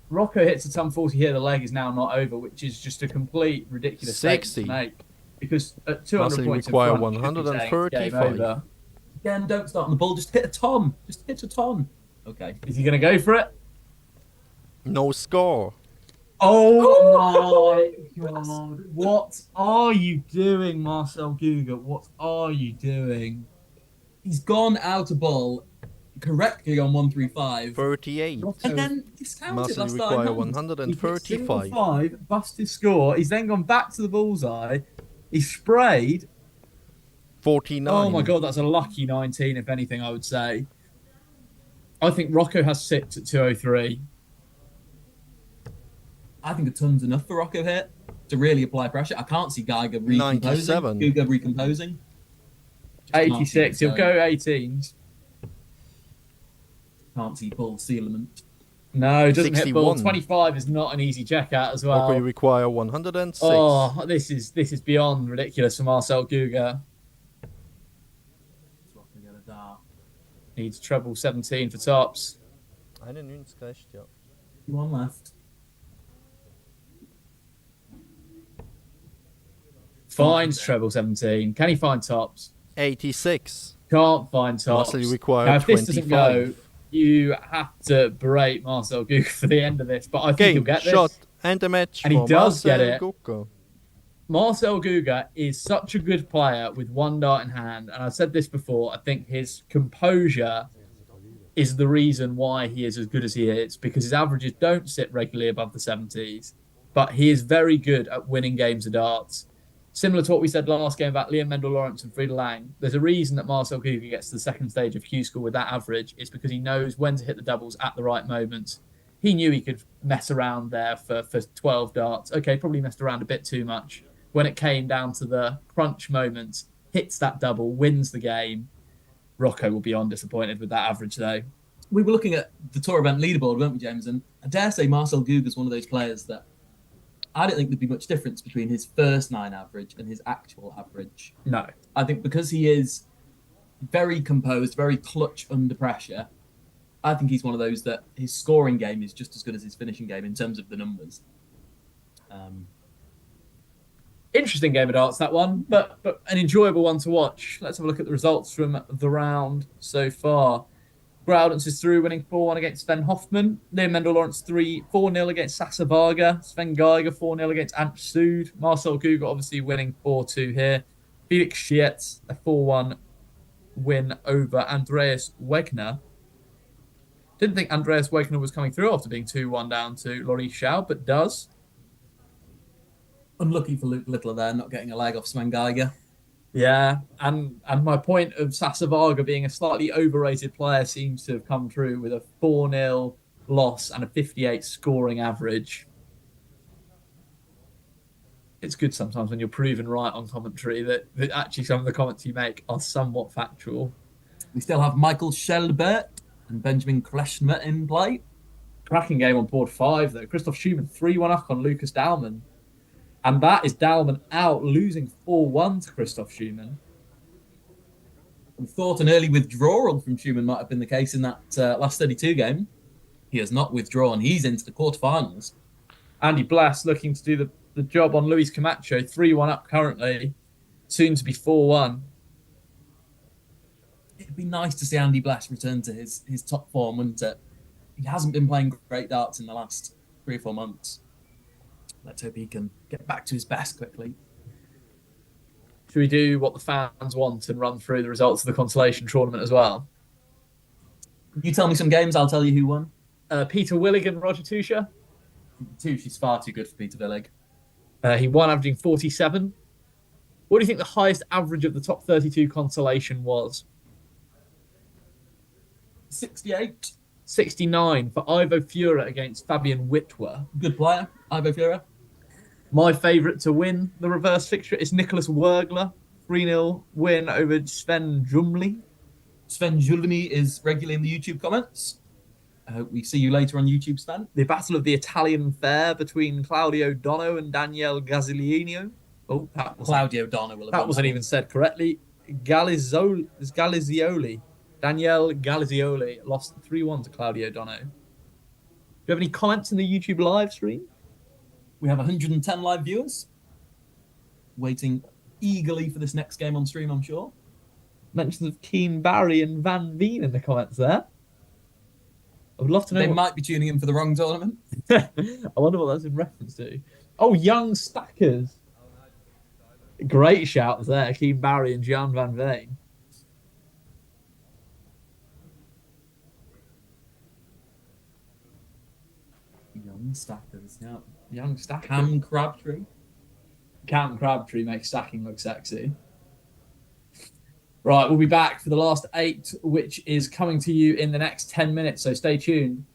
Rocco hits a ton 40 here. The leg is now not over, which is just a complete ridiculous 60. statement to make. Because at 200 Must points require in front, you should be saying it's game 135. over. Again, don't start on the ball. Just hit a ton. Just hit a ton. Okay. Is he going to go for it? No score. Oh my God. What are you doing, Marcel Guga? What are you doing? He's gone out of ball correctly on 135. 38. And then discounted Must last require time. 135. 5, bust his score. He's then gone back to the bullseye. He sprayed. 49. Oh my God, that's a lucky 19, if anything, I would say. I think Rocco has 6 at 203. I think a ton's enough for Rocco here to really apply pressure. I can't see Geiger recomposing. 97. Guga recomposing. 86. He'll go 18s. Can't see Paul Sealement. No, doesn't hit ball. 61. 25 is not an easy checkout as well. Rocco, you require 106. Oh, this is beyond ridiculous for Marcel Guga. Needs treble 17 for tops. 91 recht, ja. One left. Finds treble 17. Can he find tops? 86. Can't find tops. Must require Now, if this 25. doesn't go, you have to berate Marcel Guga for the end of this. But I think he'll get this. Shot and a match And he for does Marcel get it. Guga. Marcel Guga is such a good player with one dart in hand. And I've said this before. I think his composure is the reason why he is as good as he is, because his averages don't sit regularly above the 70s. But he is very good at winning games of darts. Similar to what we said last game about Liam Mendel-Lawrence and Frieda Lang, there's a reason that Marcel Guga gets to the second stage of Q School with that average. It's because he knows when to hit the doubles at the right moments. He knew he could mess around there for 12 darts. Okay, probably messed around a bit too much. When it came down to the crunch moments, hits that double, wins the game. Rocco will be undisappointed with that average, though. We were looking at the tour event leaderboard, weren't we, James? And I dare say Marcel Guga is one of those players that I don't think there'd be much difference between his first 9 average and his actual average. No. I think because he is very composed, very clutch under pressure, I think he's one of those that his scoring game is just as good as his finishing game in terms of the numbers. Interesting game of darts, that one, but an enjoyable one to watch. Let's have a look at the results from the round so far. Groudance is through, winning 4-1 against Sven Hoffman. Liam Mendel-Lawrence 4-0 against Sasa Varga. Sven Geiger 4-0 against Ant Sood. Marcel Guga obviously winning 4-2 here. Felix Schietz, a 4-1 win over Andreas Wegner. Didn't think Andreas Wegner was coming through after being 2-1 down to Laurie Schau, but does. Unlucky for Luke Littler there, not getting a leg off Sven Geiger. Yeah, and my point of Sasa Varga being a slightly overrated player seems to have come true with a 4-0 loss and a 58 scoring average. It's good sometimes when you're proven right on commentary that actually some of the comments you make are somewhat factual. We still have Michael Schelbert and Benjamin Kreschner in play. Cracking game on board 5, though. Christoph Schumann 3-1 up on Lucas Dahlmann. And that is Dahlmann out, losing 4-1 to Christoph Schumann. We thought an early withdrawal from Schumann might have been the case in that last 32 game. He has not withdrawn. He's into the quarterfinals. Andy Blass looking to do the job on Luis Camacho, 3-1 up currently, soon to be 4-1. It'd be nice to see Andy Blass return to his top form, wouldn't it? He hasn't been playing great darts in the last 3 or 4 months. Let's hope he can get back to his best quickly. Should we do what the fans want and run through the results of the consolation tournament as well? You tell me some games, I'll tell you who won. Peter Willig and Roger Tuscher. Tuscher's far too good for Peter Willig. He won averaging 47. What do you think the highest average of the top 32 consolation was? 68. 69 for Ivo Fura against Fabian Witwer. Good player, Ivo Fura. My favourite to win the reverse fixture is Nicholas Wergler. 3-0 win over Sven Jumli. Sven Julmi is regularly in the YouTube comments. I hope we see you later on YouTube, Sven. The Battle of the Italian Fair between Claudio Dono and Daniele Gagliano. Oh, Claudio Dono will have that wasn't even said correctly. Galizioli. Daniele Galizioli lost 3-1 to Claudio Dono. Do you have any comments in the YouTube live stream? We have 110 live viewers. Waiting eagerly for this next game on stream, I'm sure. Mentions of Keen Barry and Van Veen in the comments there. I would love to know. They might be tuning in for the wrong tournament. I wonder what that's in reference to. Oh, Young Stackers. Great shouts there, Keen Barry and Jan Van Veen. Young Stackers, yeah. Young Stackers. Cam Crabtree. Cam Crabtree makes stacking look sexy. Right, we'll be back for the last 8, which is coming to you in the next 10 minutes, so stay tuned.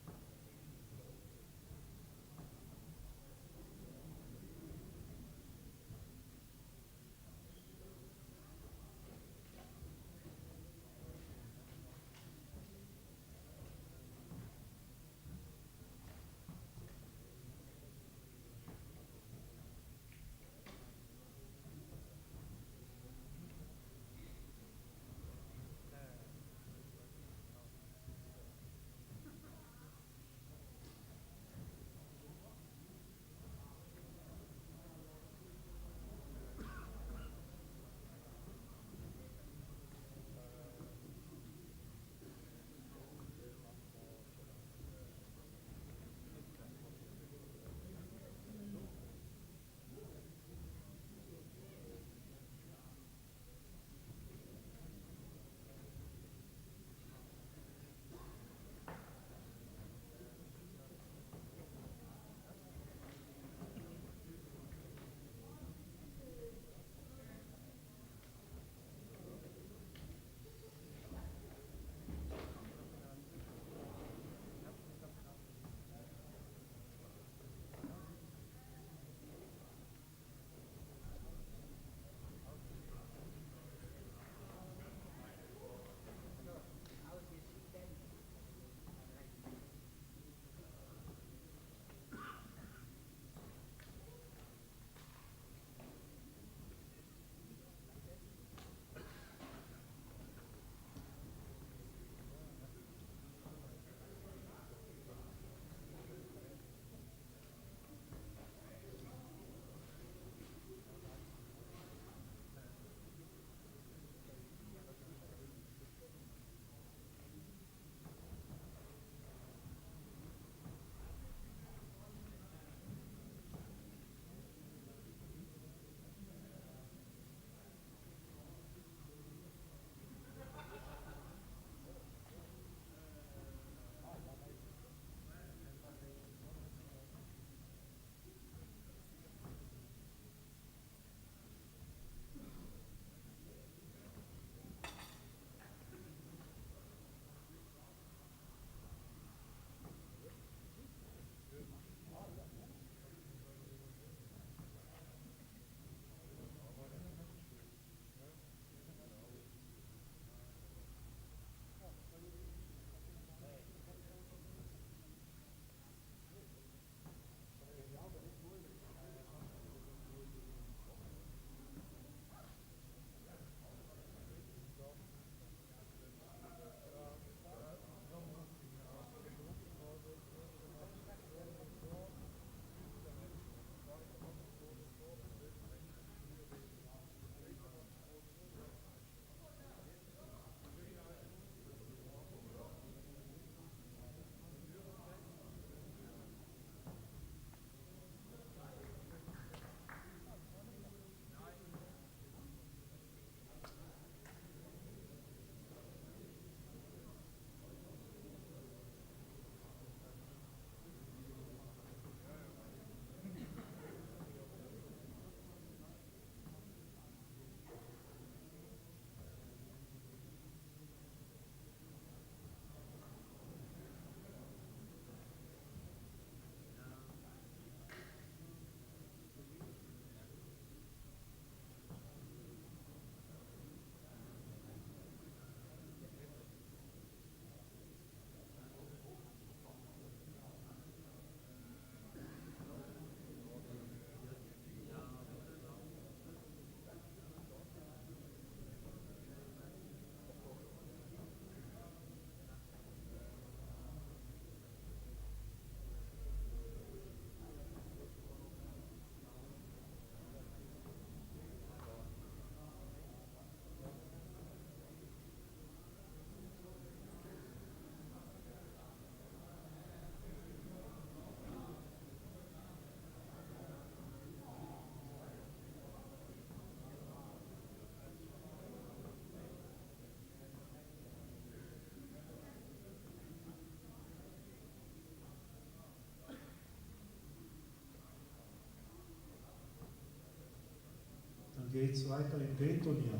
geht's weiter im B-Turnier.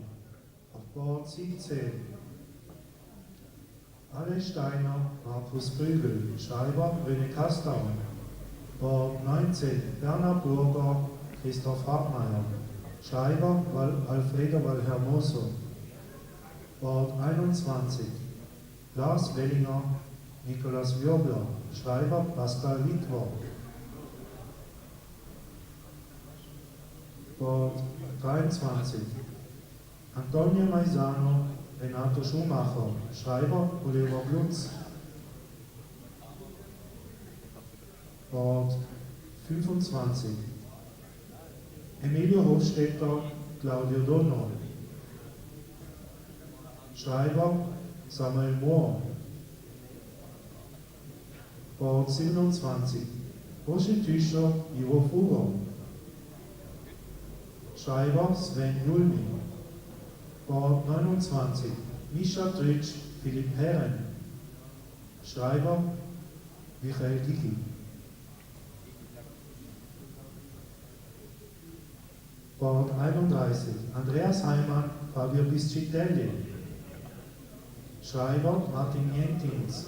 Auf Board 17. Alex Steiner, Markus Prügel, Schreiber René Kastau. Board 19. Bernhard Burger, Christoph Hartmeier. Schreiber Alfredo Valhermoso. Board 21. Lars Wellinger, Nikolaus Wirbler. Schreiber Pascal Wittwer. Board 23. Antonio Maisano, Renato Schumacher. Schreiber Oliver Glutz. Board 25. Emilio Hofstetter, Claudio Donner. Schreiber Samuel Mohr. Board 27. Roger Tüscher, Ivo Fugger. Schreiber Sven Julmi. Board 29. Mischa Tritsch, Philipp Herren. Schreiber Michael Dicki. Board 31. Andreas Heimann, Fabio Piscitelli. Schreiber Martin Jentins.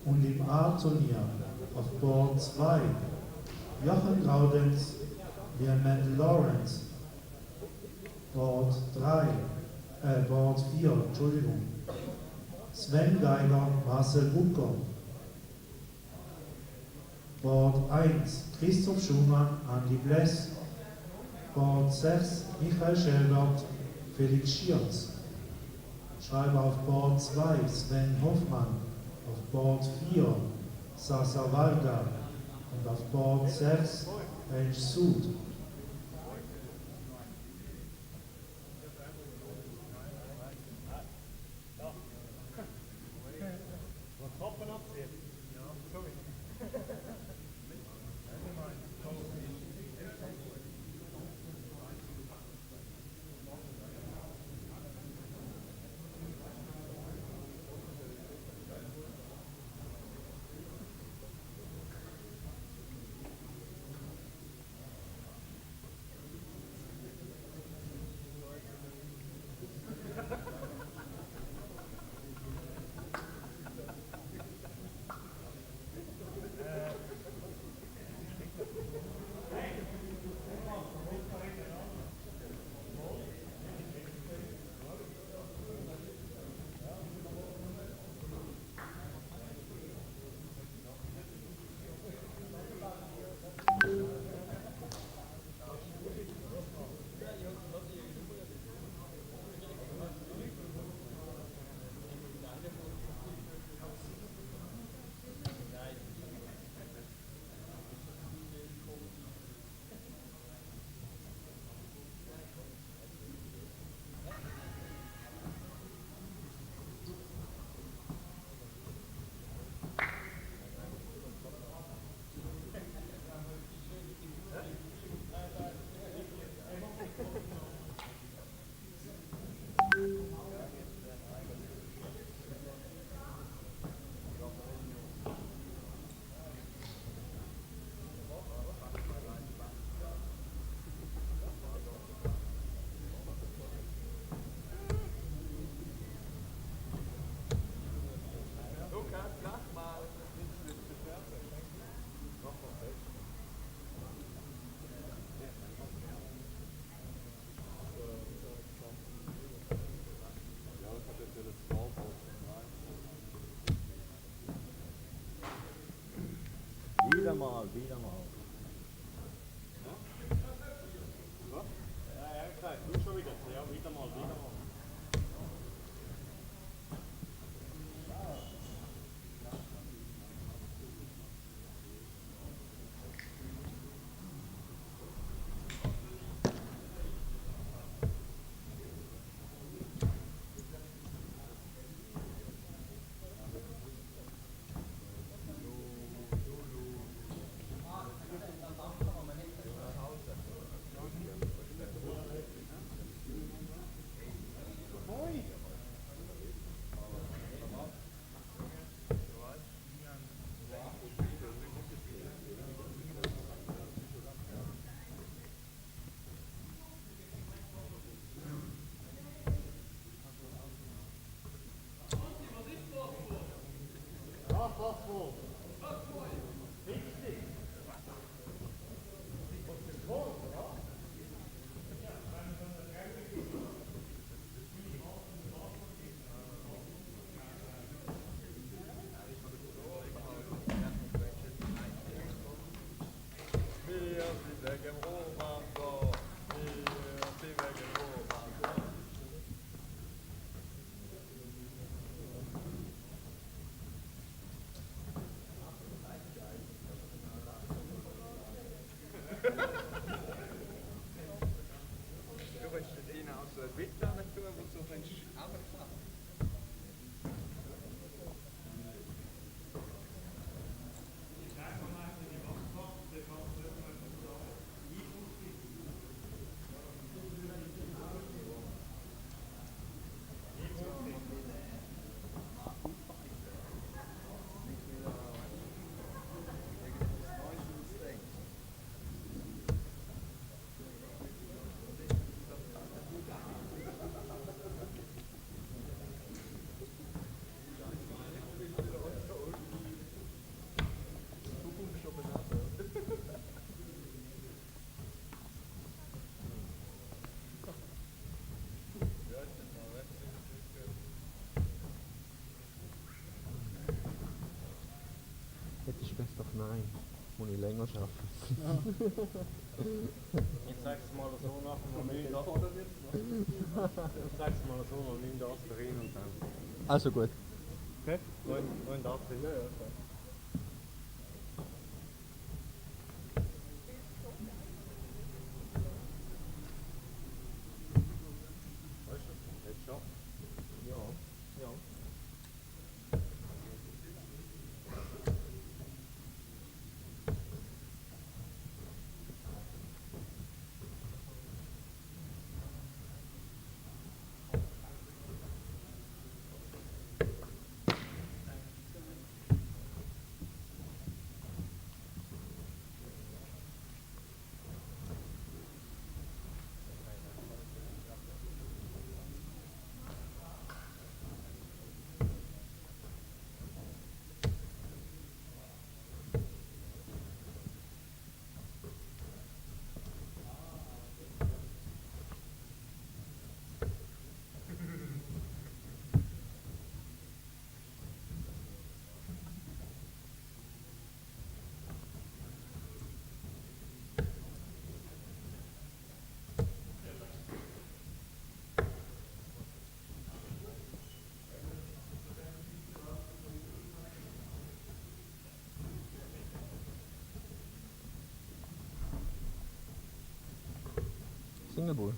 Und im A-Turnier auf Board 2 Jochen Graudenz, Liam Lawrence. Board 4, Entschuldigung. Sven Geiger, Marcel Bucker. Board 1, Christoph Schumann, Andy Bless. Board 6, Michael Schelbert, Felix Schierz. Schreiber auf Board 2, Sven Hoffmann. Auf Board 4, Sasa Valga. Und auf Board 6, Bench Sud. wieder mal. Ja, klar, du schon wieder. Ja, wieder mal. Hätte ich best of 9. Muss ich länger schaffen. Jetzt sagst du mal so nach dem 9 Jetzt sagst du mal so nach 9 Aspirin und dann. Also gut. Okay? 9 Aspirin. Ja, okay. Weißt du? Jetzt schon? Ja. Single Bull.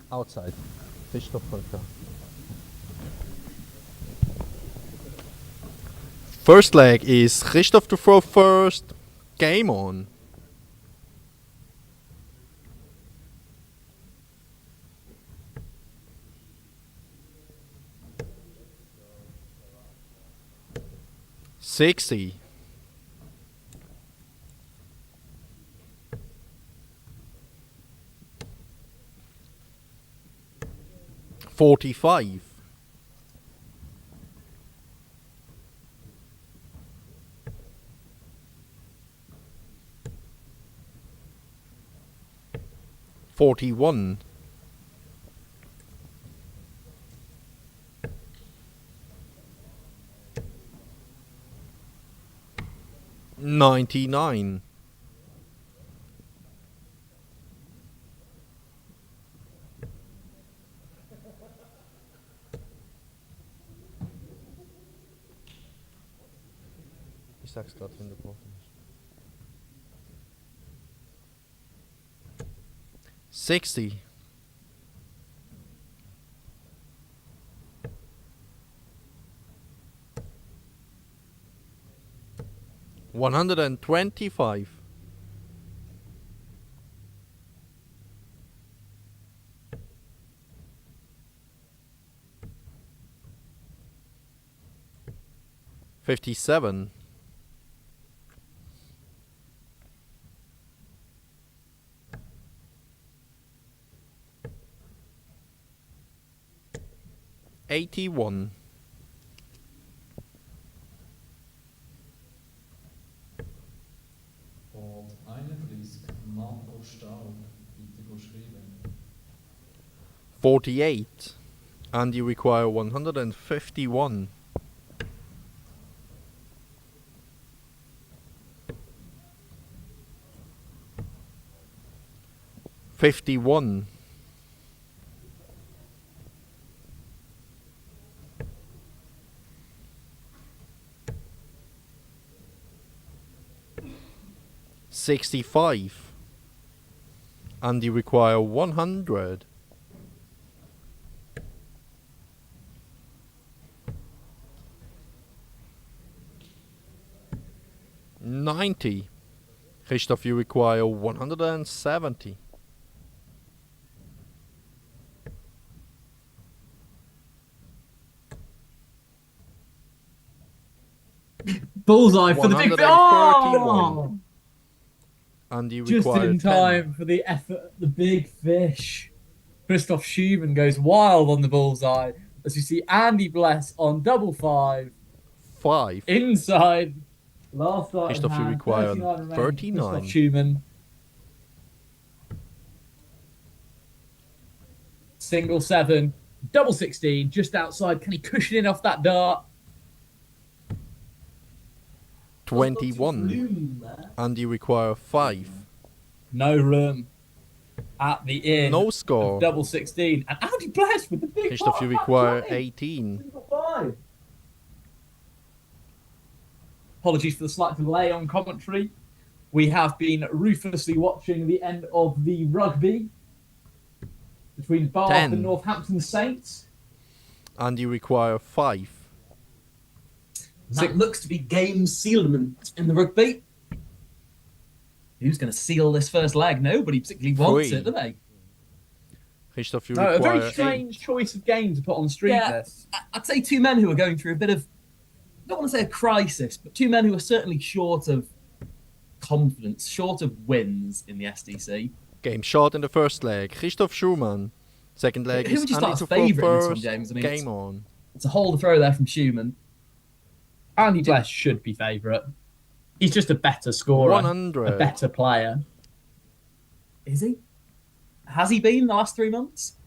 Outside. Christoph Volker. First leg is Christoph to throw first. Game on. Sexy. 45. 41. 42. 99. Ich sag's gerade, wenn du brauchst. 60. 125. 57. 81. Und 31, Marco Staub, bitte schreiben. 48. And you require 151. 51. 65. And you require 100. 90. Christoph, you require 170. Bullseye for the big 131. Oh! And you Just require in 10. time for the effort, the big fish. Christoph Schumann goes wild on the bullseye as you see Andy Bless on double 5. 5. Inside. Last start in Christoph, you hand, require 39 remaining for 39. Christoph Schumann. Single 7, double 16, just outside. Can he cushion in off that dart? 21. And you require 5. No room at the inn. No score. Double 16. And Andy Bless with the big Christoph, you require 18. Single 5. Apologies for the slight delay on commentary. We have been ruthlessly watching the end of the rugby between Bath 10. and Northampton Saints. And you require 5. That looks to be game sealment in the rugby. Who's going to seal this first leg? Nobody particularly wants 3. it, do they? Christoph, you No, a require very strange 8. choice of game to put on stream. Yeah, I'd say two men who are going through a bit of, I don't want to say a crisis, but two men who are certainly short of confidence, short of wins in the SDC. Game short in the first leg. Christoph Schumann. Second leg Who is would you Andy start as to throw favourite in this one, first. James? I mean, Game on. It's a hold throw there from Schumann. Andy Bless should be favourite. He's just a better scorer. 100. A better player. Is he? Has he been the last 3 months?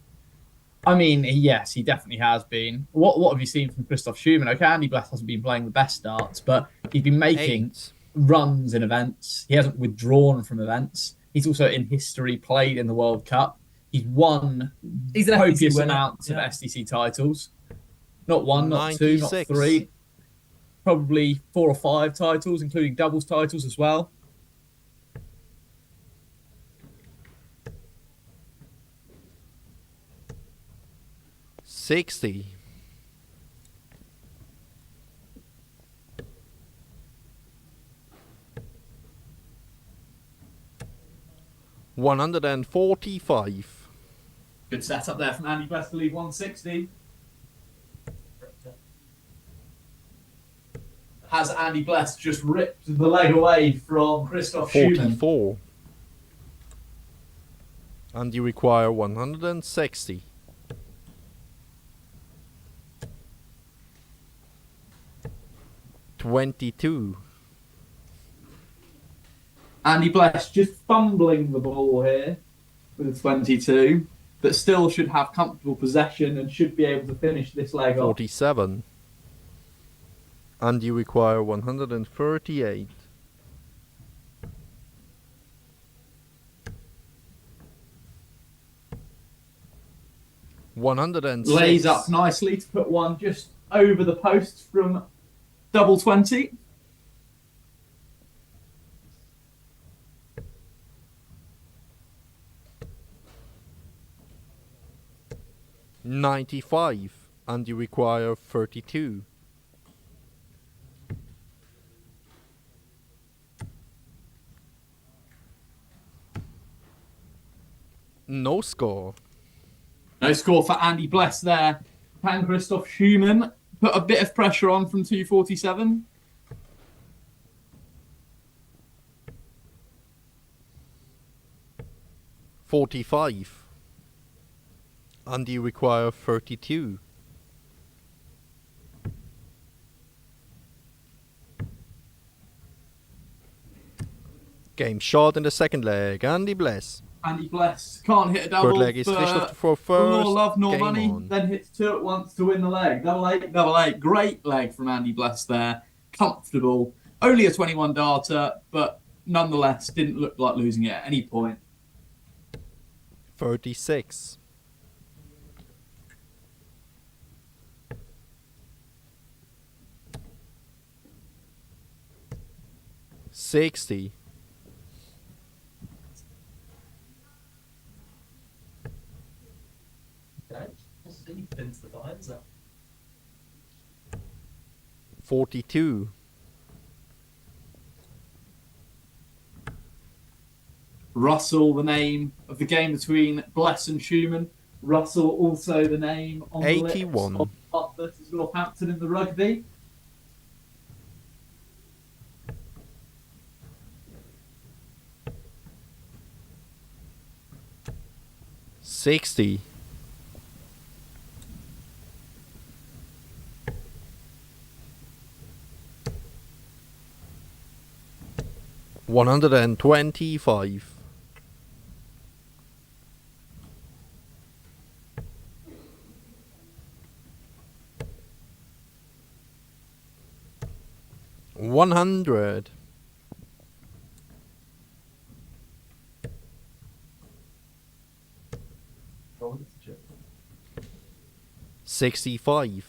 I mean, yes, he definitely has been. What have you seen from Christoph Schumann? Okay, Andy Bless hasn't been playing the best starts, but he's been making 8. runs in events. He hasn't withdrawn from events. He's also in history played in the World Cup. He's won He's an copious SDC winner. amounts Yeah. of SDC titles. Not one, not two, not 96. 3. Probably 4 or 5 titles, including doubles titles as well. $60. 145. Good setup there from Andy Bless to leave 160. Has Andy Bless just ripped the leg away from Christoph Schumann? 44. And you require 160. 22. Andy Bless just fumbling the ball here with a 22, but still should have comfortable possession and should be able to finish this leg off. 47. And you require 138. 106. Lays up nicely to put one just over the post from double 20. $95, and you require 32. No score. No score for Andy Bless there. Can Christoph Schumann put a bit of pressure on from 247? $45, and you require 32. Game shot in the second leg. Andy Bless. Andy Bless can't hit a double. Third leg is Christoph for for first. more love, nor Game money. on. Then hits two at once to win the leg. Double eight, double eight. Great leg from Andy Bless there. Comfortable. Only a 21 darter, but nonetheless didn't look like losing it at any point. 36. $60. Pins the vines up. 42. Russell, the name of the game between Bless and Schumann. Russell, also the name on the lips 81. of Bath versus Northampton in the rugby. $60. $125. $100. $65.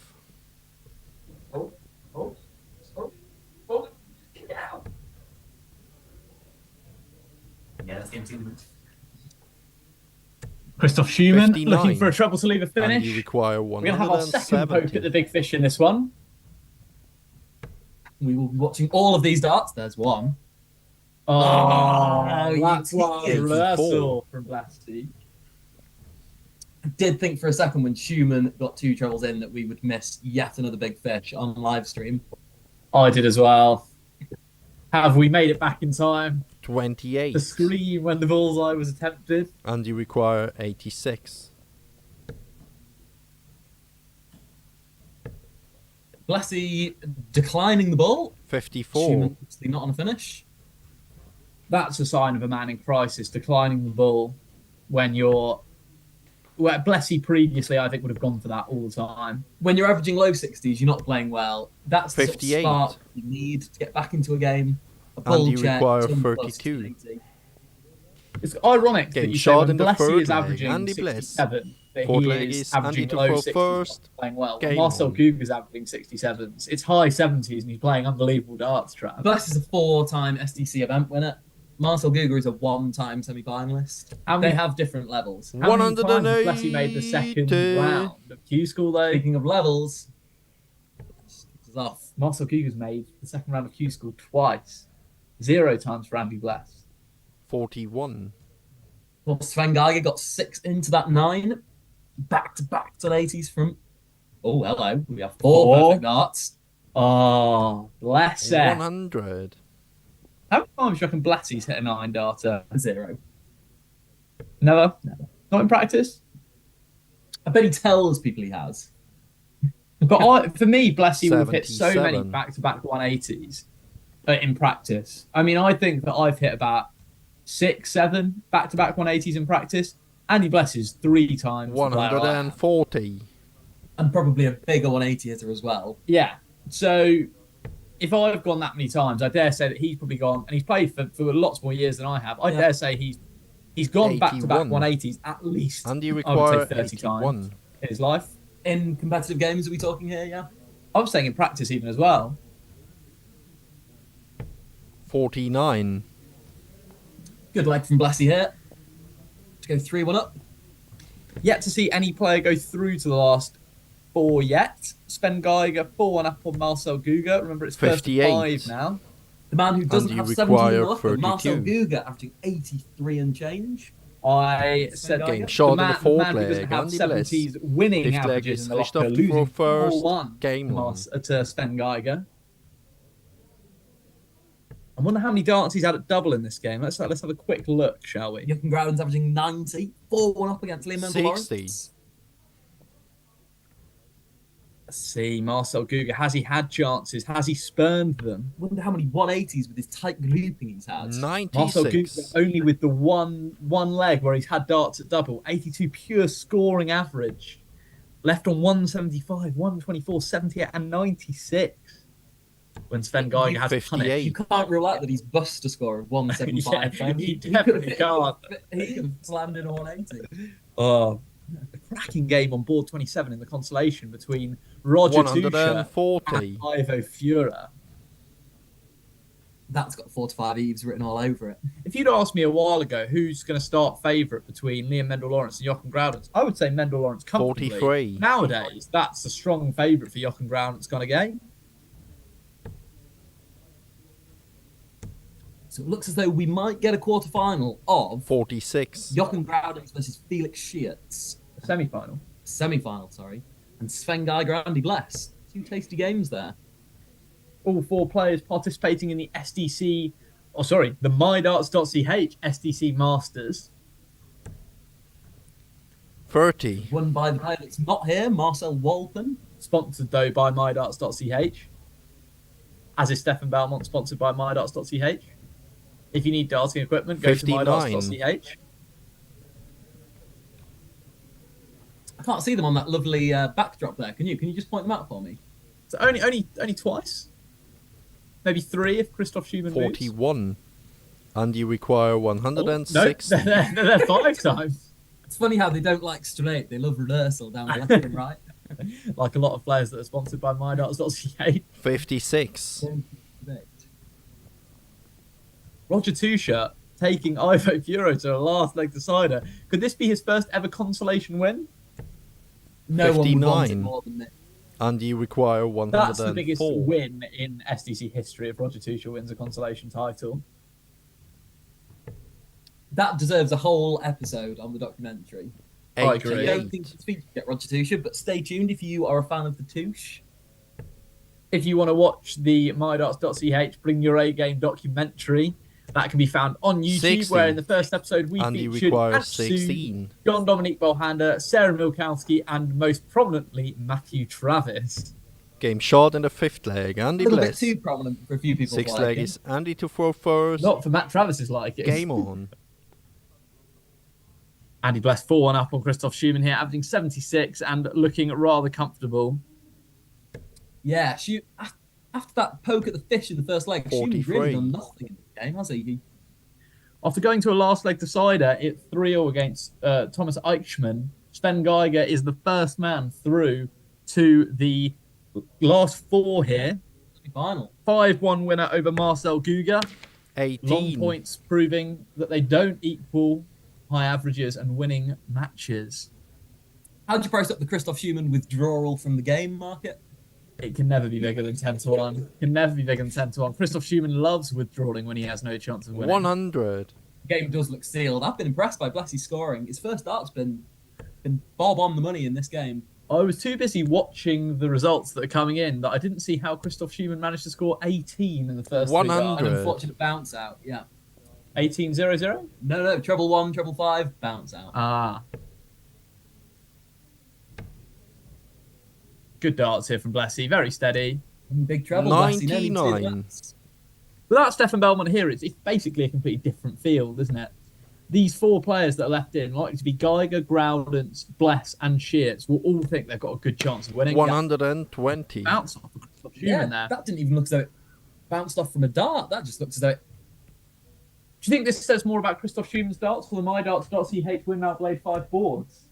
Yeah, that's game 2. Christoph Schumann 59. looking for a trouble to leave a finish. And you require We're going to have our second poke 170. at the big fish in this one. We will be watching all of these darts. There's one. Oh, that's one reversal from Blasty. I did think for a second when Schumann got two trebles in that we would miss yet another big fish on live stream. I did as well. Have we made it back in time? 28. The scream when the bullseye was attempted. And you require 86. Blessy declining the ball. 54. Schumann obviously not on a finish. That's a sign of a man in crisis, declining the ball when you're... Well, Blessy previously, I think, would have gone for that all the time. When you're averaging low 60s, you're not playing well. That's the sort of 58. spark you need to get back into a game. A And bull you check, require some plus 32. 80. It's ironic Game that you say shot when in the Blessy third is leg. averaging Andy Bless. 67, that Fourth he leg is is Andy averaging to low throw 60s, first. playing well. Game Marcel on. Guga's averaging 67s. It's high 70s and he's playing unbelievable darts, Trav. Bless is a 4-time SDC event winner. Marcel Guga is a 1-time semi-finalist. They have different levels. How many times has Blessy made the second round of Q School, though? Speaking of levels, this is off. Marcel Guga's made the second round of Q School twice. 0 times for Andy Bless. 41. Well, Sven Geiger got 6 into that 9. Back-to-back to 80s from... Oh, hello. We have 4 perfect darts. Oh, bless her. 100. How many times do you reckon Blassy's hit a 9 darter? 0. Never? Not in practice? I bet he tells people he has. But for me, Blessy would have hit so many 77. back-to-back 180s in practice. I mean, I think that I've hit about 6, 7 back-to-back 180s in practice. Andy Bless is 3 times. the player I am. 140. And probably a bigger 180 hitter as well. Yeah. So if I've gone that many times, I dare say that he's probably gone, and he's played for lots more years than I have. I dare say he's gone back-to-back 81. 180s at least. And you I would say require 30 times. 81. in his life. In competitive games, are we talking here? Yeah. I was saying in practice even as well. 49. Good leg from Blessy here. To go 3-1 up. Yet to see any player go through to the last 4 yet. Sven Geiger 4-1 up on Marcel Guga. Remember, it's first to 5 now. The man who doesn't have 17 in the locker, Marcel 32. Guga, averaging 83 and change. I said Game shot in the man fourth who doesn't leg. have Andy Bless. 70s winning Fifth leg averages is in the locker, Christoph losing first. 4-1 Game on. to Sven Geiger. I wonder how many darts he's had at double in this game. Let's have a quick look, shall we? Jochen Grauden's averaging 90, 4-1 up against Liam 60. Lawrence. Let's see, Marcel Guga, has he had chances? Has he spurned them? Wonder how many 180s with his tight grouping he's had. 96. Marcel Guga only with the one leg where he's had darts at double. 82 pure scoring average. Left on 175, 124, 78 and 96. When Sven Geiger has 58. You can't rule out that he's bust a score of 175. Yeah, he definitely can't. He can slam in a 180. Oh, a cracking game on board 27 in the consolation between Roger Tuscher 140. and Ivo Fura. That's got 4 to 5 Eves written all over it. If you'd asked me a while ago who's going to start favourite between Liam Mendel-Lawrence and Jochen Groudens, I would say Mendel-Lawrence comfortably. 43. Nowadays, that's a strong favourite for Jochen Groudens kind of game. So it looks as though we might get a quarterfinal of 46. Jochen Groudens versus Felix Schietz. A semi-final. Semi-final, sorry. And Sven Geiger, Andy Bless. 2 tasty games there. All 4 players participating in the SDC, the MyDarts.ch SDC Masters. 30. Won by the player that's not here, Marcel Walpen. Sponsored, though, by MyDarts.ch. As is Stefan Belmont, sponsored by MyDarts.ch. If you need darting equipment, go 59. to MyDarts.ch. I can't see them on that lovely backdrop there. Can you? Can you just point them out for me? So only twice? Maybe 3 if Christoph Schumann moves. 41. And you require 106. No, they're 5 times. It's funny how they don't like straight. They love reversal down the left and right. Like a lot of players that are sponsored by MyDarts.ch. 56. Roger Tuscher taking Ivo Furo to a last leg decider. Could this be his first ever consolation win? No 59. one would want it more than this. And you require 104. That's the biggest win in SDC history if Roger Tuscher wins a consolation title. That deserves a whole episode on the documentary. I agree. I don't think it's featured yet, Roger Tuscher, but stay tuned if you are a fan of the Tush. If you want to watch the MyDarts.ch Bring Your A Game documentary, that can be found on YouTube, 60. where in the first episode we And you featured require Atsu, 16. John Dominique Bolhander, Sarah Milkowski, and most prominently, Matthew Travis. Game shot in the 5th leg. Andy A little Bless. bit too prominent for a few people. 6th leg is Andy to throw first. Not for Matt Travis's liking. Game on. Andy Bless 4-1 up on Christoph Schumann here, averaging 76 and looking rather comfortable. Yeah, after that poke at the fish in the first leg, Schumann really done nothing in the game, has he? After going to a last leg decider, it's 3-0 against Thomas Eichmann. Sven Geiger is the first man through to the last 4 here. Final. 5-1 winner over Marcel Guga. 18. Long points proving that they don't equal high averages and winning matches. How'd you price up the Christoph Schumann withdrawal from the game market? It can never be bigger than 10-1. Can never be bigger than 10-1. Christoph Schumann loves withdrawing when he has no chance of winning. 100. The game does look sealed. I've been impressed by Blessy's scoring. His first dart's been bob on the money in this game. I was too busy watching the results that are coming in that I didn't see how Christoph Schumann managed to score 18 in the first 100. An unfortunate bounce out, yeah. 18-0-0? No, treble 1, treble 5, bounce out. Ah. Good darts here from Blessy, very steady. Big treble, 99. Without Stefan Belmont here, it's basically a completely different field, isn't it? These 4 players that are left in, likely to be Geiger, Groudens, Bless, and Schietz, will all think they've got a good chance of winning. 120. Bounce off of Christoph Schumann there. That didn't even look as though it bounced off from a dart. That just looks as though it... Do you think this says more about Christoph Schumann's darts for the MyDarts.ch Windmount Blade 5 boards?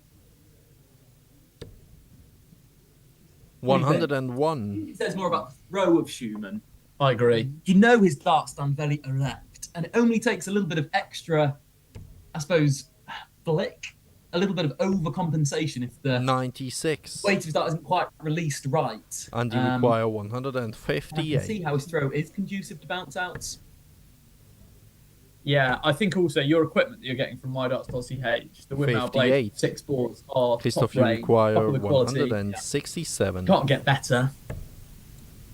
101. It says more about the throw of Schumann. I agree. You know his darts stand very erect, and it only takes a little bit of extra, I suppose, flick, a little bit of overcompensation if the 96. weight of his dart isn't quite released right. And you require I 158. can see how his throw is conducive to bounce outs. Yeah, I think also your equipment that you're getting from MyDarts.ch, the Windmill Blade 58. 6 boards are Christoph, top you range, require top of the quality. 167. Can't get better.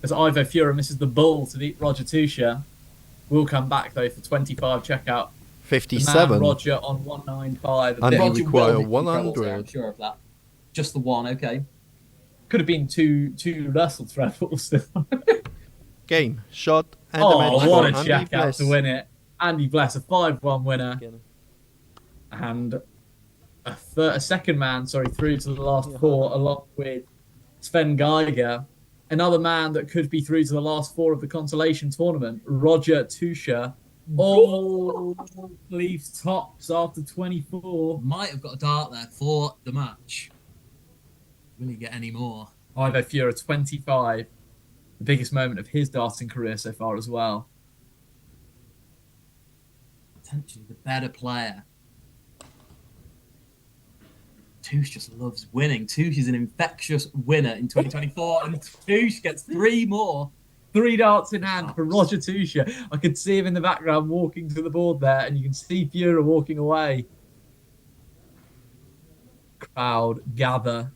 As Ivo Fura misses the bull to beat Roger Tusha. We'll come back though for 25 checkout. 57. The man Roger on 195. And you Roger require will hit the trebles there, 100. I'm sure of that. Just the one, okay. Could have been two Russell trebles. Game, shot, and a Oh, match what for a Andy check out Bless. to win it. Andy Bless, a 5-1 winner. And a second man, through to the last four, along with Sven Geiger. Another man that could be through to the last four of the consolation tournament, Roger Tusha. Oh, leaves tops after 24. Might have got a dart there for the match. Will he get any more? Ivo Fura, 25. The biggest moment of his darting career so far as well. Potentially the better player. Touche just loves winning. Touche is an infectious winner in 2024, and Touche gets 3 more. 3 darts in hand for Roger Tusha. I could see him in the background walking to the board there, and you can see Fura walking away. Crowd gather.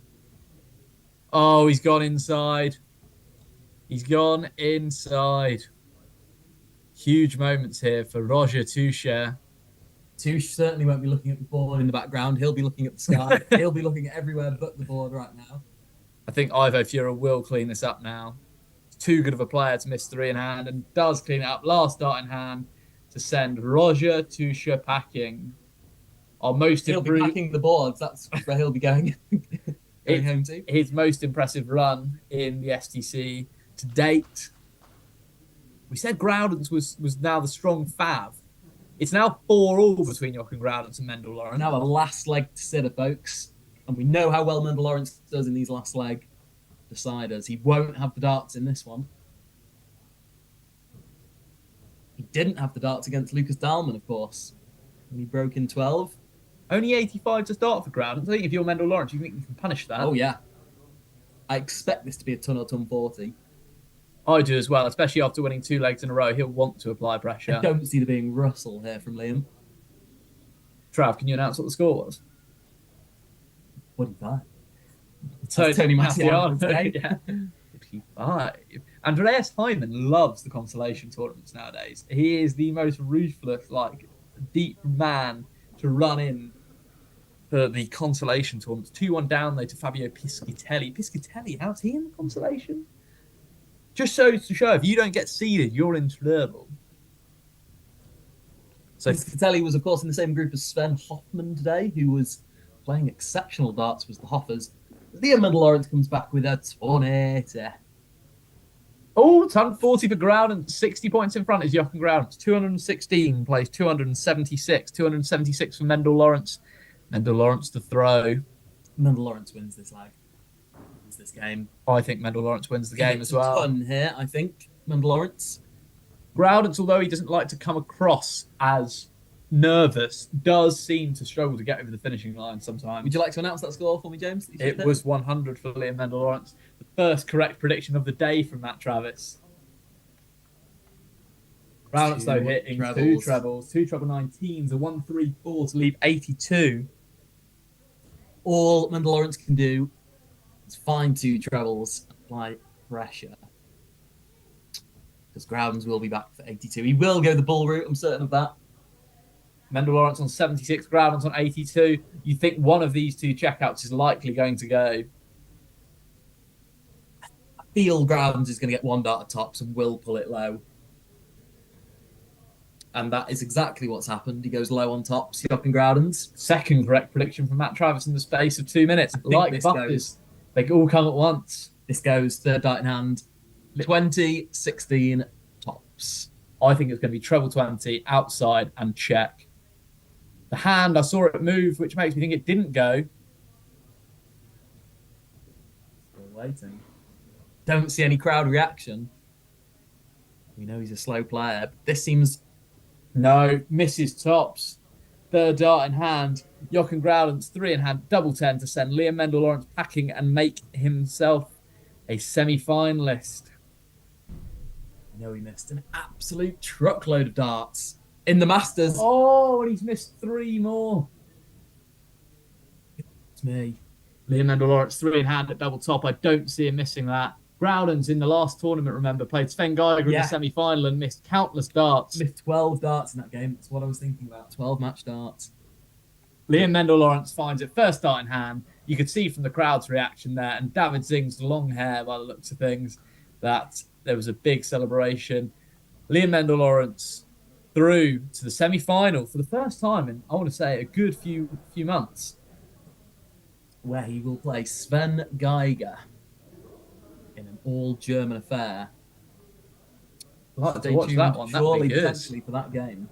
Oh, he's gone inside. He's gone inside. Huge moments here for Roger Tusha. Touche certainly won't be looking at the board in the background. He'll be looking at the sky. He'll be looking at everywhere but the board right now. I think Ivo Fura will clean this up now. Too good of a player to miss 3 in hand, and does clean it up. Last dart in hand to send Roger Tusha packing. Our most He'll be packing the boards. That's where he'll be going. Going home to. His most impressive run in the SDC to date. We said Groudens was now the strong fav. It's now 4-all between Jochen Groudens and Mendel Lawrence. Now a last leg decider, folks. And we know how well Mendel Lawrence does in these last leg deciders. He won't have the darts in this one. He didn't have the darts against Lucas Dahlmann, of course, when he broke in 12. Only 85 to start for Groudens. I think if you're Mendel Lawrence, you think you can punish that. Oh, yeah. I expect this to be a ton or ton 40. I do as well, especially after winning 2 legs in a row. He'll want to apply pressure. I don't see there being Russell here from Liam. Trav, can you announce what the score was? 45. Tony Massiano. Yeah. 55. Andreas Hyman loves the consolation tournaments nowadays. He is the most ruthless, deep man to run in for the consolation tournaments. 2-1 down, though, to Fabio Piscitelli. Piscitelli, how's he in the consolation? Just so to show, if you don't get seeded, you're in trouble. So Piscitelli was, of course, in the same group as Sven Hoffman today, who was playing exceptional darts, was the Hoffers. Liam Mendel Lawrence comes back with a 20. Oh, 140 for Groudens. 60 points in front is Jochen Groudens. 216 plays 276. 276 for Mendel Lawrence. Mendel Lawrence to throw. Mendel Lawrence wins this leg. Wins this game. I think Mendel Lawrence wins the game as well. Ton here, I think. Mendel Lawrence. Groudens, although he doesn't like to come across as nervous, does seem to struggle to get over the finishing line sometimes. Would you like to announce that score for me, James? It was 100 for Liam Mendel Lawrence. The first correct prediction of the day from Matt Travis. Groudens, though, hitting 2 trebles, 2 treble 19s, a 1-3-4 to leave 82. All Mendel Lawrence can do is find 2 trebles, apply pressure. Because Groudens will be back for 82. He will go the bull route, I'm certain of that. Mendel Lawrence on 76, Groudens on 82. You think one of these 2 checkouts is likely going to go? I feel Groudens is going to get 1 dart at tops and will pull it low. And that is exactly what's happened. He goes low on tops, Jochen Groudens. Second correct prediction from Matt Travis in the space of 2 minutes. Like butters, they all come at once. This goes third dart in hand. 20, 16 tops. I think it's going to be treble 20, outside and check. The hand, I saw it move, which makes me think it didn't go. Still waiting. Don't see any crowd reaction. We know he's a slow player, but this seems... No, misses tops. Third dart in hand. Jochen Groudens, 3 in hand, double 10 to send Liam Mendel-Lawrence packing and make himself a semi-finalist. I know he missed an absolute truckload of darts in the Masters. Oh, and he's missed 3 more. It's me. Liam Mendel-Lawrence, 3 in hand at double top. I don't see him missing that. Groudens in the last tournament, remember, played Sven Geiger in the semi-final and missed countless darts. Missed 12 darts in that game. That's what I was thinking about. 12 match darts. Liam Mendel-Lawrence finds it, first dart in hand. You could see from the crowd's reaction there, and David Zing's long hair, by the looks of things, that there was a big celebration. Liam Mendel-Lawrence through to the semi-final for the first time in, I want to say, a good few months, where he will play Sven Geiger in an all-German affair. We'll have to Stay watch tuned, that one. That'll surely be good. potentially for that game.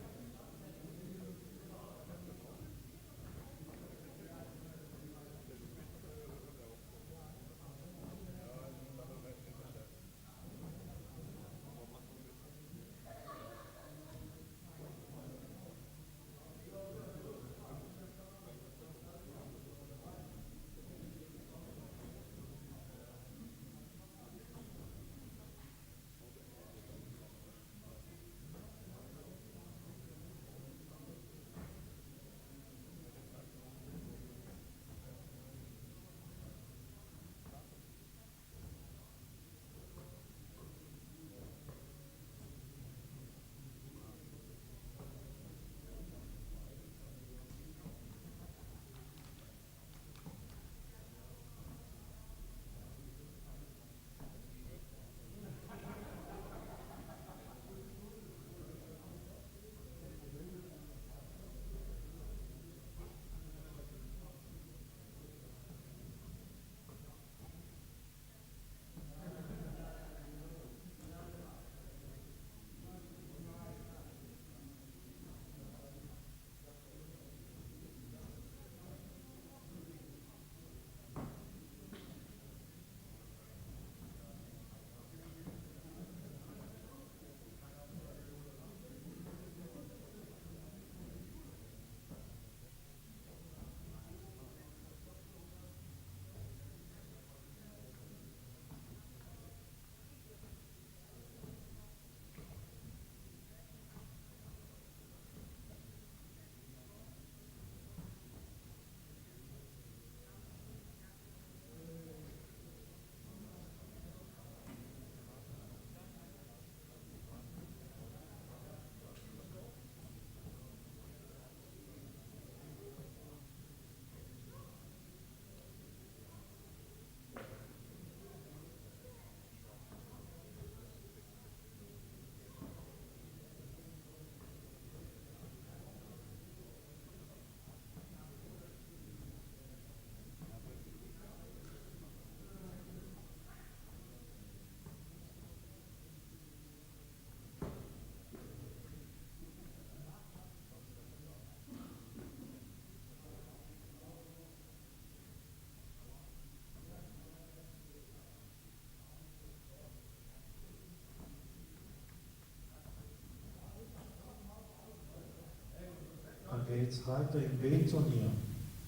Dann geht es weiter im B-Turnier.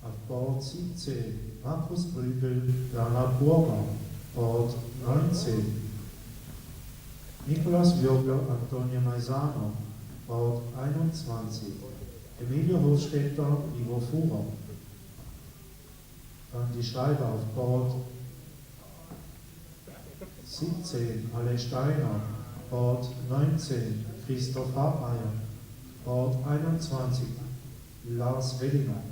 Auf Board 17 Markus Brügel, Bernhard Burger. Board 19 Nicolas Wiogler, Antonio Maisano. Board 21 Emilio Hofstetter, Ivo Fuhrer. Dann die Schreiber auf Board 17 Ale Steiner. Board 19 Christoph Hartmeier. Board 21 Lars Wellinger.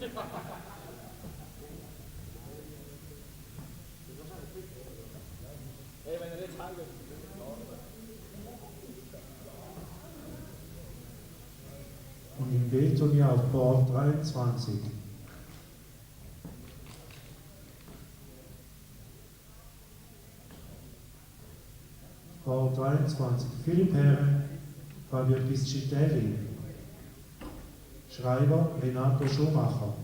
Hey, wenn er jetzt heimgeht, Und im B-Turnier auf Board 23. Board 23. Philipp Herren, Fabio Piscitelli. Schreiber Renato Schumacher.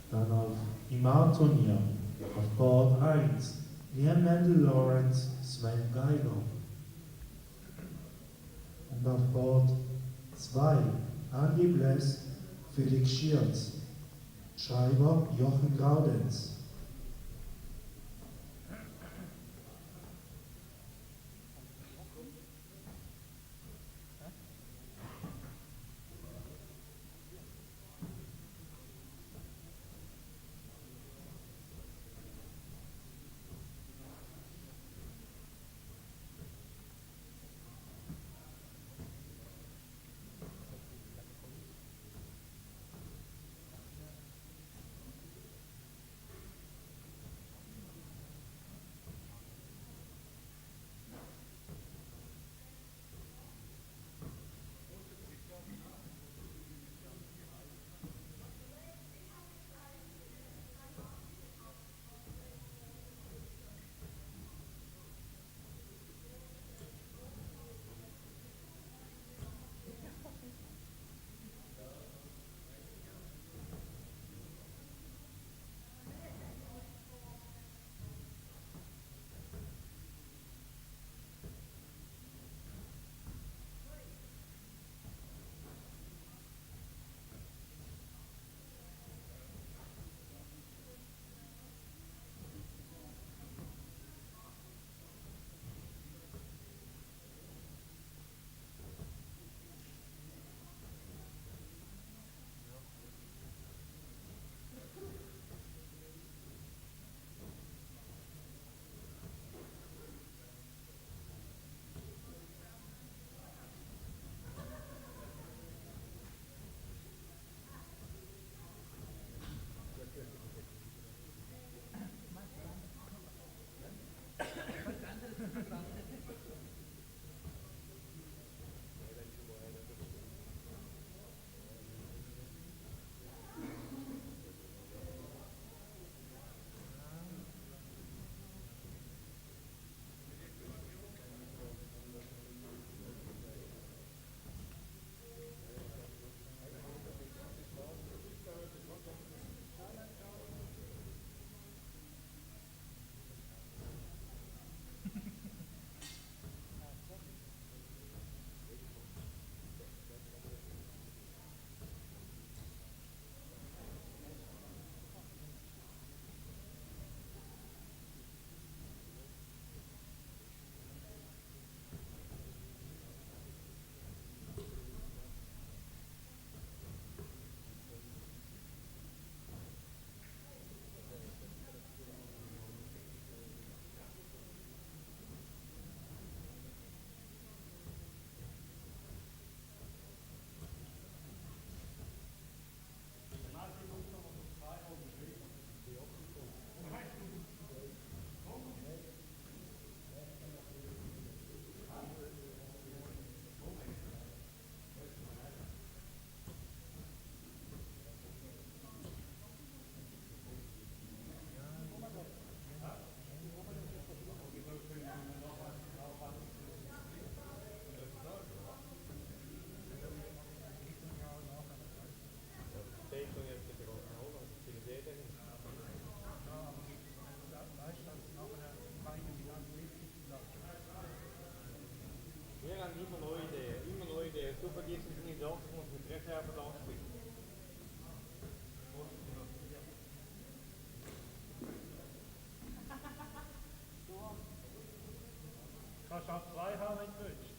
Dann im A-Turnier auf Board 1 Liam Mendel Lawrence, Sven Geiger. Und auf Board 2 Andy Bless, Felix Schierz. Schreiber Jochen Graudenz. Kannst du auch zwei haben, wenn du willst.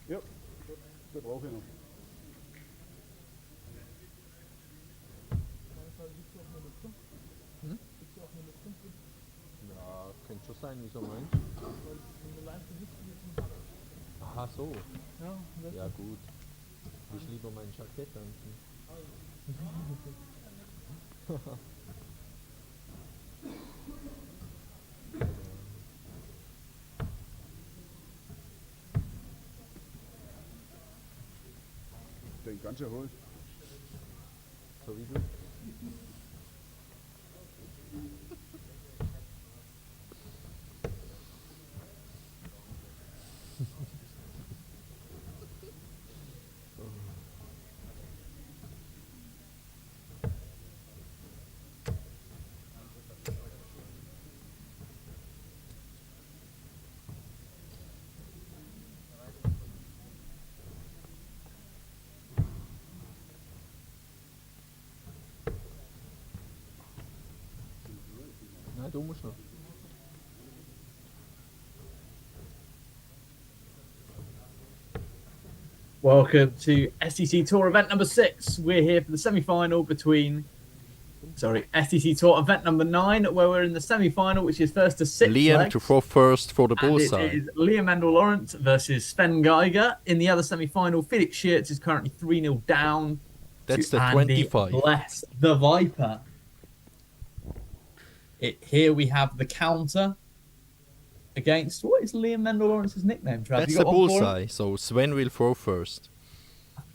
Ja, dat brauche ich noch. Hm? Ja, könnte schon sein, wieso meinst Aha, so. Ja, gut. Ich lieber mein Jackett anziehen. Den kannst du ja holen. So wie du. Nein, du musst noch. Welcome to SDC Tour event number 6. We're here for the semi-final between, SDC Tour event number 9, where we're in the semi-final, which is first to 6 Liam legs. to throw first for the And bullseye. it is Liam Mendel-Lawrence versus Sven Geiger. In the other semi-final, Felix Schiertz is currently 3-0 down. That's to the Andy 25. Bless, the Viper. Here we have the counter against, what is Liam Mendel-Lawrence's nickname, Trav? That's You the got one for him? bullseye, so Sven will throw first.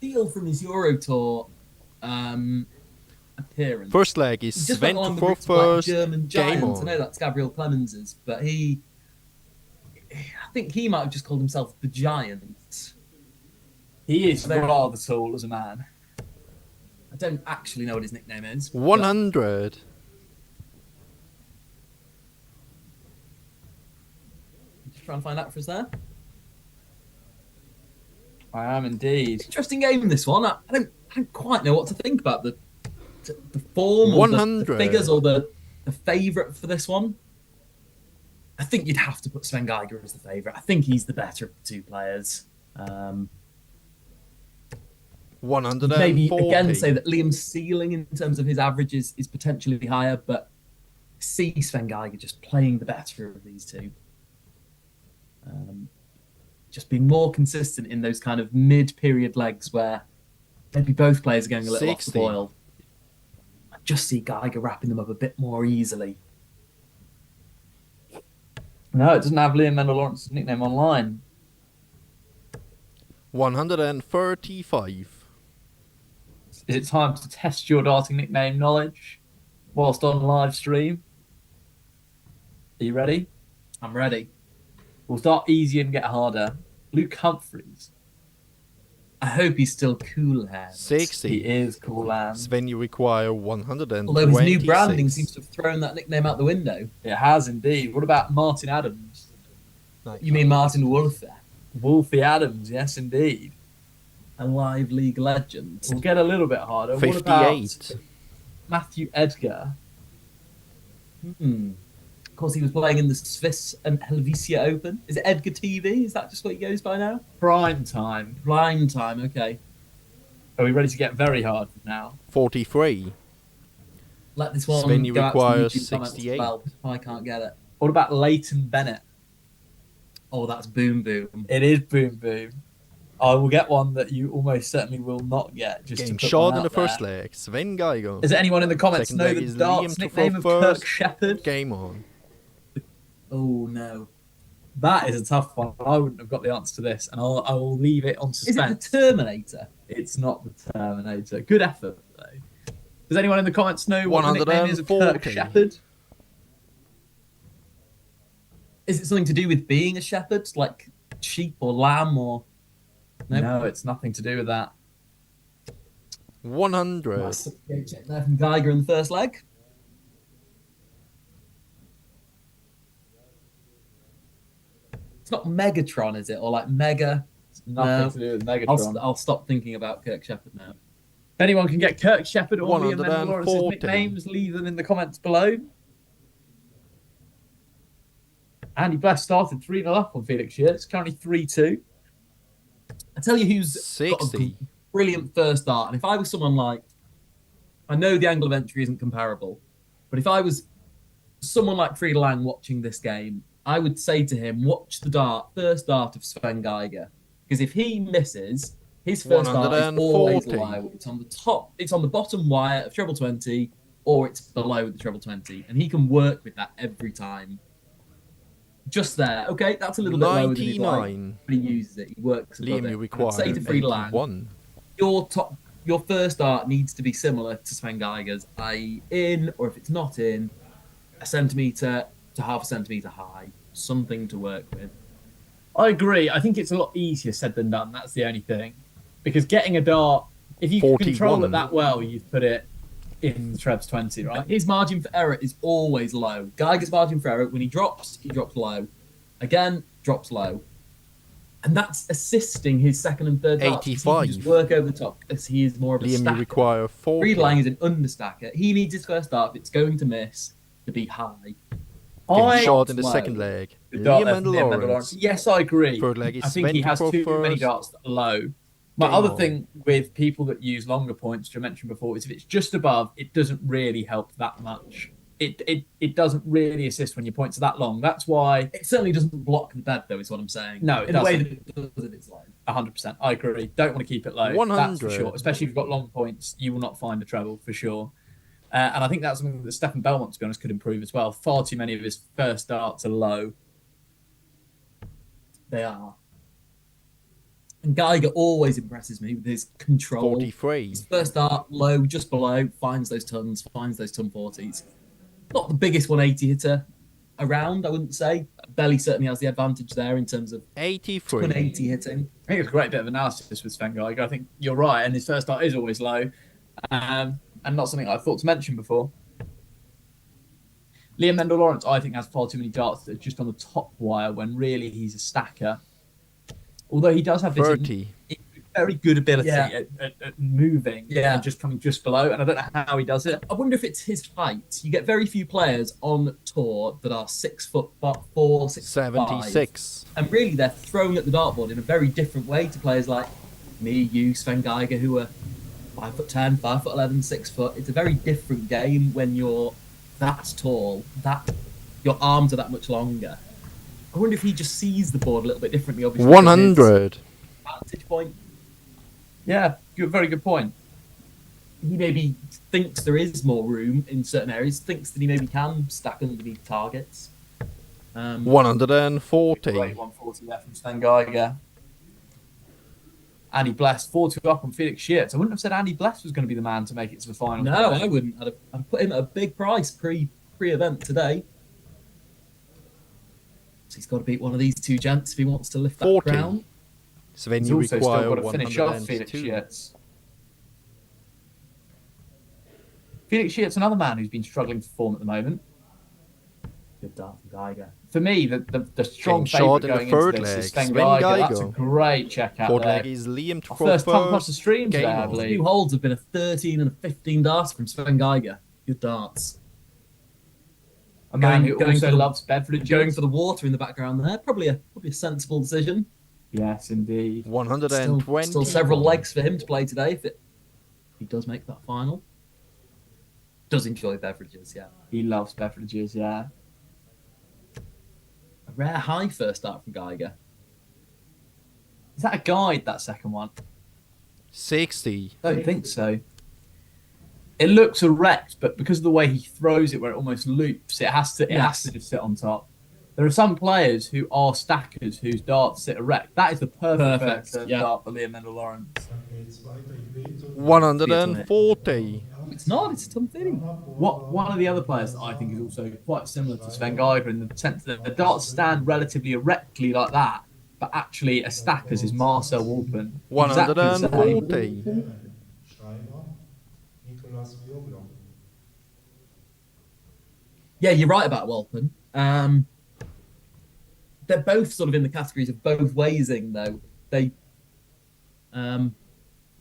Feel from his Euro Tour appearance. First leg is He just Sven went to along the throw route of, like, first, German game giants. I know on. that's Gabriel Clemens's, but I think he might have just called himself the Giant. He is rather tall as a man. I don't actually know what his nickname is. 100. Just try and find out for us there. I am indeed. Interesting game, this one. I don't quite know what to think about the form or the figures or the favourite for this one. I think you'd have to put Sven Geiger as the favourite. I think he's the better of the two players. 140. Maybe again say that Liam's ceiling in terms of his averages is potentially higher, but I see Sven Geiger just playing the better of these two. Just being more consistent in those kind of mid-period legs where maybe both players are going a little 60. off the boil. I just see Geiger wrapping them up a bit more easily. No, it doesn't have Liam Mendel-Lawrence's nickname online. 135. Is it time to test your darting nickname knowledge whilst on live stream? Are you ready? I'm ready. We'll start easy and get harder. Luke Humphreys. I hope he's still Cool Hands. 60. He is Cool Hands. Sven, you require 126. Although his new branding seems to have thrown that nickname out the window. It has indeed. What about Martin Adams? Nice. You mean Martin Wolfe? Wolfie Adams, yes indeed. A live league legend. We'll get a little bit harder. 58. What about Matthew Edgar? Of course, he was playing in the Swiss and Helvetia Open. Is it Edgar TV? Is that just what he goes by now? Prime time. Prime time, okay. Are we ready to get very hard now? 43. Let this one Sven, you go out to the require YouTube comments as 68. well, if I can't get it. What about Leighton Bennett? Oh, that's Boom Boom. It is Boom Boom. I will get one that you almost certainly will not get. Just Game to put shot one in the out there. first leg. Sven Geiger. Does anyone in the comments Second know leg the is darts Liam to nickname throw of Kirk first. Shepherd? Game on. Oh no, that is a tough one. I wouldn't have got the answer to this, and I will leave it on suspense. Is it the Terminator? It's not the Terminator. Good effort though. Does anyone in the comments know what the nickname is of Kirk 140. Shepherd? Is it something to do with being a shepherd, like sheep or lamb or? No, it's nothing to do with that. 100. Nice game check there from Geiger in the first leg. It's not Megatron, is it? Or like Mega? Nothing to do with Megatron. I'll stop thinking about Kirk Shepherd now. If anyone can get Kirk Shepherd or Liam 140. Lawrence's nicknames, leave them in the comments below. Andy Bless started 3-0 up on Felix Shear. It's currently 3-2. I tell you who's got a 60. brilliant first start. And if I was someone like, I know the angle of entry isn't comparable, but if I was someone like Frieda Lang watching this game, I would say to him, watch the first dart of Sven Geiger. Because if he misses, his first dart is always 140. low. It's on the top, it's on the bottom wire of treble 20, or it's below the treble 20. And he can work with that every time. Just there. Okay, that's a little bit lower than he'd like, 99. but he uses it. He works above Liam, it. you I'd require say to Frieda Lang, 81. your first dart needs to be similar to Sven Geiger's, i.e. in, or if it's not in, a centimetre to half a centimetre high. Something to work with. I agree. I think it's a lot easier said than done. That's the only thing. Because getting a dart, if you can control 41. it that well, you've put it in the Trebs 20, right? His margin for error is always low. Geiger's margin for error, when he drops low. Again, drops low. And that's assisting his second and third darts. 85. He can just work over the top as he is more of a Liam, you stacker. require 40. Frieda Lang is an understacker. He needs his first dart, if it's going to miss, to be high. Getting shot in the low. second leg. The dart Liam there and from Liam Mendel Lawrence. Yes, I agree. Third leg is I think Sven he has to too throw many first. darts that are low. My Game other on. thing with people that use longer points, which I mentioned before, is if it's just above, it doesn't really help that much. It doesn't really assist when your points are that long. That's why It certainly doesn't block the bed, though, is what I'm saying. No, it in a way doesn't. that it does it, it's low. 100%. I agree. Don't want to keep it low. That's for 100. sure. Especially if you've got long points, you will not find a treble for sure. And I think that's something that Stefan Belmont, to be honest, could improve as well. Far too many of his first darts are low. They are. And Geiger always impresses me with his control. 43. His first dart, low, just below, finds those tons, finds those ton 40s. Not the biggest 180 hitter around, I wouldn't say. Belly certainly has the advantage there in terms of 83. 180 hitting. I think it's a great bit of analysis with Sven Geiger. I think you're right, and his first dart is always low. And not something I thought to mention before. Liam Mendel Lawrence, I think, has far too many darts that are just on the top wire when really he's a stacker. Although he does have this 30. very good ability Yeah. at moving and just coming just below, and I don't know how he does it. I wonder if it's his height. You get very few players on tour that are 6'4", 6'5", 76. and really they're thrown at the dartboard in a very different way to players like me, you, Sven Geiger, who are 5'10", 5'11", 6 foot. It's a very different game when you're that tall, that your arms are that much longer. I wonder if he just sees the board a little bit differently. Obviously, 100. vantage point. Yeah, very good point. He maybe thinks there is more room in certain areas. Thinks that he maybe can stack underneath targets. 140. Great 140 there from Sven Geiger. Andy Bless 4-2 up on Felix Shears. I wouldn't have said Andy Bless was going to be the man to make it to the final. No, I wouldn't. I'd put him at a big price pre-event today. So he's got to beat one of these two gents if he wants to lift that 40. crown. Sven, He's you also still require got to finish off Felix 102. Shears. Felix Shears, another man who's been struggling to form at the moment. Good dart from Geiger. For me, the strong Getting shot favourite in going the third into this leg. is Sven Sven Geiger. That's a Geiger. great check out Fourth there. leg is Liam to Our throw first time across the first. stream Game today, I on. believe. Two holds have been a 13 and a 15 darts from Sven Geiger. Good darts. A man who Going also for the- loves beverages. Going for the water in the background there. Probably a sensible decision. Yes, indeed. 120. Still several legs for him to play today if he does make that final. Does enjoy beverages, yeah. He loves beverages, yeah. A rare high first start from Geiger. Is that a guide, that second one? 60. I don't think so. It looks erect, but because of the way he throws it, where it almost loops, it has to just sit on top. There are some players who are stackers whose darts sit erect. That is the perfect dart for Liam Mendel Lawrence. 140. It's not, it's a ton fitting. One of the other players that I think is also quite similar to Sven Geiger in the sense that the darts stand relatively erectly like that, but actually a stackers is Marcel Walpen. Exactly the same. 140. Nicolas Viogla. Yeah, you're right about Walpen. They're both sort of in the categories of both waysing, though.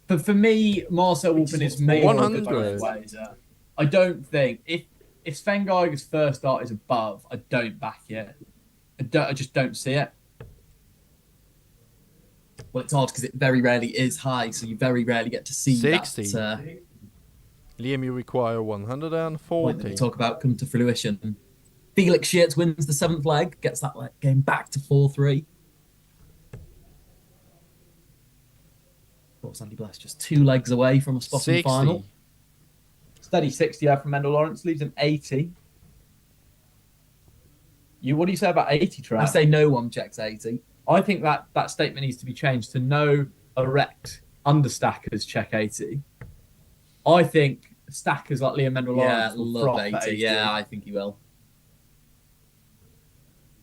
But for me, Marcel Walpen is maybe 100. Wazer. I don't think if Sven Geiger's first start is above, I don't back it. I just don't see it. Well, it's odd because it very rarely is high, so you very rarely get to see 60. that Liam, you require point that 140. we talk about come to fruition. Felix Schiertz wins the 7th leg, gets that game back to 4-3. Of course, Andy Bless just 2 legs away from a spot in the final. Steady 60 from Mendel Lawrence, leaves him 80. What do you say about 80, Trav? I say no one checks 80. I think that statement needs to be changed to no erect understackers check 80. I think stackers like Liam Mendel Lawrence will love froth 80. Yeah, I think he will.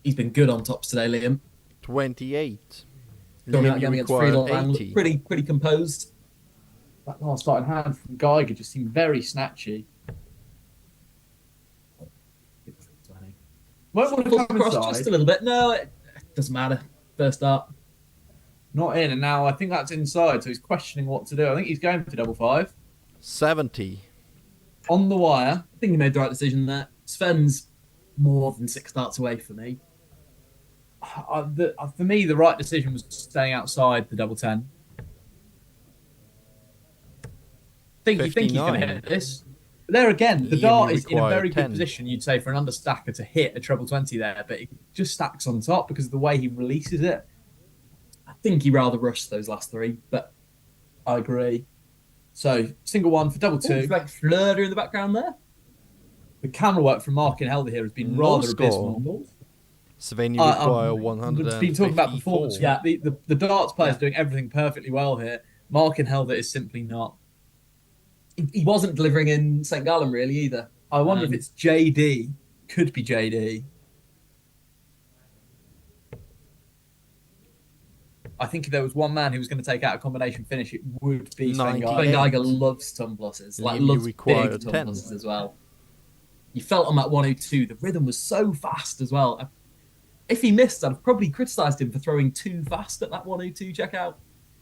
He's been good on tops today, Liam. 28. Going out Liam, you against require Friedland, 80. pretty composed. That last starting hand from Geiger just seemed very snatchy. Won't want to come Cross inside. just a little bit. No, it doesn't matter. First start. Not in, and now I think that's inside, so he's questioning what to do. I think he's going for double 5. 70. On the wire. I think he made the right decision there. Sven's more than 6 starts away for me. For me, the right decision was staying outside the double 10. You think he's going to hit this. But there again, the Liam, dart you is in a require very 10. good position, you'd say, for an understacker to hit a treble 20 there, but it just stacks on top because of the way he releases it. I think he rather rushed those last 3, but I agree. So, single 1 for double 2. like Fleur in the background there. The camera work from Mark in Helder here has been No rather score. abysmal. Sven, you require We've 154. been talking about performance. Yeah, the darts player's doing everything perfectly well here. Mark in Helder is simply not. He wasn't delivering in St. Gallen really either. I wonder if it's JD. Could be JD. I think if there was one man who was going to take out a combination finish, it would be Sven Geiger. Sven Geiger loves ton pluses. Liam, Loves you require big ton 10. pluses as well. You felt on that 102, the rhythm was so fast as well. If he missed, I'd have probably criticised him for throwing too fast at that 102 checkout.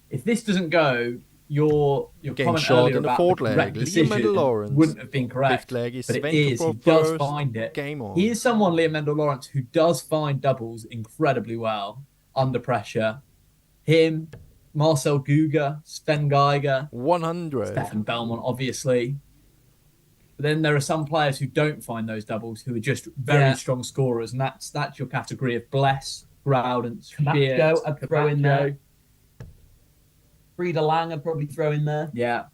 If this doesn't go, your Getting comment short earlier in the about 4th the leg. correct Liam decision Mendel Lawrence. wouldn't have been correct. 5th leg is But it Sven is. to He throw does first. find it. Game on. He is someone, Liam Mendel Lawrence, who does find doubles incredibly well under pressure. Him, Marcel Guga, Sven Geiger, 100. Stefan Belmont, obviously. But then there are some players who don't find those doubles, who are just very strong scorers, and that's your category of Bless, Groudon, Camacho, I'd throw in there. Camacho. Frieda Lang, I'd probably throw in there. Yeah.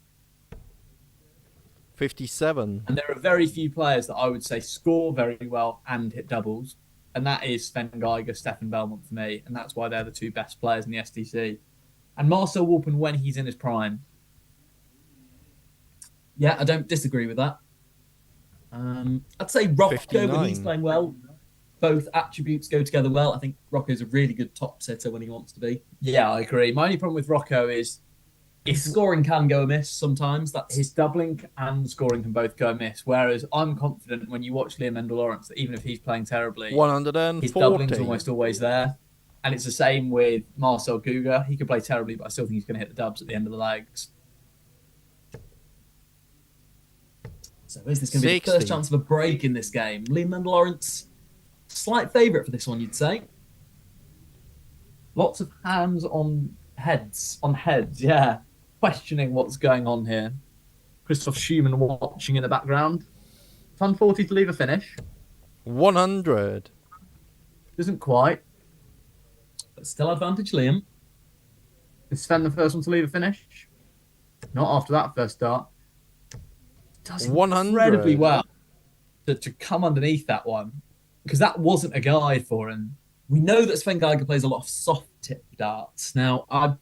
57. And there are very few players that I would say score very well and hit doubles. And that is Sven Geiger, Stefan Belmont for me. And that's why they're the 2 best players in the SDC. And Marcel Walpen when he's in his prime. Yeah, I don't disagree with that. I'd say Rocco, when he's 59. playing well, both attributes go together well. I think Rocco's a really good top sitter when he wants to be. Yeah, I agree. My only problem with Rocco is His scoring can go amiss sometimes. That's his doubling and scoring can both go amiss. Whereas I'm confident when you watch Liam Mendel Lawrence that even if he's playing terribly, 140. his doubling's almost always there. And it's the same with Marcel Guga. He could play terribly, but I still think he's going to hit the dubs at the end of the legs. So is this going to be the 60. first chance of a break in this game? Liam Mendel Lawrence, slight favourite for this one, you'd say. Lots of hands on heads. On heads, yeah. Questioning what's going on here. Christoph Schumann watching in the background. Fun 40 to leave a finish. 100. Isn't quite. But still advantage Liam. Is Sven the first one to leave a finish? Not after that first start. Does 100. incredibly well to come underneath that one. Because that wasn't a guide for him. We know that Sven Geiger plays a lot of soft tip darts. Now, I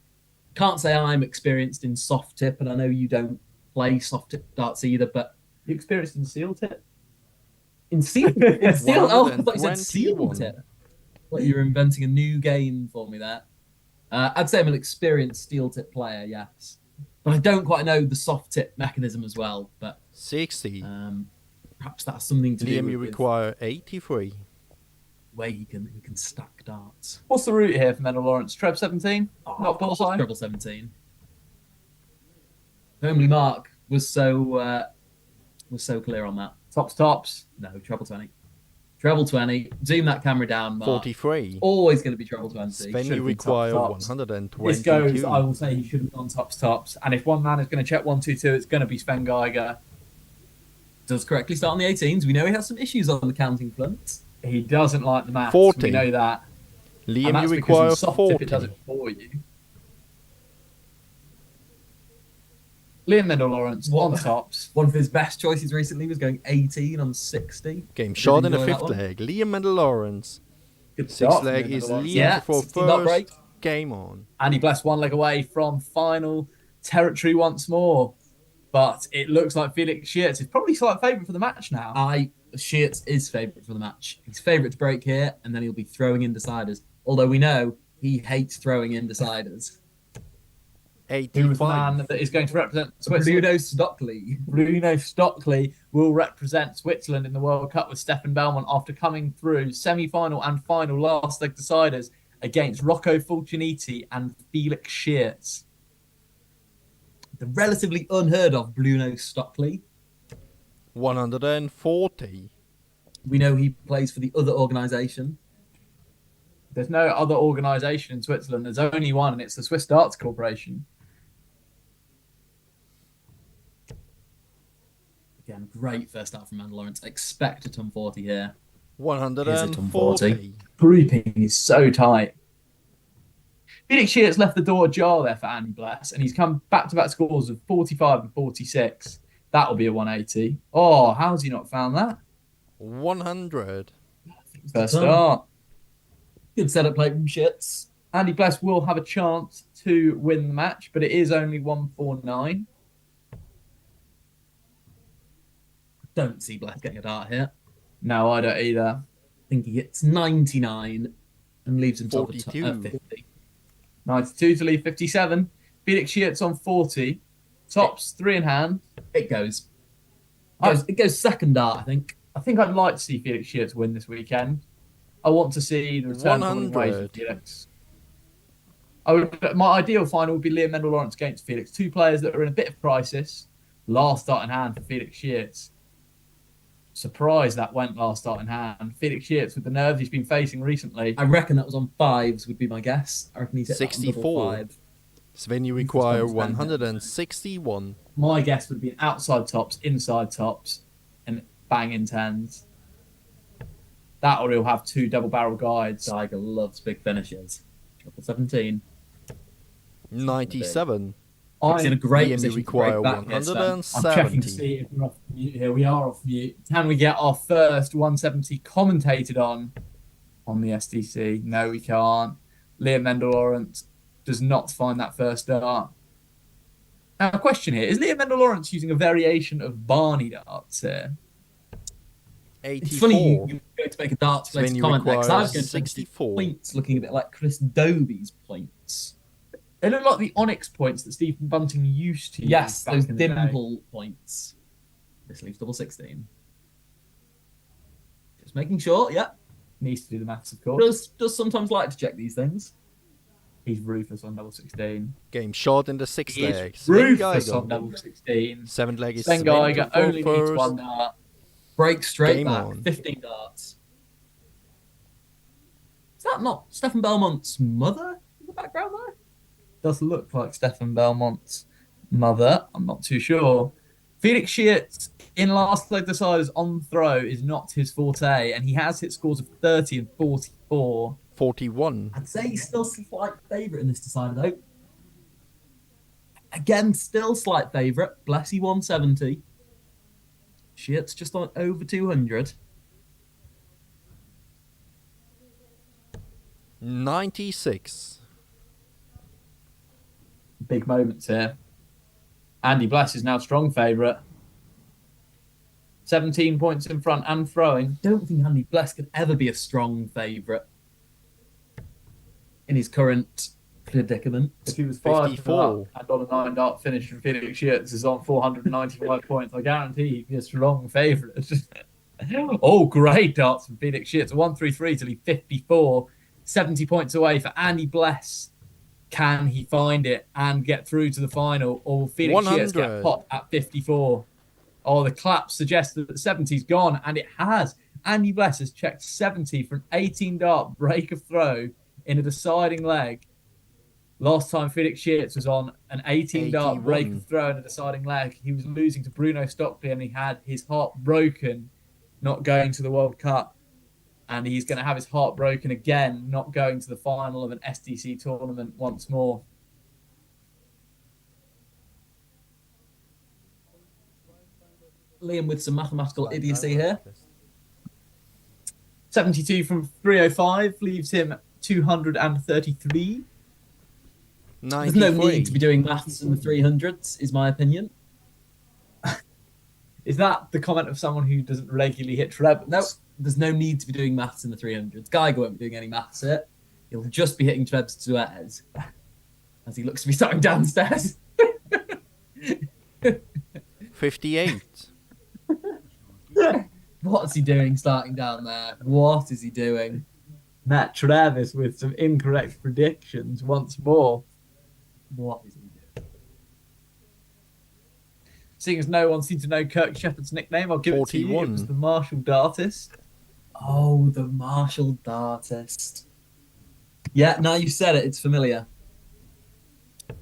can't say I'm experienced in soft tip, and I know you don't play soft tip darts either, but you experienced in seal tip? In seal? In seal? Oh, I thought you said 121. seal tip. Well, you're inventing a new game for me there. I'd say I'm an experienced steel tip player, yes. But I don't quite know the soft tip mechanism as well. But 60. Perhaps that's something to do Liam, you with require 83. way he can stack darts. What's the route here for Mendel Lawrence? Trev 17? Not bullseye? Treble 17. Homely Mark was so clear on that. Tops. No, treble 20. Treble 20. Zoom that camera down, Mark. 43. Always going to be treble 20. Sven, you require 122. This goes, I will say he should have gone tops. And if one man is going to check 1-2-2, it's going to be Sven Geiger. Does correctly start on the 18s. We know he has some issues on the counting front. He doesn't like the maths. 40. We know that. Liam, you require 40. It does it for you. Liam Mendel Lawrence on tops. One of his best choices recently was going 18 on 60. Game shot in the 5th leg. Liam Mendel Lawrence. 6th leg is Liam for first. Game on. Andy Bless 1 leg away from final territory once more. But it looks like Felix Shearts is probably slight favourite for the match now. Shearts is favourite for the match. He's favourite to break here, and then he'll be throwing in deciders. Although we know he hates throwing in deciders. 85. Who was the man that is going to represent Switzerland? Bruno Stockley. Bruno Stockley will represent Switzerland in the World Cup with Stefan Belmont after coming through semi-final and final last leg deciders against Rocco Fulciniti and Felix Shearts. The relatively unheard of Bruno Stockley. 140. We know he plays for the other organisation. There's no other organisation in Switzerland. There's only one, and it's the Swiss Darts Corporation. Again, great first start from Mendel Lawrence. Expect a ton 40 here. 140. Grouping is so tight. Felix Shearts left the door ajar there for Andy Bless, and he's come back-to-back scores of 45 and 46. That'll be a 180. Oh, how's he not found that? 100. First start. Good setup play from Shearts. Andy Bless will have a chance to win the match, but it is only 149. Don't see Bless getting a dart here. No, I don't either. I think he hits 99 and leaves himself 42. at 50. 92 to leave 57. Felix Shearts on 40. Tops, 3 in hand. It goes. It goes second dart, I think. I think I'd like to see Felix Shearts win this weekend. I want to see the return of Felix. My ideal final would be Liam Mendel Lawrence against Felix. Two players that are in a bit of crisis. Last start in hand for Felix Shearts. Surprised that went last start in hand. Felix Shearts with the nerves he's been facing recently. I reckon that was on 5s would be my guess. I reckon he's hit 64. Sven, you require 161. My guess would be an outside tops, inside tops, and bang in 10s. That or he'll have 2 double barrel guides. Tiger loves big finishes. Triple 17. 97. He's in a great Liam, position you require to break back. 170. I'm checking to see if we're off mute here. We are off mute. Can we get our first 170 commentated on the SDC? No, we can't. Liam Mendel Lawrence does not find that first dart. Now, a question here. Is Liam Mendel Lawrence using a variation of Barney darts here? 84. It's funny you go to make a darts related comment next. I was going to 64 points looking a bit like Chris Dobie's points. They look like the Onyx points that Stephen Bunting used to use. Yes, back those in the day. dimple points. This leaves double 16. Just making sure, yeah. Needs to do the maths, of course. Does sometimes like to check these things. He's ruthless on double 16. Game short in the 6th He is leg. ruthless on double 16. 7th leg is Sven Geiger only needs 1 dart. Break straight Game back. on. 15 darts. Is that not Stefan Belmont's mother in the background there? Does look like Stefan Belmont's mother. I'm not too sure. Felix Shearts in last leg deciders on throw is not his forte, and he has hit scores of 30 and 44. 41. I'd say he's still slight favourite in this decider though. Again, still slight favourite. Blessy 170. Shearts just on over 200. 96. Big moments here. Andy Bless is now strong favourite. 17 points in front and throwing. Don't think Andy Bless could ever be a strong favourite in his current predicament. If he was 5 54. and on a 9-dart finish from Felix Schiertz is on 495 points, I guarantee he'd be a strong favourite. Oh, great darts from Felix Schiertz. 1-3-3 till he's 54. 70 points away for Andy Bless. Can he find it and get through to the final? Or will Felix Schiertz get popped at 54? Oh, the clap suggests that 70's gone, and it has. Andy Bless has checked 70 for an 18-dart break of throw in a deciding leg. Last time Felix Schiertz was on an 18-dart break of throw in a deciding leg, he was losing to Bruno Stockley, and he had his heart broken not going to the World Cup. And he's going to have his heart broken again, not going to the final of an SDC tournament once more. Liam with some mathematical idiocy here. 72 from 305 leaves him 233. There's no need to be doing maths in the 300s, is my opinion. Is that the comment of someone who doesn't regularly hit trebles? No, there's no need to be doing maths in the 300s. Geiger won't be doing any maths here. He'll just be hitting trebs to Suez as he looks to be starting downstairs. 58. What's he doing starting down there? What is he doing? Matt Travis with some incorrect predictions once more. What is he doing? Seeing as no one seemed to know Kirk Shepherd's nickname, I'll give 41. it to you. It was the Marshall Dartist. Oh, the Marshall Dartist. Yeah, now you said it, it's familiar. I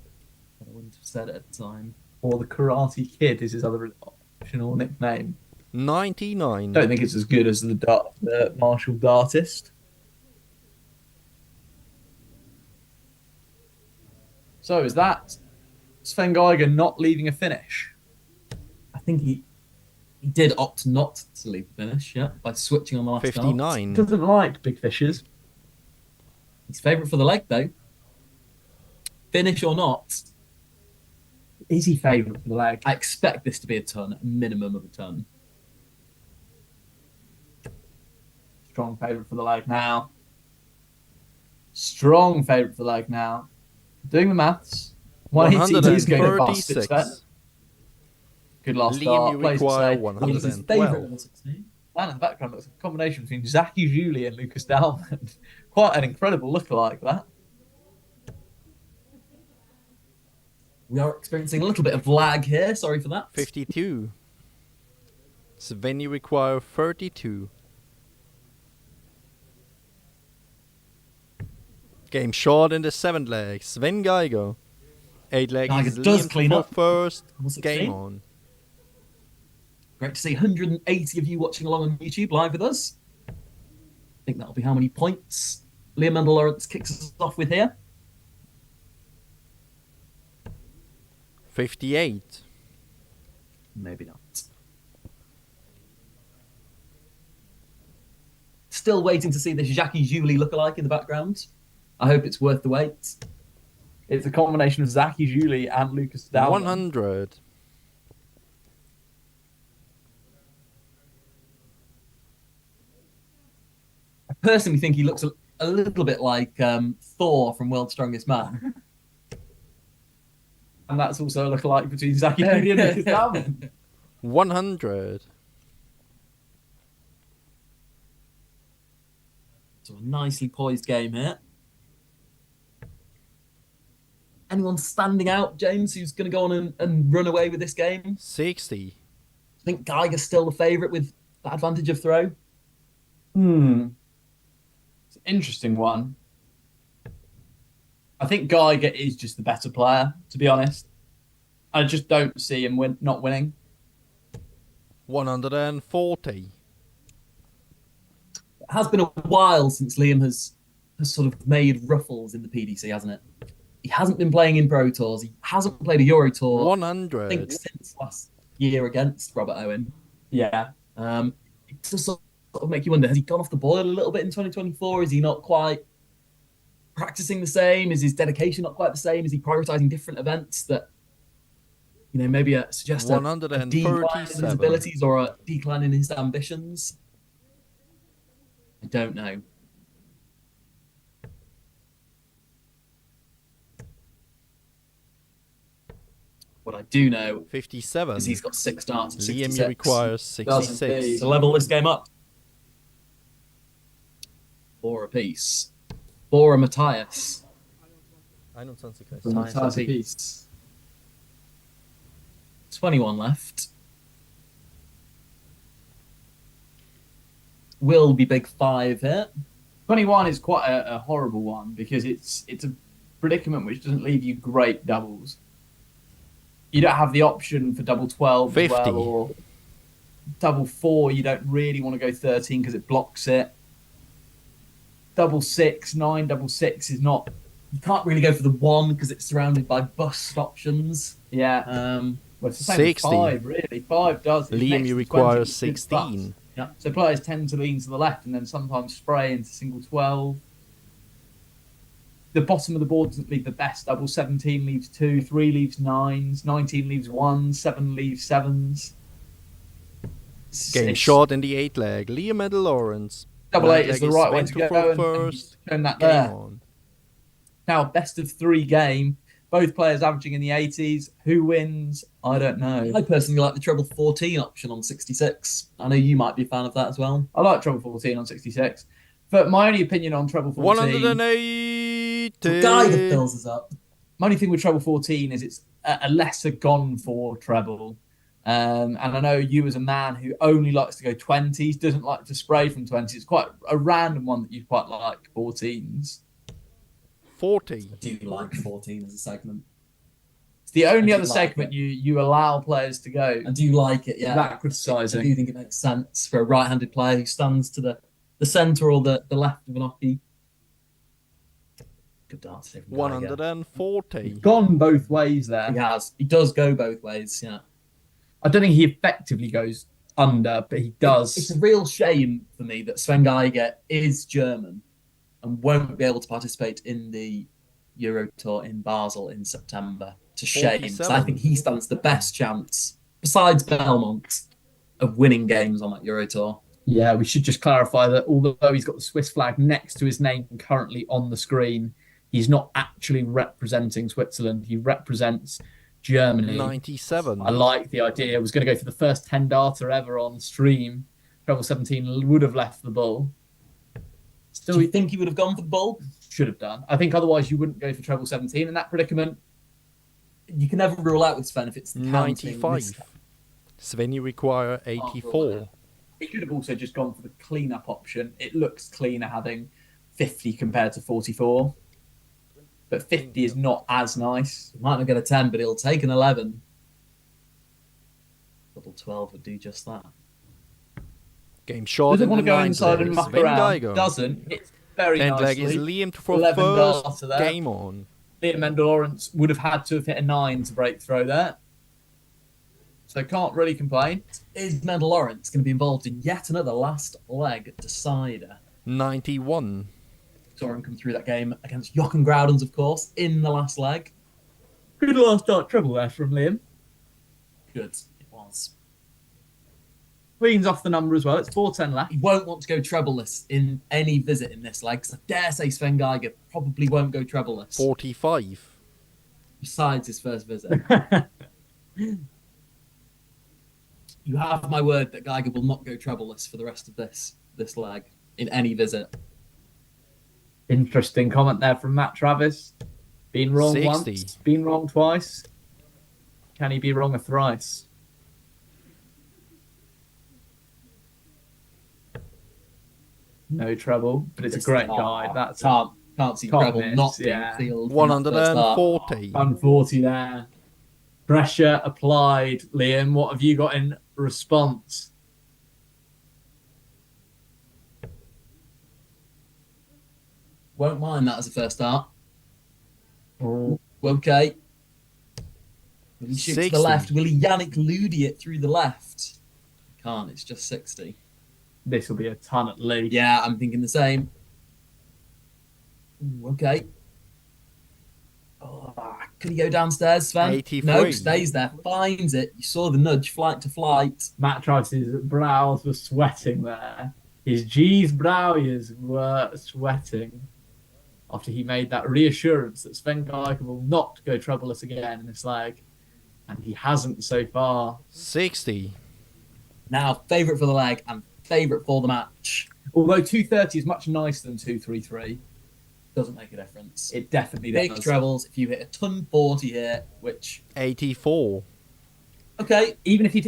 wouldn't have said it at the time. Or the Karate Kid is his other optional nickname. 99. Don't think it's as good as the Marshall Dartist. So is that Sven Geiger not leaving a finish? I think he did opt not to leave the finish, yeah, by switching on the last 59. Dart. Doesn't like big fishes. He's favourite for the leg, though. Finish or not. Is he favourite for the leg? I expect this to be a ton, a minimum of a ton. Strong favourite for the leg now. Strong favourite for the leg now. Doing the maths. 180 is going to bust it, Sven. Good last start. Liam, you require 112. Man in the background looks like a combination between Zaki Julie and Lucas Dalman. Quite an incredible lookalike, that. We are experiencing a little bit of lag here. Sorry for that. 52. Sven, you require 32. Game short in the 7th leg. Sven Geiger. 8 leg Geiger is does Liam clean for up. first. Game on. Great to see 180 of you watching along on YouTube live with us. I think that'll be how many points Liam Mendel Lawrence kicks us off with here. 58. Maybe not. Still waiting to see this Jackie Julie lookalike in the background. I hope it's worth the wait. It's a combination of Zaki Julie and Lucas Dalman. 100. I personally think he looks a little bit like Thor from World's Strongest Man. And that's also a lookalike between Zaki Julie and Lucas Dalman. 100. So a nicely poised game here. Anyone standing out, James, who's going to go on and run away with this game? 60. I think Geiger's still the favourite with that advantage of throw. It's an interesting one. I think Geiger is just the better player, to be honest. I just don't see him not winning. 140. It has been a while since Liam has sort of made ruffles in the PDC, hasn't it? He hasn't been playing in Pro Tours. He hasn't played a Euro Tour. 100. I think since last year against Robert Owen. Yeah. It does sort of make you wonder, has he gone off the boil a little bit in 2024? Is he not quite practicing the same? Is his dedication not quite the same? Is he prioritising different events that, you know, maybe suggest a decline in his abilities or a decline in his ambitions? I don't know. What I do know 57. is he's got 6 darts. Liam, 66. you require 66. To level this game up. 4 apiece. For Matthias. 21 For Matthias apiece. 21 left. Will be big 5 here. 21 is quite a horrible one because it's a predicament which doesn't leave you great doubles. You don't have the option for double 12 50. as well, or double 4. You don't really want to go 13 because it blocks it. Double 6, 9, double 6 is not. You can't really go for the 1 because it's surrounded by bust options. Yeah. Well, it's the same as 5, really. 5 does. It Liam, makes you the require 20 16. Yeah. So players tend to lean to the left and then sometimes spray into single 12. The bottom of the board doesn't leave the best double. 17 leaves 2, 3 leaves 9s, 19 leaves 1s, 7 leaves 7s. Game short in the 8 leg. Liam and Lawrence. Double 8 is the right way to Sven go. first. And that Game there. on. Now, best of 3 game. Both players averaging in the 80s. Who wins? I don't know. I personally like the treble 14 option on 66. I know you might be a fan of that as well. I like treble 14 on 66. But my only opinion on treble 14... 180. The guy that fills us up. My only thing with treble 14 is it's a lesser gone for treble. And I know you as a man who only likes to go 20s, doesn't like to spray from 20s. It's quite a random one that you quite like, 14s. 40. I do like 14 as a segment. It's the only other segment you allow players to go. I do like it, yeah. That criticising. I do think it makes sense for a right-handed player who stands to the centre or the left of an hockey. Good dance. 140. Gone both ways there. He has. He does go both ways, yeah. I don't think he effectively goes under, but he does. It's a real shame for me that Sven Geiger is German and won't be able to participate in the Euro Tour in Basel in September. It's a shame, because I think he stands the best chance, besides Belmont, of winning games on that Euro Tour. Yeah, we should just clarify that although he's got the Swiss flag next to his name currently on the screen, he's not actually representing Switzerland. He represents Germany. 97. I like the idea. I was going to go for the first 10 data ever on stream. Treble 17 would have left the bull. Still, you think he would have gone for the bull? Should have done. I think otherwise you wouldn't go for treble 17 in that predicament. You can never rule out with Sven if it's 95. Sven, you require 84. He could have also just gone for the clean-up option. It looks cleaner having 50 compared to 44. But 50 is not as nice. He might not get a 10, but he'll take an 11. Double 12 would do just that. Game short. Doesn't want to go inside and muck around. Doesn't. It's very nicely. nicely. Leg is Liam for first game on. Liam and Lawrence would have had to have hit a 9 to break through there. So can't really complain. Is Mendel Lawrence going to be involved in yet another last leg decider? 91. Saw him come through that game against Jochen Groudens, of course, in the last leg. Good last start treble there from Liam. Good, it was. Cleans off the number as well. It's 4-10 left. He won't want to go trebleless in any visit in this leg, because I dare say Sven Geiger probably won't go trebleless. 45. Besides his first visit. You have my word that Geiger will not go trebleless for the rest of this leg in any visit. Interesting comment there from Matt Travis. Been wrong 60. once, been wrong twice. Can he be wrong a thrice? No treble, but it's a great guide. That's can't see treble not being sealed. 140. 140 there. Pressure applied. Liam, what have you got in response? Won't mind that as a first start. Okay. Will he shoot to the left? Will he Yannick Ludi it through the left? Can't, it's just 60. This will be a ton at least. Yeah, I'm thinking the same. Ooh, okay. Oh, could he go downstairs, Sven? 83. No, stays there, finds it. You saw the nudge, flight to flight. Matt Travis's brows were sweating there. His G's brows were sweating after he made that reassurance that Sven Geiger will not go troubleless again in this leg. And he hasn't so far. 60. Now, favourite for the leg and favourite for the match. Although 230 is much nicer than 233, doesn't make a difference. It definitely does. Big trebles, if you hit a ton 40 here, which... 84. Okay, even if you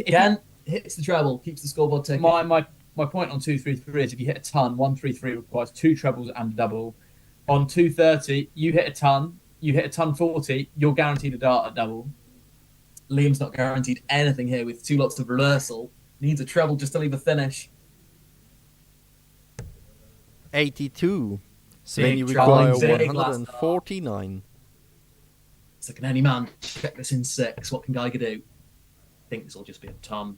hits the treble, keeps the scoreboard ticking. My point on 233 is if you hit a ton, 133 requires 2 trebles and a double. On 230, you hit a ton 40, you're guaranteed a dart at double. Liam's not guaranteed anything here with 2 lots of reversal. Needs a treble just to leave a finish. 82. So Big then you treble, require big last 149. So can any man check this in 6? What can Geiger do? I think this will just be a ton.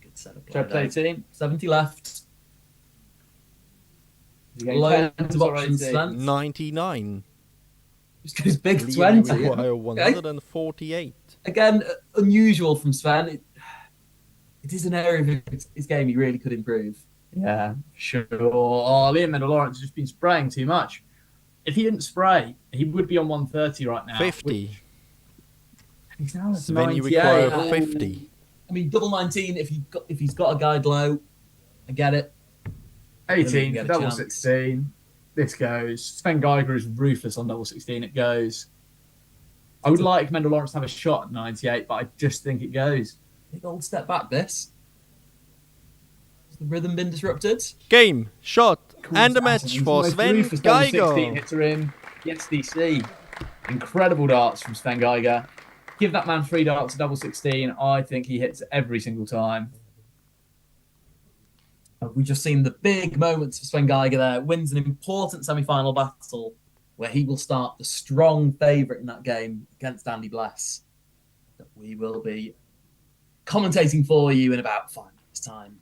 Good setup. Treble 18, 70 left. Loads of options. 99. Just goes big Liam 20. require 148. Again, unusual from Sven. It is an area of his game he really could improve. Yeah, sure. Oh, Liam Mendel-Lawrence has just been spraying too much. If he didn't spray, he would be on 130 right now. 50. He's now at So then you 98. require 50. I mean, double 19 if he's got a guide low. I get it. 18 Get for a double chance. 16. This goes. Sven Geiger is ruthless on double 16. It goes. I would like Mendel-Lawrence to have a shot at 98, but I just think it goes. Big old step back, this. Has the rhythm been disrupted? Game, shot, and a match for Sven Geiger. Hits are in the SDC. Incredible darts from Sven Geiger. Give that man 3 darts at double 16. I think he hits every single time. We've just seen the big moments for Sven Geiger there. Wins an important semi-final battle where he will start the strong favourite in that game against Andy Bless. That we will be commentating for you in about 5 minutes' time.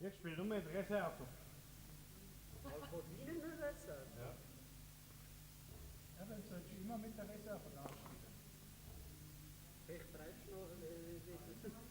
Ich spiele nur mit Reserve. Von Ihnen Reserve? Ja. Ja, dann sollst du immer mit der Reserve nachspielen. Ich treffe noch wieder.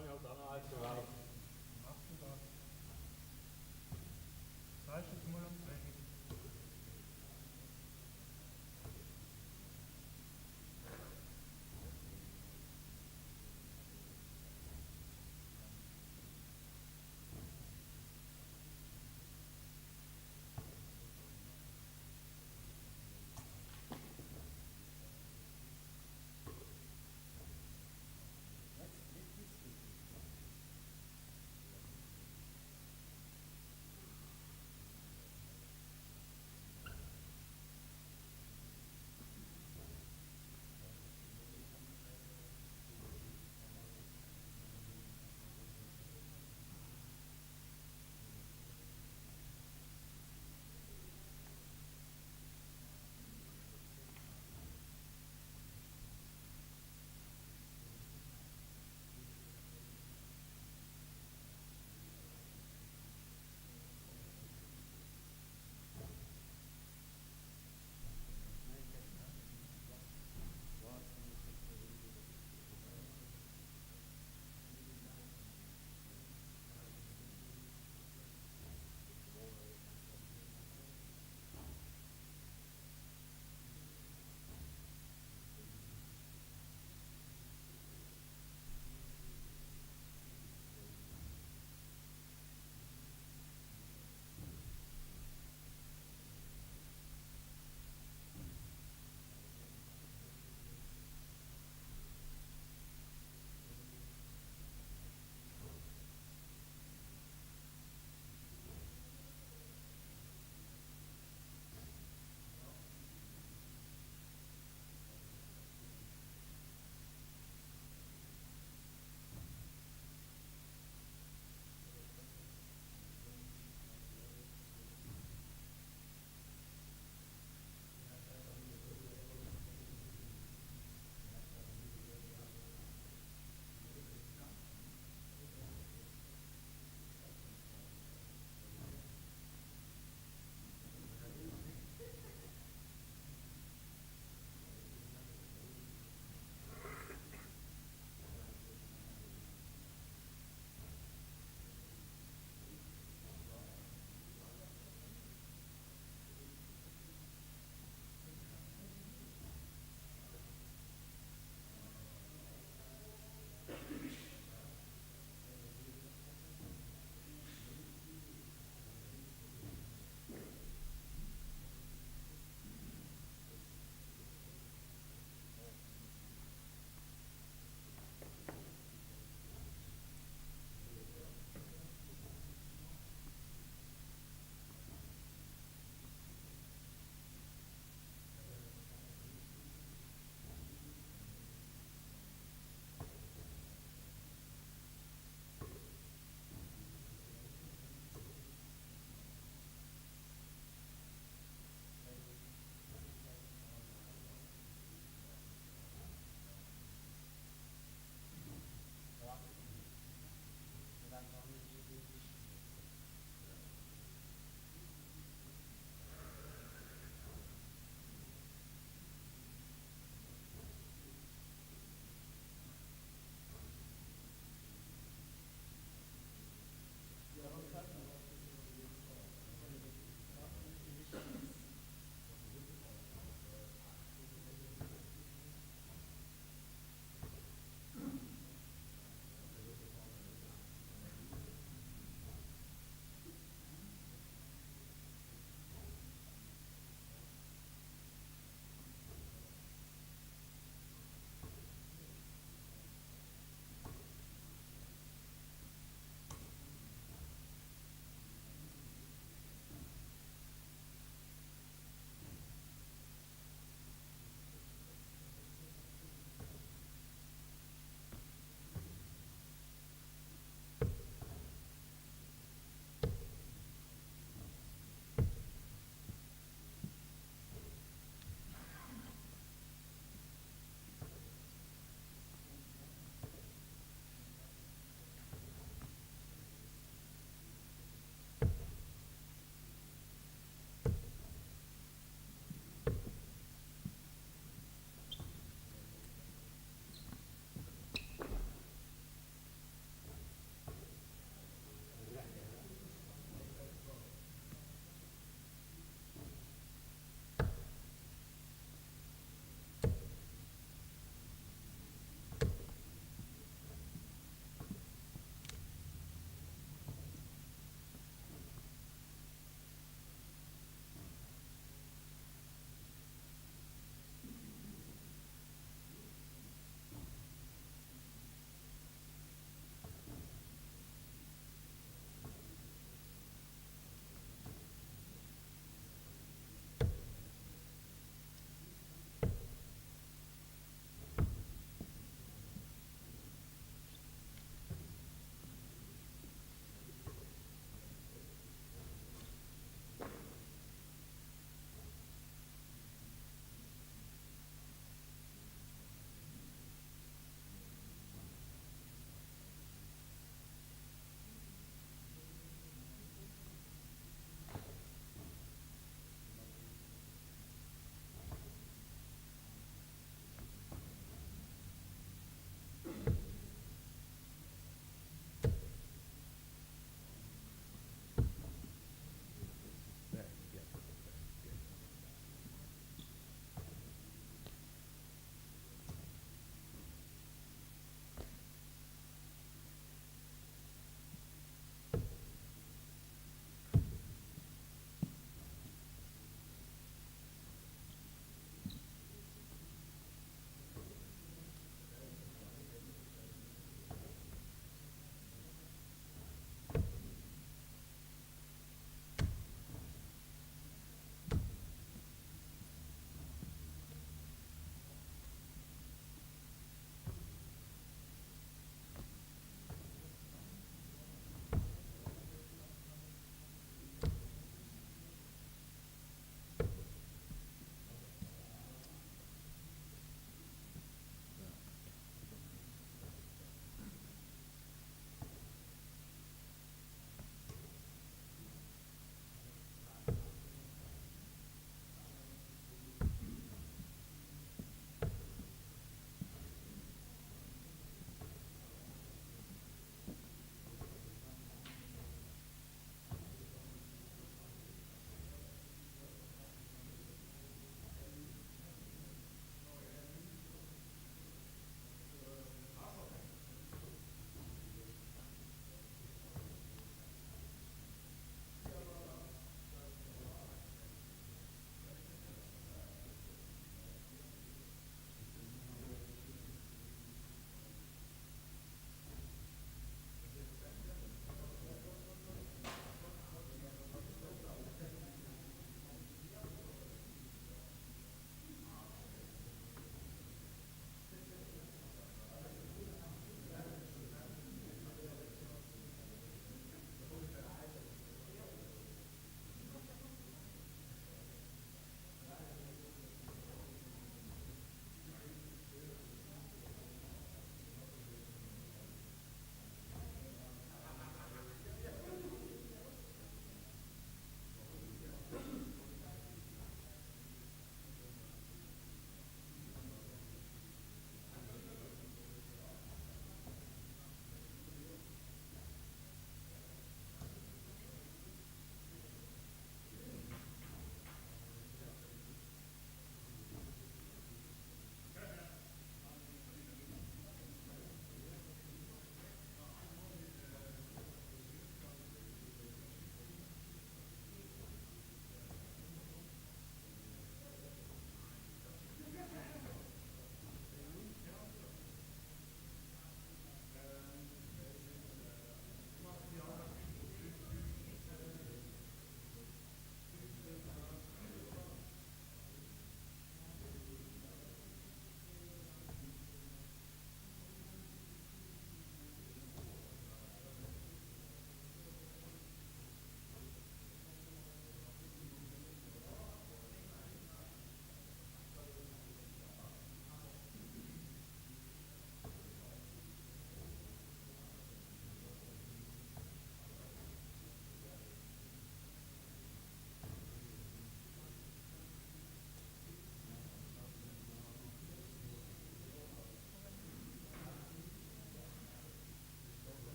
Daniel, dann also raus. Machst du das? Zeig jetzt mal am Training.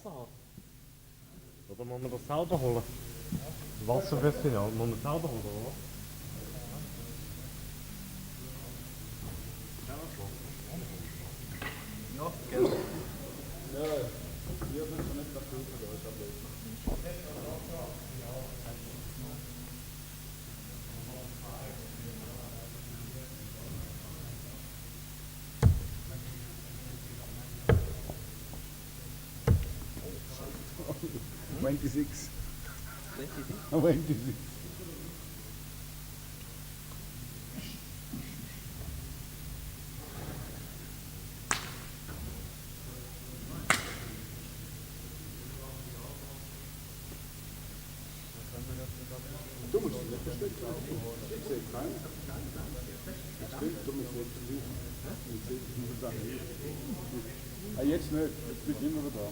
haben? Oder muss man das selber holen? Wasser fürs Finale, muss man selber holen, oder? Ja, gerne. Ja, hier sind wir nicht dafür, da ist aber Du musst nicht bestimmt. Ich sehe keinen. Das stimmt, du musst nicht versuchen. Ich muss sagen, jetzt nicht, jetzt bin ich immer wieder da.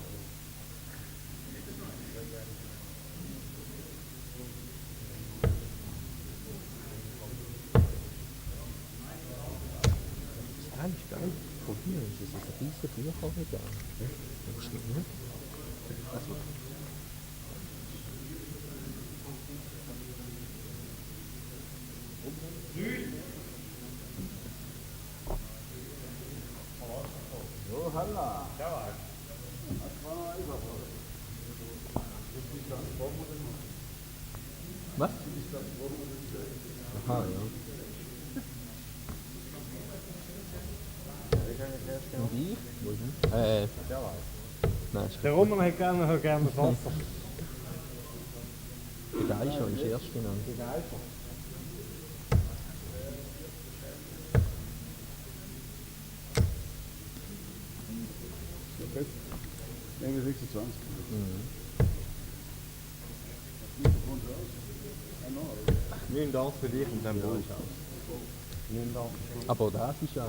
Eigentlich geil. Probieren, das ist ein riesen Bücherregal. Ja, stimmt, ne? Also. So, halla. Was? Aha, ja. Und ich? Wo ist denn? Nein, ist der Roman hat gerne das Wasser. Der Geischer ist erst genannt. Der Geifer. Okay. Irgendwie 26. Neun das für dich und dann wohl. Aber das ist ja...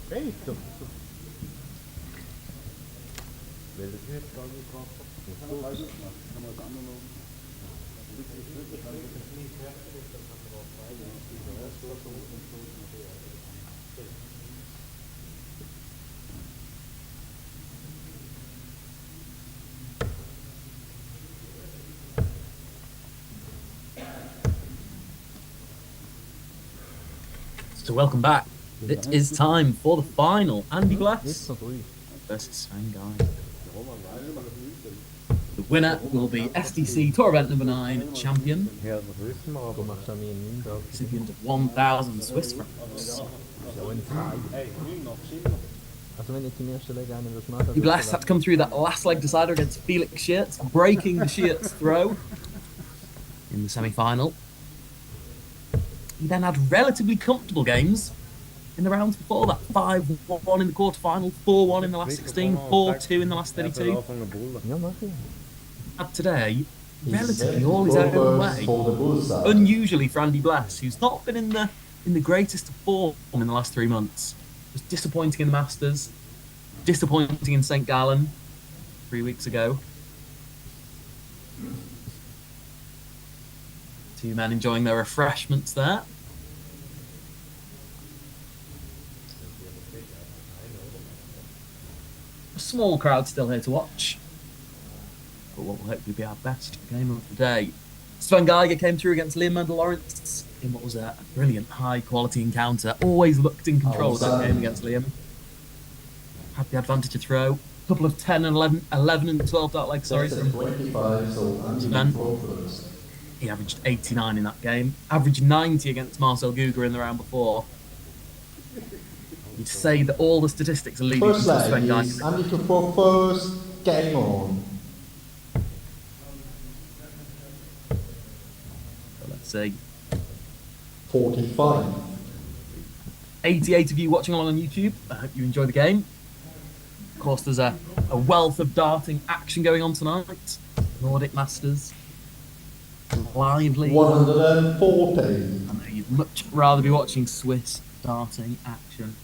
Hey, doch. Weil das jetzt gar nicht kommt. Kann man beides machen. Kann man das andere noch. So welcome back. It is time for the final. Andy Glass versus Sven Guy. The winner will be SDC Tour Event number 9 champion. Ja, das wissen wir, aber machst du mir einen Mindert. Recipient of 1,000 Swiss francs. Also wenn jetzt im ersten Leg einer das macht... Andy Glass had to come through that last leg decider against Felix Schiertz, breaking the Schiertz throw in the semi-final. He then had relatively comfortable games in the rounds before that. 5-1 in the quarterfinal, 4-1 in the last 16, 4-2 in the last 32. And today, relatively all his own way. Unusually for Andy Glass, who's not been in the greatest of form in the last 3 months. Was disappointing in the Masters, disappointing in St. Gallen 3 weeks ago. Two men enjoying their refreshments there. A small crowd still here to watch, but what will hopefully be our best game of the day. Sven Geiger came through against Liam Lawrence in what was a brilliant high-quality encounter. Always looked in control of that game against Liam. Had the advantage to throw. A couple of 10 and 11 and 12 dart legs, sorry, from Sven. He averaged 89 in that game. Averaged 90 against Marcel Guger in the round before. You'd say that all the statistics are leading to Sven Geiger. Andy to throw first, game on. So let's see. 45. 88 of you watching along on YouTube. I hope you enjoy the game. Of course, there's a wealth of darting action going on tonight. Nordic Masters. lively. 140. I know you'd much rather be watching Swiss darting action.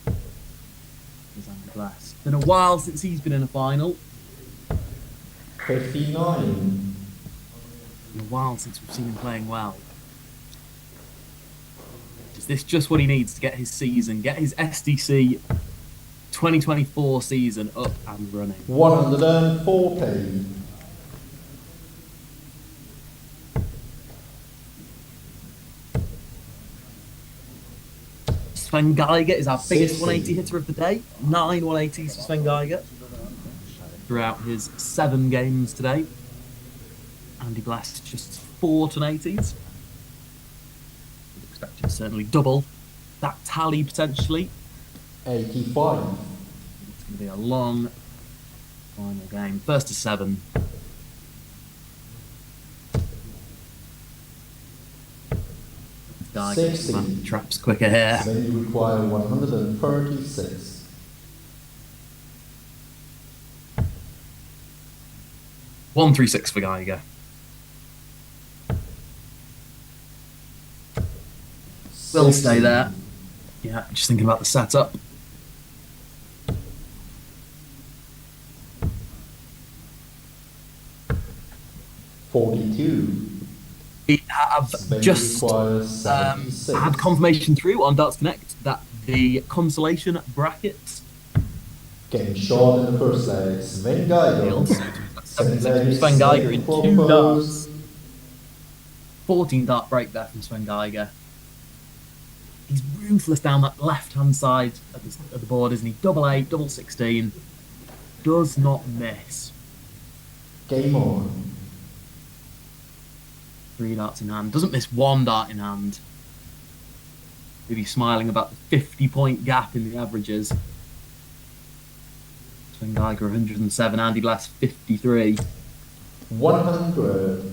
There's Andy Glass. It's been a while since he's been in a final. 59. Been a while since we've seen him playing well. Is this just what he needs to get his season, get his SDC 2024 season up and running? 140. Sven Geiger is our biggest 180 hitter of the day. 9 180s for Sven Geiger throughout his 7 games today. Andy Blast just 4 180s. Expected to certainly double that tally potentially. 85. It's going to be a long final game. First to 7. Geiger traps quicker here. Then you require 136. 136 for Geiger. Will stay there. Yeah, just thinking about the setup. We have just had confirmation through on Darts Connect that the consolation brackets. Getting short in the first leg. Sven Geiger. Sven Geiger in 2 darts. 14 dart break there from Sven Geiger. He's ruthless down that left-hand side of the board, isn't he? Double 8, double 16. Does not miss. Game on. 3 darts in hand. Doesn't miss 1 dart in hand. Maybe smiling about the 50-point gap in the averages. Sven Geiger 107, Andy Blast 53. 100.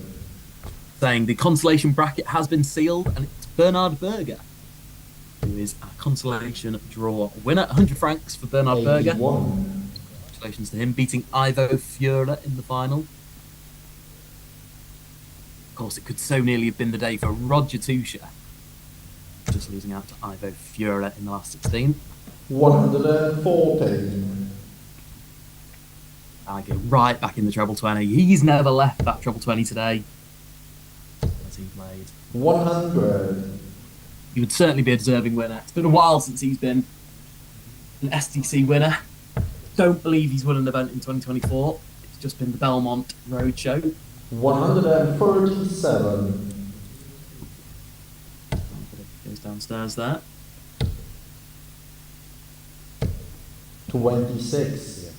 Saying the consolation bracket has been sealed, and it's Bernard Berger, who is our consolation draw winner. 100 francs for Bernard Berger. Congratulations to him, beating Ivo Fiora in the final. Of course, it could so nearly have been the day for Roger Tusha, just losing out to Ivo Fiora in the last 16. 114. I go right back in the treble 20. He's never left that treble 20 today, as he played. 100. He would certainly be a deserving winner. It's been a while since he's been an SDC winner. Don't believe he's won an event in 2024. It's just been the Belmont Roadshow. 137. Goes downstairs there. 26.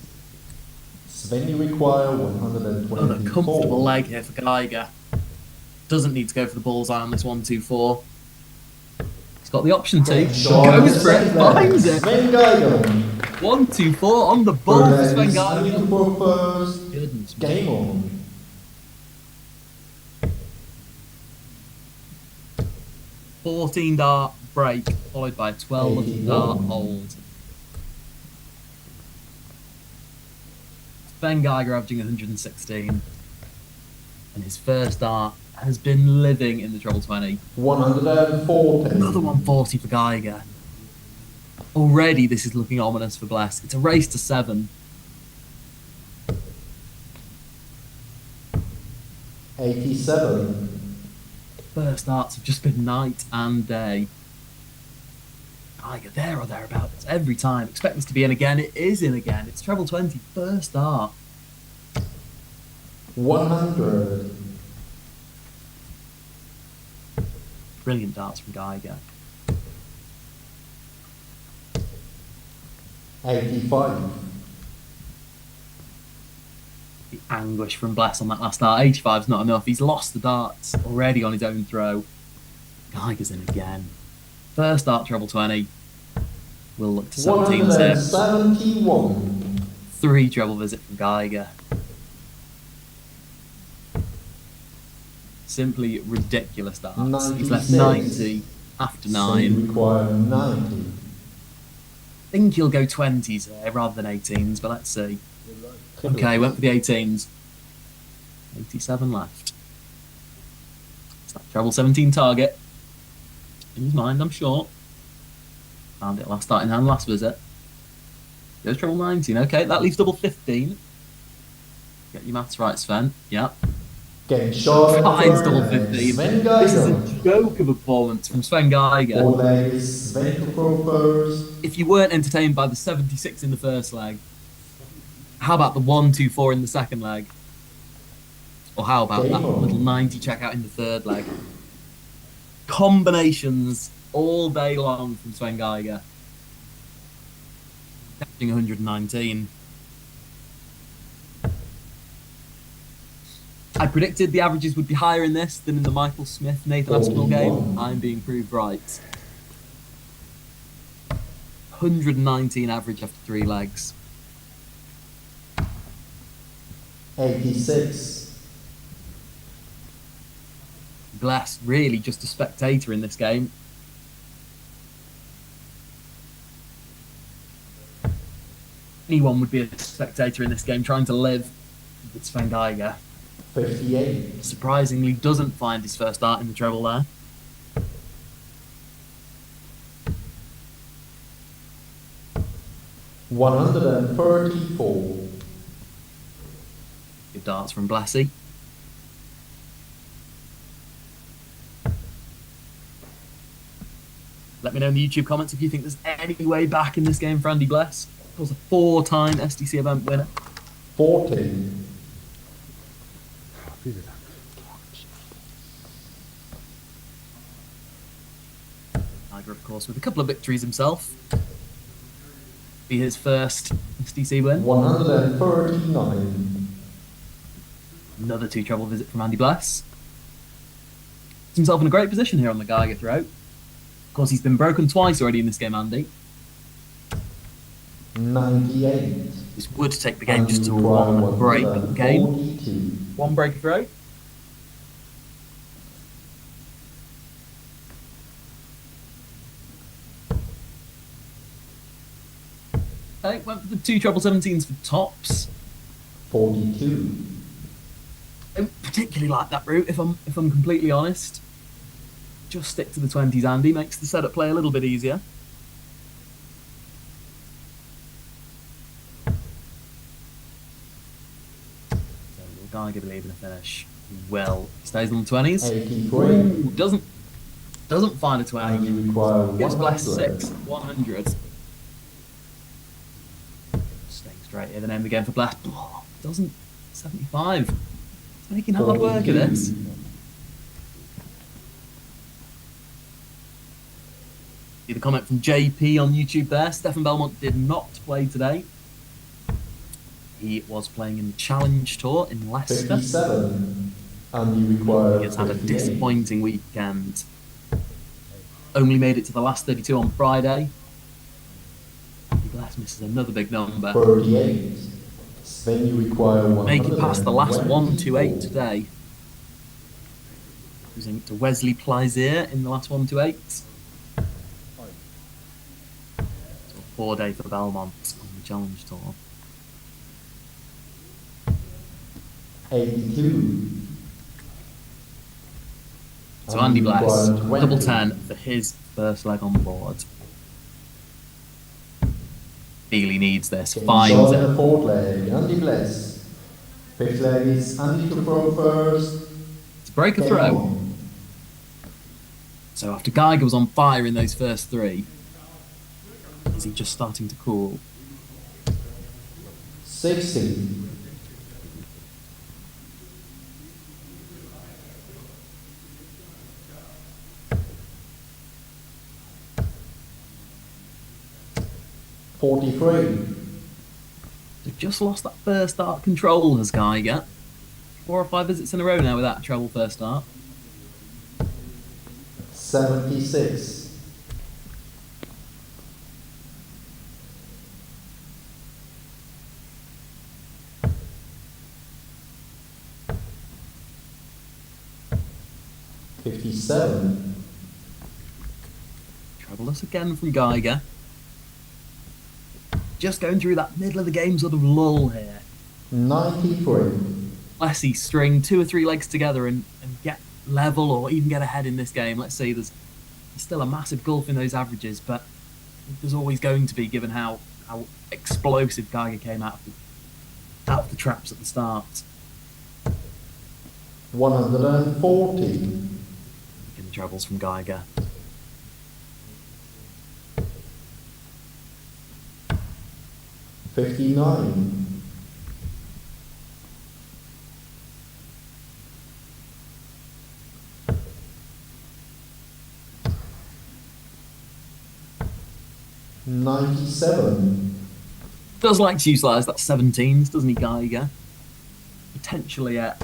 Sven, you require 124. Another comfortable leg here for Geiger. Doesn't need to go for the bullseye on this 1-2-4. He's got the option to. Goes for it, finds it. Sven Geiger. 1-2-4 on the ball for Sven Geiger. Goodness, game on. 14 dart break, followed by a 12 dart hold. Sven Geiger averaging 116. And his first dart has been living in the treble 20. 140. Another 140 for Geiger. Already this is looking ominous for Bless. It's a race to 7. 87. First darts have just been night and day. Geiger there or thereabouts every time. Expect this to be in again. It is in again. It's treble 20, first dart. 100. Brilliant darts from Geiger. 85. The anguish from Bless on that last dart. 85's not enough. He's lost the darts already on his own throw. Geiger's in again. First dart, treble 20. We'll look to 17 here. 71. 3 treble visit from Geiger. Simply ridiculous darts. 96. He's left 90 after 9. Require 90. I think he'll go 20s here rather than 18s, but let's see. Okay, went for the 18s. 87 left. Treble 17 target. In his mind, I'm sure. Found it last starting hand, last visit. Goes treble 19. Okay, that leaves double 15. Get your maths right, Sven. Yeah. Game short. Finds double 15. This is a joke of a performance from Sven Geiger. Board leg is Sven to throw first. If you weren't entertained by the 76 in the first leg, how about the 1-2-4 in the second leg? Or how about that little 90 checkout in the third leg? Combinations all day long from Sven Geiger. Catching 119. I predicted the averages would be higher in this than in the Michael Smith Nathan Aspinall game. I'm being proved right. 119 average after 3 legs. 86. Glass really just a spectator in this game. Anyone would be a spectator in this game trying to live with Sven Geiger. 58. Surprisingly doesn't find his first dart in the treble there. $134. Good darts from Blessy. Let me know in the YouTube comments if you think there's any way back in this game for Andy Bless. He was a 4-time SDC event winner. 14. Tiger, of course, with a couple of victories himself. Be his first SDC win. 139. Another 2 treble visit from Andy Bless. Puts himself in a great position here on the Geiger throw. Of course, he's been broken twice already in this game, Andy. 98. This would take the game just to a 1 break game. 42. 1 break throw. Okay, went for the 2 treble 17s for tops. 42. I don't particularly like that route, if I'm completely honest. Just stick to the 20s, Andy. Makes the setup play a little bit easier. So will Geiger believe in a finish? Well, stays on the 20s. 83. Ooh, doesn't find a 20. Gets Bless 6, 100. Staying straight here, the name again for Bless. Oh, doesn't 75. He's making hard work of this. See the comment from JP on YouTube there. Stefan Belmont did not play today. He was playing in the Challenge Tour in Leicester. 57. And you require He has had a 58. disappointing weekend. Only made it to the last 32 on Friday. Glass misses another big number. 38. Sven, you require 100. Making past the last 128 today. Losing it to Wesley Plaisir in the last 128. So a 4 day for Belmont on the Challenge Tour. 82. So Andy Bless, double 10 for his first leg on the board. Really needs this, finds it. The 4th leg, Andy Bless. 5th leg is Andy to throw first. To break a throw. So after Geiger was on fire in those first 3, is he just starting to cool? 60. $43. They've just lost that first start control, has Geiger. 4 or 5 visits in a row now with that treble first start. 76. $57. Treble-less again from Geiger. Just going through that middle of the game sort of lull here. 93. Blessy string 2 or 3 legs together and get level or even get ahead in this game. Let's see, there's still a massive gulf in those averages, but there's always going to be, given how explosive Geiger came out of the traps at the start. 140. Getting troubles from Geiger. 59. 97. Does like to utilise that 17s, doesn't he, Geiger? Potentially a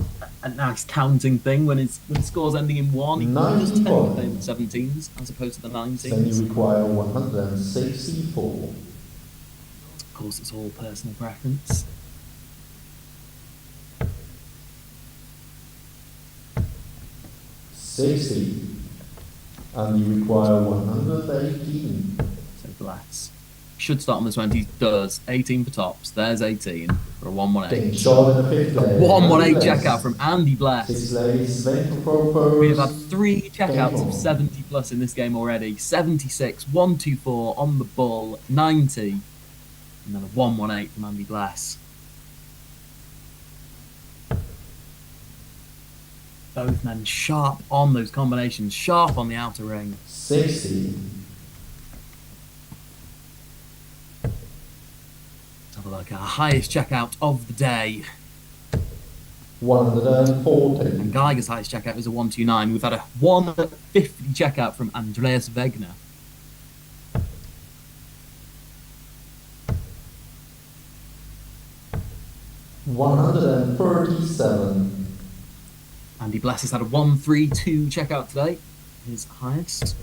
nice counting thing when his score's ending in 1. He does tend to play with 17s as opposed to the 19s. Then you require 164. Of course, it's all personal preference. 60. And you require 118. So Bless. Should start on the 20s, does. 18 for tops. There's 18 for a 118. A 118 checkout from Andy Bless. We have had 3 checkouts of 70 plus in this game already. 76, 124 on the bull, 90, and then a 118 from Andy Bless. Both men sharp on those combinations, sharp on the outer ring. 60. Like our highest checkout of the day. 140. And Geiger's highest checkout is a 129. We've had a 150 checkout from Andreas Wegner. $137. Andy Bless has had a 132 checkout today, his highest.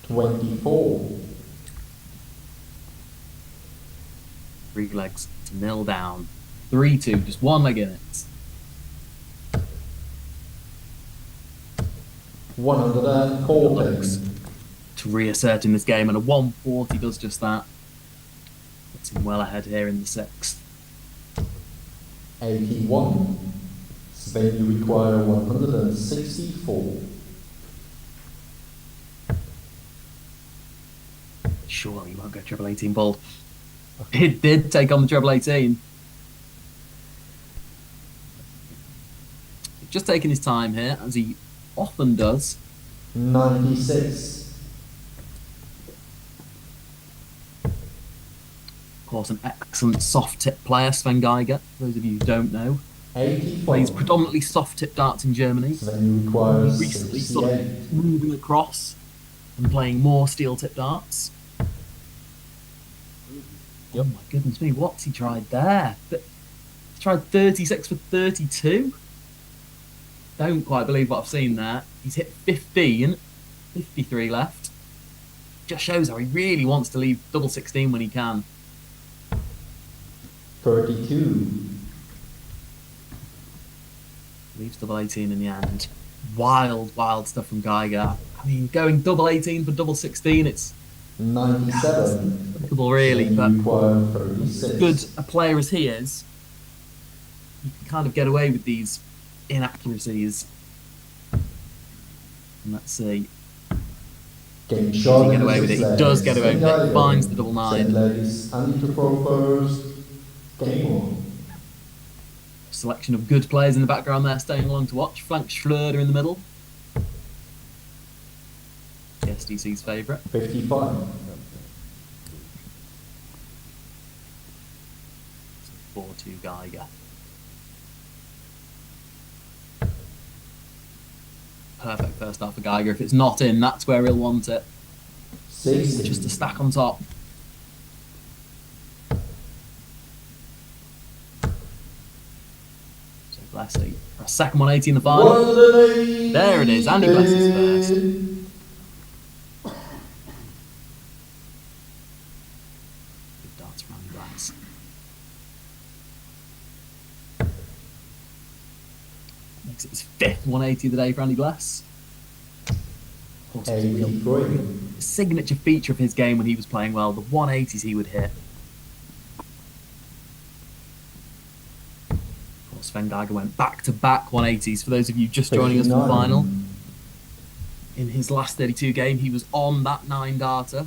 24. 3 legs to nil down. 3-2, just 1 leg in it. 140. To reassert in this game, and a 140 does just that. Puts him well ahead here in the 6th. 81. Then you require 164. Surely he won't go treble 18 ball. It did take on the treble 18. Just taking his time here, as he often does. 96. Of course, an excellent soft tip player, Sven Geiger. For those of you who don't know, 84. Plays predominantly soft tip darts in Germany. Then you require Recently, sort of moving across and playing more steel tip darts. Oh my goodness me, what's he tried there? He tried 36 for 32? Don't quite believe what I've seen there. He's hit 15, 53 left. Just shows how he really wants to leave double 16 when he can. 32. Leaves double 18 in the end. Wild, wild stuff from Geiger. I mean, going double 18 for double 16, it's 97. applicable really, but as good a player as he is, you can kind of get away with these inaccuracies. And let's see. Does he get away with it? He does get away with it. Finds the double 9. Selection of good players in the background there, staying along to watch. Flank Schlöder in the middle. The SDC's favourite. 55. 4-2 Geiger. Perfect first half for Geiger. If it's not in, that's where he'll want it. 60. Just a stack on top. So Blessy for a second 180 in the final. There it is. Andy Blessy's first. Good darts from Andy Bless. Makes it his 5th 180 of the day for Andy Bless. Of course, it was a real signature feature of his game when he was playing well, the 180s he would hit. Of course, Sven Geiger went back-to-back 180s. For those of you just joining us for the final, in his last 32 game, he was on that 9-darter.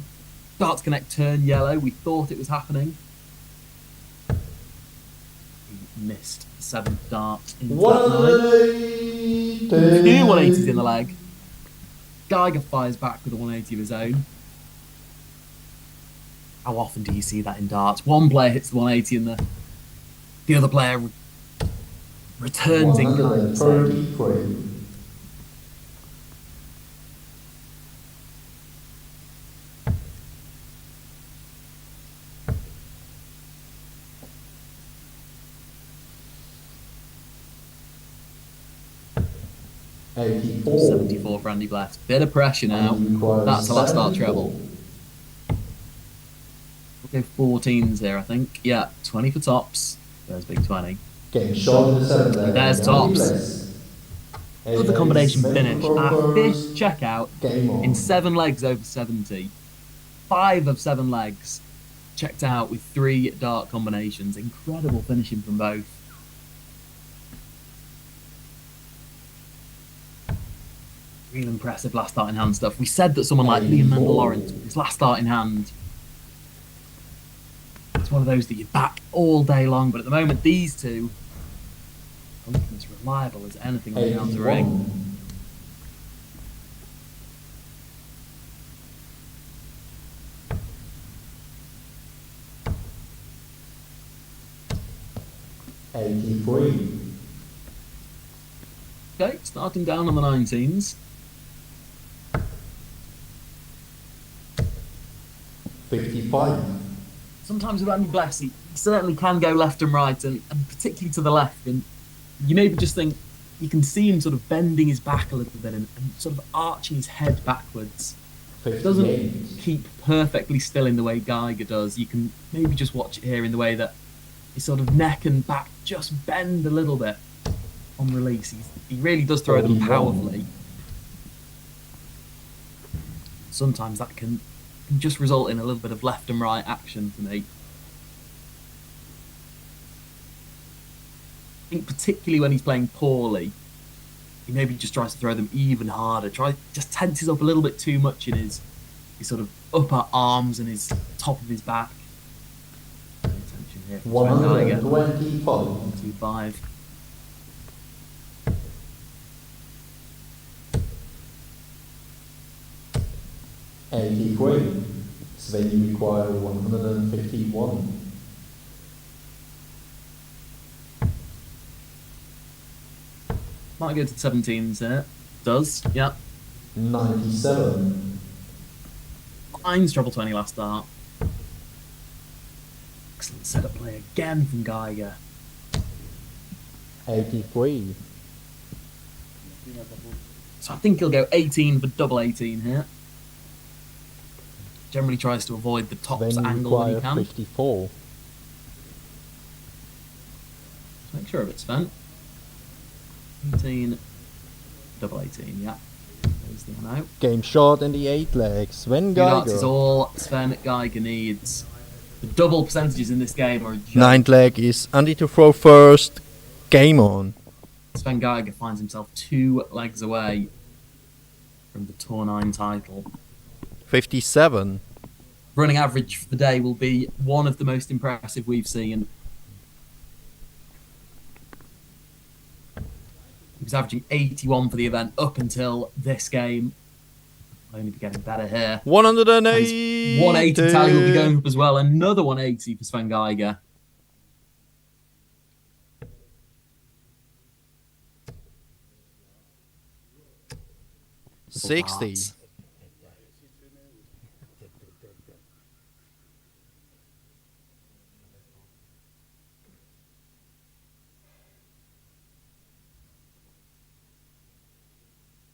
Darts Connect turned yellow. We thought it was happening. He missed the 7th dart into that 9. 2 180s in the leg. Geiger fires back with a 180 of his own. How often do you see that in darts? One player hits the 180 and the other player returns in kind. So. 74 for Andy Bless. Bit of pressure now. That's the last start treble. We'll go 14s here, I think. Yeah, 20 for tops. There's big 20. There's tops. Other combination finish. Our 5th checkout in 7 legs over 70. 5 of 7 legs checked out with 3 dart combinations. Incredible finishing from both. Real impressive last start in hand stuff. We said that someone like Liam Mendel-Lawrence, his last start in hand, it's one of those that you back all day long. But at the moment, these two are looking as reliable as anything on the outer ring. Okay, starting down on the 19s. 55. Sometimes with Andy Bless, he certainly can go left and right, and particularly to the left. And you maybe just think you can see him sort of bending his back a little bit and sort of arching his head backwards. It doesn't keep perfectly still in the way Geiger does. You can maybe just watch it here in the way that his sort of neck and back just bend a little bit on release. He really does throw them powerfully. Sometimes that can just result in a little bit of left and right action for me. I think particularly when he's playing poorly, he maybe just tries to throw them even harder. Just tenses up a little bit too much in his sort of upper arms and his top of his back. Attention here from 125. 83. Sven, you require 151. Might go to 17s here. Does, yeah. 97. Fines treble 20 last start. Excellent setup play again from Geiger. 83. So I think he'll go 18 for double 18 here. Generally tries to avoid the tops angle when he can. 54. Make sure of it, Sven. 18, double 18, yeah. There's the one out. Game short in the 8 legs. Sven Two darts Geiger. is all Sven Geiger needs. The double percentages in this game are just... 9th leg is Andy to throw first. Game on. Sven Geiger finds himself 2 legs away from the Tour 9 title. 57. Running average for the day will be one of the most impressive we've seen. He was averaging 81 for the event up until this game. I'll only be getting better here. 180. 180 tally will be going up as well. Another 180 for Sven Geiger. Double 60. Darts.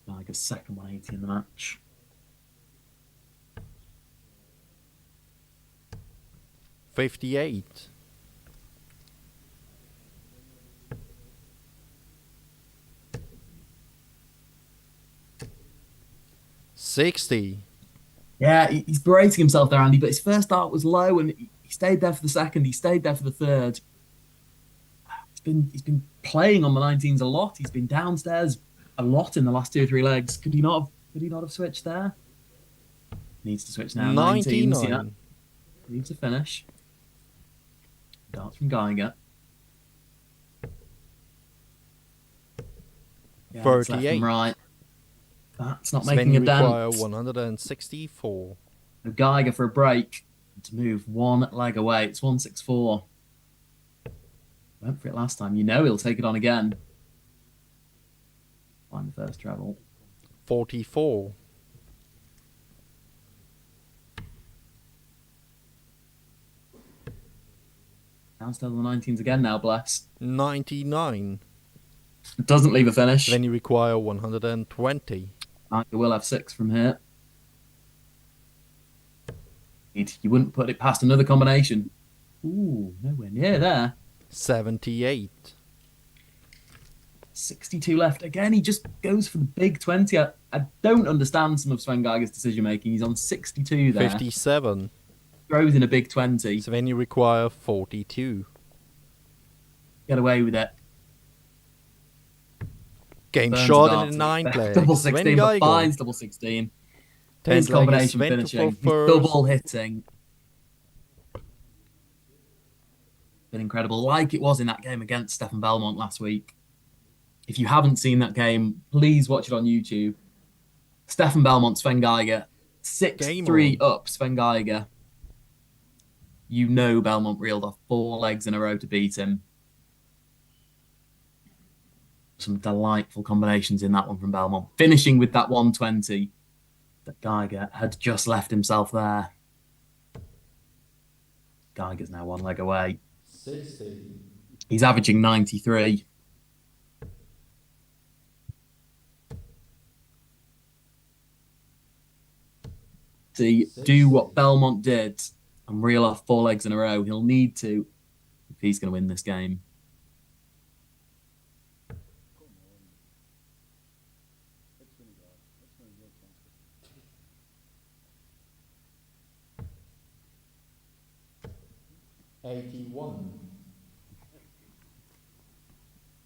Geiger's second 180 in the match. $58. 60. Yeah, he's berating himself there, Andy, but his first start was low and he stayed there for the second, he stayed there for the third. he's been playing on the 19s a lot. He's been downstairs a lot in the last 2 or 3 legs. Could he not have switched there? Needs to switch now. 19s, yeah. Needs to finish. Darts from Geiger. Yeah, 38. Left and right. That's not Sven, making a you dent. require 164. Geiger for a break to move 1 leg away. It's 164. Went for it last time. You know he'll take it on again. Find the first treble. 44. Downstairs on the 19s again now, bless. 99. It doesn't leave a finish. Then you require 120. You will have 6 from here. You wouldn't put it past another combination. Ooh, nowhere near there. 78. 62 left. Again, he just goes for the big 20. I don't understand some of Sven Geiger's decision making. He's on 62 there. 57. Throws in a big 20. So then you require 42. Get away with it. Game Burns shot in the 9 leg. Double 16, but finds double 16. His combination finishing. He's double hitting. Been incredible, like it was in that game against Stefan Belmont last week. If you haven't seen that game, please watch it on YouTube. Stefan Belmont, Sven Geiger, 6-3 up Sven Geiger. You know Belmont reeled off 4 legs in a row to beat him. Some delightful combinations in that one from Belmont. Finishing with that 120 that Geiger had just left himself there. Geiger's now 1 leg away. 60. He's averaging 93. To do what Belmont did and reel off 4 legs in a row, he'll need to if he's going to win this game.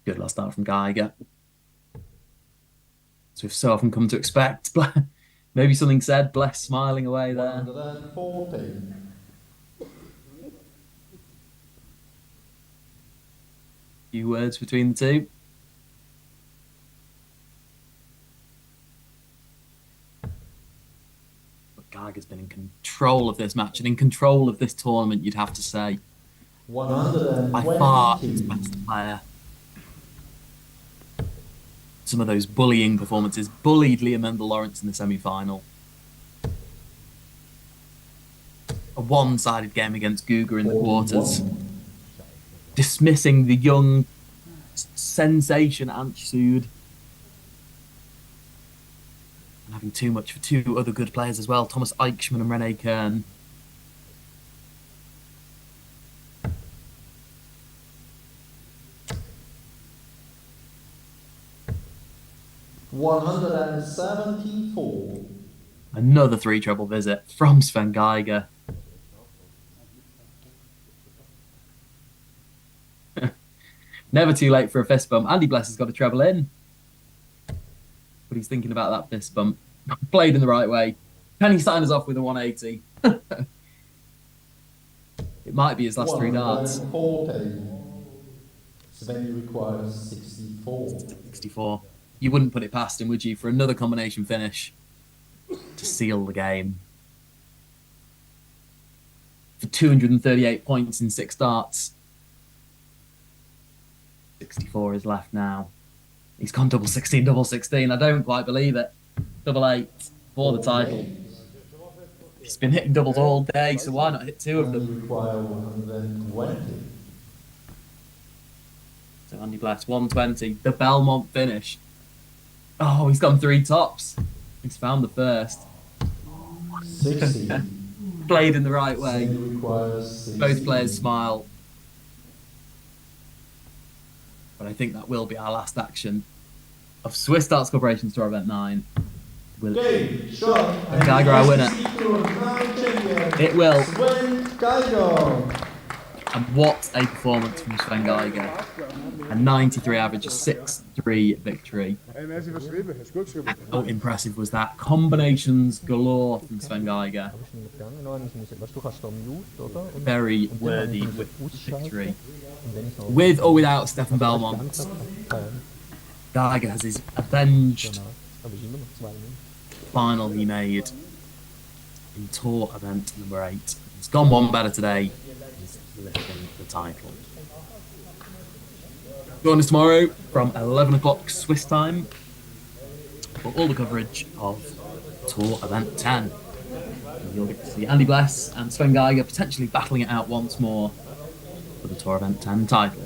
Good last start from Geiger. So we've so often come to expect. Maybe something said, Bless smiling away there. 140. Few words between the two. But Geiger's been in control of this match and in control of this tournament, you'd have to say. 120. By far his best player. Some of those bullying performances. Bullied Liam Mendel Lawrence in the semi-final. A one-sided game against Guga in the quarters. Dismissing the young sensation Antsud. And having too much for 2 other good players as well. Thomas Eichmann and Rene Kern. $174. Another 3 treble visit from Sven Geiger. Never too late for a fist bump. Andy Bless has got a treble in. But he's thinking about that fist bump. Played in the right way. Can he sign us off with a 180? It might be his last 3 darts. 140. Sven requires 64. 64. You wouldn't put it past him, would you, for another combination finish to seal the game. For 238 points in 6 darts. 64 is left now. He's gone double 16, double 16. I don't quite believe it. Double 8 for the title. He's been hitting doubles all day, so why not hit 2 of them? Require 120. So Andy Bless, 120. The Belmont finish. Oh, he's gone 3 tops. He's found the first. 60. Played in the right way. Both players smile. But I think that will be our last action of Swiss Darts Corporation's Tour Event 9. Will Geiger our winner? It will. Sven Geiger. And what a performance from Sven Geiger. A 93 average, a 6-3 victory. How impressive was that? Combinations galore from Sven Geiger. Very worthy victory. With or without Stefan Belmont, Geiger has his avenged final he made in tour event number 8. He's gone one better today. He's lifting the title. Join us tomorrow from 11 o'clock Swiss time for all the coverage of Tour Event 10. And you'll get to see Andy Bless and Sven Geiger potentially battling it out once more for the Tour Event 10 title.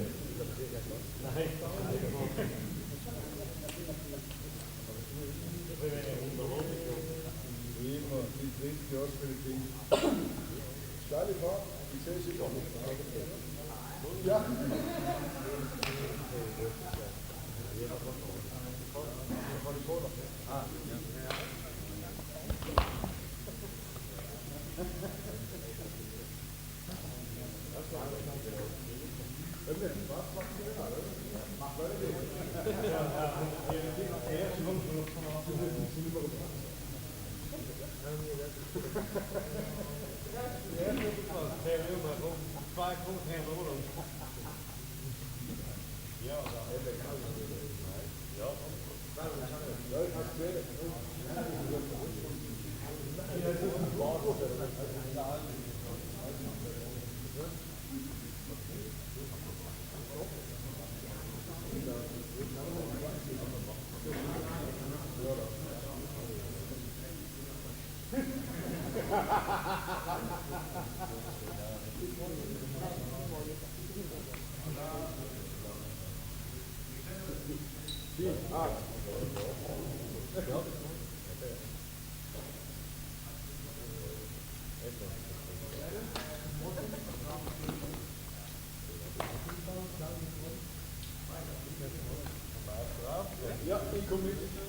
Ja, ik kom niet.